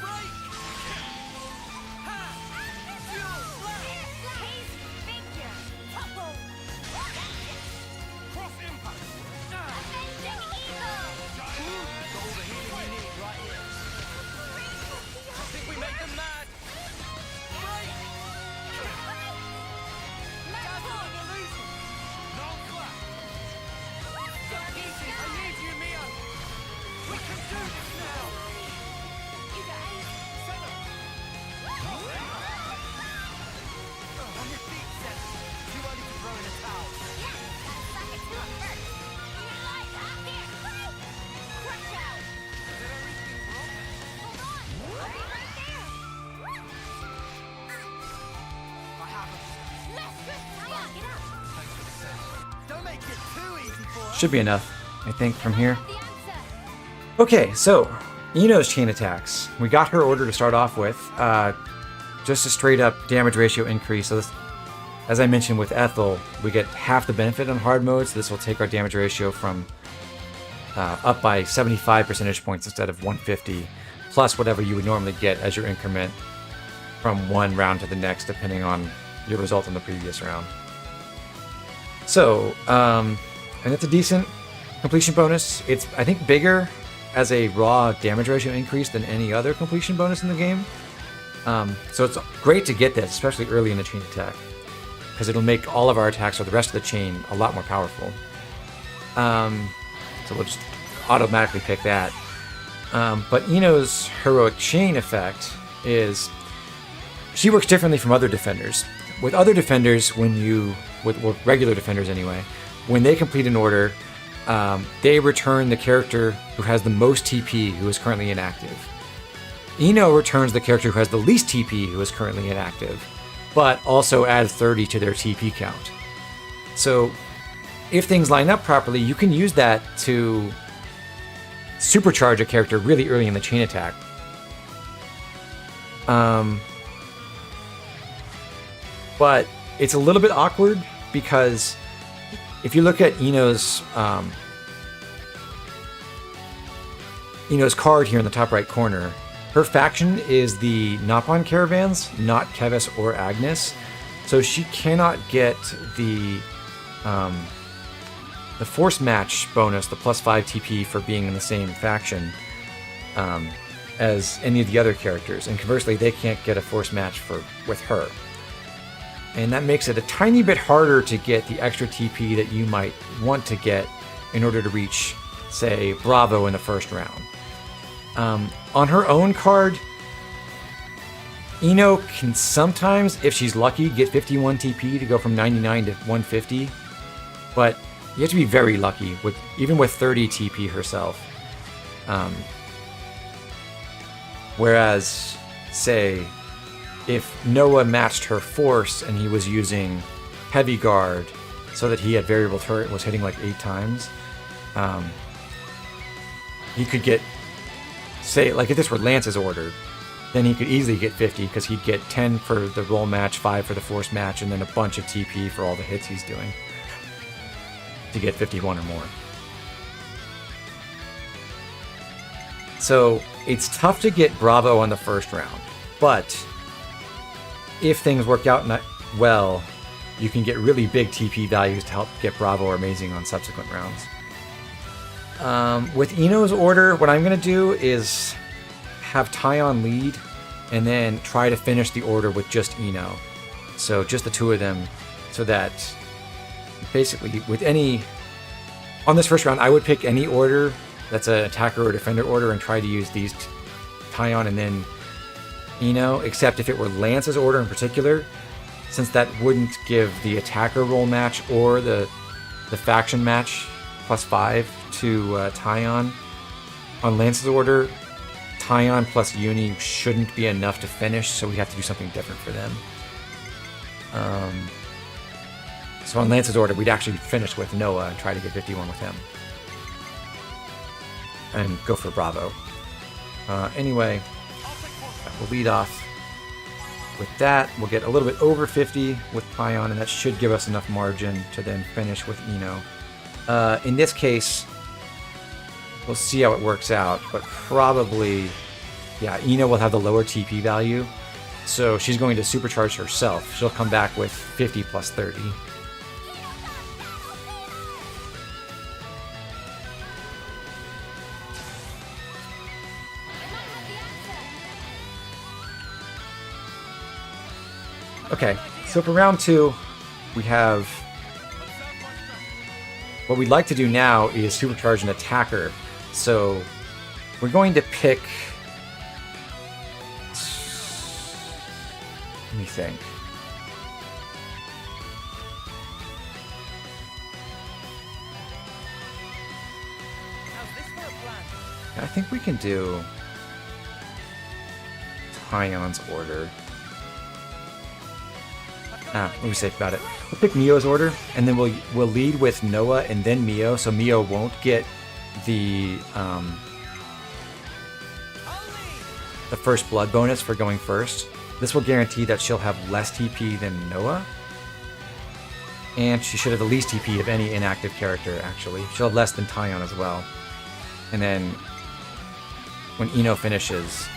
Break! Ha! Fuel flat! Should be enough, I think, from here. Okay, so Ino's chain attacks. We got her order to start off with. Just a straight up damage ratio increase. So this, as I mentioned with Ethel, we get half the benefit on hard mode, so this will take our damage ratio from up by 75 percentage points instead of 150, plus whatever you would normally get as your increment from one round to the next, depending on your result in the previous round. So, and it's a decent completion bonus. It's, I think, bigger as a raw damage ratio increase than any other completion bonus in the game. So it's great to get this, especially early in the chain attack, because it'll make all of our attacks or the rest of the chain a lot more powerful. So we'll just automatically pick that. But Ino's heroic chain effect is she works differently from other defenders. With other defenders, with regular defenders anyway, when they complete an order, they return the character who has the most TP who is currently inactive. Ino returns the character who has the least TP who is currently inactive, but also adds 30 to their TP count. So if things line up properly, you can use that to supercharge a character really early in the chain attack. But it's a little bit awkward because if you look at Ino's card here in the top right corner, her faction is the Napon Caravans, not Keves or Agnes. So she cannot get the force match bonus, the +5 TP for being in the same faction as any of the other characters. And conversely, they can't get a force match with her. And that makes it a tiny bit harder to get the extra TP that you might want to get in order to reach, say, Bravo in the first round. On her own card, Ino can sometimes, if she's lucky, get 51 TP to go from 99 to 150. But you have to be very lucky, even with 30 TP herself. Whereas, say, if Noah matched her force and he was using heavy guard so that he had variable turret and was hitting like 8 times, he could get, say, like if this were Lance's order, then he could easily get 50 because he'd get 10 for the roll match, 5 for the force match, and then a bunch of TP for all the hits he's doing to get 51 or more. So it's tough to get Bravo on the first round, but if things work out well, you can get really big TP values to help get Bravo or Amazing on subsequent rounds. With Ino's order, what I'm going to do is have Tion lead and then try to finish the order with just Ino. So just the two of them, so that basically with on this first round, I would pick any order that's an attacker or defender order and try to use these Tion and then Ino, except if it were Lance's order in particular, since that wouldn't give the attacker roll match or the faction match +5 to Tion. On Lance's order, Tion plus Uni shouldn't be enough to finish, so we have to do something different for them. So on Lance's order, we'd actually finish with Noah and try to get 51 with him. And go for Bravo. Anyway, we'll lead off with that. We'll get a little bit over 50 with Tion, and that should give us enough margin to then finish with Ino. In this case, we'll see how it works out, but probably, yeah, Ino will have the lower TP value, so she's going to supercharge herself. She'll come back with 50 plus 30. Okay, so for round 2, we have... What we'd like to do now is supercharge an attacker. So we're going to pick... Let me think. I think we can do Tion's order. We'll be safe about it. We'll pick Mio's order, and then we'll lead with Noah and then Mio, so Mio won't get the first blood bonus for going first. This will guarantee that she'll have less TP than Noah. And she should have the least TP of any inactive character, actually. She'll have less than Tion as well. And then when Ino finishes,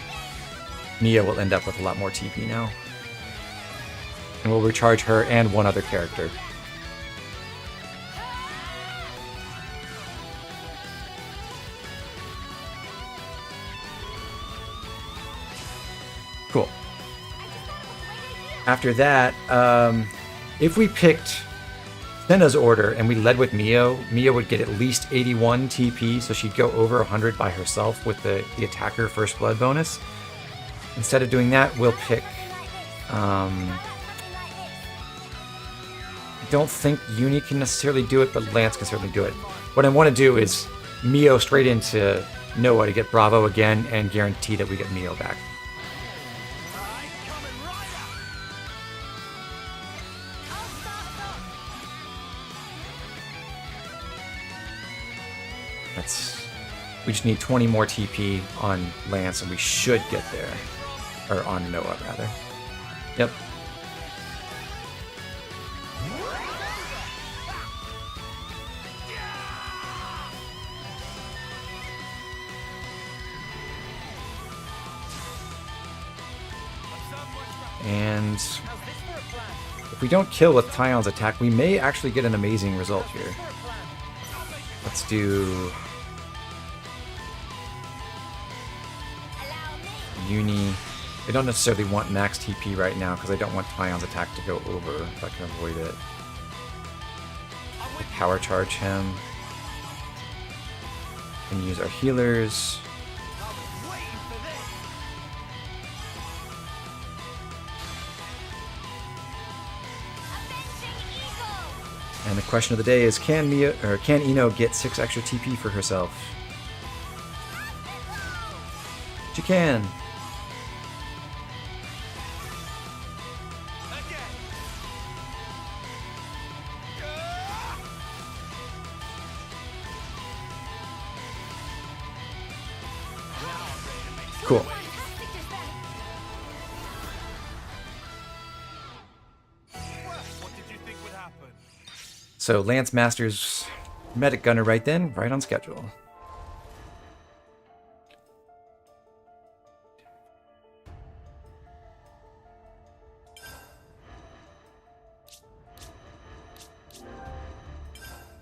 Mia will end up with a lot more TP now. And we'll recharge her and one other character. Cool. After that, if we picked Senna's order and we led with Mio, Mio would get at least 81 TP, so she'd go over 100 by herself with the attacker first blood bonus. Instead of doing that, we'll pick... I don't think Uni can necessarily do it, but Lance can certainly do it. What I want to do is Mio straight into Noah to get Bravo again and guarantee that we get Mio back. We just need 20 more TP on Lance, and we should get there. Or on Noah, rather. Yep. And if we don't kill with Tion's attack, we may actually get an amazing result here. Let's do... Uni. I don't necessarily want max TP right now because I don't want Tion's attack to go over if I can avoid it. We'll power charge him. And use our healers. And the question of the day is, can Ino get 6 extra TP for herself? She can. Cool. So Lance Masters Medic Gunner right then, right on schedule.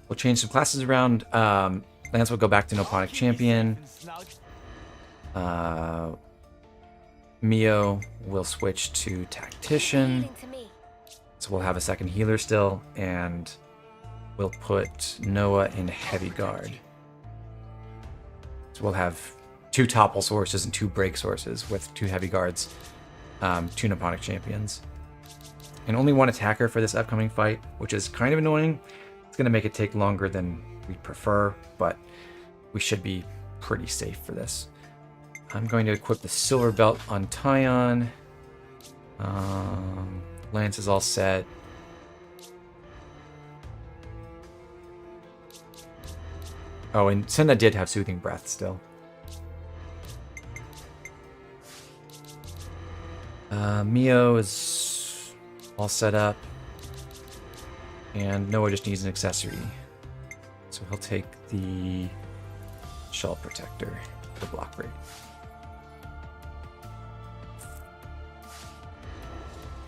We'll change some classes around. Lance will go back to Noponic Champion. Mio will switch to Tactician. So we'll have a second healer still, and we'll put Noah in Heavy Guard. So we'll have 2 topple sources and 2 break sources with 2 Heavy Guards, 2 Noponic Champions. And only 1 attacker for this upcoming fight, which is kind of annoying. It's going to make it take longer than we'd prefer, but we should be pretty safe for this. I'm going to equip the Silver Belt on Tion. Lance is all set. Oh, and Senna did have Soothing Breath still. Mio is all set up. And Noah just needs an accessory. So he'll take the Shell Protector, the block rate.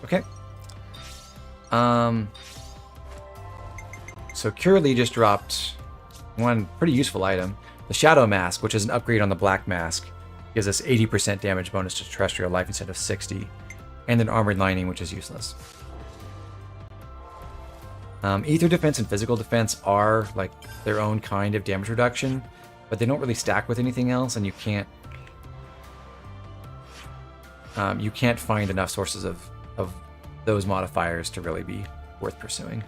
Okay. So Curly just dropped one pretty useful item. The Shadow Mask, which is an upgrade on the Black Mask, gives us 80% damage bonus to terrestrial life instead of 60. And an Armored Lining, which is useless. Ether Defense and Physical Defense are like their own kind of damage reduction, but they don't really stack with anything else, and you can't find enough sources of those modifiers to really be worth pursuing.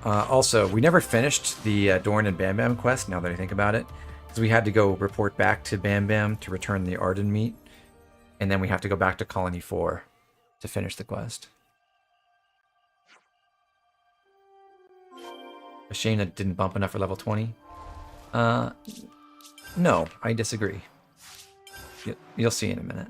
Also, we never finished the Doran and Bambam quest, now that I think about it, because we had to go report back to Bambam to return the Arden meat. And then we have to go back to Colony 4 to finish the quest. A shame that didn't bump enough for level 20. No, I disagree. You'll see in a minute.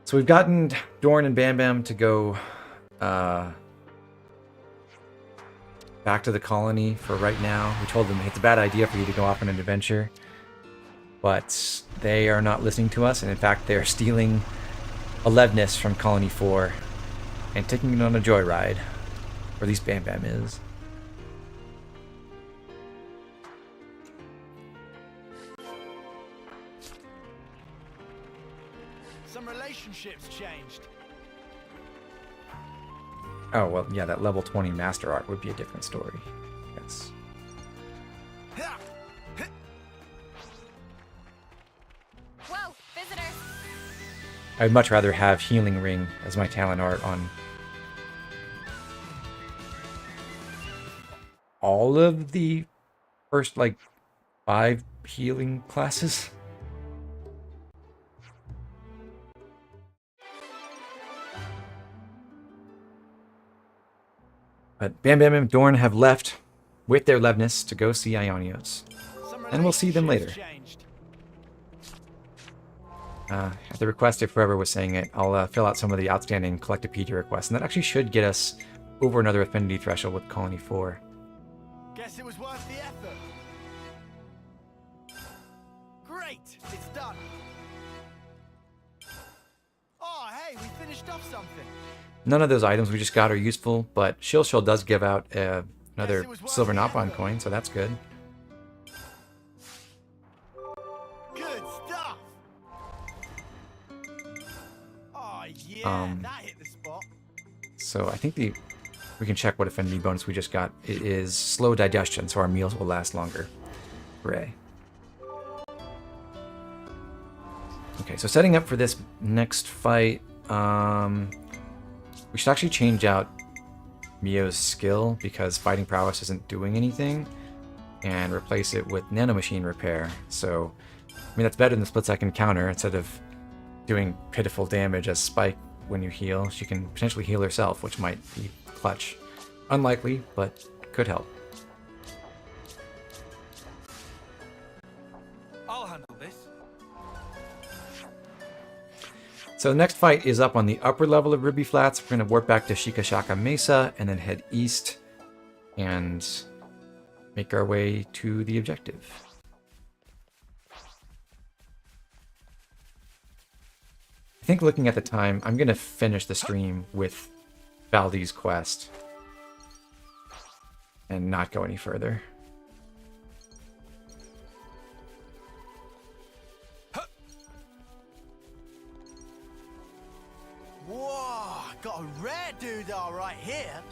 So we've gotten Doran and Bambam to go back to the colony for right now. We told them it's a bad idea for you to go off on an adventure, but they are not listening to us, and in fact they're stealing Alevnis from Colony 4 and taking it on a joyride, or at least Bambam is. Some relationships changed. Oh, well, yeah, that level 20 master art would be a different story. Yes. Whoa, visitor! I'd much rather have Healing Ring as my talent art on all of the first, like, 5 healing classes. But Bambam and Doran have left with their Levnis to go see Ionios. And we'll see them later. At the request, if whoever was saying it, I'll fill out some of the outstanding Collectopedia requests. And that actually should get us over another affinity threshold with Colony 4. Guess it was worth the effort. Great, it's done. Oh, hey, we finished off something. None of those items we just got are useful, but Shilshil does give out another silver Nopon coin, so that's good. Good stuff. Oh yeah, that hit the spot. So I think we can check what affinity bonus we just got. It is slow digestion, so our meals will last longer. Hooray. Okay, so setting up for this next fight, we should actually change out Mio's skill because fighting prowess isn't doing anything, and replace it with nanomachine repair. So, I mean, that's better than the split-second counter. Instead of doing pitiful damage as Spike when you heal, she can potentially heal herself, which might be clutch. Unlikely, but could help. I'll handle this. So the next fight is up on the upper level of Ruby Flats. We're going to warp back to Shikashaka Mesa and then head east and make our way to the objective. I think looking at the time, I'm going to finish the stream with Valdi's quest and not go any further. Whoa, got a rare doodah right here.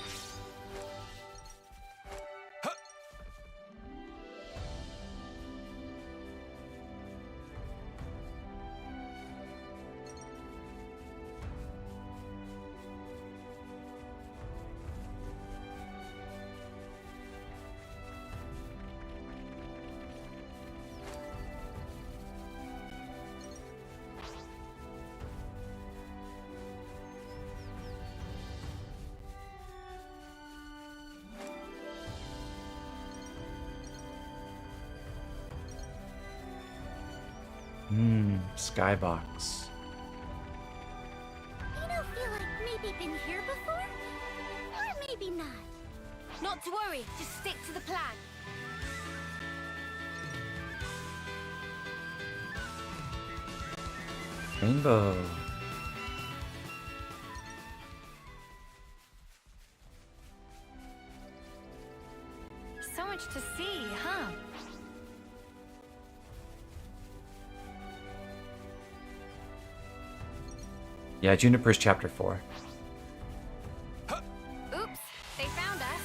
Skybox. You don't feel like maybe been here before? Or maybe not. Not to worry, just stick to the plan. Rainbow. So much to see, huh? Yeah, Juniper's chapter 4. Oops, they found us.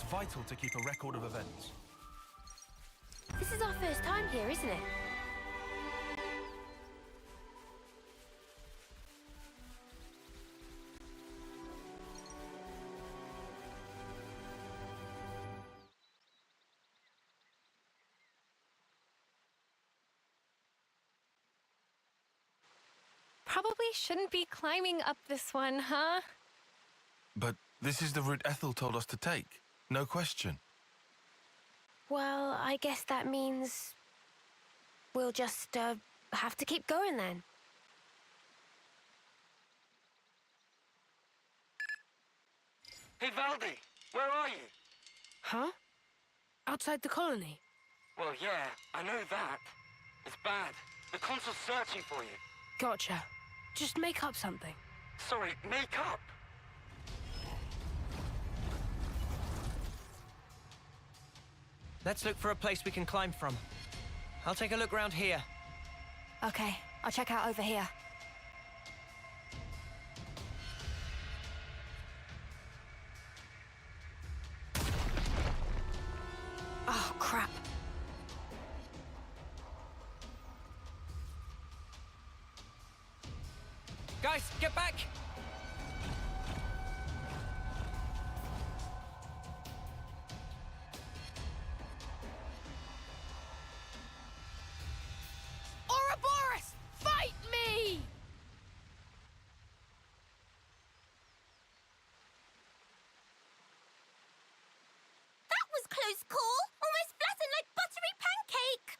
vital to keep a record of events. This is our first time here, isn't it? Probably shouldn't be climbing up this one, huh? But this is the route Ethel told us to take. No question. Well, I guess that means we'll just have to keep going then. Hey, Valdi, where are you? Huh? Outside the colony? Well, yeah, I know that. It's bad. The consul's searching for you. Gotcha. Just make up something. Sorry, make up? Let's look for a place we can climb from. I'll take a look around here. Okay, I'll check out over here. Oh, crap. Guys, get back! Ouroboros! Fight me! That was close call! Almost flattened like buttery pancake!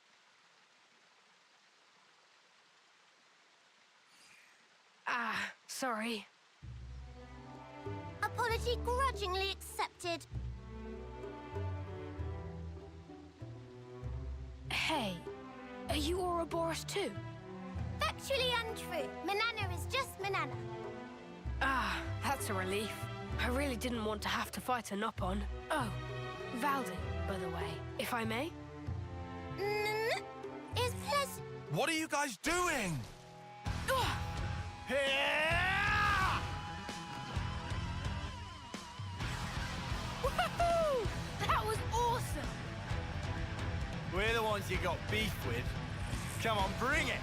Ah, sorry. Apology grudgingly accepted. Hey, are you Ouroboros too? Factually untrue. Manana is just Manana. Ah, that's a relief. I really didn't want to have to fight a Nopon. Oh, Valdi, by the way, if I may? Is pleasure. What are you guys doing? Woohoo! That was awesome! We're the ones you got beef with. Come on, bring it!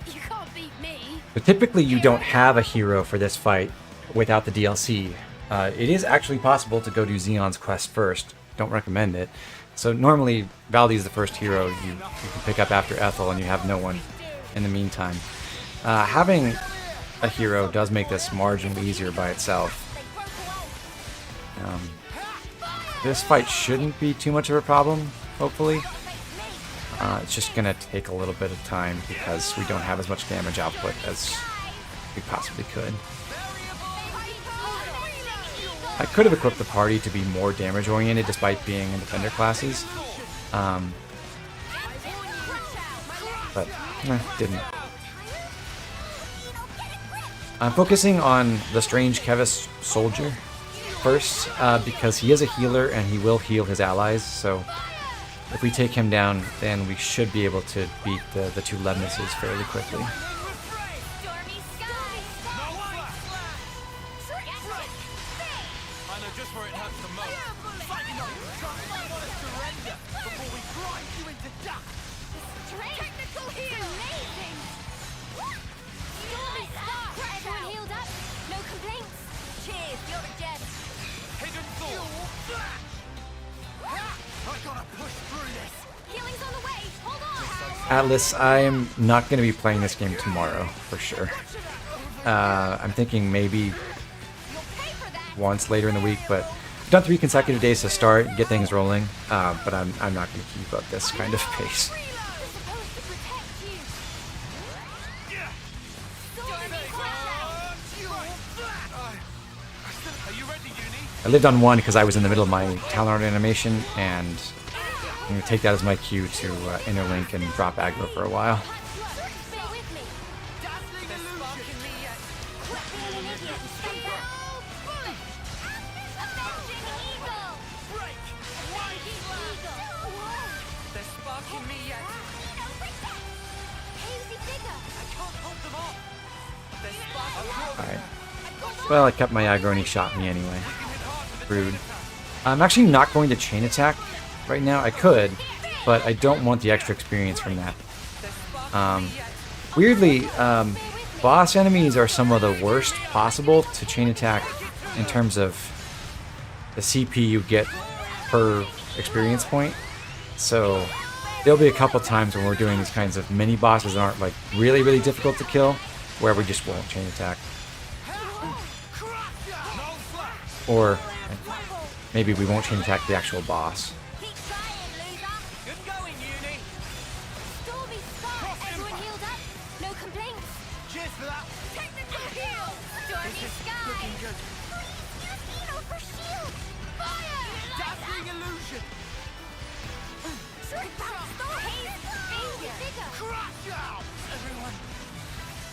You can't beat me. But typically you don't have a hero for this fight without the DLC. It is actually possible to go do Xenon's quest first. Don't recommend it. So normally Valdi is the first hero you can pick up after Ethel, and you have no one in the meantime. Having a hero does make this marginally easier by itself. This fight shouldn't be too much of a problem, hopefully. It's just gonna take a little bit of time because we don't have as much damage output as we possibly could. I could have equipped the party to be more damage oriented despite being in defender classes, but didn't. I'm focusing on the strange Kevis soldier first because he is a healer and he will heal his allies, so if we take him down, then we should be able to beat the two Lemnises fairly quickly. Atlas, I'm not going to be playing this game tomorrow, for sure. I'm thinking maybe once later in the week, but I've done 3 consecutive days to start, get things rolling, but I'm not going to keep up this kind of pace. I lived on 1 because I was in the middle of my talent art animation, and I'm going to take that as my cue to interlink and drop aggro for a while. Alright. Well, I kept my aggro and he shot me anyway. Rude. I'm actually not going to chain attack right now. I could, but I don't want the extra experience from that. Weirdly, boss enemies are some of the worst possible to chain attack in terms of the CP you get per experience point. So there'll be a couple times when we're doing these kinds of mini bosses that aren't like really, really difficult to kill, where we just won't chain attack. Or maybe we won't chain attack the actual boss.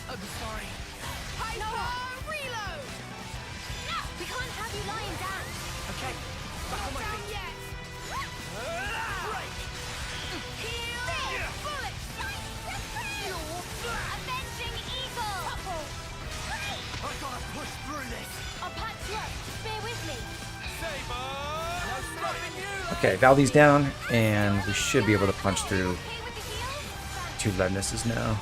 I'm sorry. No, reload! No, we can't have you lying down. Okay, back on my feet. Yet. Break. Heal. Bullet. Avenging eagle. I gotta push through this. I'll patch you up. Bear with me. No stopping you. Okay, Valdi's down, and we should be able to punch through 2 Lednesses now.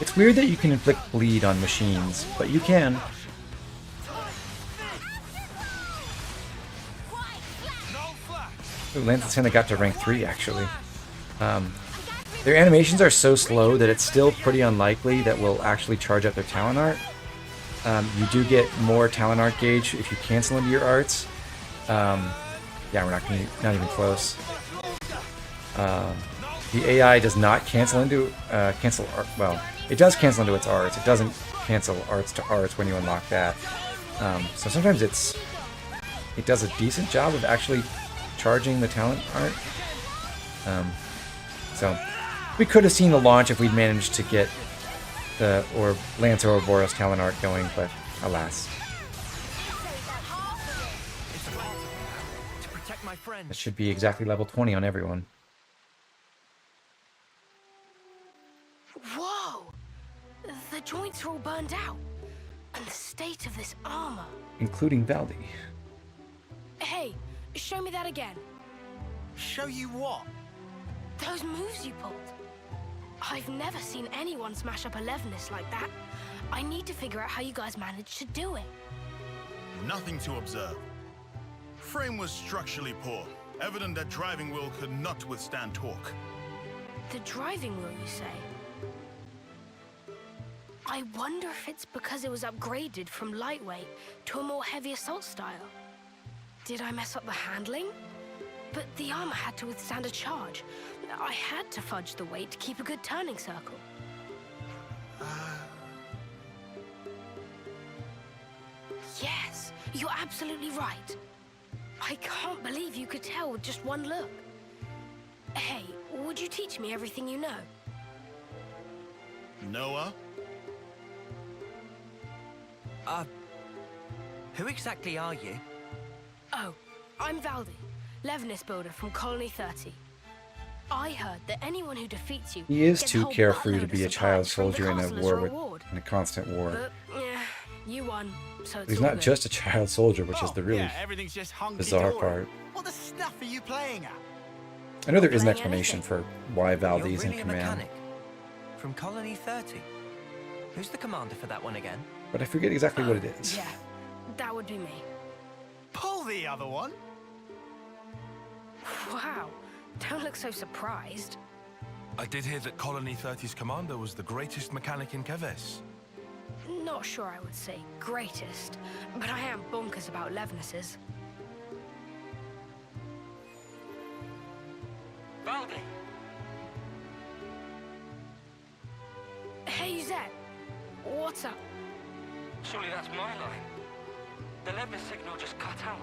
It's weird that you can inflict bleed on machines, but you can. Ooh, Lance and Santa got to rank 3 actually. Their animations are so slow that it's still pretty unlikely that we'll actually charge up their talent art. You do get more talent art gauge if you cancel into your arts. Yeah, we're not even close. The AI does not cancel into well, it does cancel into its arts. It doesn't cancel arts to arts when you unlock that. So sometimes it does a decent job of actually charging the talent art. So we could have seen the launch if we'd managed to get the Lance or Boros talent art going, but alas. That should be exactly level 20 on everyone. Whoa! The joints are all burned out. And the state of this armor. Including Valdi. Hey, show me that again. Show you what? Those moves you pulled. I've never seen anyone smash up a Levinus like that. I need to figure out how you guys managed to do it. Nothing to observe. Frame was structurally poor. Evident that driving wheel could not withstand torque. The driving wheel, you say? I wonder if it's because it was upgraded from lightweight to a more heavy assault style. Did I mess up the handling? But the armor had to withstand a charge. I had to fudge the weight to keep a good turning circle. Yes, you're absolutely right. I can't believe you could tell with just one look. Hey, would you teach me everything you know? Noah? Who exactly are you? Oh, I'm Valdi, Levinus builder from Colony 30. I heard that anyone who defeats you He is gets too a whole carefree to buttload be a of child supplies from the soldier in a castle as war reward. in a constant war. But, yeah, you won, so it's He's all not good. just a child soldier, which is the really Yeah, everything's just bizarre hunky-dory. part. What the stuff are you playing at? I know there is an explanation for why Valdi is in You're really a command, mechanic? From Colony 30? Who's the commander for that one again? but I forget exactly what it is. Yeah, that would be me. Pull the other one. Wow, don't look so surprised. I did hear that Colony 30's commander was the greatest mechanic in Keves. Not sure I would say greatest, but I am bonkers about Levinuses. That's my line. The lever signal just cut out.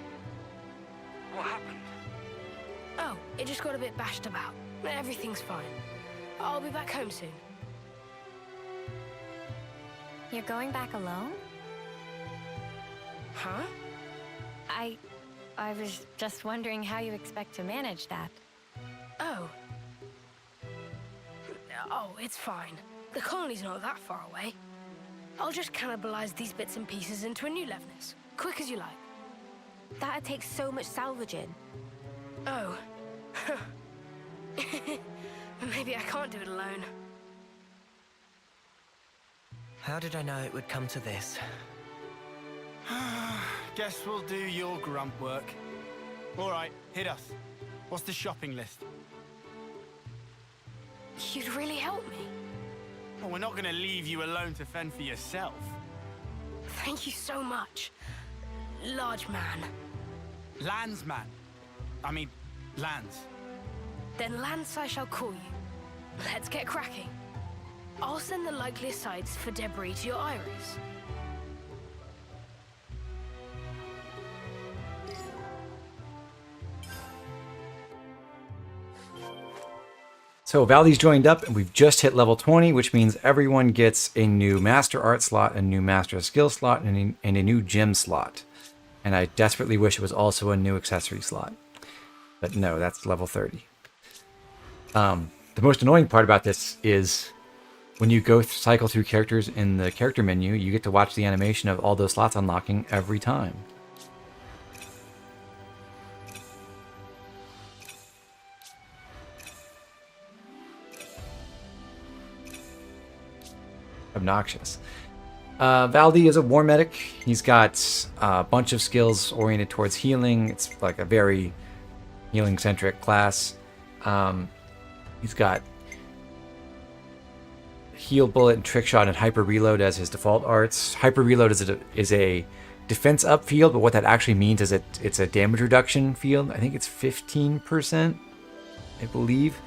What happened? Oh, it just got a bit bashed about. Everything's fine. I'll be back home soon. You're going back alone? Huh? I was just wondering how you expect to manage that. Oh. Oh, it's fine. The colony's not that far away. I'll just cannibalize these bits and pieces into a new Levnis. Quick as you like. That'd take so much salvaging. Oh. Maybe I can't do it alone. How did I know it would come to this? Guess we'll do your grump work. All right, hit us. What's the shopping list? You'd really help me. Well, we're not going to leave you alone to fend for yourself. Thank you so much, large man. Landsman. I mean, Lance. Then Lance I shall call you. Let's get cracking. I'll send the likeliest sites for debris to your iris. So Valdi's joined up, and we've just hit level 20, which means everyone gets a new Master Art slot, a new Master Skill slot, and a new Gem slot. And I desperately wish it was also a new accessory slot. But no, that's level 30. The most annoying part about this is when you go cycle through characters in the character menu, you get to watch the animation of all those slots unlocking every time. Obnoxious. Valdi is a war medic. He's got a bunch of skills oriented towards healing. It's like a very healing-centric class. He's got heal bullet and trick shot and hyper reload as his default arts. Hyper reload is a defense up field, but what that actually means is it's a damage reduction field. I think it's 15%, I believe,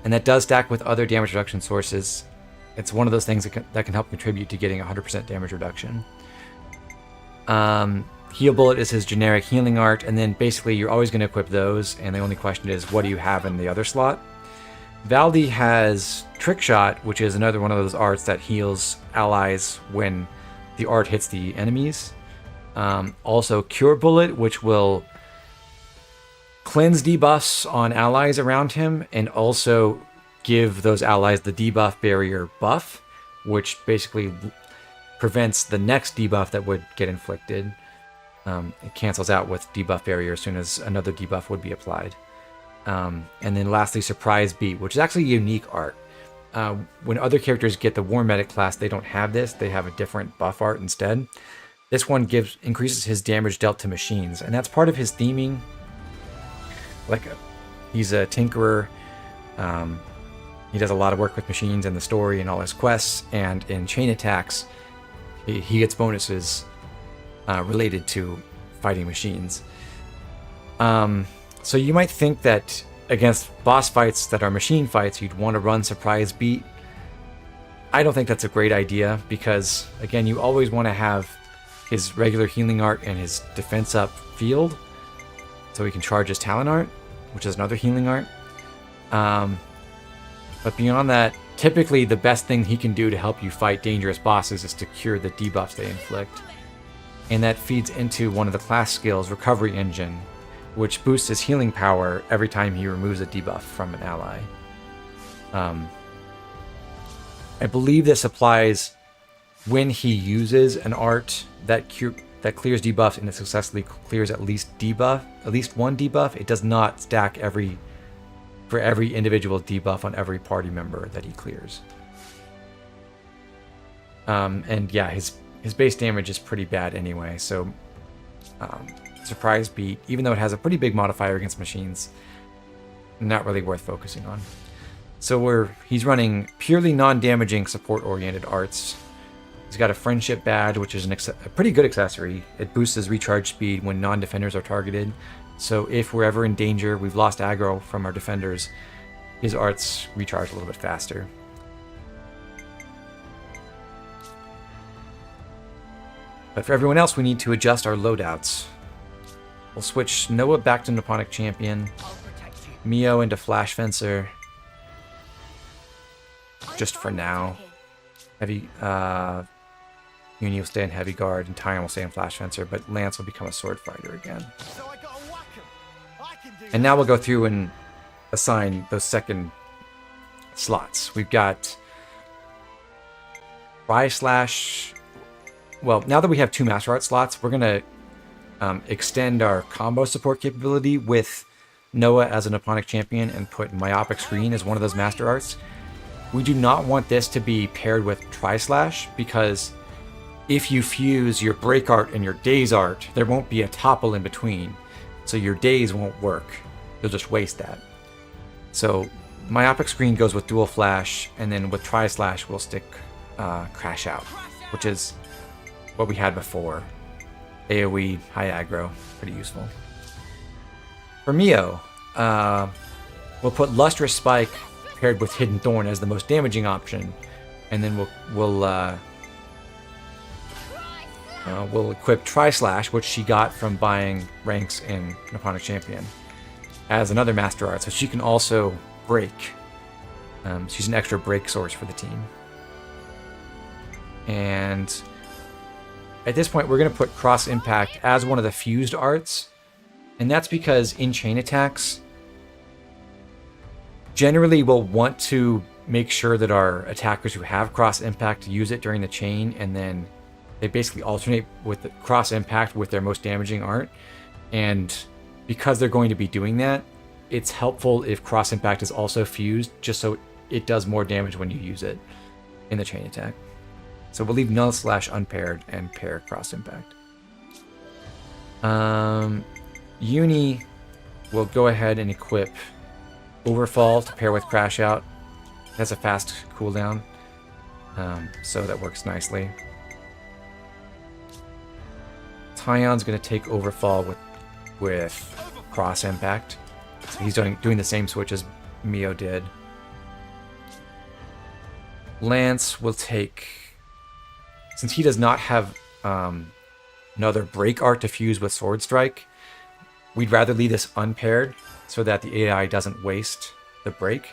and that does stack with other damage reduction sources. It's one of those things that can help contribute to getting 100% damage reduction. Heal Bullet is his generic healing art, and then basically you're always going to equip those, and the only question is, what do you have in the other slot? Valdi has Trick Shot, which is another one of those arts that heals allies when the art hits the enemies. Also Cure Bullet, which will cleanse debuffs on allies around him, and also give those allies the debuff barrier buff, which basically prevents the next debuff that would get inflicted. It cancels out with debuff barrier as soon as another debuff would be applied. And then lastly, Surprise Beat, which is actually a unique art. When other characters get the War Medic class, they don't have this. They have a different buff art instead. This one increases his damage dealt to machines, and that's part of his theming. He's a tinkerer. He does a lot of work with machines in the story and all his quests, and in chain attacks, he gets bonuses related to fighting machines. So you might think that against boss fights that are machine fights, you'd want to run Surprise Beat. I don't think that's a great idea because, again, you always want to have his regular healing art and his defense up field so he can charge his talent art, which is another healing art. But beyond that, typically the best thing he can do to help you fight dangerous bosses is to cure the debuffs they inflict. And that feeds into one of the class skills, Recovery Engine, which boosts his healing power every time he removes a debuff from an ally. I believe this applies when he uses an art that clears debuffs and it successfully clears at least one debuff. It does not stack for every individual debuff on every party member that he clears. And yeah, his base damage is pretty bad anyway, so Surprise Beat, even though it has a pretty big modifier against machines, not really worth focusing on. So he's running purely non-damaging support-oriented arts. He's got a Friendship Badge, which is a pretty good accessory. It boosts his recharge speed when non-defenders are targeted. So if we're ever in danger, we've lost aggro from our defenders, his arts recharge a little bit faster. But for everyone else, we need to adjust our loadouts. We'll switch Noah back to Nipponic Champion, Mio into Flash Fencer, just for now. Heavy, Uni will stay in Heavy Guard, and Tion will stay in Flash Fencer, but Lance will become a Sword Fighter again. And now we'll go through and assign those second slots. We've got Tri-Slash. Well, now that we have 2 Master Art slots, we're going to extend our combo support capability with Noah as a Nipponic Champion and put Myopic Screen as one of those Master Arts. We do not want this to be paired with Tri-Slash, because if you fuse your Break Art and your Daze Art, there won't be a topple in between. So your Daze won't work. You'll just waste that. So Myopic Screen goes with Dual Flash, and then with Tri-Slash we'll stick Crash Out, which is what we had before. AoE, high aggro, pretty useful. For Mio, we'll put Lustrous Spike paired with Hidden Thorn as the most damaging option, and then we'll equip Tri-Slash, which she got from buying ranks in Nipponic Champion, as another Master Art, so she can also break. She's an extra break source for the team. And at this point, we're going to put Cross Impact as one of the fused arts, and that's because in chain attacks, generally we'll want to make sure that our attackers who have Cross Impact use it during the chain, and then they basically alternate with the Cross Impact with their most damaging art. And because they're going to be doing that, it's helpful if Cross Impact is also fused, just so it does more damage when you use it in the chain attack. So we'll leave Null Slash unpaired and pair Cross Impact. Uni will go ahead and equip Overfall to pair with Crash Out. It has a fast cooldown, so that works nicely. Tion's going to take Overfall with Cross Impact. So he's doing the same switch as Mio did. Lance will take, since he does not have another Break Art to fuse with Sword Strike, we'd rather leave this unpaired so that the AI doesn't waste the break.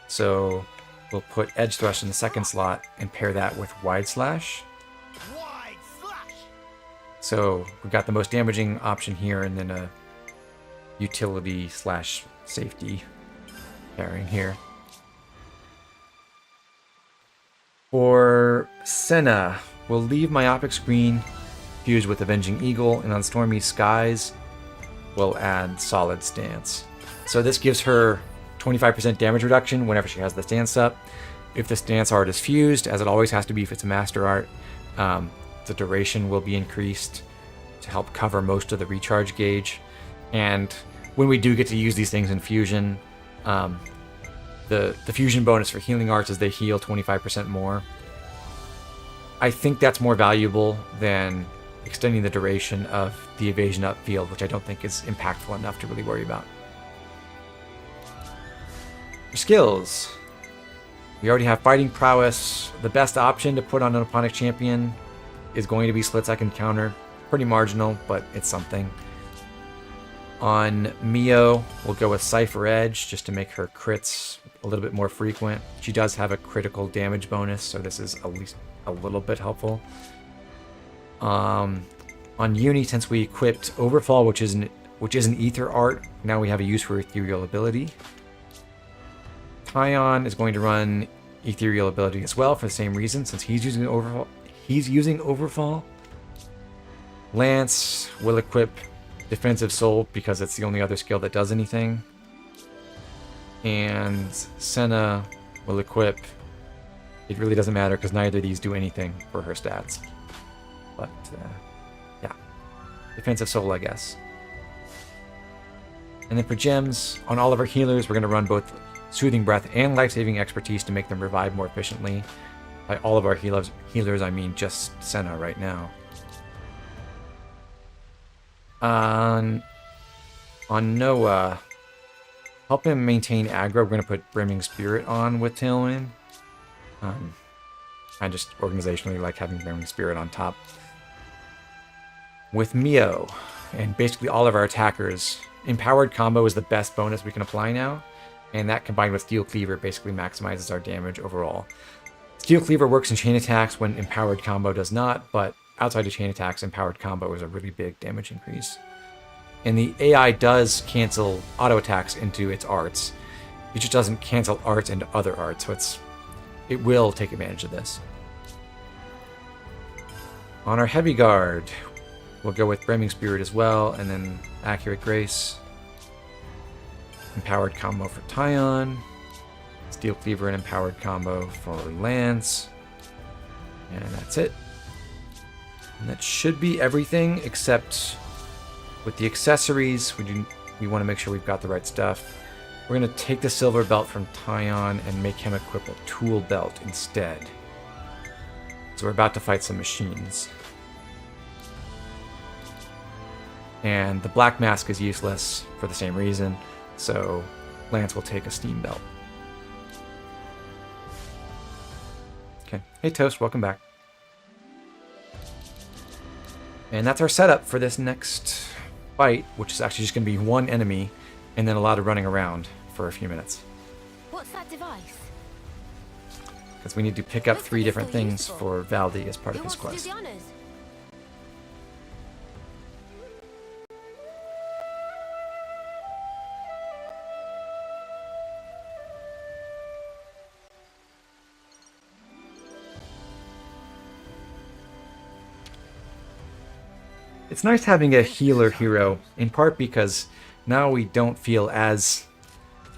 So we'll put Edge Thrust in the second slot and pair that with Wide Slash. So we've got the most damaging option here, and then a utility slash safety pairing here. For Senna, we'll leave Myopic Screen fused with Avenging Eagle, and on Stormy Skies, we'll add Solid Stance. So this gives her 25% damage reduction whenever she has the stance up. If the stance art is fused, as it always has to be if it's a Master Art, the duration will be increased to help cover most of the recharge gauge. And when we do get to use these things in fusion, the fusion bonus for healing arts is they heal 25% more. I think that's more valuable than extending the duration of the evasion up field, which I don't think is impactful enough to really worry about. For skills, we already have Fighting Prowess. The best option to put on an Nipponic Champion is going to be Split Second Counter. Pretty marginal, but it's something. On Mio, we'll go with Cypher Edge just to make her crits a little bit more frequent. She does have a critical damage bonus, so this is at least a little bit helpful. On Uni, since we equipped Overfall, which is an Ether art, now we have a use for Ethereal ability. Tion is going to run Ethereal ability as well for the same reason, since he's using Overfall. Lance will equip Defensive Soul because it's the only other skill that does anything. And Senna will equip, it really doesn't matter because neither of these do anything for her stats. But yeah, Defensive Soul, I guess. And then for gems, on all of our healers, we're going to run both Soothing Breath and Life-Saving Expertise to make them revive more efficiently. By all of our healers, I mean just Senna right now. On Noah, help him maintain aggro. We're going to put Brimming Spirit on with Tailwind. I just organizationally like having Brimming Spirit on top. with Mio and basically all of our attackers, Empowered Combo is the best bonus we can apply now, and that combined with Steel Cleaver basically maximizes our damage overall. Steel Cleaver works in chain attacks when Empowered Combo does not, but outside of chain attacks, Empowered Combo is a really big damage increase. And the AI does cancel auto attacks into its arts. It just doesn't cancel arts into other arts, so it will take advantage of this. On our Heavy Guard, we'll go with Brimming Spirit as well, and then Accurate Grace. Empowered Combo for Tion. Steel Cleaver and Empowered Combo for Lance. And that's it. And that should be everything, except with the accessories, we want to make sure we've got the right stuff. We're going to take the silver belt from Tion and make him equip a tool belt instead. So we're about to fight some machines. And the black mask is useless for the same reason, so Lance will take a steam belt. Okay. Hey Toast, welcome back. And that's our setup for this next fight, which is actually just going to be one enemy and then a lot of running around for a few minutes. What's that device? Because we need to pick up 3 different things for Valdi as part of his quest. It's nice having a healer hero, in part because now we don't feel as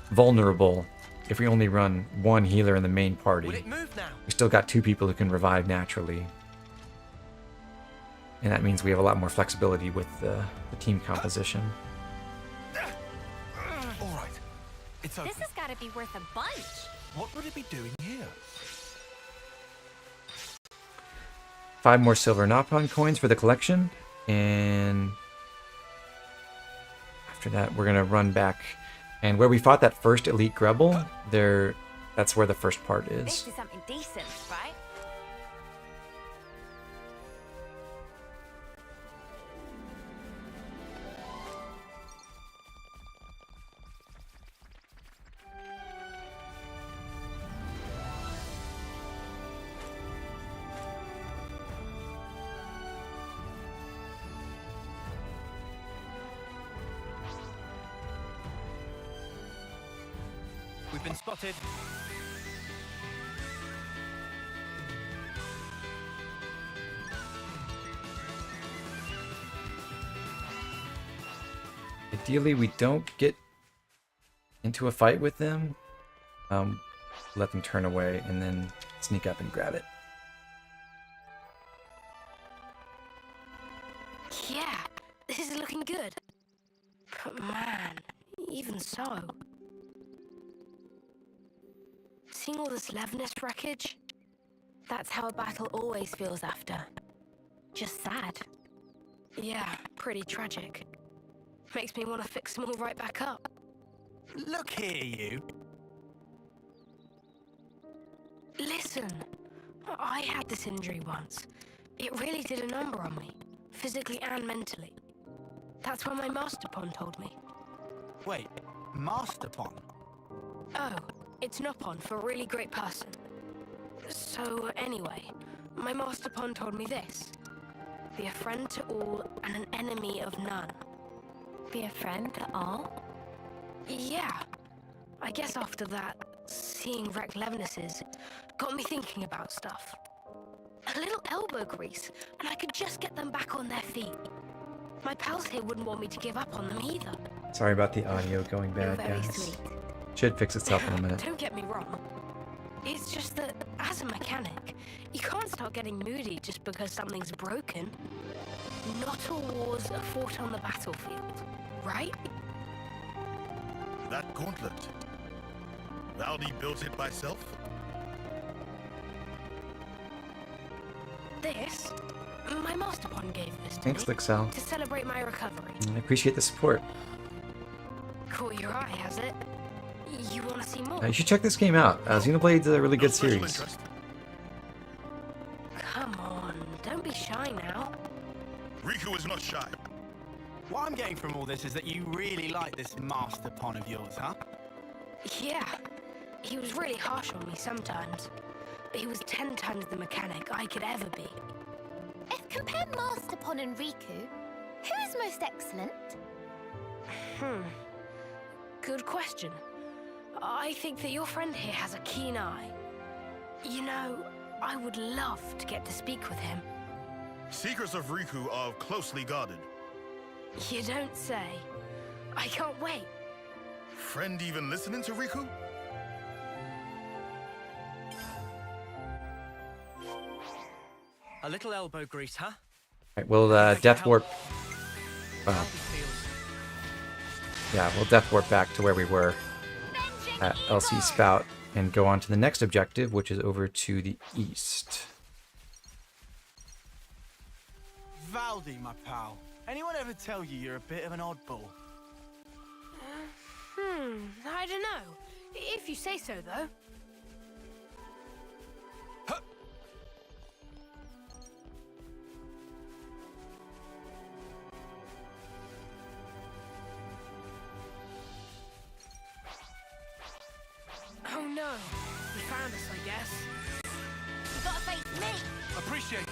vulnerable if we only run one healer in the main party. We still got 2 people who can revive naturally. And that means we have a lot more flexibility with the team composition. All right, it's open. This has got to be worth a bunch. What would it be doing here? 5 more silver Napon coins for the collection. And after that, we're going to run back. And where we fought that first elite Grebel, that's where the first part is. This is something decent, right? We've been spotted. Ideally, we don't get into a fight with them. Let them turn away and then sneak up and grab it. Yeah, this is looking good. But man, even so. Seeing all this Levnis wreckage, That's how a battle always feels after. Just sad. Yeah, pretty tragic. Makes me want to fix them all right back up. Look here, you. Listen, I had this injury once. It really did a number on me, physically and mentally. That's what my Master Pond told me. Wait, Master Pond? Oh, it's Nopon for a really great person. So anyway, my Master Pond told me this. Be a friend to all and an enemy of none. Be a friend to all? Yeah. I guess after that, seeing wrecked Levnis's got me thinking about stuff. A little elbow grease, and I could just get them back on their feet. My pals here wouldn't want me to give up on them either. Sorry about the audio going bad, Very guys. sweet. Should fix itself in a minute. Don't get me wrong. It's just that, as a mechanic, you can't start getting moody just because something's broken. Not all wars are fought on the battlefield, right? That gauntlet. Valdi built it myself? This? My Master Pond gave this to Thanks, me Lixel. to celebrate my recovery. I appreciate the support. Caught your eye, has it? You want to see more? You should check this game out. Xenoblade's a really good series. Come on, don't be shy now. Riku is not shy. What I'm getting from all this is that you really like this master pawn of yours, huh? Yeah, he was really harsh on me sometimes. But he was 10 times the mechanic I could ever be. If compare Master Pon and Riku, who is most excellent? Good question. I think that your friend here has a keen eye. You know, I would love to get to speak with him. Secrets of Riku are closely guarded. You don't say. I can't wait. Friend even listening to Riku? A little elbow grease, huh? Right, we'll death warp. Yeah, we'll death warp back to where we were at LC Spout and go on to the next objective, which is over to the east. Valdi, my pal. Anyone ever tell you you're a bit of an oddball? I don't know. If you say so, though. Oh no, he found us, I guess. You gotta face me. Appreciate it.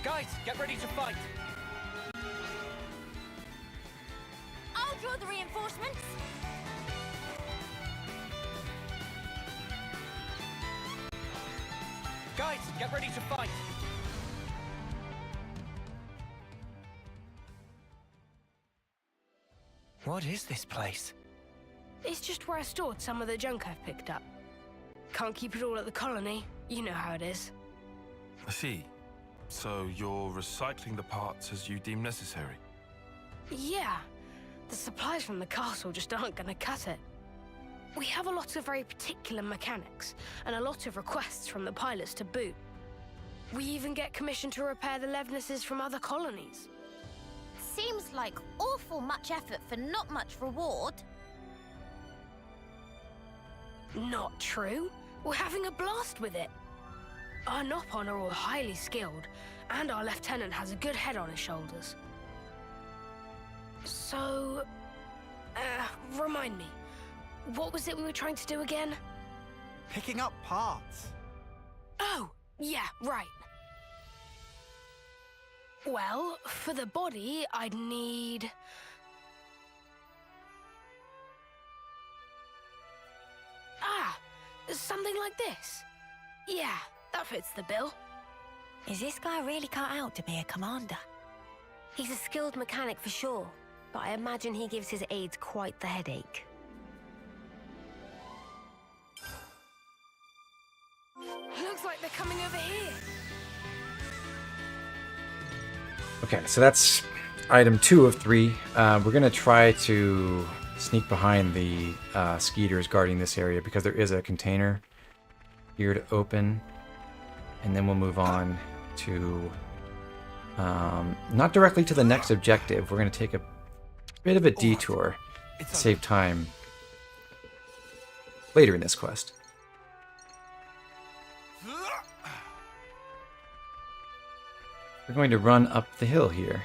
Guys, get ready to fight. I'll draw the reinforcements. Guys, get ready to fight. What is this place? It's just where I stored some of the junk I've picked up. Can't keep it all at the colony. You know how it is. I see. So you're recycling the parts as you deem necessary? Yeah. The supplies from the castle just aren't gonna cut it. We have a lot of very particular mechanics, and a lot of requests from the pilots to boot. We even get commissioned to repair the Levnesses from other colonies. Seems like awful much effort for not much reward. Not true. We're having a blast with it. Our Nopon are all highly skilled, and our lieutenant has a good head on his shoulders. So, remind me, what was it we were trying to do again? Picking up parts. Oh, yeah, right. Well, for the body, I'd need... something like this. Yeah, that fits the bill. Is this guy really cut out to be a commander? He's a skilled mechanic for sure, but I imagine he gives his aides quite the headache. Looks like they're coming over here. Okay, so that's item 2 of 3. We're going to try to sneak behind the skeeters guarding this area because there is a container here to open. And then we'll move on to, not directly to the next objective. We're going to take a bit of a detour to save time later in this quest. We're going to run up the hill here.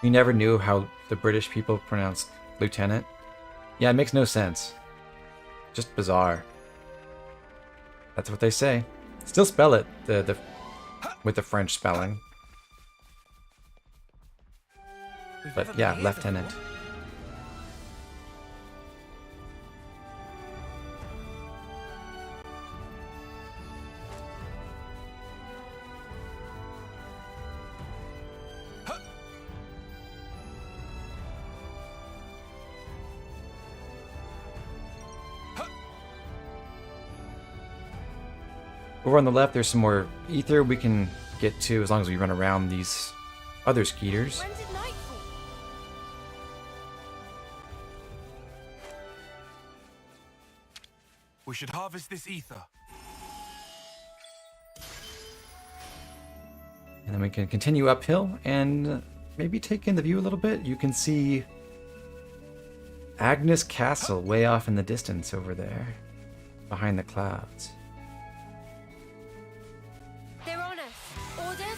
We never knew how the British people pronounced lieutenant. Yeah, it makes no sense. Just bizarre. That's what they say. Still spell it with the French spelling. But yeah, lieutenant. Over on the left, there's some more ether we can get to as long as we run around these other skeeters. We should harvest this ether. And then we can continue uphill and maybe take in the view a little bit. You can see Agnes Castle, way off in the distance over there, behind the clouds. They're on us. Orders?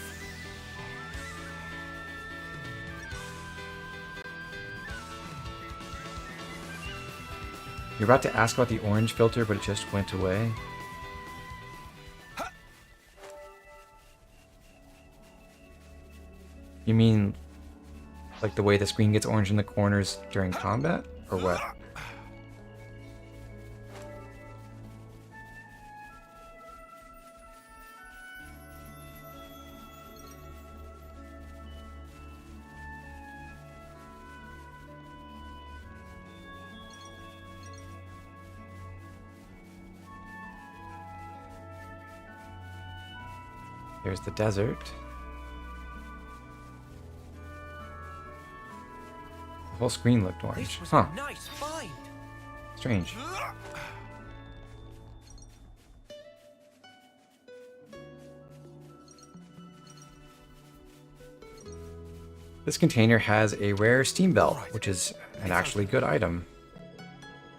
You're about to ask about the orange filter, but it just went away. You mean like the way the screen gets orange in the corners during combat, or what? There's the desert. The whole screen looked orange. This was Huh. a nice find. Strange. This container has a rare steam belt, which is an actually good item.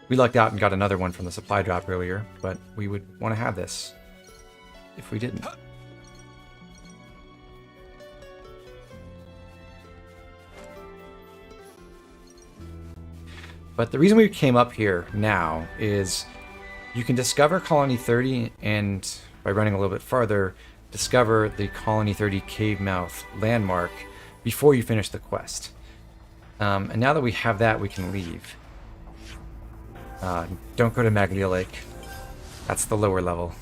We lucked out and got another one from the supply drop earlier, but we would want to have this if we didn't. But the reason we came up here now is you can discover Colony 30 and, by running a little bit farther, discover the Colony 30 cave mouth landmark before you finish the quest. And now that we have that, we can leave. Don't go to Maglia Lake. That's the lower level.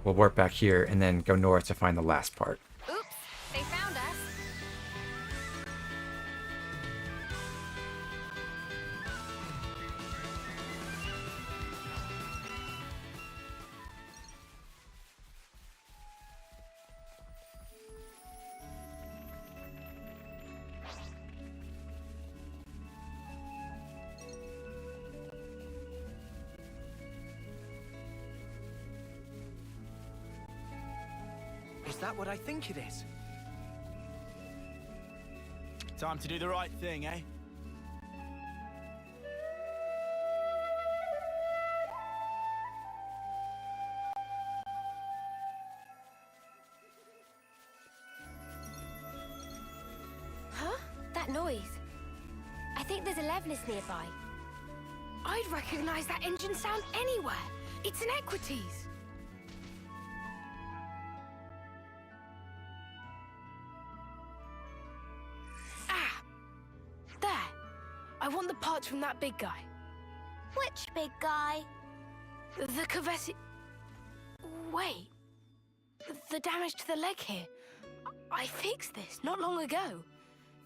We'll warp back here and then go north to find the last part. Oops, they found us. Is that what I think it is? Time to do the right thing, eh? Huh? That noise. I think there's a Levinus nearby. I'd recognize that engine sound anywhere. It's an Equities. I want the parts from that big guy. Which big guy? The Kavesi... Wait. The damage to the leg here. I fixed this not long ago.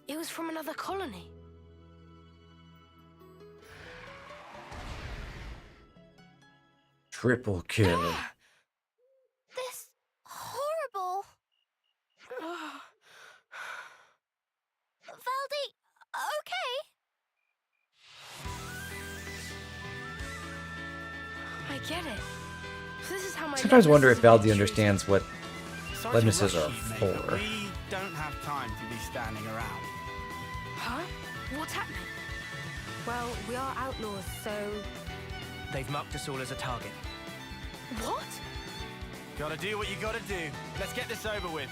It was from another colony. Triple kill. This horrible. Valdi, okay? I get it. This is how my Sometimes wonder if Levinuses Valdi understands what Sorry to Levinuses rush are you, mate, but for. we don't have time to be standing around. Huh? What's happening? Well, we are outlaws, so... They've marked us all as a target. What? Gotta do what you gotta do. Let's get this over with.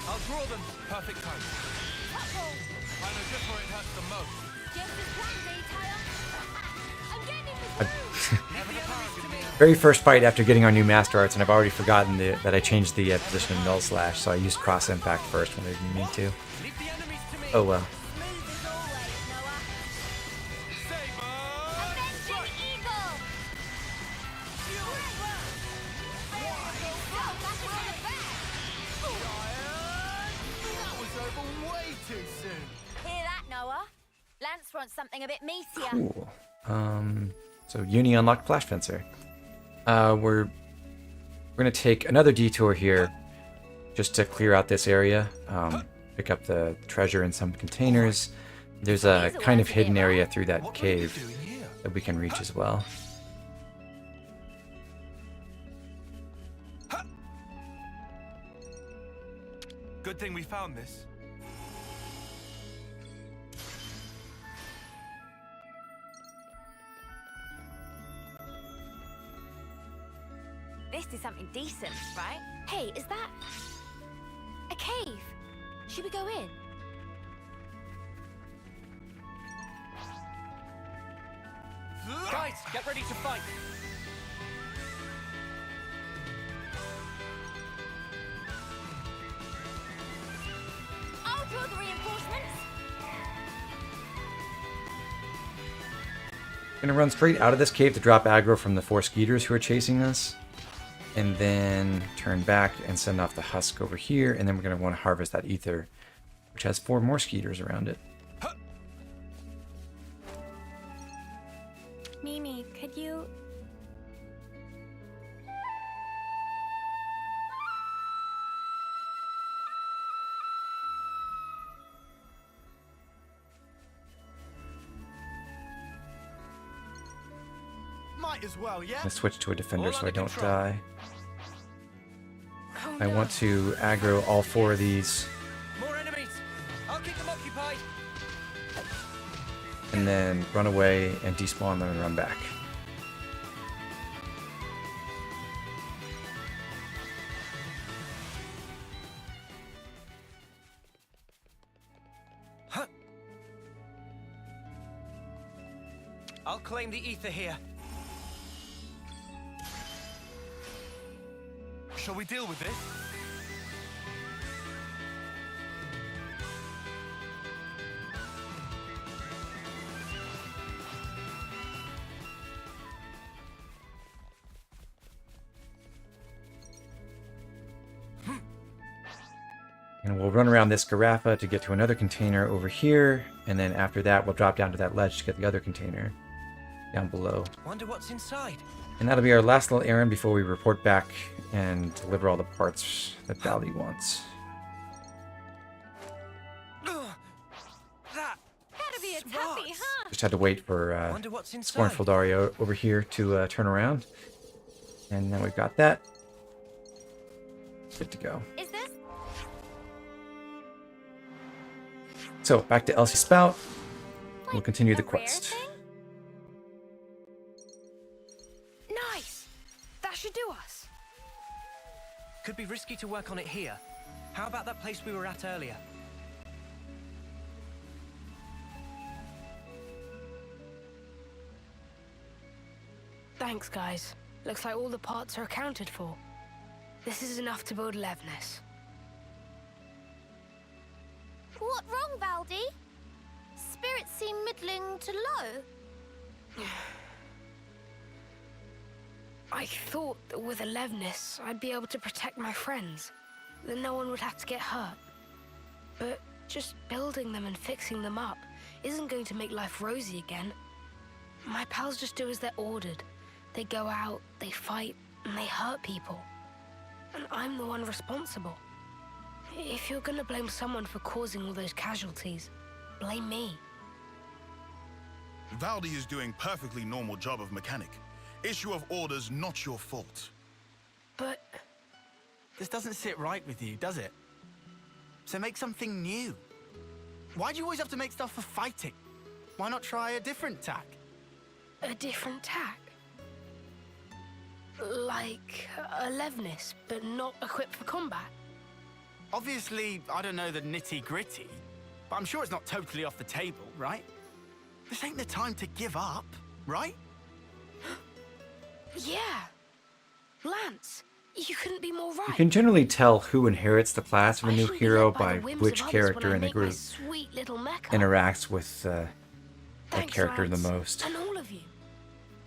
I'll draw them. Perfect time. I know just where it hurts the most. Just as planned, Tion. I'm getting in the groove. Very first fight after getting our new Master Arts, and I've already forgotten that I changed the position of Null Slash, so I used Cross Impact first when I didn't need to. Oh well. Hear that, Noah? Lance wants something a bit meatier. Cool. So Uni unlocked Flash Fencer. We're gonna take another detour here just to clear out this area. Pick up the treasure in some containers. There's a kind of hidden area through that cave that we can reach as well. Good thing we found this. This is something decent, right? Hey, is that a cave? Should we go in? Guys, get ready to fight. I'll draw the reinforcements. Gonna run straight out of this cave to drop aggro from the 4 skeeters who are chasing us. And then turn back and send off the husk over here. And then we're gonna want to harvest that ether, which has 4 more skeeters around it. Mimi, could you... Might as well, yeah? I'm gonna switch to a defender so I don't control. die. I want to aggro all 4 of these. More enemies. I'll keep them occupied. And then run away and despawn them and run back. Huh. I'll claim the ether here. Shall we deal with this? And we'll run around this Garaffa to get to another container over here. And then after that, we'll drop down to that ledge to get the other container down below. Wonder what's inside. And that'll be our last little errand before we report back and deliver all the parts that Valdi wants. Gotta be a toughie, huh? Just had to wait for Wonder what's inside. Scornful Dario over here to turn around. And then we've got that. Good to go. Is this... So, back to Elsie Spout. We'll continue the quest. Nice! That should do us. Could be risky to work on it here. How about that place we were at earlier? Thanks, guys. Looks like all the parts are accounted for. This is enough to build Levnis. What wrong, Valdi? Spirits seem middling to low. I thought that with a Levnis, I'd be able to protect my friends. That no one would have to get hurt. But just building them and fixing them up isn't going to make life rosy again. My pals just do as they're ordered. They go out, they fight, and they hurt people. And I'm the one responsible. If you're gonna blame someone for causing all those casualties, blame me. Valdi is doing perfectly normal job of mechanic. Issue of orders not your fault. But... This doesn't sit right with you, does it? So make something new. Why do you always have to make stuff for fighting? Why not try a different tack? A different tack? Like a Levnis, but not equipped for combat? Obviously, I don't know the nitty-gritty, but I'm sure it's not totally off the table, right? This ain't the time to give up, right? Yeah! Lance, you couldn't be more You right. can generally tell who inherits the class of a new shouldn't be hero led by by the whims which of others character when I in the make my group sweet little mecha. interacts with that Thanks, character Lance, the most And all of you.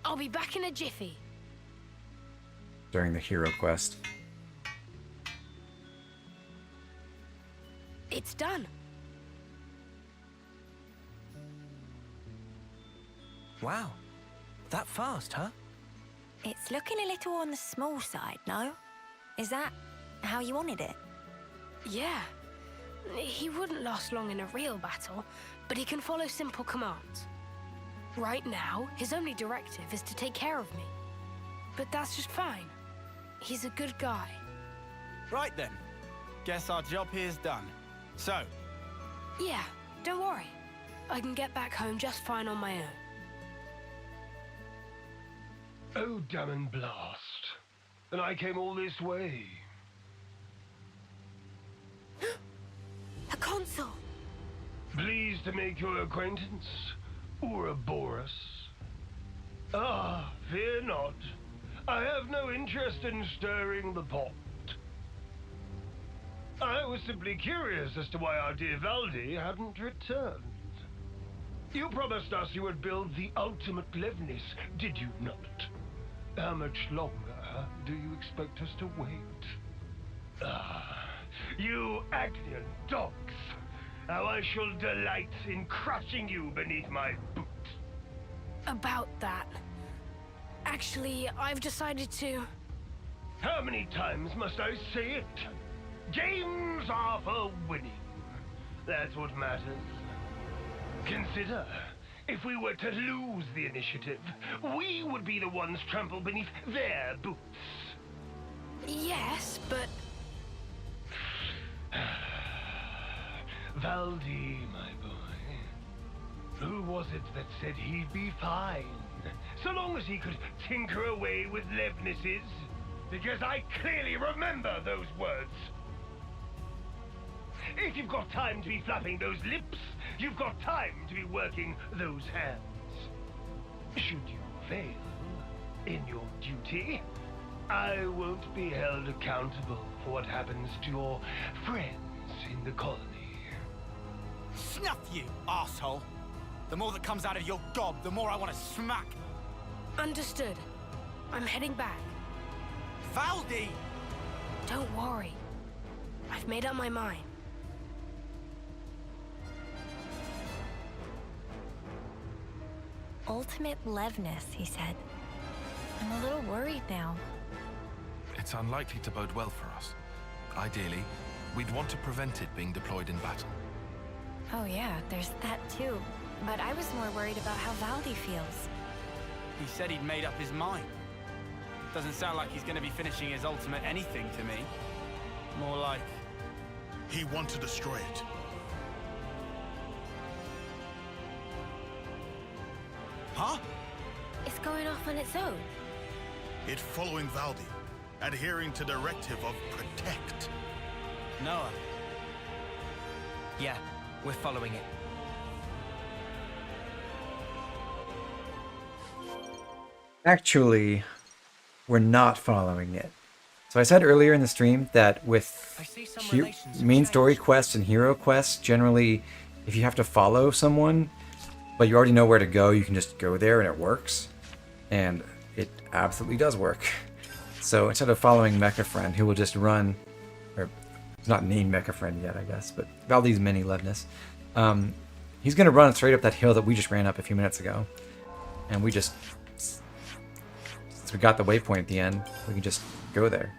I'll be back in a jiffy. during the hero quest. It's done. Wow. That fast, huh? It's looking a little on the small side, no? Is that how you wanted it? Yeah. He wouldn't last long in a real battle, but he can follow simple commands. Right now, his only directive is to take care of me. But that's just fine. He's a good guy. Right then. Guess our job here's done. So, Yeah, don't worry. I can get back home just fine on my own. Oh, damn and blast. And I came all this way. A console! Pleased to make your acquaintance, Ouroboros. Ah, fear not. I have no interest in stirring the pot. I was simply curious as to why our dear Valdi hadn't returned. You promised us you would build the ultimate Levnis, did you not? How much longer do you expect us to wait? Ah, you Agnian dogs! How I shall delight in crushing you beneath my boot. About that. Actually, I've decided to... How many times must I say it? Games are for winning. That's what matters. Consider, if we were to lose the initiative, we would be the ones trampled beneath their boots. Yes, but... Valdi, my boy. Who was it that said he'd be fine, so long as he could tinker away with Levnises? Because I clearly remember those words. If you've got time to be flapping those lips, you've got time to be working those hands. Should you fail in your duty, I won't be held accountable for what happens to your friends in the colony. Snuff you, asshole! The more that comes out of your gob, the more I want to smack. Understood. I'm heading back. Valdi! Don't worry. I've made up my mind. Ultimate Levnis, he said. I'm a little worried now. It's unlikely to bode well for us. Ideally, we'd want to prevent it being deployed in battle. Oh yeah, there's that too. But I was more worried about how Valdi feels. He said he'd made up his mind. Doesn't sound like he's going to be finishing his ultimate anything to me. More like... he wants to destroy it. Huh? It's going off on its own. It's following Valdi, adhering to directive of protect. Noah. Yeah, we're following it. Actually, we're not following it. So I said earlier in the stream that with main story quests and hero quests, generally, if you have to follow someone, but you already know where to go, you can just go there and it works. And it absolutely does work. So instead of following Mecha Friend, who will just run, or it's not named Mecha Friend yet, I guess, but Valdi's mini Levnis, he's going to run straight up that hill that we just ran up a few minutes ago. And we just, since we got the waypoint at the end, we can just go there.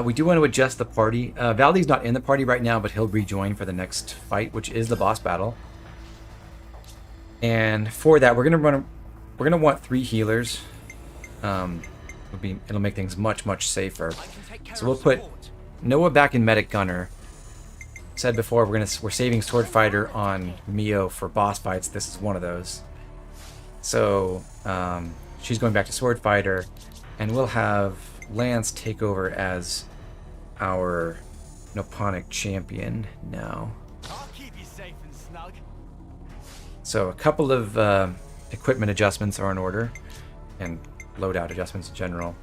We do want to adjust the party. Valdi's not in the party right now, but he'll rejoin for the next fight, which is the boss battle. And for that, we're gonna want 3 healers. It'll make things much safer. So we'll put Noah back in medic gunner. Said before, we're saving sword fighter on Mio for boss fights. This is one of those. So she's going back to sword fighter, and we'll have Lance take over as our Nipponic champion now. I'll keep you safe and snug. So a couple of equipment adjustments are in order, and loadout adjustments in general.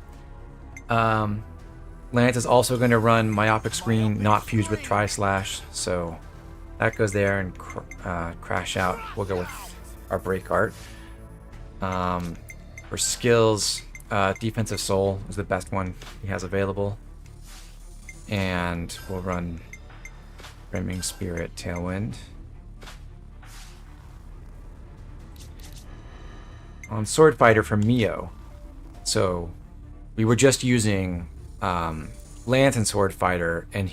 Lance is also going to run myopic screen, not fused with tri-slash, so that goes there, and crash out. We'll go with our break art. For skills, defensive soul is the best one he has available, and we'll run brimming spirit tailwind. On sword fighter for Mio, so we were just using Lance and sword fighter, and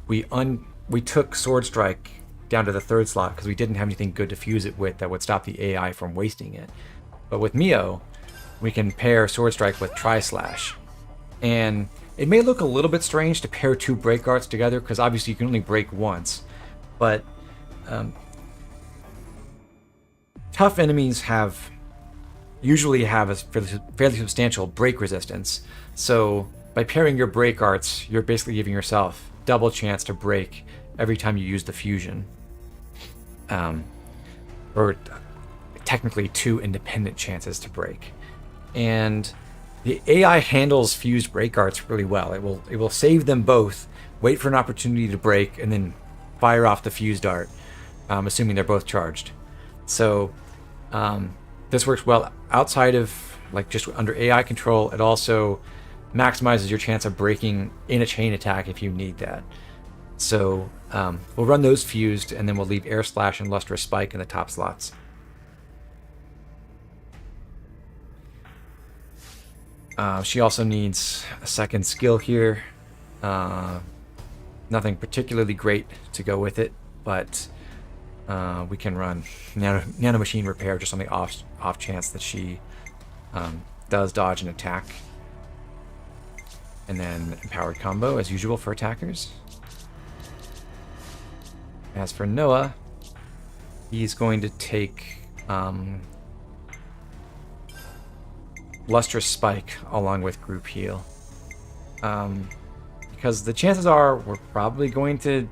we took sword strike down to the 3rd slot because we didn't have anything good to fuse it with that would stop the AI from wasting it. But with Mio, we can pair Sword Strike with Tri-Slash. And it may look a little bit strange to pair 2 break arts together, because obviously you can only break once. But tough enemies usually have a fairly substantial break resistance. So by pairing your break arts, you're basically giving yourself double chance to break every time you use the fusion. Or technically 2 independent chances to break. And the AI handles fused break arts really well. It will save them both, wait for an opportunity to break, and then fire off the fused art, assuming they're both charged. So this works well outside of like just under AI control. It also maximizes your chance of breaking in a chain attack if you need that. So we'll run those fused, and then we'll leave Air Slash and Lustrous Spike in the top slots. She also needs a second skill here. Nothing particularly great to go with it, but we can run Nano Machine Repair just on the off chance that she does dodge an attack. And then Empowered Combo, as usual for attackers. As for Noah, he's going to take Lustrous Spike along with Group Heal. Because the chances are we're probably going to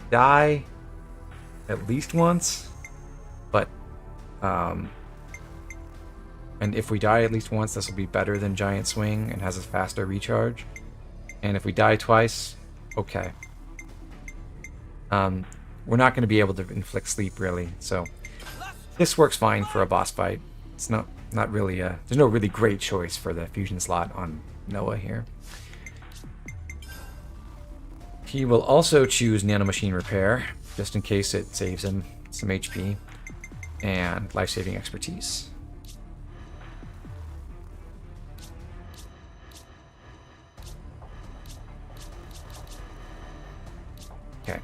die at least once. But, and if we die at least once, this will be better than Giant Swing and has a faster recharge. And if we die twice, okay. We're not going to be able to inflict sleep, really. So this works fine for a boss fight. It's not really there's no really great choice for the fusion slot on Noah here. He will also choose Nano Machine Repair, just in case it saves him some HP, and Life-Saving Expertise. Okay.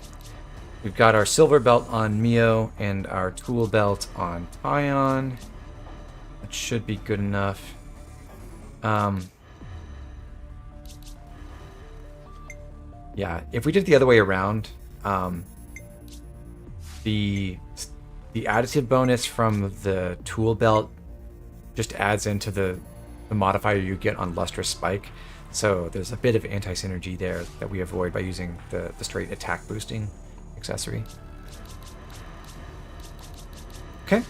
We've got our silver belt on Mio and our tool belt on Tion. That should be good enough. Yeah, if we did it the other way around, the additive bonus from the tool belt just adds into the modifier you get on Lustrous Spike. So there's a bit of anti-synergy there that we avoid by using the straight attack boosting accessory. Okay.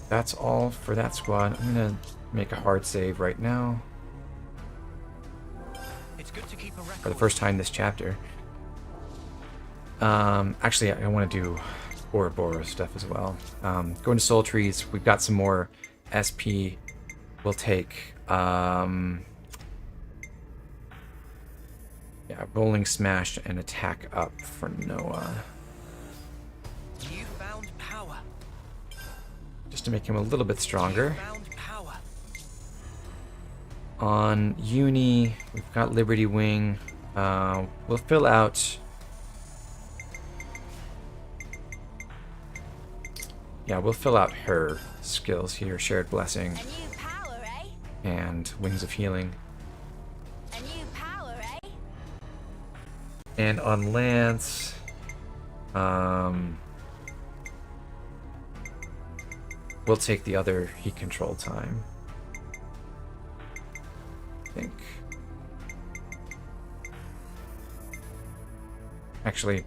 That's all for that squad. I'm gonna make a hard save right now. It's good to keep a record. For the first time this chapter. Actually, I want to do Ouroboros stuff as well. Going to Soul Trees, we've got some more SP. We'll take yeah, Rolling Smash and Attack Up for Noah. You found power. Just to make him a little bit stronger. On Uni, we've got Liberty Wing. We'll fill out... Yeah, we'll fill out her skills here. Shared Blessing. And Wings of Healing. And on Lance... we'll take the other heat control time. I think. Actually,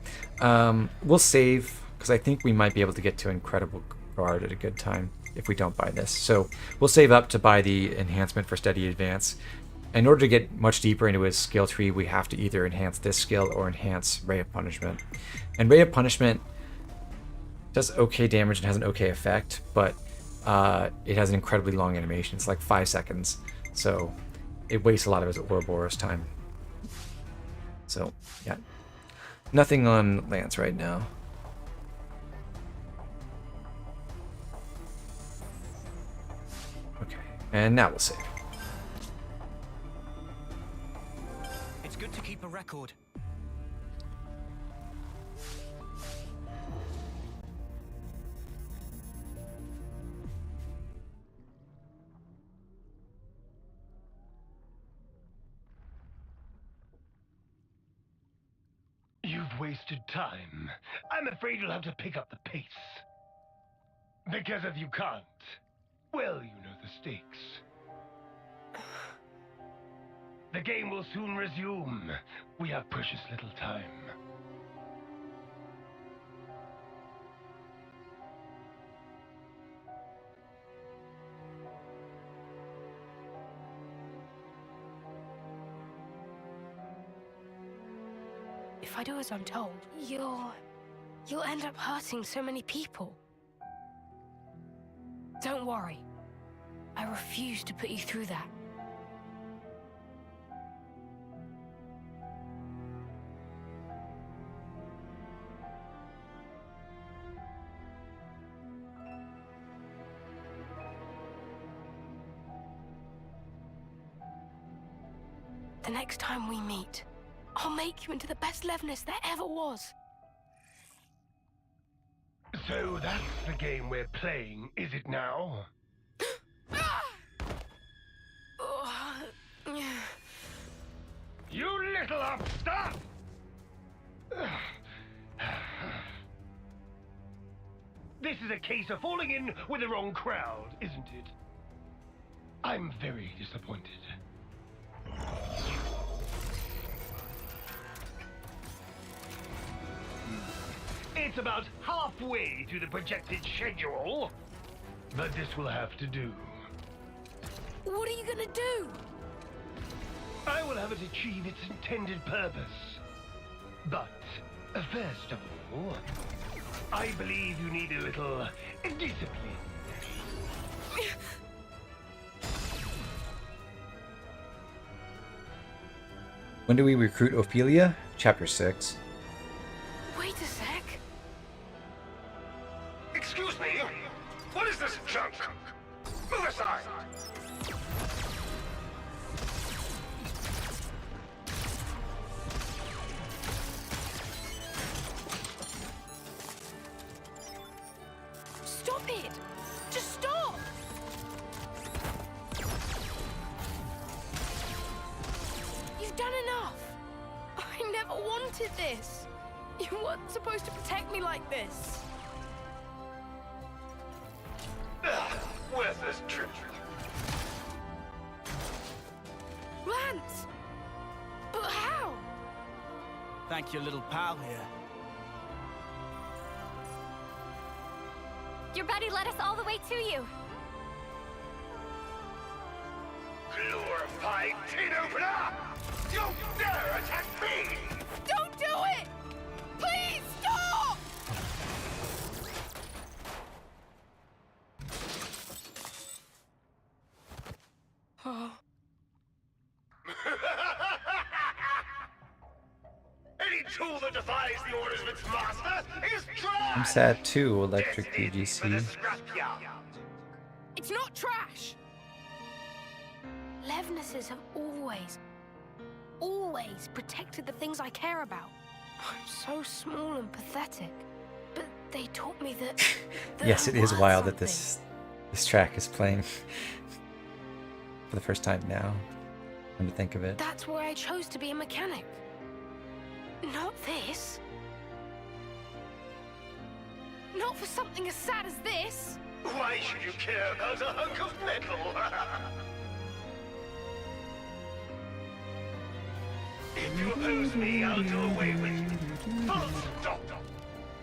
we'll save, because I think we might be able to get to Incredible Guard at a good time if we don't buy this. So we'll save up to buy the enhancement for Steady Advance. In order to get much deeper into his skill tree, we have to either enhance this skill or enhance Ray of Punishment. And Ray of Punishment does okay damage and has an okay effect, but it has an incredibly long animation. It's like 5 seconds. So it wastes a lot of his Ouroboros time. So, yeah. Nothing on Lance right now. Okay, and now we'll save. It's good to keep a record. wasted time. I'm afraid you'll have to pick up the pace. Because if you can't, well, you know the stakes. The game will soon resume. We have precious little time. If I do as I'm told, you'll end up hurting so many people. Don't worry. I refuse to put you through that. The next time we meet, I'll make you into the best Levnis there ever was. So that's the game we're playing, is it now? You little upstart! This is a case of falling in with the wrong crowd, isn't it? I'm very disappointed. It's about halfway to the projected schedule, but this will have to do. What are you gonna do? I will have it achieve its intended purpose. But, first of all, I believe you need a little discipline. When do we recruit Ophelia? Chapter 6. Wait a sec. Excuse me? What is this junk? Move aside! Stop it! Just stop! You've done enough! I never wanted this! You weren't supposed to protect me like this! Where's this trip? Lance! But how? Thank your little pal here. Your buddy led us all the way to you. Glorified tin opener! Don't dare attack me! Don't do it! Please stop! Oh. Any tool that defies the orders of its master is trash! I'm sad too, Electric BGC. It's not trash! Levnesses have always protected the things I care about. I'm so small and pathetic. But they taught me that... Yes, it is wild that this track is playing for the first time now. Come to think of it. That's why I chose to be a mechanic. Not this. Not for something as sad as this. Why should you care about a hunk of metal? If you oppose me, I'll do away with you. Full stop.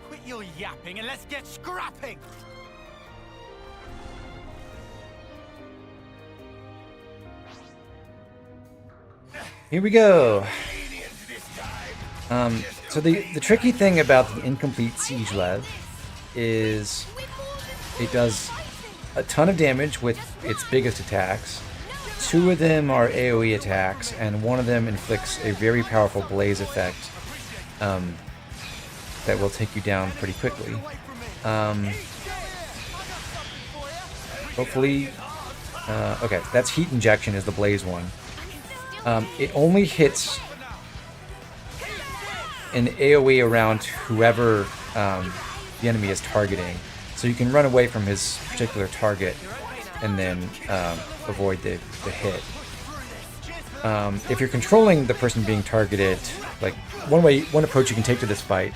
Quit your yapping and let's get scrapping! Here we go. So the tricky thing about the incomplete siege lev is it does a ton of damage with its biggest attacks. 2 of them are AoE attacks, and 1 of them inflicts a very powerful blaze effect that will take you down pretty quickly. Hopefully, okay, that's heat injection is the blaze one. It only hits an AoE around whoever the enemy is targeting, so you can run away from his particular target and then avoid the hit. if you're controlling the person being targeted, like one approach you can take to this fight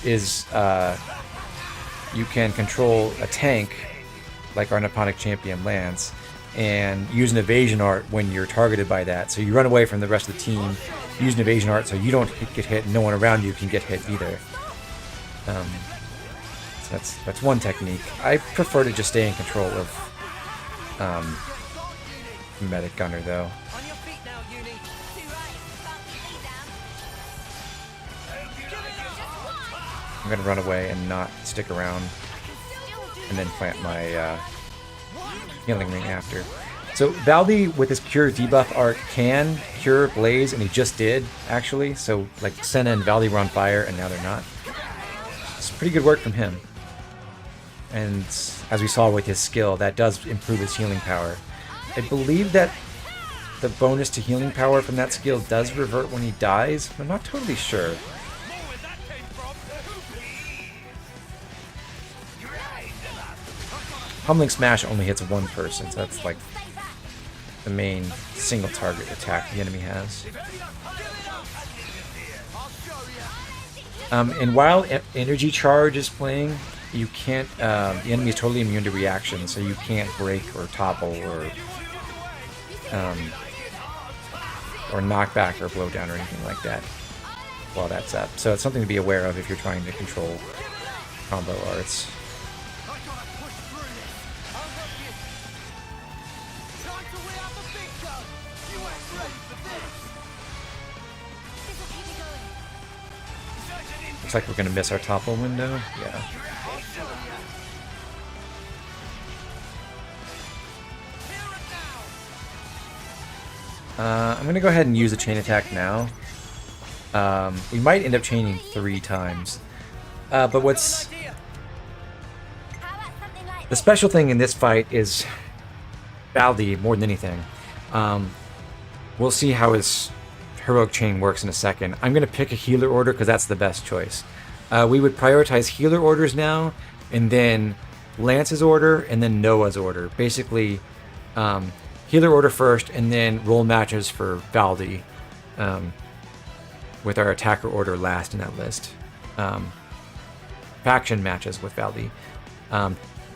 is you can control a tank, like our Nipponic champion Lance, and use an evasion art when you're targeted by that. So you run away from the rest of the team, use an evasion art so you don't get hit, and no one around you can get hit either. So that's one technique. I prefer to just stay in control of Medic Gunner, though. I'm gonna run away and not stick around, and then plant my healing ring after. So Valdi with his cure debuff art can cure Blaze, and he just did actually. So like Senna and Valdi were on fire, and now they're not. It's pretty good work from him. And as we saw with his skill, that does improve his healing power. I believe that the bonus to healing power from that skill does revert when he dies. I'm not totally sure. Humbling Smash only hits one person, so that's like the main single target attack the enemy has. And while Energy Charge is playing, you can't. The enemy is totally immune to reactions, so you can't break or topple or knock back or blow down or anything like that while that's up. So it's something to be aware of if you're trying to control combo arts. Looks like we're going to miss our topple window. Yeah. I'm going to go ahead and use a chain attack now. We might end up chaining 3 times. But what's... The special thing in this fight is Valdi more than anything. We'll see how his heroic chain works in a second. I'm going to pick a healer order because that's the best choice. We would prioritize healer orders now, and then Lance's order, and then Noah's order. Basically, healer order first, and then roll matches for Valdi, with our attacker order last in that list. Faction matches with Valdi.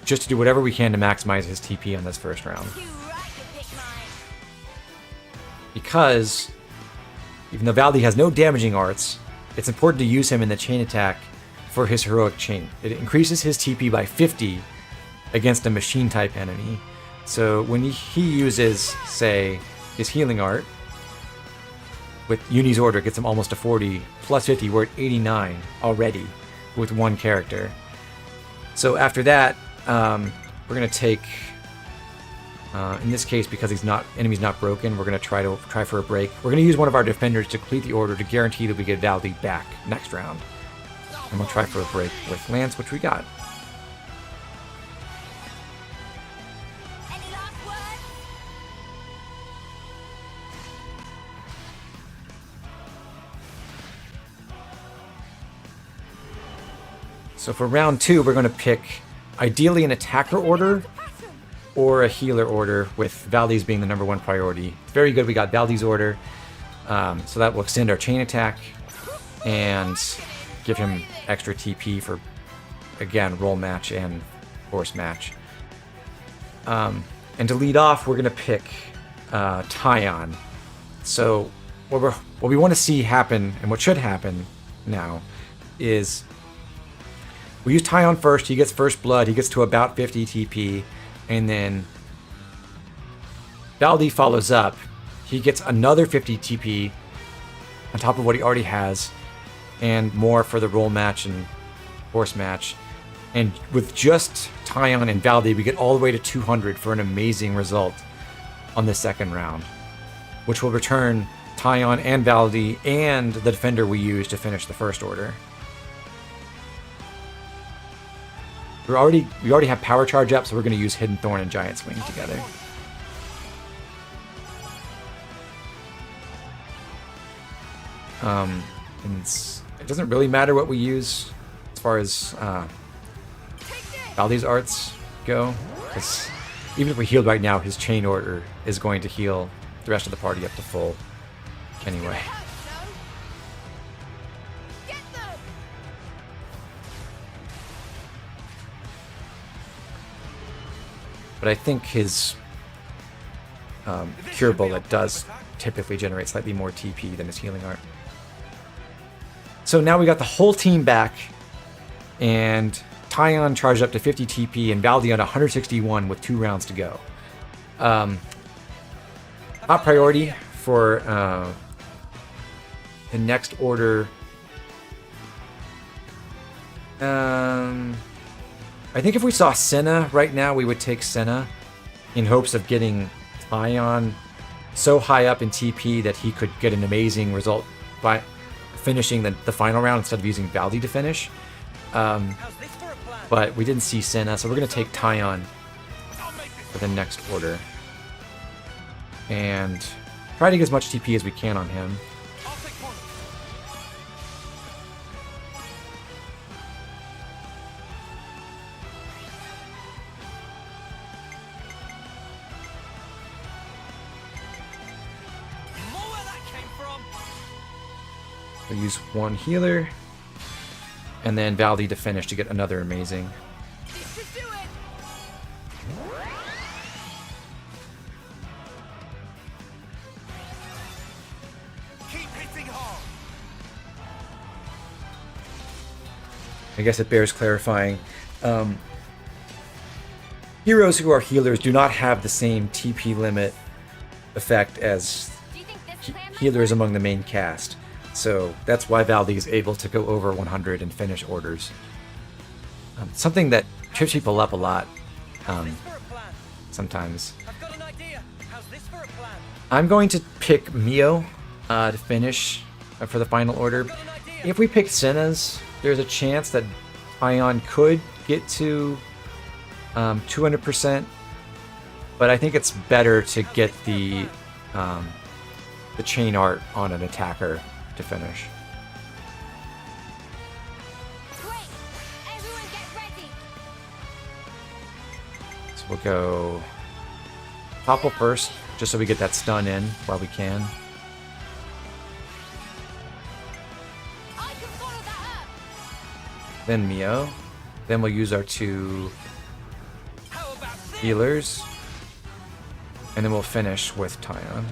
Just to do whatever we can to maximize his TP on this first round. Because even though Valdi has no damaging arts, it's important to use him in the chain attack for his heroic chain. It increases his TP by 50 against a machine type enemy. So when he uses, say, his healing art, with Uni's order, gets him almost to 40, plus 50, we're at 89 already with one character. So after that, we're going to take, in this case, because enemy's not broken, we're going to try for a break. We're going to use one of our defenders to complete the order to guarantee that we get Valdi back next round. And we'll try for a break with Lance, which we got. So for round 2, we're going to pick ideally an attacker order or a healer order, with Valdi's being the #1 priority. Very good, we got Valdi's order, so that will extend our chain attack and give him extra TP for, again, roll match and force match. And to lead off, we're going to pick Tion. So what we want to see happen, and what should happen now, is we use Tion first. He gets first blood. He gets to about 50 TP. And then Valdi follows up. He gets another 50 TP on top of what he already has, and more for the roll match and force match. And with just Tion and Valdi, we get all the way to 200 for an amazing result on the second round, which will return Tion and Valdi and the defender we used to finish the first order. We already have power charge up, so we're going to use Hidden Thorn and Giant Swing together. And it doesn't really matter what we use as far as Valdi's arts go, because even if we healed right now, his chain order is going to heal the rest of the party up to full. Anyway. But I think his Cure Bullet does typically generate slightly more TP than his Healing Art. So now we got the whole team back, and Tion charged up to 50 TP, and Valdi on 161 with 2 rounds to go. Top priority for the next order. I think if we saw Senna right now, we would take Senna in hopes of getting Tion so high up in TP that he could get an amazing result by finishing the final round instead of using Valdi to finish. But we didn't see Senna, so we're going to take Tion for the next order. And try to get as much TP as we can on him. We'll use 1 healer, and then Valdi to finish to get another amazing. I guess it bears clarifying. Heroes who are healers do not have the same TP limit effect as healers among the main cast. So that's why Valdi is able to go over 100 and finish orders. Something that trips people up a lot sometimes. I'm going to pick Mio to finish for the final order. If we pick Senna's, there's a chance that Tion could get to 200%, but I think it's better to get the chain art on an attacker to finish. So we'll go Topple first, just so we get that stun in while we can. Then Mio. Then we'll use our 2 healers. And then we'll finish with Tion.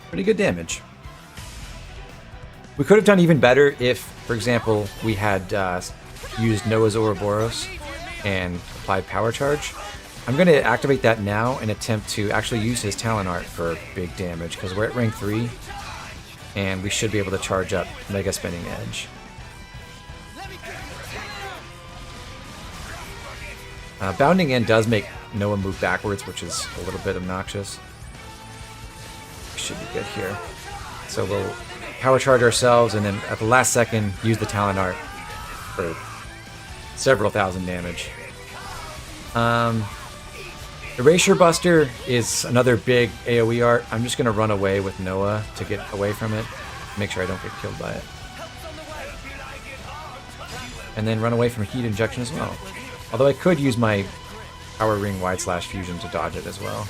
Pretty good damage. We could have done even better if, for example, we had used Noah's Ouroboros and applied Power Charge. I'm going to activate that now and attempt to actually use his Talon Art for big damage, because we're at rank 3, and we should be able to charge up Mega Spinning Edge. Bounding in does make Noah move backwards, which is a little bit obnoxious. Should be good here. So we'll power charge ourselves, and then at the last second use the Talon Art for several thousand damage. Erasure Buster is another big AoE art. I'm just going to run away with Noah to get away from it. Make sure I don't get killed by it. And then run away from Heat Injection as well. Although I could use my Power Ring Wide Slash Fusion to dodge it as well.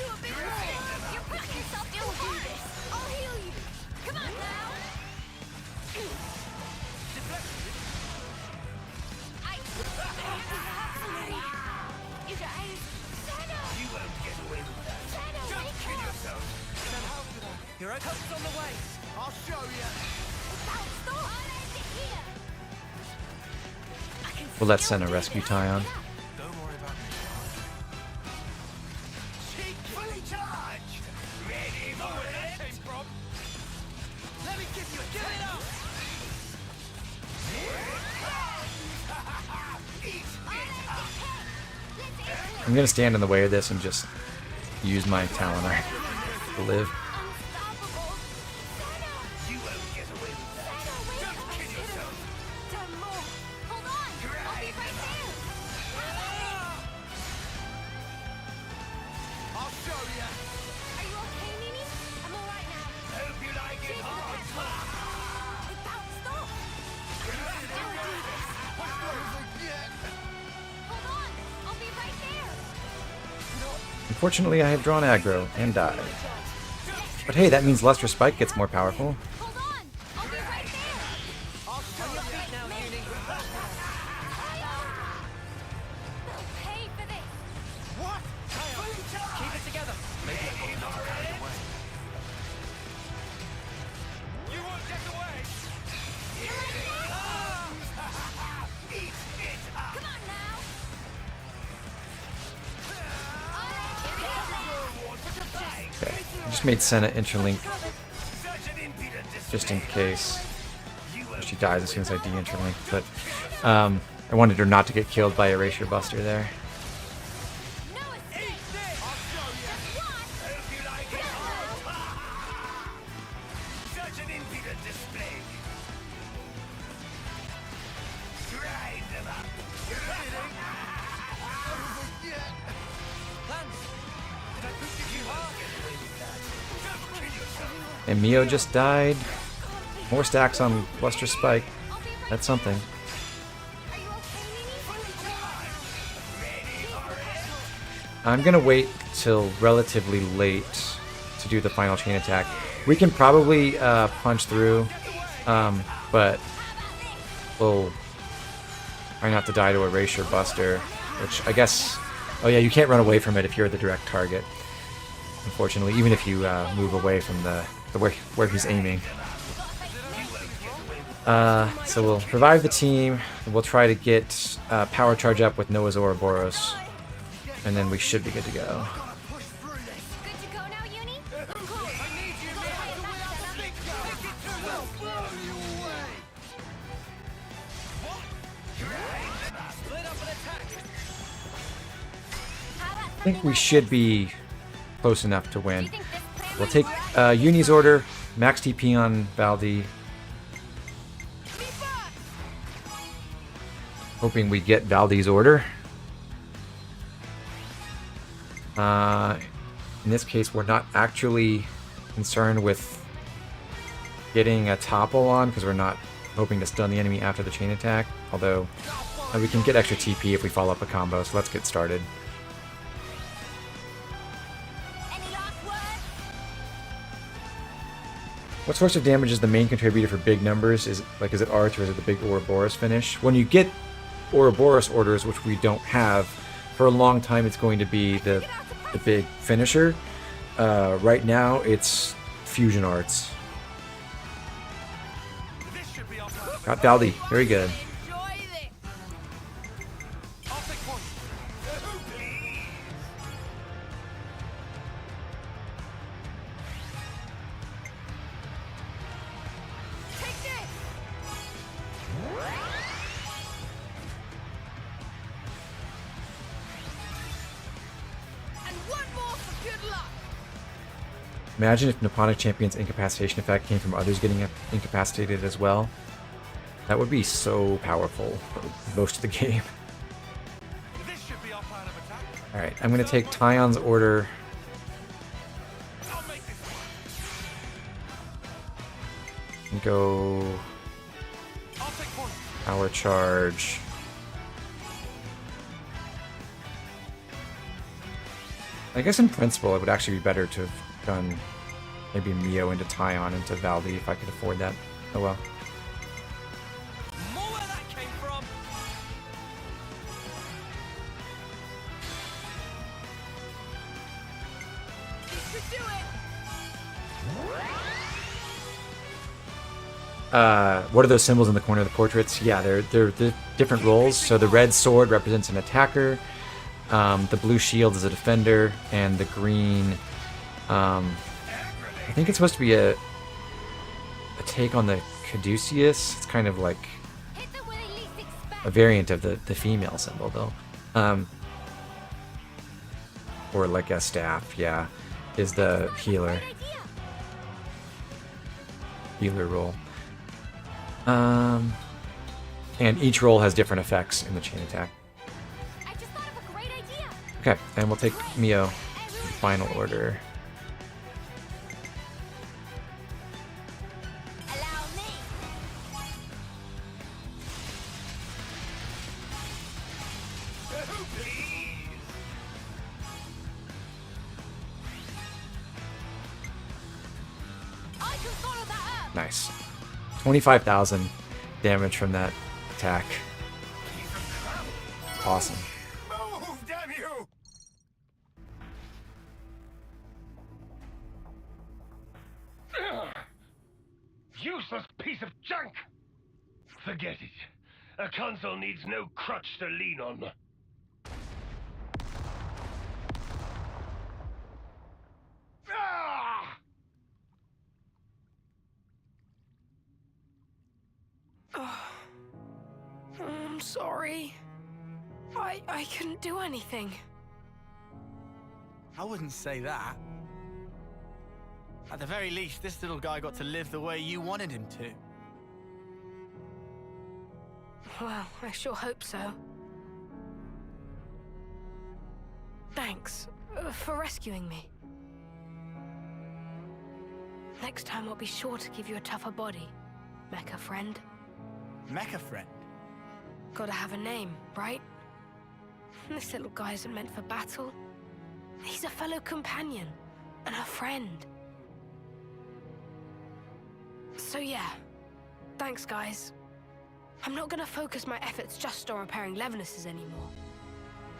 We'll let Senna rescue Tion. I'm gonna stand in the way of this and just use my Talon Art to live. Unfortunately, I have drawn aggro and died. But hey, that means Luster Spike gets more powerful. Just made Senna interlink just in case she dies as soon as I de-interlink, but I wanted her not to get killed by Erasure Buster there. And Mio just died. More stacks on Luster Spike. That's something. I'm gonna wait till relatively late to do the final chain attack. We can probably punch through, but we'll try not to die to Erasure Buster, which I guess... Oh yeah, you can't run away from it if you're the direct target. Unfortunately, even if you move away from the where he's aiming. So we'll revive the team. We'll try to get power charge up with Noah's Ouroboros, and then we should be good to go. I think we should be close enough to win. We'll take Uni's order, max TP on Valdi. Hoping we get Valdi's order. In this case, we're not actually concerned with getting a topple on, because we're not hoping to stun the enemy after the chain attack. Although, we can get extra TP if we follow up a combo, so let's get started. What source of damage is the main contributor for big numbers? Is it Arch or is it the big Ouroboros finish? When you get Ouroboros orders, which we don't have, for a long time it's going to be the big finisher. Right now it's Fusion Arts. Got Valdi, very good. Imagine if Nipponic Champion's incapacitation effect came from others getting incapacitated as well. That would be so powerful for most of the game. Alright, I'm going to take Tion's order. And go... Power charge. I guess in principle it would actually be better to have done maybe Mio into Tion into Valdi if I could afford that. Oh well. What are those symbols in the corner of the portraits? Yeah, they're different roles. So the red sword represents an attacker, the blue shield is a defender, and the green, I think it's supposed to be a take on the caduceus. It's kind of like a variant of the female symbol, though. Or like a staff, yeah, is the healer role. And each roll has different effects in the chain attack. Okay, and we'll take Mio. final order. Nice. 25,000 damage from that attack. Awesome. Move, damn you! Useless piece of junk! Forget it. A console needs no crutch to lean on. Ah! I'm sorry. I couldn't do anything. I wouldn't say that. At the very least, this little guy got to live the way you wanted him to. Well, I sure hope so. Thanks for rescuing me. Next time I'll be sure to give you a tougher body, mecha friend. Mecha friend? Gotta have a name, right? This little guy isn't meant for battle. He's a fellow companion and a friend. So yeah, thanks guys. I'm not gonna focus my efforts just on repairing Levinuses anymore.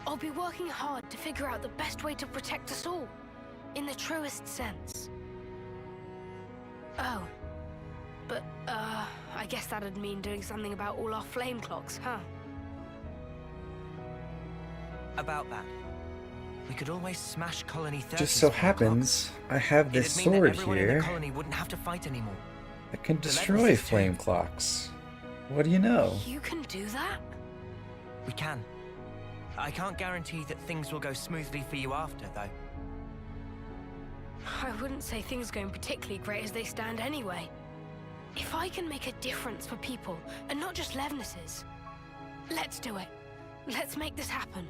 I'll be working hard to figure out the best way to protect us all, in the truest sense. Oh, but I guess that'd mean doing something about all our flame clocks, huh? About that, we could always smash Colony 30's Just so flame happens, I have this It'd mean that sword everyone in the here colony wouldn't have to fight anymore. that can The destroy Levinuses flame clocks. What do you know? You can do that? We can. I can't guarantee that things will go smoothly for you after, though. I wouldn't say things are going particularly great as they stand anyway. If I can make a difference for people, and not just Levinuses, let's do it. Let's make this happen.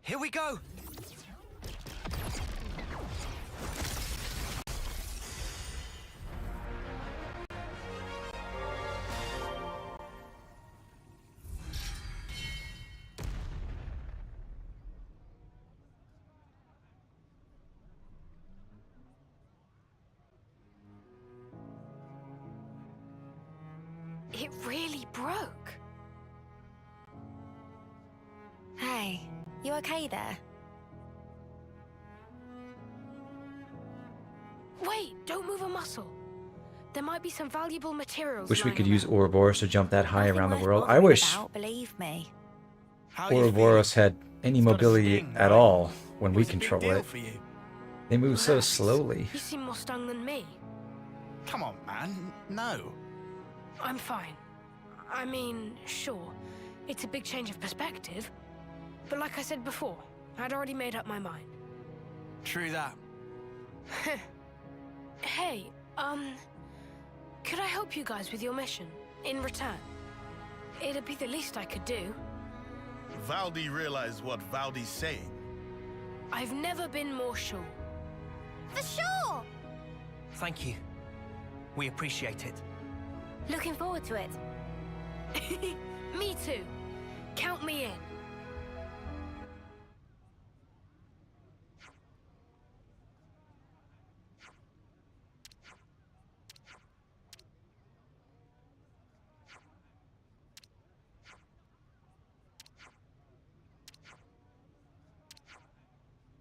Here we go! It really broke. Hey, you okay there? Wait, don't move a muscle. There might be some valuable materials. Wish we lying could around. use Ouroboros to jump that high around the world. I Bothering wish about, believe me. Ouroboros had any mobility at all when we control it. They move so slowly. You seem more stung than me. Come on, man. No. I'm fine. I mean, sure, it's a big change of perspective. But like I said before, I'd already made up my mind. True that. Hey, could I help you guys with your mission in return? It'd be the least I could do. Valdi realized what Valdi's saying. I've never been more sure. For sure! Thank you. We appreciate it. Looking forward to it. Me too. Count me in.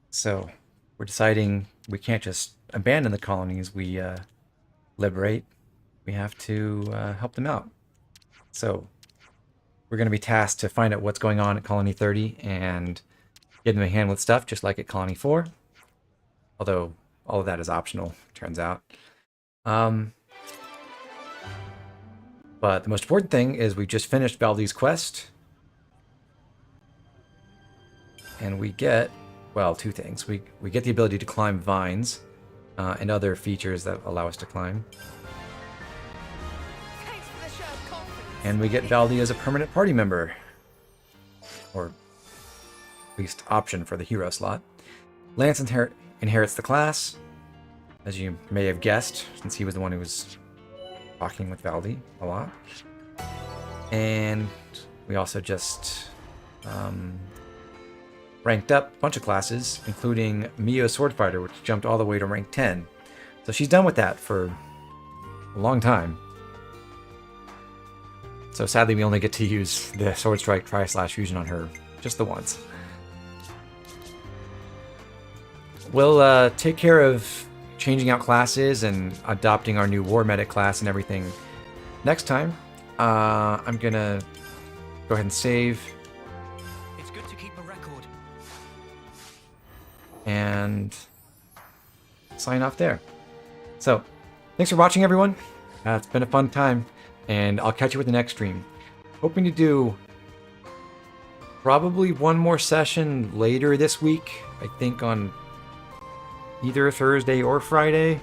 So, we're deciding we can't just abandon the colonies we liberate. We have to help them out. So, we're going to be tasked to find out what's going on at Colony 30 and give them a hand with stuff, just like at Colony 4. Although, all of that is optional, turns out. But the most important thing is we just finished Valdi's quest. And we get, well, two things. We get the ability to climb vines and other features that allow us to climb. Thanks for the show of confidence. And we get Valdi as a permanent party member. Or at least option for the hero slot. Lance inherits the class, as you may have guessed, since he was the one who was talking with Valdi a lot. And we also just ranked up a bunch of classes, including Mio Swordfighter, which jumped all the way to rank 10. So she's done with that for a long time. So sadly, we only get to use the Sword Strike Tri-Slash Fusion on her just the once. We'll take care of changing out classes and adopting our new War Medic class and everything next time. I'm gonna go ahead and save. It's good to keep a record. And sign off there. So, thanks for watching, everyone. It's been a fun time, and I'll catch you with the next stream. Hoping to do probably one more session later this week. I think on either Thursday or Friday.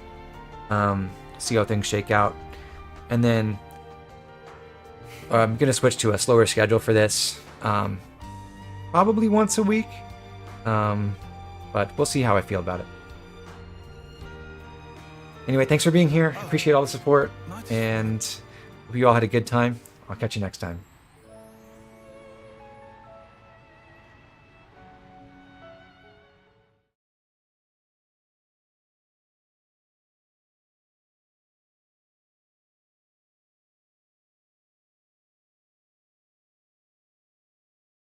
See how things shake out. And then I'm going to switch to a slower schedule for this. Probably once a week. But we'll see how I feel about it. Anyway, thanks for being here. Appreciate all the support. And hope you all had a good time. I'll catch you next time.